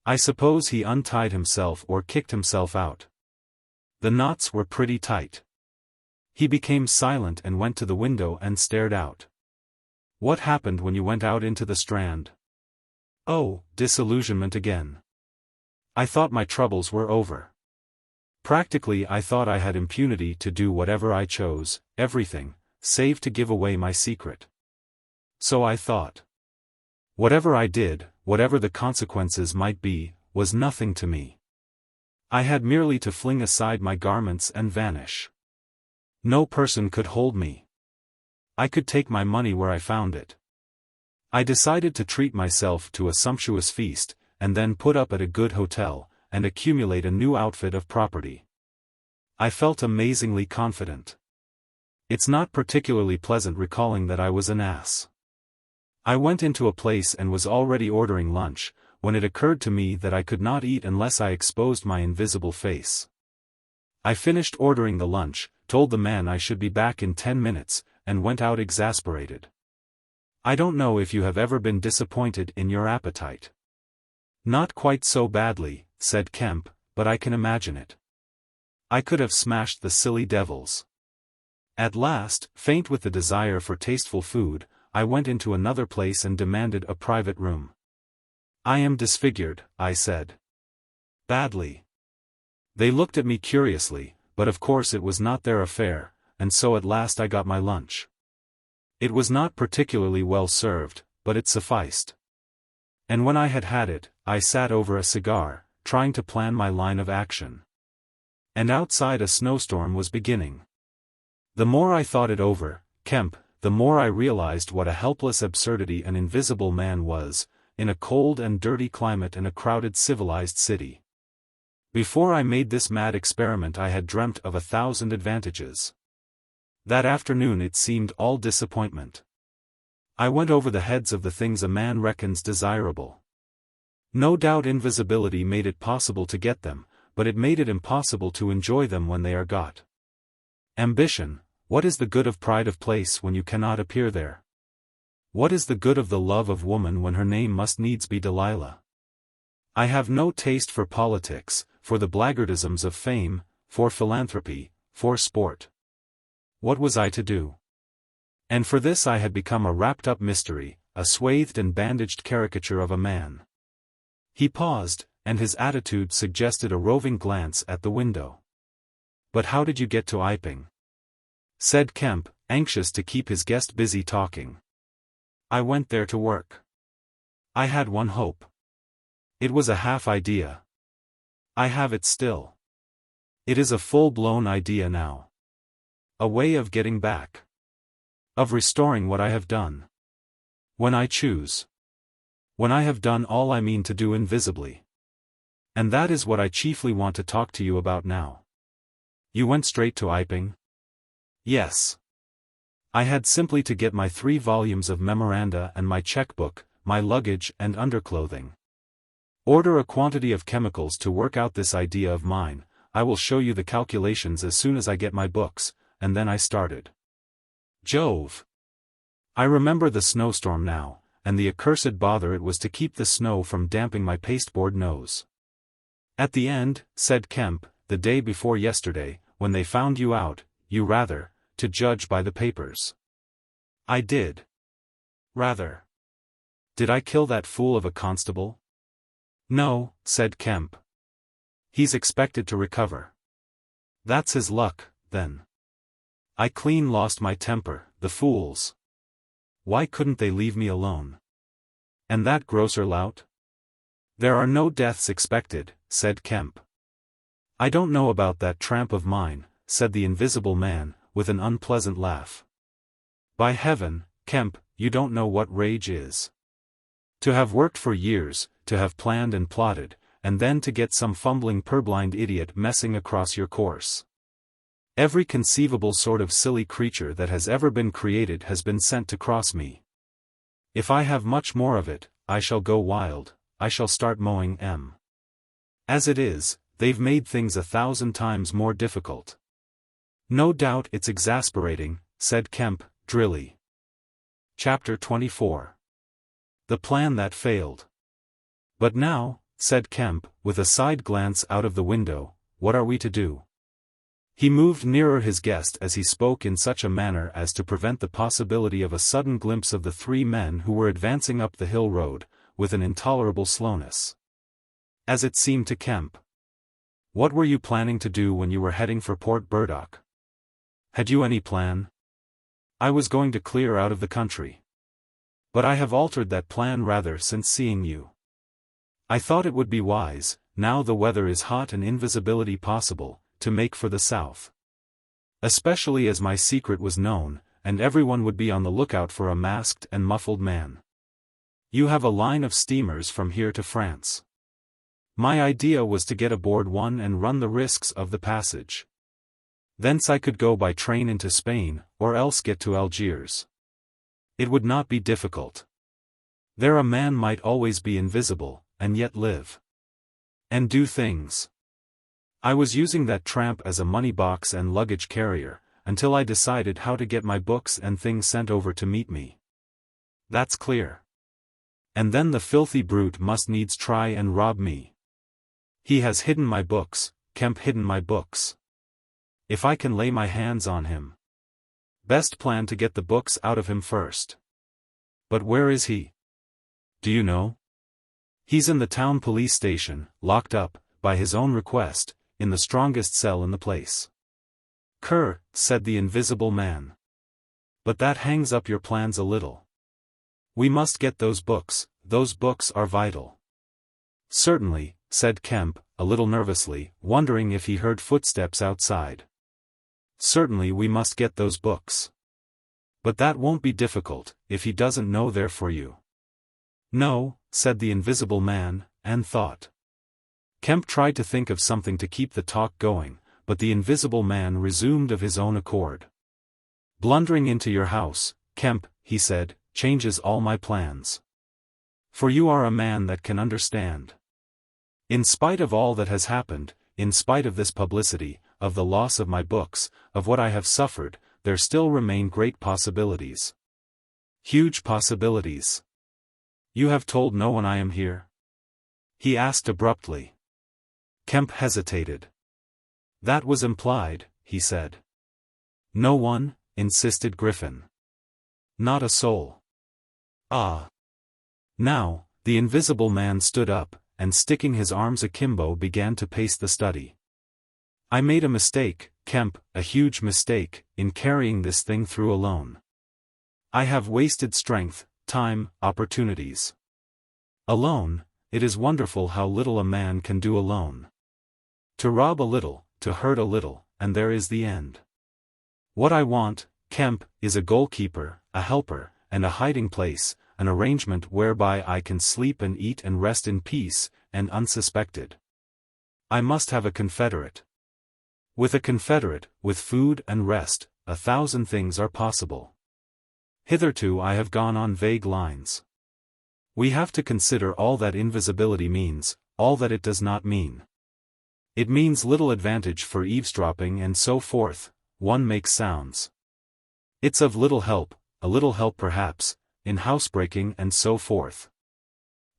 I suppose he untied himself or kicked himself out. The knots were pretty tight." He became silent and went to the window and stared out. "What happened when you went out into the Strand?" "Oh, disillusionment again. I thought my troubles were over. Practically I thought I had impunity to do whatever I chose, everything, save to give away my secret. So I thought. Whatever I did, whatever the consequences might be, was nothing to me. I had merely to fling aside my garments and vanish. No person could hold me. I could take my money where I found it. I decided to treat myself to a sumptuous feast, and then put up at a good hotel, and accumulate a new outfit of property. I felt amazingly confident. It's not particularly pleasant recalling that I was an ass. I went into a place and was already ordering lunch, when it occurred to me that I could not eat unless I exposed my invisible face. I finished ordering the lunch, told the man I should be back in 10 minutes, and went out exasperated. I don't know if you have ever been disappointed in your appetite. "Not quite so badly," said Kemp, "but I can imagine it. I could have smashed the silly devils." At last, faint with the desire for tasteful food, I went into another place and demanded a private room. "I am disfigured," I said. "Badly." They looked at me curiously, but of course it was not their affair, and so at last I got my lunch. It was not particularly well served, but it sufficed. And when I had had it, I sat over a cigar, trying to plan my line of action. And outside a snowstorm was beginning. The more I thought it over, Kemp, the more I realized what a helpless absurdity an invisible man was, in a cold and dirty climate and a crowded civilized city. Before I made this mad experiment I had dreamt of 1,000 advantages. That afternoon it seemed all disappointment. I went over the heads of the things a man reckons desirable. No doubt invisibility made it possible to get them, but it made it impossible to enjoy them when they are got. Ambition, what is the good of pride of place when you cannot appear there? What is the good of the love of woman when her name must needs be Delilah? I have no taste for politics, for the blackguardisms of fame, for philanthropy, for sport. What was I to do? And for this I had become a wrapped-up mystery, a swathed and bandaged caricature of a man. He paused, and his attitude suggested a roving glance at the window. "But how did you get to Iping?" said Kemp, anxious to keep his guest busy talking. "I went there to work. I had one hope. It was a half idea. I have it still. It is a full-blown idea now. A way of getting back. Of restoring what I have done. When I choose. When I have done all I mean to do invisibly. And that is what I chiefly want to talk to you about now." "You went straight to Iping?" "Yes. I had simply to get my 3 volumes of memoranda and my checkbook, my luggage and underclothing. Order a quantity of chemicals to work out this idea of mine. I will show you the calculations as soon as I get my books, and then I started. Jove! I remember the snowstorm now, and the accursed bother it was to keep the snow from damping my pasteboard nose. At the end, said Kemp, the day before yesterday, when they found you out, to judge by the papers. I did. Rather. Did I kill that fool of a constable? No, said Kemp. He's expected to recover. That's his luck, then. I clean lost my temper, the fools. Why couldn't they leave me alone? And that grocer lout? There are no deaths expected, said Kemp. I don't know about that tramp of mine, said the Invisible Man, with an unpleasant laugh. By heaven, Kemp, you don't know what rage is. To have worked for years, to have planned and plotted, and then to get some fumbling purblind idiot messing across your course. Every conceivable sort of silly creature that has ever been created has been sent to cross me. If I have much more of it, I shall go wild, I shall start mowing M. As it is, they've made things 1,000 times more difficult. No doubt it's exasperating, said Kemp, drily. Chapter 24. The Plan That Failed. But now, said Kemp, with a side glance out of the window, what are we to do? He moved nearer his guest as he spoke in such a manner as to prevent the possibility of a sudden glimpse of the three men who were advancing up the hill road, with an intolerable slowness. As it seemed to Kemp. What were you planning to do when you were heading for Port Burdock? Had you any plan? I was going to clear out of the country. But I have altered that plan rather since seeing you. I thought it would be wise, now the weather is hot and invisibility possible, to make for the south. Especially as my secret was known, and everyone would be on the lookout for a masked and muffled man. You have a line of steamers from here to France. My idea was to get aboard one and run the risks of the passage. Thence I could go by train into Spain, or else get to Algiers. It would not be difficult. There a man might always be invisible, and yet live. And do things. I was using that tramp as a money box and luggage carrier, until I decided how to get my books and things sent over to meet me. That's clear. And then the filthy brute must needs try and rob me. He has hidden my books, Kemp hidden my books. If I can lay my hands on him. Best plan to get the books out of him first. But where is he? Do you know? He's in the town police station, locked up, by his own request, in the strongest cell in the place. Cur, said the invisible man. But that hangs up your plans a little. We must get those books are vital. Certainly, said Kemp, a little nervously, wondering if he heard footsteps outside. Certainly we must get those books. But that won't be difficult, if he doesn't know they're for you. No, said the invisible man, and thought. Kemp tried to think of something to keep the talk going, but the invisible man resumed of his own accord. Blundering into your house, Kemp, he said, changes all my plans. For you are a man that can understand. In spite of all that has happened, in spite of this publicity, of the loss of my books, of what I have suffered, there still remain great possibilities. Huge possibilities. You have told no one I am here? He asked abruptly. Kemp hesitated. That was implied, he said. No one, insisted Griffin. Not a soul. Ah. Now, the invisible man stood up, and sticking his arms akimbo began to pace the study. I made a mistake, Kemp, a huge mistake, in carrying this thing through alone. I have wasted strength, time, opportunities. Alone, it is wonderful how little a man can do alone. To rob a little, to hurt a little, and there is the end. What I want, Kemp, is a goalkeeper, a helper, and a hiding place, an arrangement whereby I can sleep and eat and rest in peace, and unsuspected. I must have a confederate. With a confederate, with food and rest, 1,000 things are possible. Hitherto I have gone on vague lines. We have to consider all that invisibility means, all that it does not mean. It means little advantage for eavesdropping and so forth, one makes sounds. It's of little help, a little help perhaps, in housebreaking and so forth.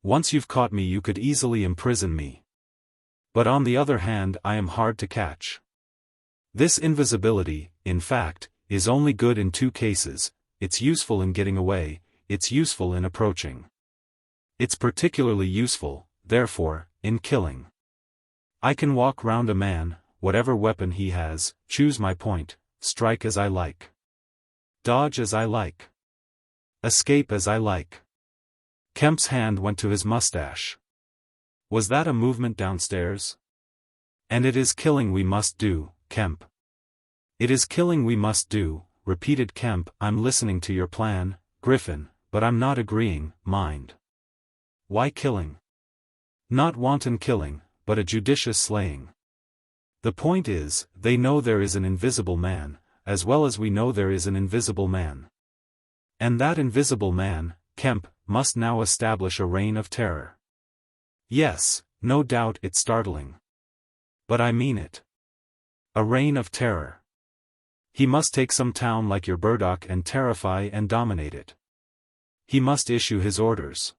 Once you've caught me you could easily imprison me. But on the other hand I am hard to catch. This invisibility, in fact, is only good in two cases, it's useful in getting away, it's useful in approaching. It's particularly useful, therefore, in killing. I can walk round a man, whatever weapon he has, choose my point, strike as I like. Dodge as I like. Escape as I like. Kemp's hand went to his mustache. Was that a movement downstairs? And it is killing we must do, Kemp. It is killing we must do, repeated Kemp. I'm listening to your plan, Griffin, but I'm not agreeing, mind. Why killing? Not wanton killing, but a judicious slaying. The point is, they know there is an invisible man, as well as we know there is an invisible man. And that invisible man, Kemp, must now establish a reign of terror. Yes, no doubt it's startling. But I mean it. A reign of terror. He must take some town like your Burdock and terrify and dominate it. He must issue his orders.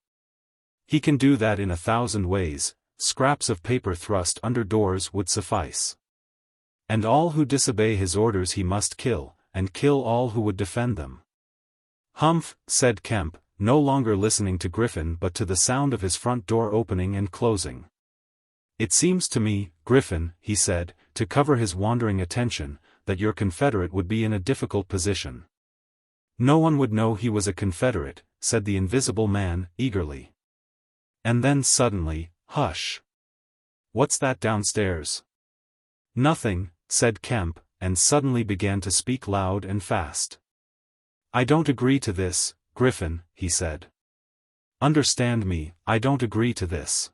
He can do that in 1,000 ways. Scraps of paper thrust under doors would suffice. And all who disobey his orders he must kill, and kill all who would defend them. Humph, said Kemp, no longer listening to Griffin but to the sound of his front door opening and closing. It seems to me, Griffin, he said, to cover his wandering attention, that your Confederate would be in a difficult position. No one would know he was a Confederate, said the invisible man, eagerly. And then suddenly, hush. What's that downstairs? Nothing, said Kemp, and suddenly began to speak loud and fast. I don't agree to this, Griffin, he said. Understand me, I don't agree to this.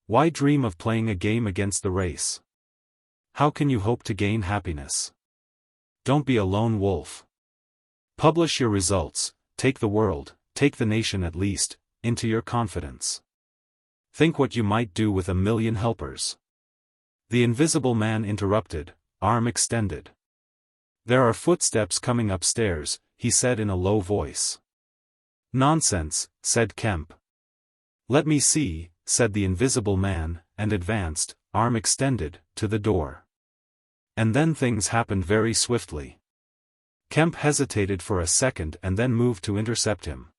Why dream of playing a game against the race? How can you hope to gain happiness? Don't be a lone wolf. Publish your results, take the world, take the nation at least, into your confidence. Think what you might do with 1,000,000 helpers. The invisible man interrupted, arm extended. There are footsteps coming upstairs, he said in a low voice. Nonsense, said Kemp. Let me see, said the invisible man, and advanced, arm extended, to the door. And then things happened very swiftly. Kemp hesitated for a second and then moved to intercept him.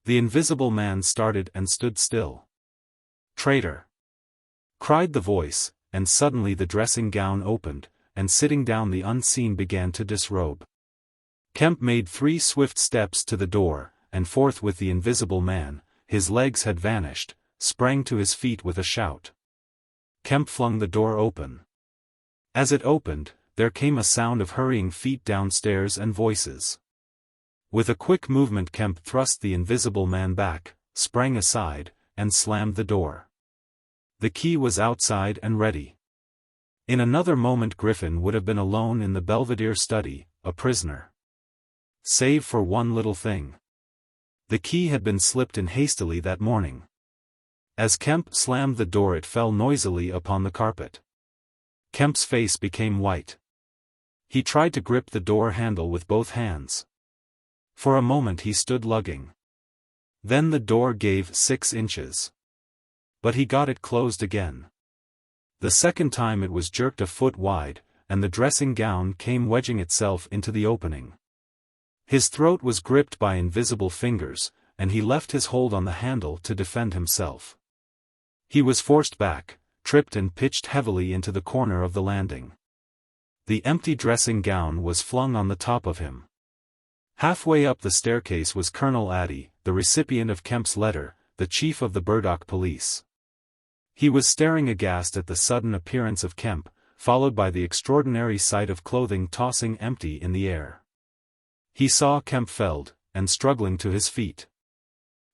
The invisible man started and stood still. Traitor! Cried the voice, and suddenly the dressing gown opened, and sitting down the unseen began to disrobe. Kemp made 3 swift steps to the door, and forthwith the invisible man, his legs had vanished, sprang to his feet with a shout. Kemp flung the door open. As it opened, there came a sound of hurrying feet downstairs and voices. With a quick movement Kemp thrust the invisible man back, sprang aside, and slammed the door. The key was outside and ready. In another moment Griffin would have been alone in the Belvedere study, a prisoner. Save for one little thing. The key had been slipped in hastily that morning. As Kemp slammed the door it fell noisily upon the carpet. Kemp's face became white. He tried to grip the door handle with both hands. For a moment he stood lugging. Then the door gave 6 inches. But he got it closed again. The second time it was jerked a foot wide, and the dressing gown came wedging itself into the opening. His throat was gripped by invisible fingers, and he left his hold on the handle to defend himself. He was forced back, tripped and pitched heavily into the corner of the landing. The empty dressing gown was flung on the top of him. Halfway up the staircase was Colonel Addy, the recipient of Kemp's letter, the chief of the Burdock police. He was staring aghast at the sudden appearance of Kemp, followed by the extraordinary sight of clothing tossing empty in the air. He saw Kemp felled, and struggling to his feet.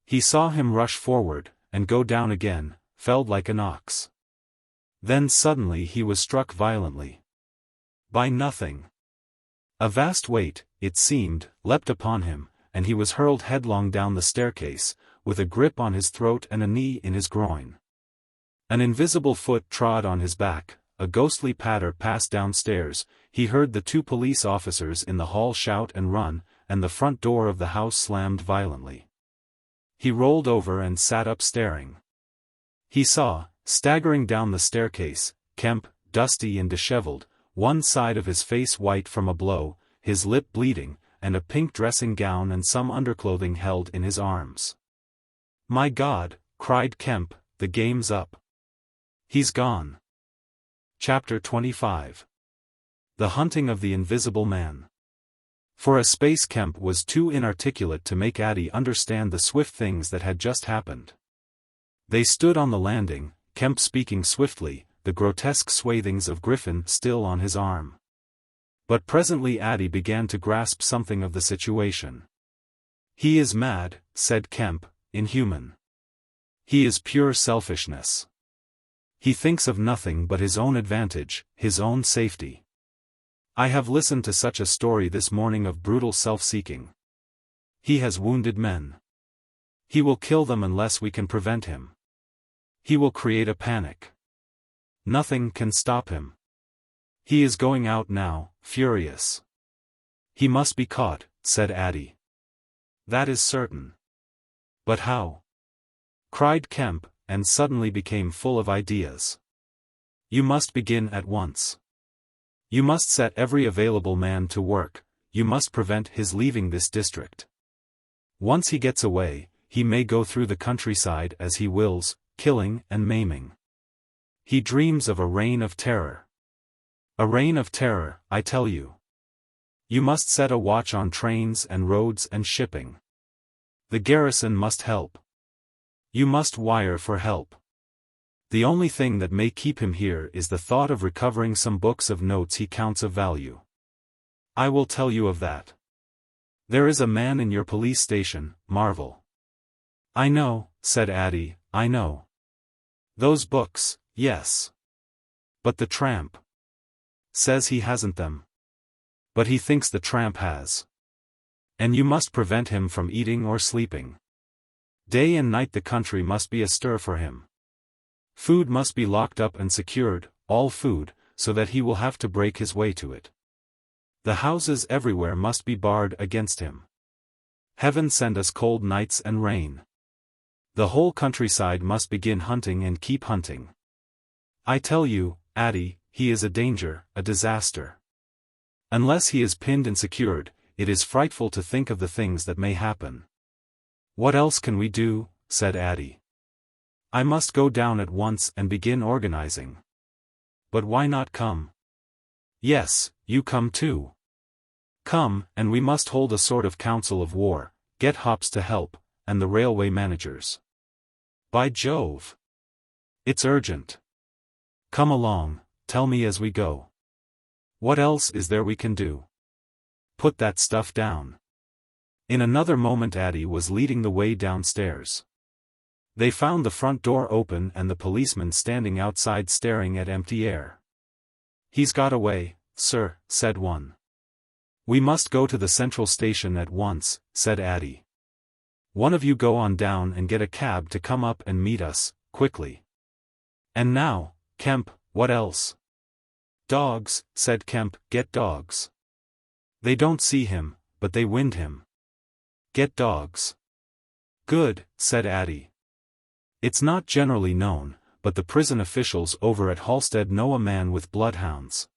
He saw him rush forward, and go down again, felled like an ox. Then suddenly he was struck violently. By nothing. A vast weight, it seemed, leapt upon him, and he was hurled headlong down the staircase, with a grip on his throat and a knee in his groin. An invisible foot trod on his back, a ghostly patter passed downstairs, he heard the 2 police officers in the hall shout and run, and the front door of the house slammed violently. He rolled over and sat up staring. He saw, staggering down the staircase, Kemp, dusty and disheveled, one side of his face white from a blow, his lip bleeding, and a pink dressing gown and some underclothing held in his arms. "My God," cried Kemp, "the game's up. He's gone." Chapter 25. The Hunting of the Invisible Man. For a space Kemp was too inarticulate to make Addy understand the swift things that had just happened. They stood on the landing, Kemp speaking swiftly, the grotesque swathings of Griffin still on his arm. But presently Addy began to grasp something of the situation. "He is mad," said Kemp, "inhuman. He is pure selfishness. He thinks of nothing but his own advantage, his own safety. I have listened to such a story this morning of brutal self-seeking. He has wounded men. He will kill them unless we can prevent him. He will create a panic. Nothing can stop him. He is going out now, furious. He must be caught, said Addie. That is certain. But how? Cried Kemp, and suddenly became full of ideas. You must begin at once. You must set every available man to work, you must prevent his leaving this district. Once he gets away, he may go through the countryside as he wills, killing and maiming. He dreams of a reign of terror. A reign of terror, I tell you. You must set a watch on trains and roads and shipping. The garrison must help. You must wire for help. The only thing that may keep him here is the thought of recovering some books of notes he counts of value. I will tell you of that. There is a man in your police station, Marvel. I know, said Addie, I know. Those books, yes. But the tramp says he hasn't them. But he thinks the tramp has. And you must prevent him from eating or sleeping. Day and night the country must be astir for him. Food must be locked up and secured, all food, so that he will have to break his way to it. The houses everywhere must be barred against him. Heaven send us cold nights and rain. The whole countryside must begin hunting and keep hunting. I tell you, Addie, he is a danger, a disaster. Unless he is pinned and secured, it is frightful to think of the things that may happen. What else can we do? Said Addie. I must go down at once and begin organizing. But why not come? Yes, you come too. Come, and we must hold a sort of council of war, get Hops to help, and the railway managers. By Jove! It's urgent. Come along, tell me as we go. What else is there we can do? Put that stuff down. In another moment Addie was leading the way downstairs. They found the front door open and the policeman standing outside staring at empty air. He's got away, sir, said one. We must go to the central station at once, said Addie. One of you go on down and get a cab to come up and meet us, quickly. And now, Kemp, what else? Dogs, said Kemp, get dogs. They don't see him, but they wind him. Get dogs. Good, said Addie. It's not generally known, but the prison officials over at Halstead know a man with bloodhounds.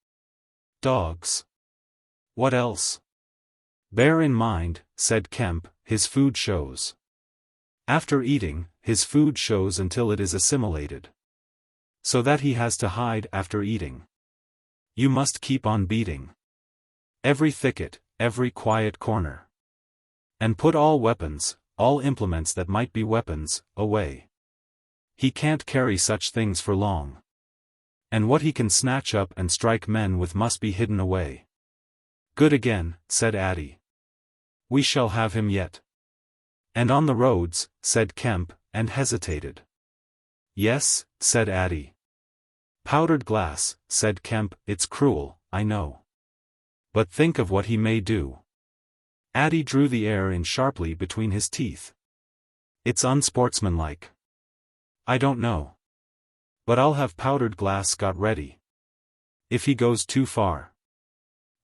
Dogs. What else? Bear in mind, said Kemp, his food shows. After eating, his food shows until it is assimilated. So that he has to hide after eating. You must keep on beating. Every thicket, every quiet corner. And put all weapons, all implements that might be weapons, away. He can't carry such things for long. And what he can snatch up and strike men with must be hidden away. Good again, said Addie. We shall have him yet. And on the roads, said Kemp, and hesitated. Yes, said Addie. Powdered glass, said Kemp, it's cruel, I know. But think of what he may do. Addie drew the air in sharply between his teeth. It's unsportsmanlike. I don't know. But I'll have powdered glass got ready. If he goes too far.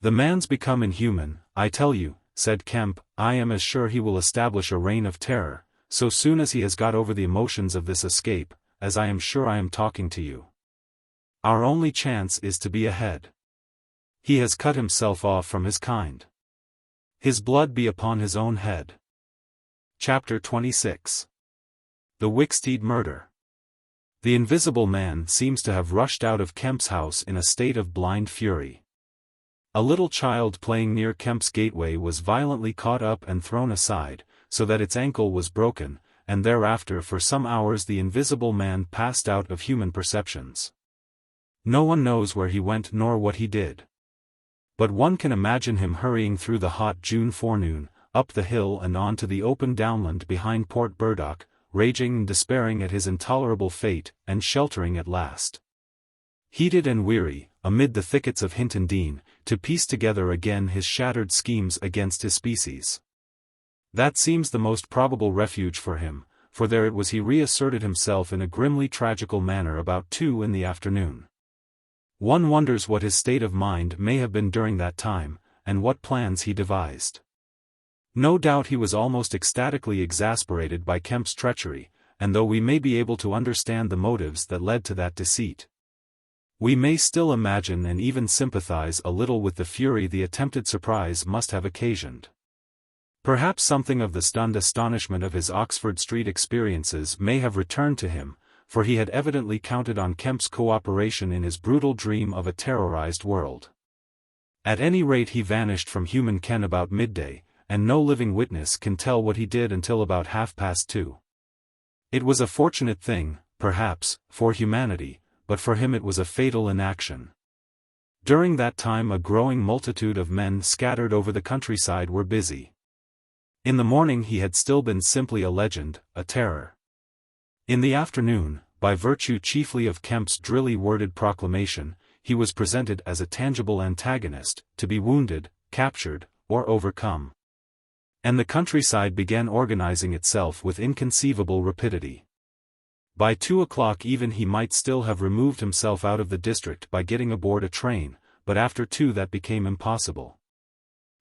The man's become inhuman, I tell you, said Kemp. I am as sure he will establish a reign of terror, so soon as he has got over the emotions of this escape, as I am sure I am talking to you. Our only chance is to be ahead. He has cut himself off from his kind. His blood be upon his own head. Chapter 26. The Wicksteed Murder. The Invisible Man seems to have rushed out of Kemp's house in a state of blind fury. A little child playing near Kemp's gateway was violently caught up and thrown aside, so that its ankle was broken, and thereafter for some hours the Invisible Man passed out of human perceptions. No one knows where he went nor what he did. But one can imagine him hurrying through the hot June forenoon, up the hill and on to the open downland behind Port Burdock, raging and despairing at his intolerable fate, and sheltering at last. Heated and weary, amid the thickets of Hinton, to piece together again his shattered schemes against his species. That seems the most probable refuge for him, for there it was he reasserted himself in a grimly tragical manner about 2 in the afternoon. One wonders what his state of mind may have been during that time, and what plans he devised. No doubt he was almost ecstatically exasperated by Kemp's treachery, and though we may be able to understand the motives that led to that deceit, we may still imagine and even sympathize a little with the fury the attempted surprise must have occasioned. Perhaps something of the stunned astonishment of his Oxford Street experiences may have returned to him, for he had evidently counted on Kemp's cooperation in his brutal dream of a terrorized world. At any rate, he vanished from human ken about midday, and no living witness can tell what he did until about 2:30. It was a fortunate thing, perhaps, for humanity, but for him it was a fatal inaction. During that time a growing multitude of men scattered over the countryside were busy. In the morning he had still been simply a legend, a terror. In the afternoon, by virtue chiefly of Kemp's drilly worded proclamation, he was presented as a tangible antagonist, to be wounded, captured, or overcome. And the countryside began organizing itself with inconceivable rapidity. By 2 o'clock even he might still have removed himself out of the district by getting aboard a train, but after 2 that became impossible.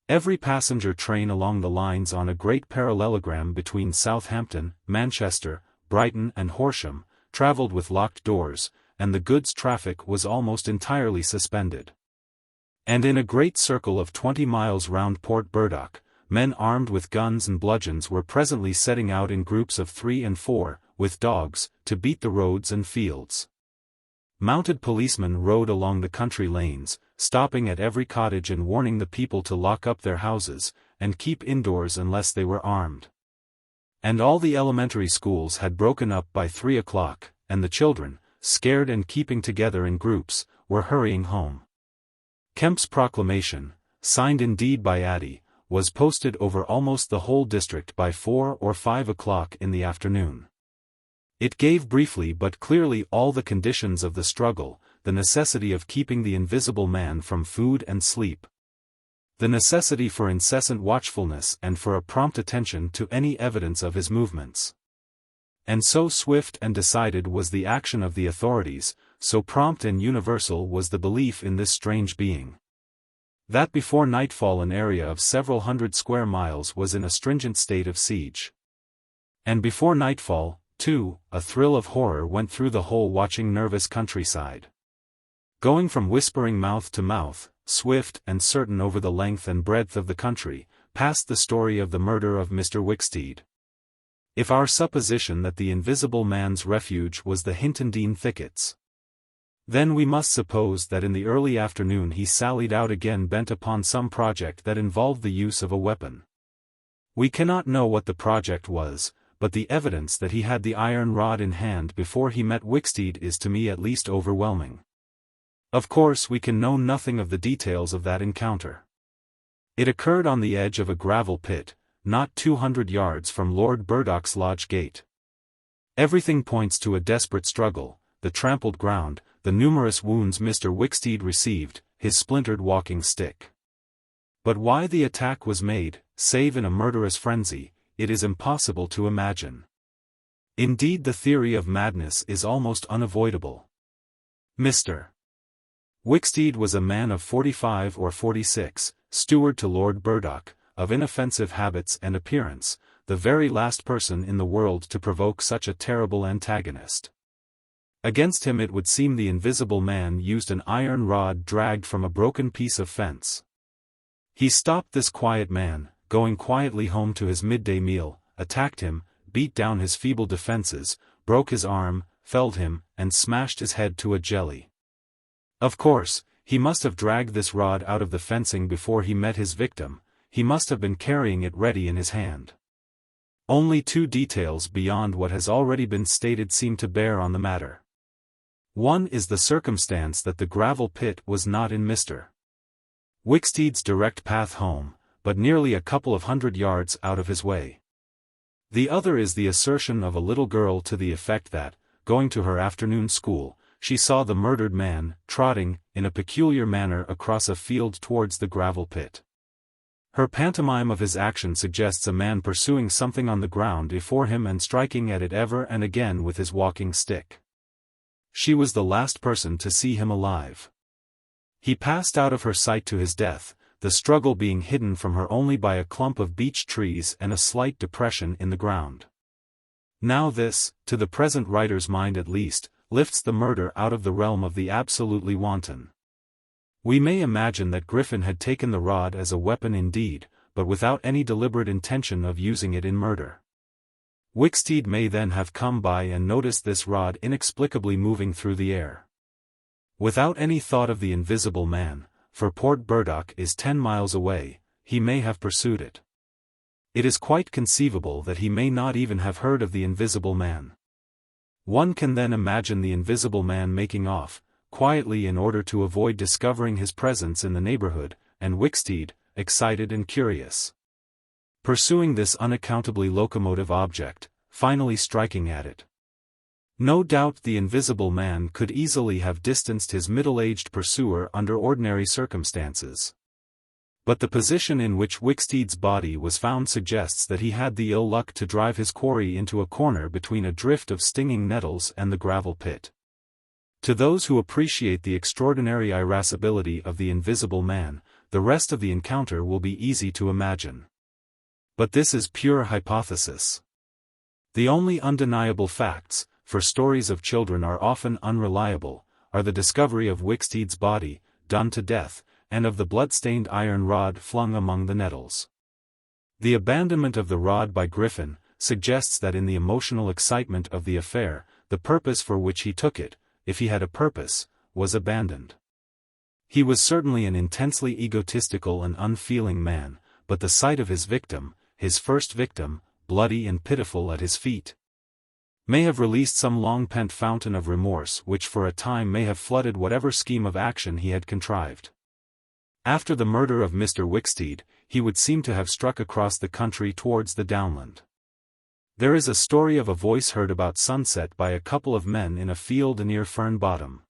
Every passenger train along the lines on a great parallelogram between Southampton, Manchester, Brighton and Horsham, travelled with locked doors, and the goods traffic was almost entirely suspended. And in a great circle of 20 miles round Port Burdock, men armed with guns and bludgeons were presently setting out in groups of 3 and 4, with dogs, to beat the roads and fields. Mounted policemen rode along the country lanes, stopping at every cottage and warning the people to lock up their houses, and keep indoors unless they were armed. And all the elementary schools had broken up by 3 o'clock, and the children, scared and keeping together in groups, were hurrying home. Kemp's proclamation, signed indeed by Addie, was posted over almost the whole district by 4 or 5 o'clock in the afternoon. It gave briefly but clearly all the conditions of the struggle, the necessity of keeping the invisible man from food and sleep, the necessity for incessant watchfulness and for a prompt attention to any evidence of his movements. And so swift and decided was the action of the authorities, so prompt and universal was the belief in this strange being, that before nightfall an area of several hundred square miles was in a stringent state of siege. And before nightfall, too, a thrill of horror went through the whole watching nervous countryside. Going from whispering mouth to mouth, swift and certain over the length and breadth of the country, passed the story of the murder of Mr. Wicksteed. If our supposition that the invisible man's refuge was the Hinton thickets, then we must suppose that in the early afternoon he sallied out again bent upon some project that involved the use of a weapon. We cannot know what the project was, but the evidence that he had the iron rod in hand before he met Wicksteed is to me at least overwhelming. Of course we can know nothing of the details of that encounter. It occurred on the edge of a gravel pit, not 200 yards from Lord Burdock's lodge gate. Everything points to a desperate struggle, the trampled ground, the numerous wounds Mr. Wicksteed received, his splintered walking stick. But why the attack was made, save in a murderous frenzy, it is impossible to imagine. Indeed, the theory of madness is almost unavoidable. Mr. Wicksteed was a man of 45 or 46, steward to Lord Burdock, of inoffensive habits and appearance, the very last person in the world to provoke such a terrible antagonist. Against him it would seem the invisible man used an iron rod dragged from a broken piece of fence. He stopped this quiet man, going quietly home to his midday meal, attacked him, beat down his feeble defenses, broke his arm, felled him, and smashed his head to a jelly. Of course, he must have dragged this rod out of the fencing before he met his victim, he must have been carrying it ready in his hand. Only 2 details beyond what has already been stated seem to bear on the matter. One is the circumstance that the gravel pit was not in Mr. Wicksteed's direct path home, but nearly a couple of hundred yards out of his way. The other is the assertion of a little girl to the effect that, going to her afternoon school, she saw the murdered man, trotting, in a peculiar manner across a field towards the gravel pit. Her pantomime of his action suggests a man pursuing something on the ground before him and striking at it ever and again with his walking stick. She was the last person to see him alive. He passed out of her sight to his death, the struggle being hidden from her only by a clump of beech trees and a slight depression in the ground. Now this, to the present writer's mind at least, lifts the murder out of the realm of the absolutely wanton. We may imagine that Griffin had taken the rod as a weapon indeed, but without any deliberate intention of using it in murder. XIII may then have come by and noticed this rod inexplicably moving through the air. Without any thought of the invisible man, for Port Burdock is 10 miles away, he may have pursued it. It is quite conceivable that he may not even have heard of the invisible man. One can then imagine the invisible man making off, quietly in order to avoid discovering his presence in the neighborhood, and XIII, excited and curious, pursuing this unaccountably locomotive object, finally striking at it. No doubt the invisible man could easily have distanced his middle-aged pursuer under ordinary circumstances. But the position in which XIII's body was found suggests that he had the ill luck to drive his quarry into a corner between a drift of stinging nettles and the gravel pit. To those who appreciate the extraordinary irascibility of the invisible man, the rest of the encounter will be easy to imagine. But this is pure hypothesis. The only undeniable facts, for stories of children are often unreliable, are the discovery of XIII's body, done to death, and of the blood-stained iron rod flung among the nettles. The abandonment of the rod by Griffin suggests that in the emotional excitement of the affair, the purpose for which he took it, if he had a purpose, was abandoned. He was certainly an intensely egotistical and unfeeling man, but the sight of his victim, his first victim, bloody and pitiful at his feet, may have released some long-pent fountain of remorse which for a time may have flooded whatever scheme of action he had contrived. After the murder of Mr. XIII, he would seem to have struck across the country towards the downland. There is a story of a voice heard about sunset by a couple of men in a field near Fern Bottom.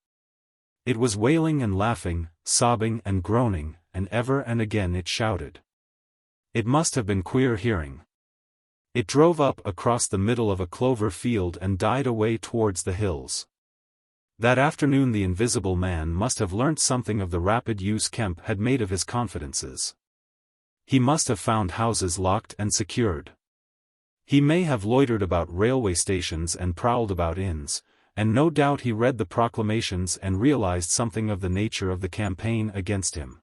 It was wailing and laughing, sobbing and groaning, and ever and again it shouted. It must have been queer hearing. It drove up across the middle of a clover field and died away towards the hills. That afternoon the invisible man must have learnt something of the rapid use Kemp had made of his confidences. He must have found houses locked and secured. He may have loitered about railway stations and prowled about inns, and no doubt he read the proclamations and realized something of the nature of the campaign against him.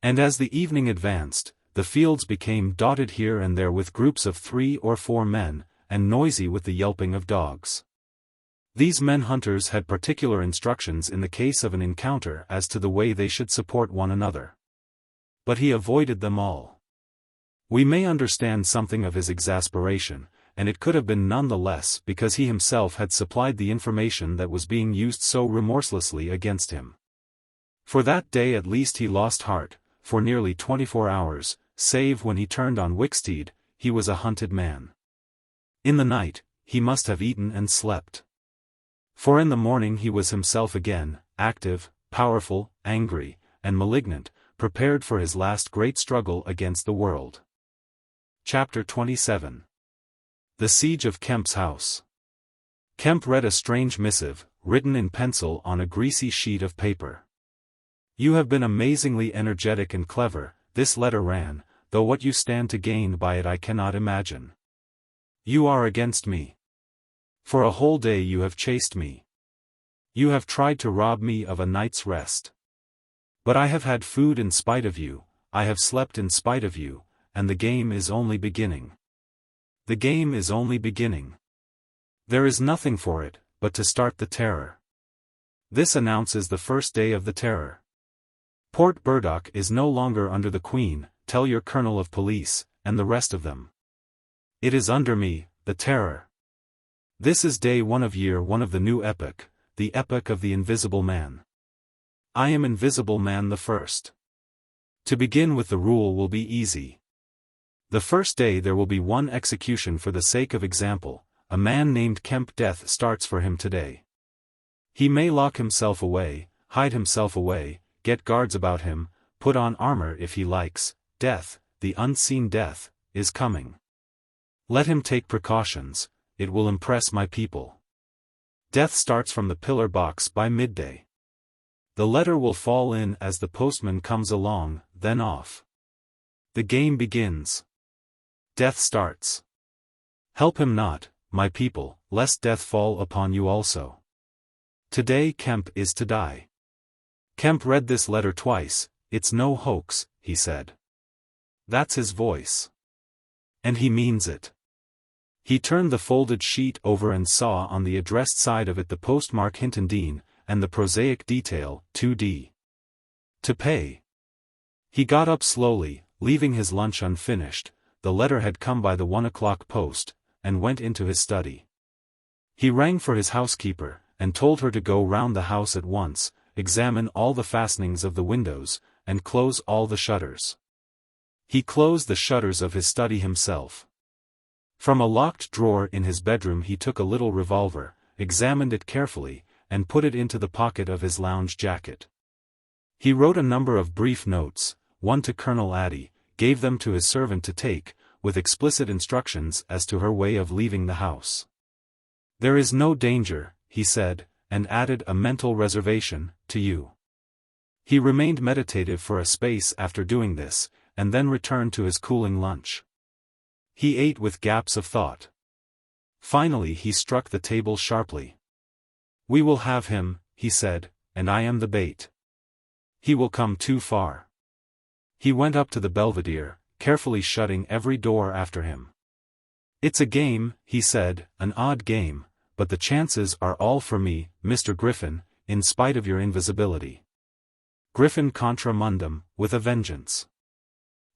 And as the evening advanced, the fields became dotted here and there with groups of 3 or 4 men, and noisy with the yelping of dogs. These men-hunters had particular instructions in the case of an encounter as to the way they should support one another. But he avoided them all. We may understand something of his exasperation, and it could have been none the less because he himself had supplied the information that was being used so remorselessly against him. For that day at least he lost heart, for nearly 24 hours, save when he turned on XIII, he was a hunted man. In the night, he must have eaten and slept. For in the morning he was himself again, active, powerful, angry, and malignant, prepared for his last great struggle against the world. Chapter 27. The Siege of Kemp's House. Kemp read a strange missive, written in pencil on a greasy sheet of paper. "You have been amazingly energetic and clever," this letter ran, "though what you stand to gain by it I cannot imagine. You are against me. For a whole day you have chased me. You have tried to rob me of a night's rest. But I have had food in spite of you, I have slept in spite of you, and the game is only beginning. The game is only beginning. There is nothing for it, but to start the terror. This announces the first day of the terror. Port Burdock is no longer under the Queen, tell your Colonel of Police, and the rest of them. It is under me, the terror. This is day 1 of year 1 of the new epoch, the epoch of the Invisible Man. I am Invisible Man the first. To begin with the rule will be easy. The first day there will be one execution for the sake of example. A man named Kemp. Death starts for him today. He may lock himself away, hide himself away, get guards about him, put on armor if he likes. Death, the unseen death, is coming. Let him take precautions, it will impress my people. Death starts from the pillar box by midday. The letter will fall in as the postman comes along, then off. The game begins. Death starts. Help him not, my people, lest death fall upon you also. Today Kemp is to die. Kemp read this letter twice. It's no hoax, he said. That's his voice. And he means it. He turned the folded sheet over and saw on the addressed side of it the postmark Hinton, and the prosaic detail, 2D. To pay. He got up slowly, leaving his lunch unfinished. The letter had come by the 1 o'clock post, and went into his study. He rang for his housekeeper, and told her to go round the house at once, examine all the fastenings of the windows, and close all the shutters. He closed the shutters of his study himself. From a locked drawer in his bedroom he took a little revolver, examined it carefully, and put it into the pocket of his lounge jacket. He wrote a number of brief notes, one to Colonel Addy, gave them to his servant to take, with explicit instructions as to her way of leaving the house. There is no danger, he said, and added a mental reservation, to you. He remained meditative for a space after doing this, and then returned to his cooling lunch. He ate with gaps of thought. Finally he struck the table sharply. We will have him, he said, and I am the bait. He will come too far. He went up to the belvedere, carefully shutting every door after him. It's a game, he said, an odd game, but the chances are all for me, Mr. Griffin, in spite of your invisibility. Griffin contra mundum, with a vengeance.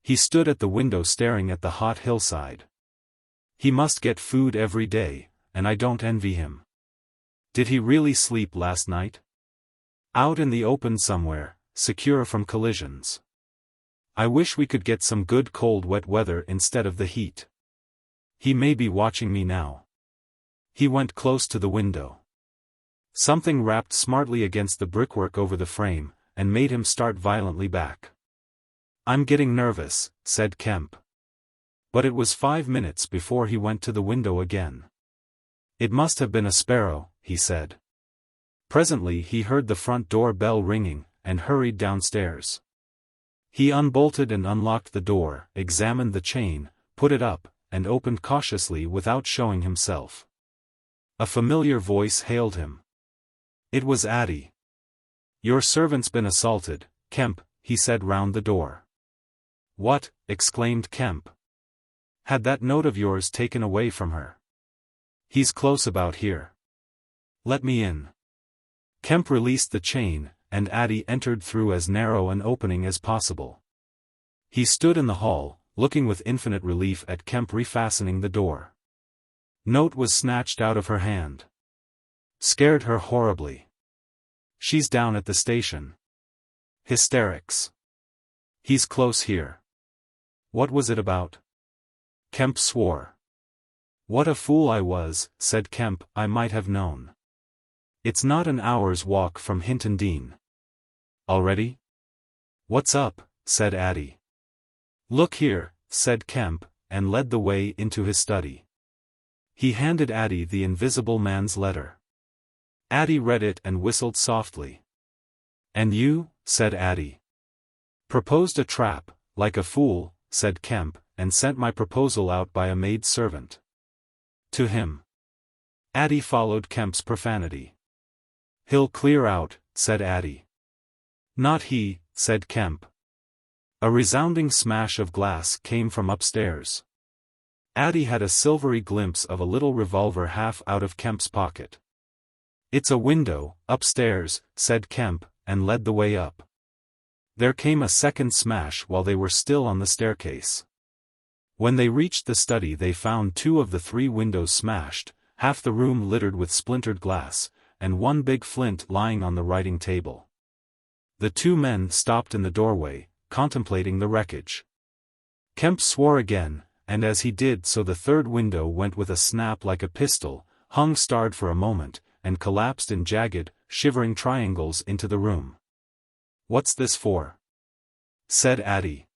He stood at the window staring at the hot hillside. He must get food every day, and I don't envy him. Did he really sleep last night? Out in the open somewhere, secure from collisions. I wish we could get some good cold wet weather instead of the heat. He may be watching me now. He went close to the window. Something rapped smartly against the brickwork over the frame, and made him start violently back. I'm getting nervous, said Kemp. But it was 5 minutes before he went to the window again. It must have been a sparrow, he said. Presently he heard the front door bell ringing, and hurried downstairs. He unbolted and unlocked the door, examined the chain, put it up, and opened cautiously without showing himself. A familiar voice hailed him. It was Addy. Your servant's been assaulted, Kemp, he said round the door. What? Exclaimed Kemp. Had that note of yours taken away from her? He's close about here. Let me in. Kemp released the chain, and Addy entered through as narrow an opening as possible. He stood in the hall, looking with infinite relief at Kemp refastening the door. Note was snatched out of her hand. Scared her horribly. She's down at the station. Hysterics. He's close here. What was it about? Kemp swore. What a fool I was, said Kemp, I might have known. It's not an hour's walk from Hinton. Already? What's up? Said Addy. Look here, said Kemp, and led the way into his study. He handed Addy the invisible man's letter. Addy read it and whistled softly. And you, said Addy. Proposed a trap, like a fool, said Kemp, and sent my proposal out by a maid servant. To him. Addy followed Kemp's profanity. He'll clear out, said Addy. Not he, said Kemp. A resounding smash of glass came from upstairs. Addy had a silvery glimpse of a little revolver half out of Kemp's pocket. It's a window, upstairs, said Kemp, and led the way up. There came a second smash while they were still on the staircase. When they reached the study they found 2 of the 3 windows smashed, half the room littered with splintered glass, and one big flint lying on the writing table. The 2 men stopped in the doorway, contemplating the wreckage. Kemp swore again, and as he did so the third window went with a snap like a pistol, hung starred for a moment, and collapsed in jagged, shivering triangles into the room. "What's this for?" said Addie.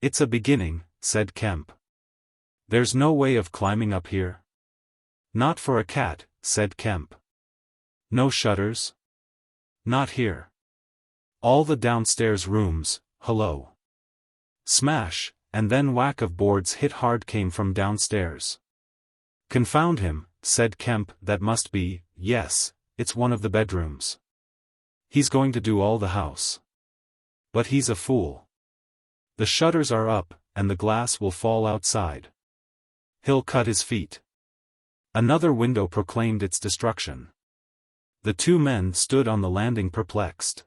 "It's a beginning," said Kemp. "There's no way of climbing up here?" "Not for a cat," said Kemp. "No shutters?" "Not here." "All the downstairs rooms, hello." Smash, and then whack of boards hit hard came from downstairs. "Confound him," said Kemp, "that must be, yes, it's one of the bedrooms. He's going to do all the house. But he's a fool. The shutters are up, and the glass will fall outside. He'll cut his feet." Another window proclaimed its destruction. The two men stood on the landing perplexed.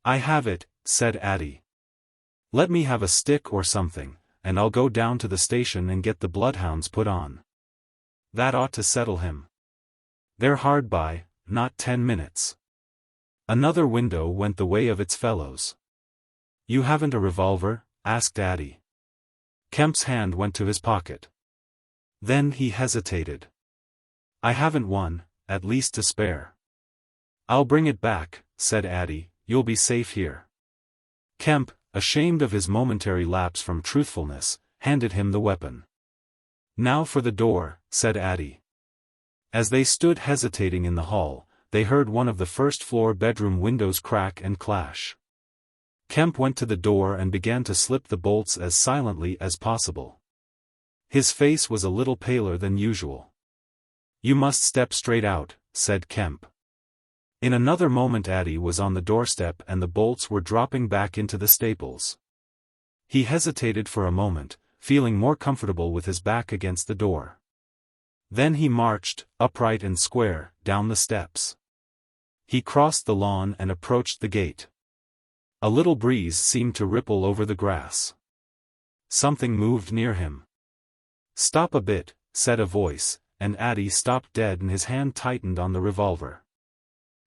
"I have it," said Addie. "Let me have a stick or something, and I'll go down to the station and get the bloodhounds put on. That ought to settle him. They're hard by, not 10 minutes. Another window went the way of its fellows. "You haven't a revolver?" asked Addie. Kemp's hand went to his pocket. Then he hesitated. "I haven't one, at least to spare." "I'll bring it back," said Addie, "you'll be safe here." Kemp, ashamed of his momentary lapse from truthfulness, handed him the weapon. "Now for the door," said Addie. As they stood hesitating in the hall, they heard one of the first-floor bedroom windows crack and clash. Kemp went to the door and began to slip the bolts as silently as possible. His face was a little paler than usual. "You must step straight out," said Kemp. In another moment Addie was on the doorstep and the bolts were dropping back into the staples. He hesitated for a moment, feeling more comfortable with his back against the door. Then he marched, upright and square, down the steps. He crossed the lawn and approached the gate. A little breeze seemed to ripple over the grass. Something moved near him. "Stop a bit," said a voice, and Addie stopped dead and his hand tightened on the revolver.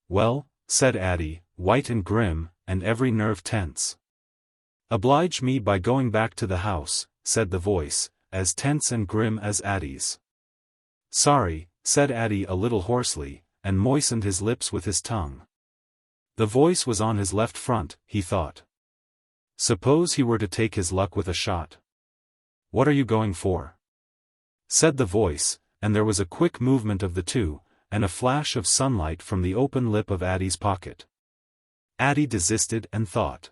"Well," said Addie, white and grim, and every nerve tense. "Oblige me by going back to the house," said the voice, as tense and grim as Addie's. "Sorry," said Addie a little hoarsely, and moistened his lips with his tongue. The voice was on his left front, he thought. Suppose he were to take his luck with a shot? "What are you going for?" said the voice, and there was a quick movement of the two, and a flash of sunlight from the open lip of Addie's pocket. Addie desisted and thought.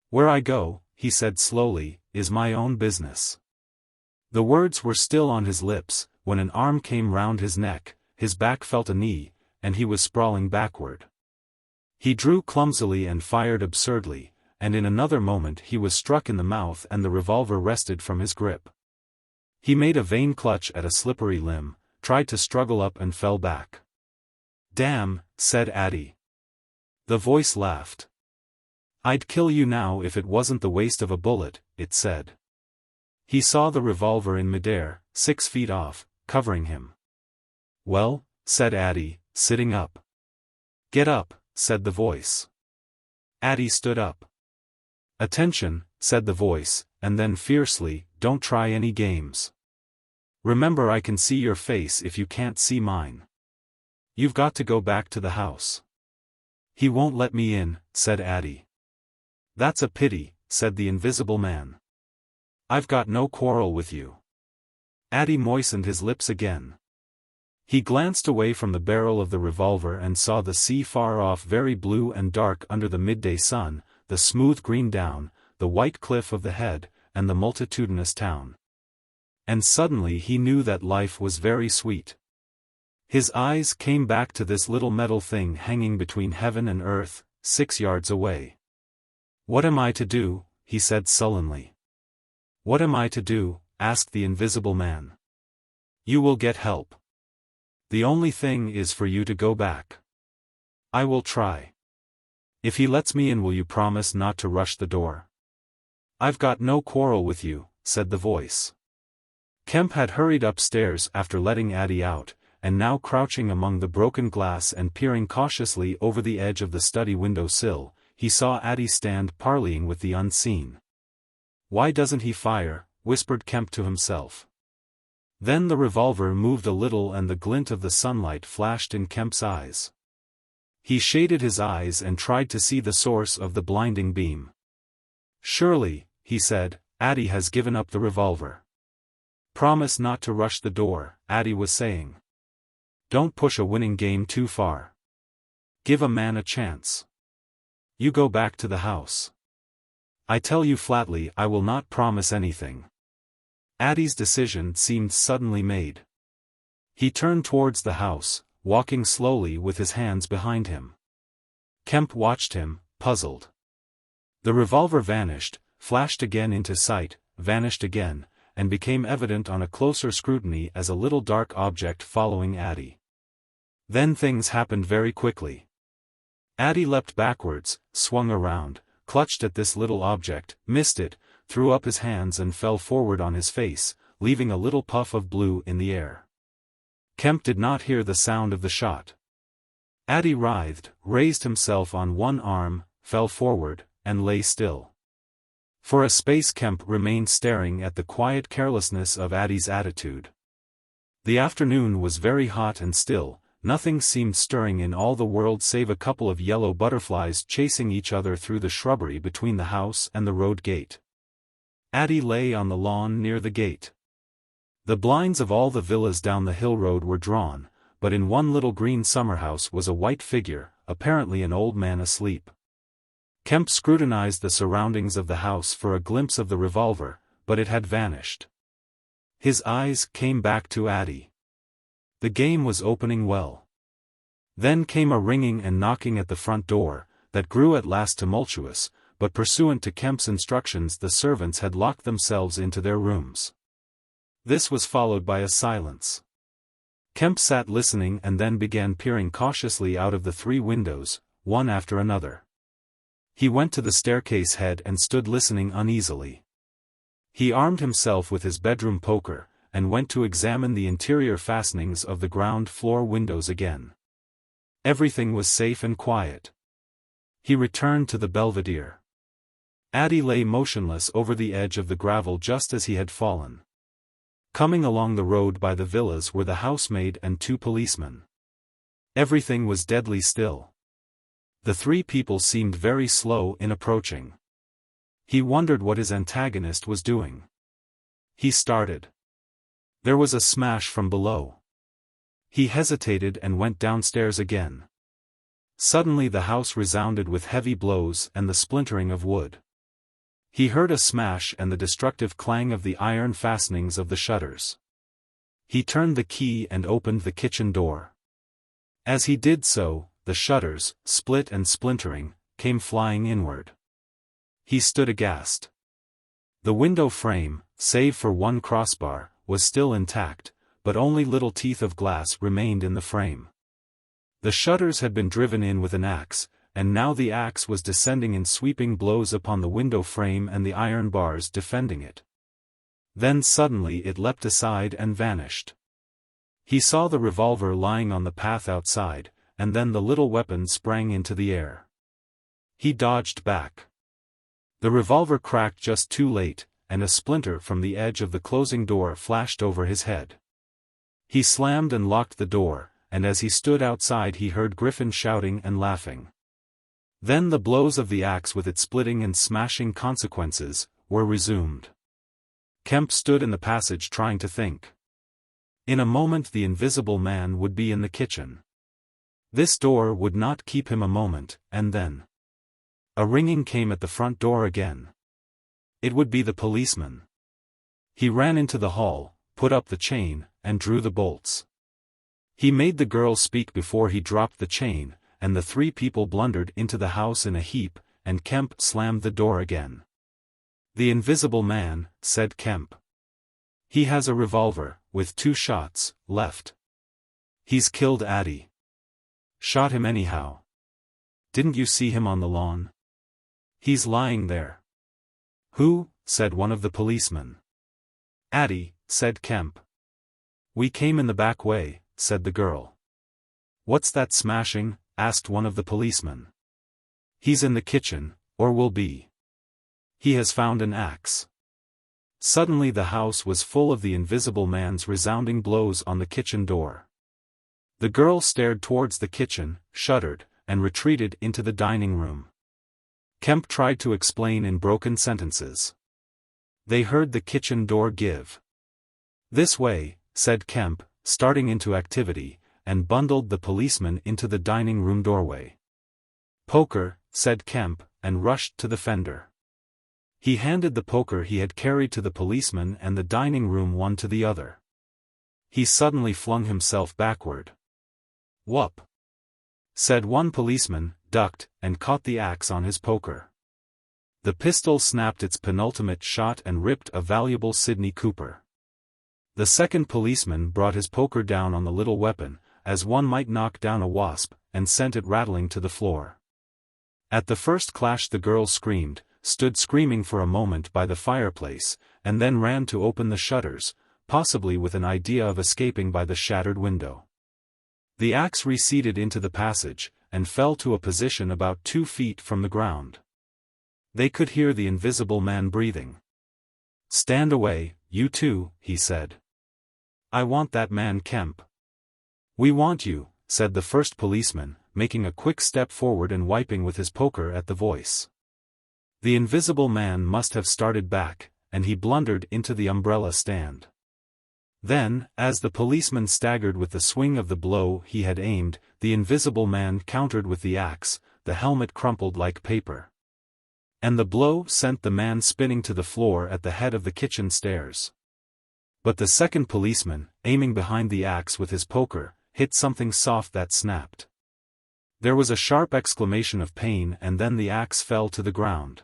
"Where I go," he said slowly, "is my own business." The words were still on his lips, when an arm came round his neck, his back felt a knee, and he was sprawling backward. He drew clumsily and fired absurdly, and in another moment he was struck in the mouth and the revolver wrested from his grip. He made a vain clutch at a slippery limb, tried to struggle up and fell back. "Damn," said Addie. The voice laughed. "I'd kill you now if it wasn't the waste of a bullet," it said. He saw the revolver in midair, 6 feet off, covering him. "Well," said Addie, sitting up. "Get up," said the voice. Addie stood up. "Attention," said the voice, and then fiercely, "don't try any games. Remember I can see your face if you can't see mine. You've got to go back to the house." "He won't let me in," said Addie. "That's a pity," said the invisible man. "I've got no quarrel with you." Addie moistened his lips again. He glanced away from the barrel of the revolver and saw the sea far off, very blue and dark under the midday sun, the smooth green down, the white cliff of the head, and the multitudinous town. And suddenly he knew that life was very sweet. His eyes came back to this little metal thing hanging between heaven and earth, 6 yards away. "What am I to do?" he said sullenly. "What am I to do?" asked the invisible man. "You will get help. The only thing is for you to go back." "I will try." "If he lets me in, will you promise not to rush the door?" "I've got no quarrel with you," said the voice. Kemp had hurried upstairs after letting Addie out, and now crouching among the broken glass and peering cautiously over the edge of the study window sill, he saw Addie stand parleying with the unseen. Why doesn't he fire? Whispered Kemp to himself. Then the revolver moved a little and the glint of the sunlight flashed in Kemp's eyes. He shaded his eyes and tried to see the source of the blinding beam. Surely, he said, Addie has given up the revolver. Promise not to rush the door, Addie was saying. Don't push a winning game too far. Give a man a chance. You go back to the house. I tell you flatly I will not promise anything. Addie's decision seemed suddenly made. He turned towards the house, walking slowly with his hands behind him. Kemp watched him, puzzled. The revolver vanished, flashed again into sight, vanished again, and became evident on a closer scrutiny as a little dark object following Addie. Then things happened very quickly. Addie leapt backwards, swung around, clutched at this little object, missed it, threw up his hands and fell forward on his face, leaving a little puff of blue in the air. Kemp did not hear the sound of the shot. Addie writhed, raised himself on one arm, fell forward, and lay still. For a space Kemp remained staring at the quiet carelessness of Addie's attitude. The afternoon was very hot and still, nothing seemed stirring in all the world save a couple of yellow butterflies chasing each other through the shrubbery between the house and the road gate. Addie lay on the lawn near the gate. The blinds of all the villas down the hill road were drawn, but in one little green summerhouse was a white figure, apparently an old man asleep. Kemp scrutinized the surroundings of the house for a glimpse of the revolver, but it had vanished. His eyes came back to Addie. The game was opening well. Then came a ringing and knocking at the front door, that grew at last tumultuous, but pursuant to Kemp's instructions the servants had locked themselves into their rooms. This was followed by a silence. Kemp sat listening and then began peering cautiously out of the 3 windows, one after another. He went to the staircase head and stood listening uneasily. He armed himself with his bedroom poker, and went to examine the interior fastenings of the ground floor windows again. Everything was safe and quiet. He returned to the belvedere. Addie lay motionless over the edge of the gravel just as he had fallen. Coming along the road by the villas were the housemaid and 2 policemen. Everything was deadly still. The 3 people seemed very slow in approaching. He wondered what his antagonist was doing. He started. There was a smash from below. He hesitated and went downstairs again. Suddenly the house resounded with heavy blows and the splintering of wood. He heard a smash and the destructive clang of the iron fastenings of the shutters. He turned the key and opened the kitchen door. As he did so, the shutters, split and splintering, came flying inward. He stood aghast. The window frame, save for one crossbar, was still intact, but only little teeth of glass remained in the frame. The shutters had been driven in with an axe, and now the axe was descending in sweeping blows upon the window frame and the iron bars defending it. Then suddenly it leapt aside and vanished. He saw the revolver lying on the path outside, and then the little weapon sprang into the air. He dodged back. The revolver cracked just too late, and a splinter from the edge of the closing door flashed over his head. He slammed and locked the door, and as he stood outside he heard Griffin shouting and laughing. Then the blows of the axe with its splitting and smashing consequences, were resumed. Kemp stood in the passage trying to think. In a moment the invisible man would be in the kitchen. This door would not keep him a moment, and then a ringing came at the front door again. It would be the policeman. He ran into the hall, put up the chain, and drew the bolts. He made the girl speak before he dropped the chain, and the 3 people blundered into the house in a heap, and Kemp slammed the door again. The invisible man, said Kemp. He has a revolver, with 2 shots left. He's killed Addie. Shot him anyhow. Didn't you see him on the lawn? He's lying there. Who? Said one of the policemen. Addie, said Kemp. We came in the back way, said the girl. What's that smashing? Asked one of the policemen. He's in the kitchen, or will be. He has found an axe. Suddenly the house was full of the invisible man's resounding blows on the kitchen door. The girl stared towards the kitchen, shuddered, and retreated into the dining room. Kemp tried to explain in broken sentences. They heard the kitchen door give. "This way," said Kemp, starting into activity, and bundled the policeman into the dining room doorway. "Poker," said Kemp, and rushed to the fender. He handed the poker he had carried to the policeman and the dining room one to the other. He suddenly flung himself backward. "Whup!" said one policeman, ducked, and caught the axe on his poker. The pistol snapped its penultimate shot and ripped a valuable Sidney Cooper. The second policeman brought his poker down on the little weapon, as one might knock down a wasp, and sent it rattling to the floor. At the first clash the girl screamed, stood screaming for a moment by the fireplace, and then ran to open the shutters, possibly with an idea of escaping by the shattered window. The axe receded into the passage, and fell to a position about 2 feet from the ground. They could hear the invisible man breathing. "Stand away, you two," he said. "I want that man Kemp." "We want you," said the first policeman, making a quick step forward and wiping with his poker at the voice. The invisible man must have started back, and he blundered into the umbrella stand. Then, as the policeman staggered with the swing of the blow he had aimed, the invisible man countered with the axe, the helmet crumpled like paper. And the blow sent the man spinning to the floor at the head of the kitchen stairs. But the second policeman, aiming behind the axe with his poker, hit something soft that snapped. There was a sharp exclamation of pain and then the axe fell to the ground.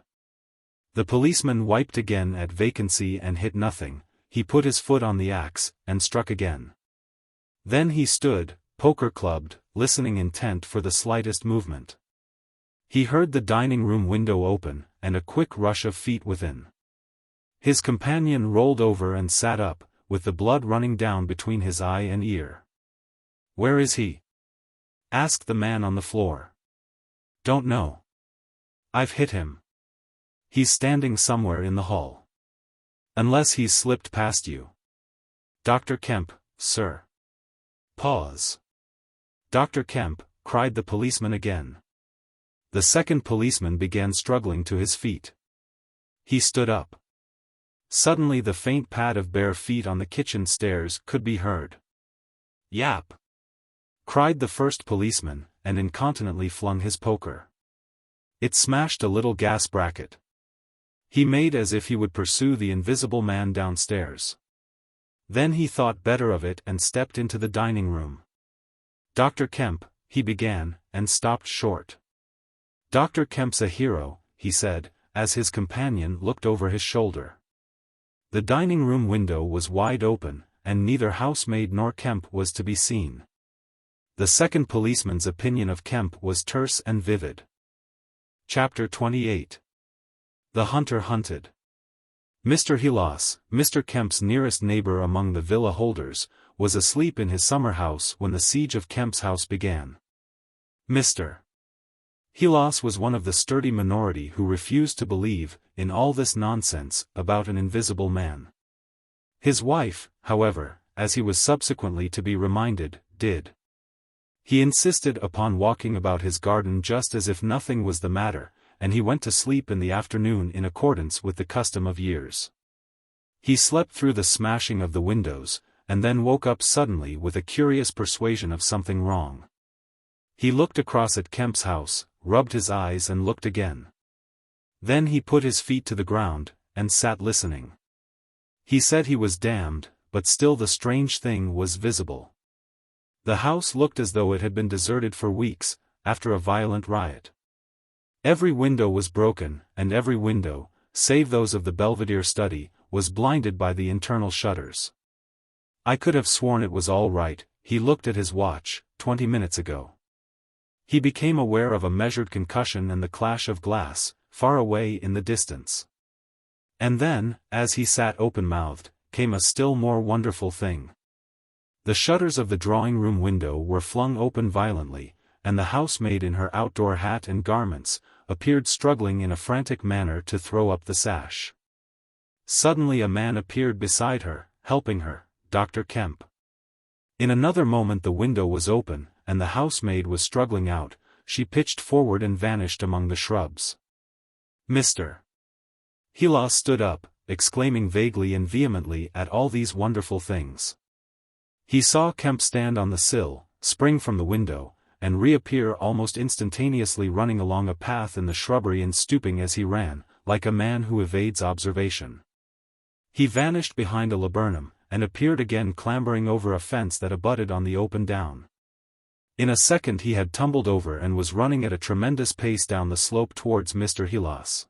The policeman wiped again at vacancy and hit nothing. He put his foot on the axe, and struck again. Then he stood, poker clubbed, listening intent for the slightest movement. He heard the dining room window open, and a quick rush of feet within. His companion rolled over and sat up, with the blood running down between his eye and ear. "Where is he?" asked the man on the floor. "Don't know. I've hit him. He's standing somewhere in the hall. Unless he's slipped past you." "Dr. Kemp, sir." Pause. "Dr. Kemp," cried the policeman again. The second policeman began struggling to his feet. He stood up. Suddenly the faint pad of bare feet on the kitchen stairs could be heard. "Yap!" cried the first policeman, and incontinently flung his poker. It smashed a little gas bracket. He made as if he would pursue the invisible man downstairs. Then he thought better of it and stepped into the dining room. "Dr. Kemp," he began, and stopped short. "Dr. Kemp's a hero," he said, as his companion looked over his shoulder. The dining room window was wide open, and neither housemaid nor Kemp was to be seen. The second policeman's opinion of Kemp was terse and vivid. Chapter 28. The hunter hunted. Mr. Helas, Mr. Kemp's nearest neighbor among the villa holders, was asleep in his summer house when the siege of Kemp's house began. Mr. Helas was one of the sturdy minority who refused to believe in all this nonsense about an invisible man. His wife, however, as he was subsequently to be reminded, did. He insisted upon walking about his garden just as if nothing was the matter, and he went to sleep in the afternoon in accordance with the custom of years. He slept through the smashing of the windows, and then woke up suddenly with a curious persuasion of something wrong. He looked across at Kemp's house, rubbed his eyes and looked again. Then he put his feet to the ground, and sat listening. He said he was damned, but still the strange thing was visible. The house looked as though it had been deserted for weeks, after a violent riot. Every window was broken, and every window, save those of the Belvedere study, was blinded by the internal shutters. "I could have sworn it was all right," he looked at his watch, 20 minutes ago. He became aware of a measured concussion and the clash of glass, far away in the distance. And then, as he sat open-mouthed, came a still more wonderful thing. The shutters of the drawing-room window were flung open violently, and the housemaid in her outdoor hat and garments, appeared struggling in a frantic manner to throw up the sash. Suddenly a man appeared beside her, helping her, Dr. Kemp. In another moment the window was open, and the housemaid was struggling out. She pitched forward and vanished among the shrubs. Mr. Helas stood up, exclaiming vaguely and vehemently at all these wonderful things. He saw Kemp stand on the sill, spring from the window, and reappear almost instantaneously running along a path in the shrubbery and stooping as he ran, like a man who evades observation. He vanished behind a laburnum, and appeared again clambering over a fence that abutted on the open down. In a second he had tumbled over and was running at a tremendous pace down the slope towards Mr. Helas.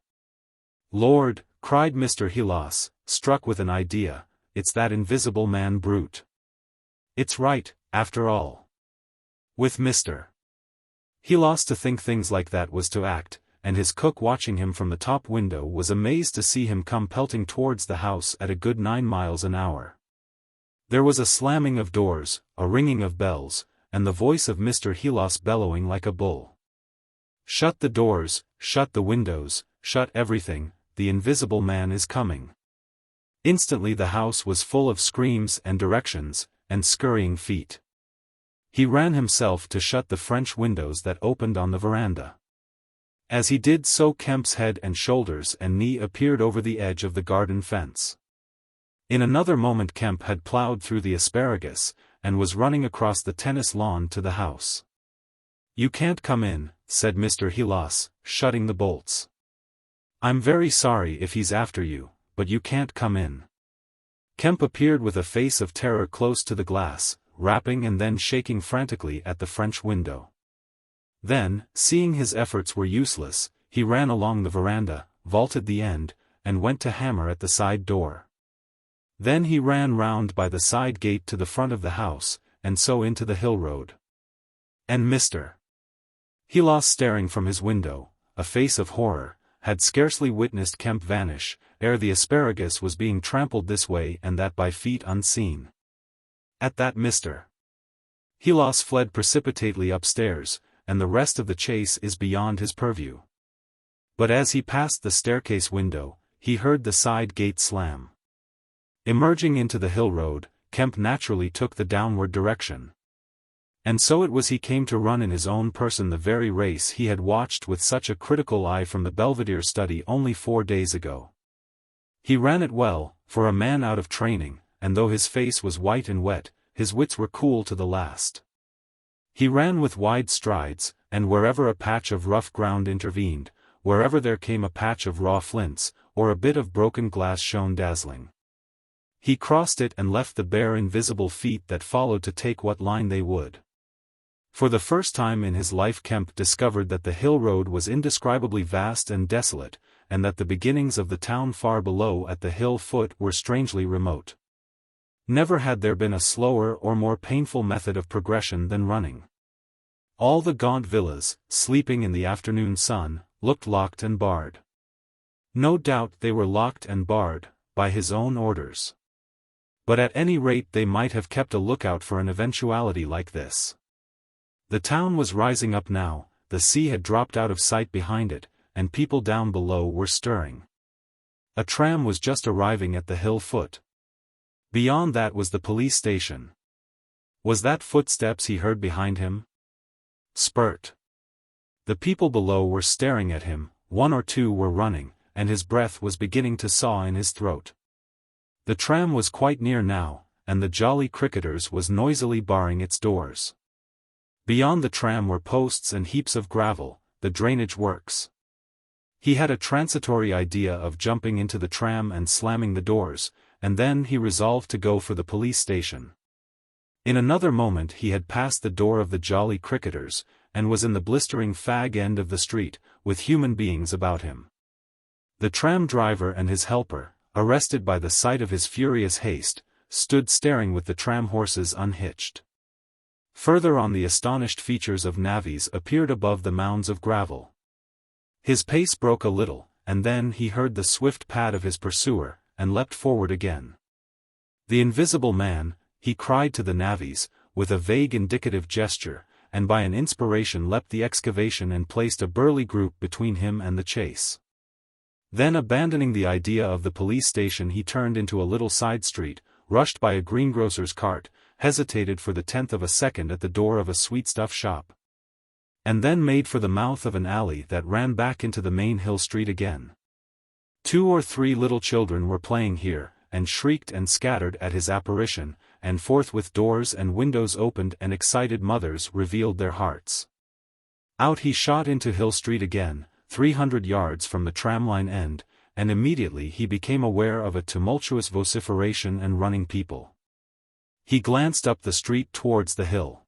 "Lord," cried Mr. Helas, struck with an idea, "it's that invisible man brute. It's right, after all." With Mr. Helas to think things like that was to act, and his cook watching him from the top window was amazed to see him come pelting towards the house at a good 9 miles an hour. There was a slamming of doors, a ringing of bells, and the voice of Mr. Helas bellowing like a bull. "Shut the doors, shut the windows, shut everything, the invisible man is coming." Instantly the house was full of screams and directions, and scurrying feet. He ran himself to shut the French windows that opened on the veranda. As he did so Kemp's head and shoulders and knee appeared over the edge of the garden fence. In another moment Kemp had ploughed through the asparagus, and was running across the tennis lawn to the house. "You can't come in," said Mr. Helas, shutting the bolts. "I'm very sorry if he's after you, but you can't come in." Kemp appeared with a face of terror close to the glass, rapping and then shaking frantically at the French window. Then, seeing his efforts were useless, he ran along the veranda, vaulted the end, and went to hammer at the side door. Then he ran round by the side gate to the front of the house, and so into the hill road. And Mr. Helas, staring from his window, a face of horror, had scarcely witnessed Kemp vanish, ere the asparagus was being trampled this way and that by feet unseen. At that Mr. Helas fled precipitately upstairs, and the rest of the chase is beyond his purview. But as he passed the staircase window, he heard the side gate slam. Emerging into the hill road, Kemp naturally took the downward direction. And so it was he came to run in his own person the very race he had watched with such a critical eye from the Belvedere study only 4 days ago. He ran it well, for a man out of training, and though his face was white and wet, his wits were cool to the last. He ran with wide strides, and wherever a patch of rough ground intervened, wherever there came a patch of raw flints, or a bit of broken glass shone dazzling, he crossed it and left the bare invisible feet that followed to take what line they would. For the first time in his life Kemp discovered that the hill road was indescribably vast and desolate, and that the beginnings of the town far below at the hill foot were strangely remote. Never had there been a slower or more painful method of progression than running. All the gaunt villas, sleeping in the afternoon sun, looked locked and barred. No doubt they were locked and barred, by his own orders. But at any rate they might have kept a lookout for an eventuality like this. The town was rising up now, the sea had dropped out of sight behind it, and people down below were stirring. A tram was just arriving at the hill foot. Beyond that was the police station. Was that footsteps he heard behind him? Spurt. The people below were staring at him, 1 or 2 were running, and his breath was beginning to saw in his throat. The tram was quite near now, and the Jolly Cricketers was noisily barring its doors. Beyond the tram were posts and heaps of gravel, the drainage works. He had a transitory idea of jumping into the tram and slamming the doors, and then he resolved to go for the police station. In another moment he had passed the door of the Jolly Cricketers, and was in the blistering fag end of the street, with human beings about him. The tram driver and his helper, arrested by the sight of his furious haste, stood staring with the tram horses unhitched. Further on the astonished features of navvies appeared above the mounds of gravel. His pace broke a little, and then he heard the swift pad of his pursuer, and leapt forward again. "The invisible man," he cried to the navvies, with a vague indicative gesture, and by an inspiration leapt the excavation and placed a burly group between him and the chase. Then abandoning the idea of the police station, he turned into a little side street, rushed by a greengrocer's cart, hesitated for the 10th of a second at the door of a sweetstuff shop, and then made for the mouth of an alley that ran back into the main hill street again. 2 or 3 little children were playing here, and shrieked and scattered at his apparition, and forthwith doors and windows opened and excited mothers revealed their hearts. Out he shot into Hill Street again, 300 yards from the tramline end, and immediately he became aware of a tumultuous vociferation and running people. He glanced up the street towards the hill.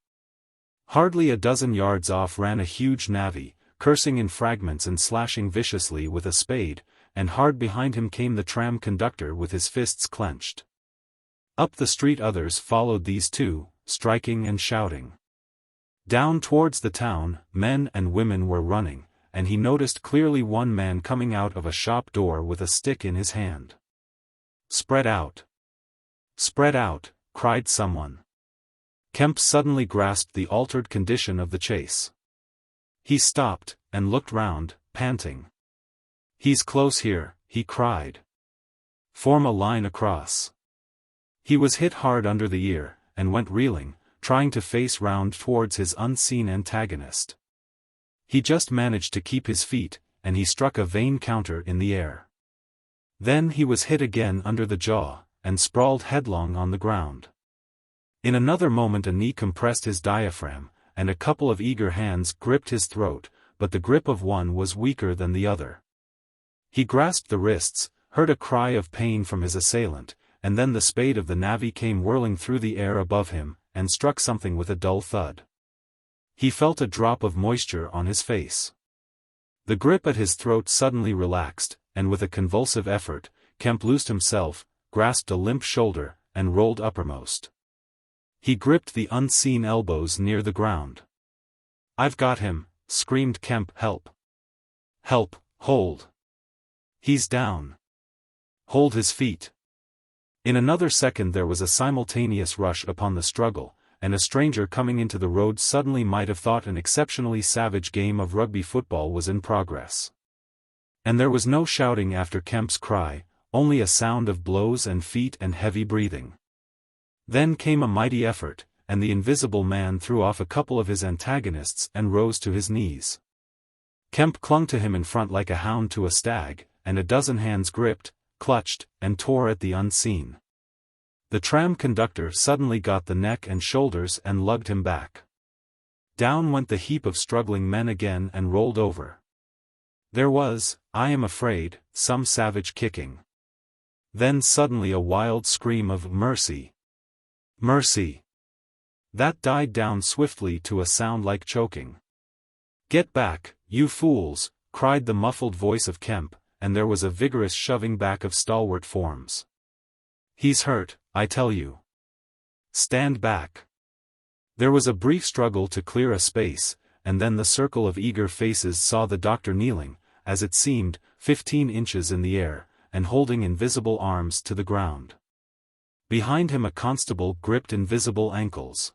Hardly a dozen yards off ran a huge navvy, cursing in fragments and slashing viciously with a spade, and hard behind him came the tram conductor with his fists clenched. Up the street others followed these two, striking and shouting. Down towards the town, men and women were running, and he noticed clearly one man coming out of a shop door with a stick in his hand. "Spread out! Spread out!" cried someone. Kemp suddenly grasped the altered condition of the chase. He stopped, and looked round, panting. "He's close here," he cried. "Form a line across." He was hit hard under the ear, and went reeling, trying to face round towards his unseen antagonist. He just managed to keep his feet, and he struck a vain counter in the air. Then he was hit again under the jaw, and sprawled headlong on the ground. In another moment a knee compressed his diaphragm, and a couple of eager hands gripped his throat, but the grip of one was weaker than the other. He grasped the wrists, heard a cry of pain from his assailant, and then the spade of the navvy came whirling through the air above him, and struck something with a dull thud. He felt a drop of moisture on his face. The grip at his throat suddenly relaxed, and with a convulsive effort, Kemp loosed himself, grasped a limp shoulder, and rolled uppermost. He gripped the unseen elbows near the ground. "I've got him," screamed Kemp. "Help! Help, hold! He's down! Hold his feet!" In another second there was a simultaneous rush upon the struggle, and a stranger coming into the road suddenly might have thought an exceptionally savage game of rugby football was in progress. And there was no shouting after Kemp's cry, only a sound of blows and feet and heavy breathing. Then came a mighty effort, and the invisible man threw off a couple of his antagonists and rose to his knees. Kemp clung to him in front like a hound to a stag, and a dozen hands gripped, clutched, and tore at the unseen. The tram conductor suddenly got the neck and shoulders and lugged him back. Down went the heap of struggling men again and rolled over. There was, I am afraid, some savage kicking. Then suddenly a wild scream of "Mercy! Mercy!" That died down swiftly to a sound like choking. "Get back, you fools!" cried the muffled voice of Kemp, and there was a vigorous shoving back of stalwart forms. "He's hurt, I tell you. Stand back." There was a brief struggle to clear a space, and then the circle of eager faces saw the doctor kneeling, as it seemed, 15 inches in the air, and holding invisible arms to the ground. Behind him a constable gripped invisible ankles.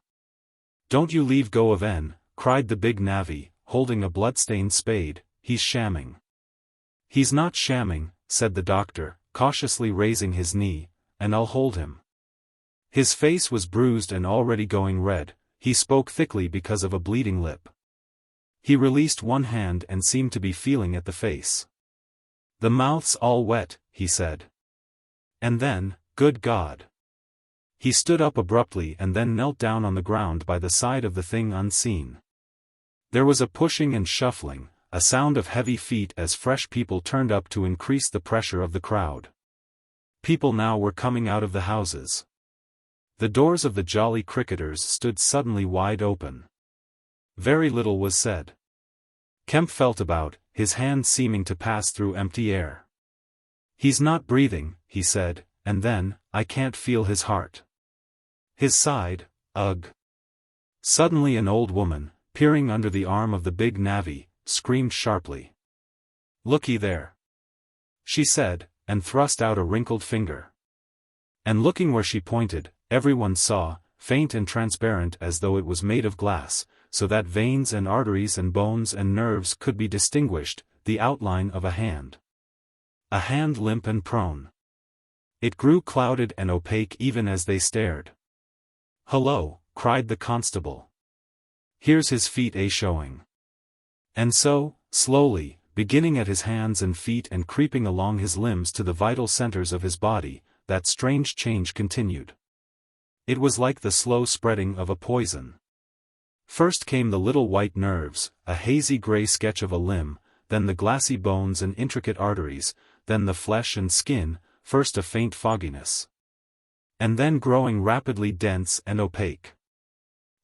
"Don't you leave go of N," cried the big navvy, holding a blood-stained spade, "he's shamming." "He's not shamming," said the doctor, cautiously raising his knee, "and I'll hold him." His face was bruised and already going red, he spoke thickly because of a bleeding lip. He released one hand and seemed to be feeling at the face. "The mouth's all wet," he said. And then, good God! He stood up abruptly and then knelt down on the ground by the side of the thing unseen. There was a pushing and shuffling, a sound of heavy feet as fresh people turned up to increase the pressure of the crowd. People now were coming out of the houses. The doors of the Jolly Cricketers stood suddenly wide open. Very little was said. Kemp felt about, his hand seeming to pass through empty air. "He's not breathing," he said, and then, "I can't feel his heart. His side, ugh." Suddenly an old woman, peering under the arm of the big navvy, screamed sharply. "Looky there," she said, and thrust out a wrinkled finger. And looking where she pointed, everyone saw, faint and transparent as though it was made of glass, so that veins and arteries and bones and nerves could be distinguished, the outline of a hand. a hand limp and prone. It grew clouded and opaque even as they stared. "Hullo," cried the constable. "Here's his feet showing." And so, slowly, beginning at his hands and feet and creeping along his limbs to the vital centers of his body, that strange change continued. It was like the slow spreading of a poison. First came the little white nerves, a hazy gray sketch of a limb, then the glassy bones and intricate arteries, then the flesh and skin, first a faint fogginess. And then growing rapidly dense and opaque.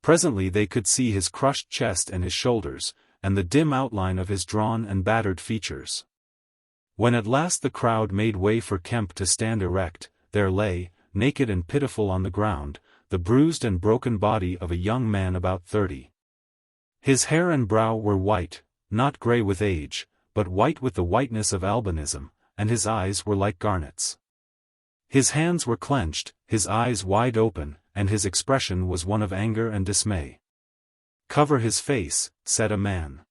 Presently they could see his crushed chest and his shoulders, and the dim outline of his drawn and battered features. When at last the crowd made way for Kemp to stand erect, there lay, naked and pitiful on the ground, the bruised and broken body of a young man about 30. His hair and brow were white, not gray with age, but white with the whiteness of albinism, and his eyes were like garnets. His hands were clenched, his eyes wide open, and his expression was one of anger and dismay. "Cover his face," said a man.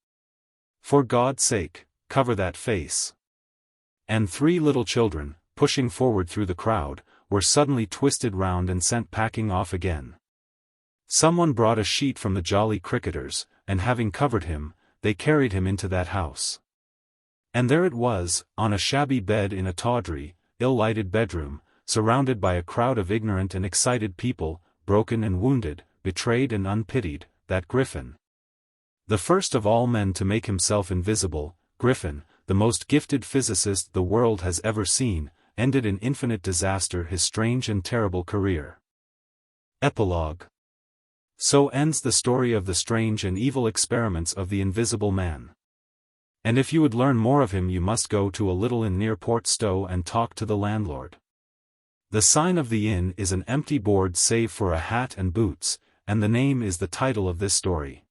"For God's sake, cover that face." And 3 little children, pushing forward through the crowd, were suddenly twisted round and sent packing off again. Someone brought a sheet from the Jolly Cricketers, and having covered him, they carried him into that house. And there it was, on a shabby bed in a tawdry, ill-lighted bedroom, surrounded by a crowd of ignorant and excited people, broken and wounded, betrayed and unpitied, that Griffin. The first of all men to make himself invisible, Griffin, the most gifted physicist the world has ever seen, ended in infinite disaster his strange and terrible career. Epilogue. So ends the story of the strange and evil experiments of the Invisible Man. And if you would learn more of him you must go to a little inn near Port Stowe and talk to the landlord. The sign of the inn is an empty board save for a hat and boots, and the name is the title of this story.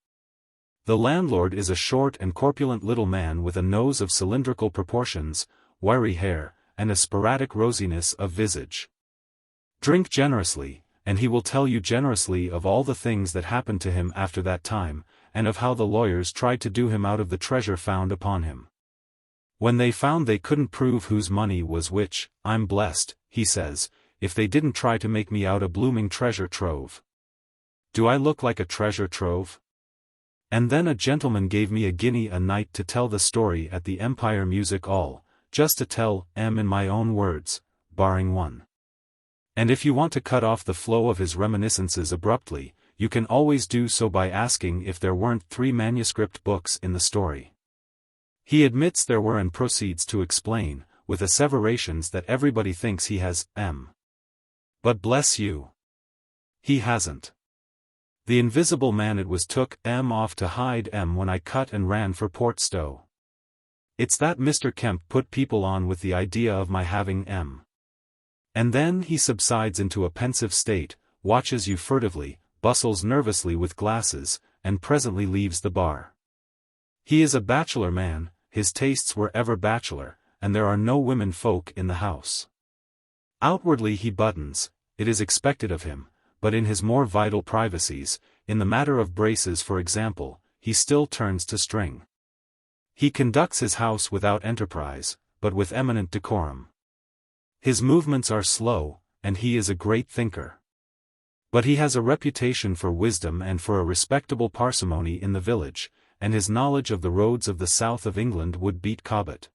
The landlord is a short and corpulent little man with a nose of cylindrical proportions, wiry hair, and a sporadic rosiness of visage. Drink generously, and he will tell you generously of all the things that happened to him after that time, and of how the lawyers tried to do him out of the treasure found upon him. When they found they couldn't prove whose money was which, "I'm blessed," he says, "if they didn't try to make me out a blooming treasure trove. Do I look like a treasure trove? And then a gentleman gave me a guinea a night to tell the story at the Empire Music Hall, just to tell in my own words, barring one. And if you want to cut off the flow of his reminiscences abruptly, you can always do so by asking if there weren't 3 manuscript books in the story. He admits there were and proceeds to explain, with asseverations that everybody thinks he has, But bless you, he hasn't. The Invisible Man it was took off to hide when I cut and ran for Port Stowe. It's that Mr. Kemp put people on with the idea of my having And then he subsides into a pensive state, watches you furtively, bustles nervously with glasses, and presently leaves the bar. He is a bachelor man, his tastes were ever bachelor, and there are no women folk in the house. Outwardly he buttons, it is expected of him, but in his more vital privacies, in the matter of braces for example, he still turns to string. He conducts his house without enterprise, but with eminent decorum. His movements are slow, and he is a great thinker. But he has a reputation for wisdom and for a respectable parsimony in the village, and his knowledge of the roads of the south of England would beat Cobbett.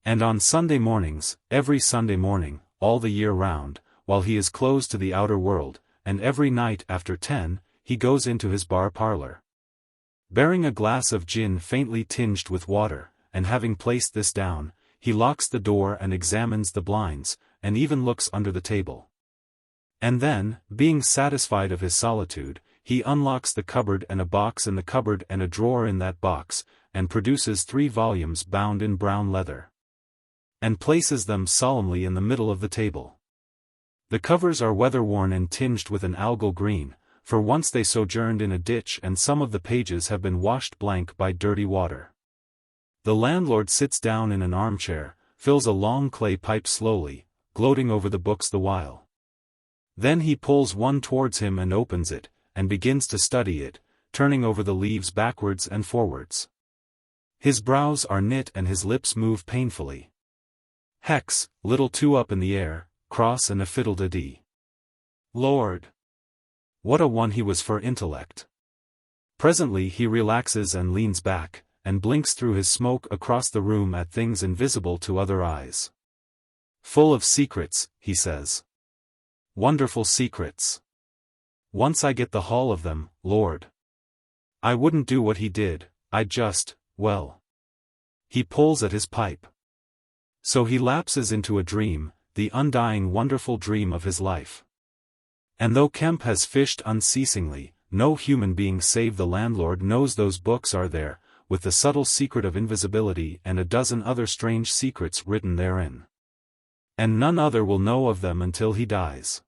And on Sunday mornings, every Sunday morning, all the year round, while he is closed to the outer world, and every night after 10, he goes into his bar parlor. Bearing a glass of gin faintly tinged with water, and having placed this down, he locks the door and examines the blinds, and even looks under the table. And then, being satisfied of his solitude, he unlocks the cupboard and a box in the cupboard and a drawer in that box, and produces 3 volumes bound in brown leather. And places them solemnly in the middle of the table. The covers are weather-worn and tinged with an algal green, for once they sojourned in a ditch and some of the pages have been washed blank by dirty water. The landlord sits down in an armchair, fills a long clay pipe slowly, gloating over the books the while. Then he pulls one towards him and opens it, and begins to study it, turning over the leaves backwards and forwards. His brows are knit and his lips move painfully. Hex, little two up in the air, cross and a fiddle-de-dee. Lord! What a one he was for intellect. Presently he relaxes and leans back, and blinks through his smoke across the room at things invisible to other eyes. Full of secrets, he says. Wonderful secrets. Once I get the haul of them, Lord. I wouldn't do what he did, I'd just, well. He pulls at his pipe. So he lapses into a dream, the undying wonderful dream of his life. And though Kemp has fished unceasingly, no human being save the landlord knows those books are there, with the subtle secret of invisibility and a dozen other strange secrets written therein. And none other will know of them until he dies.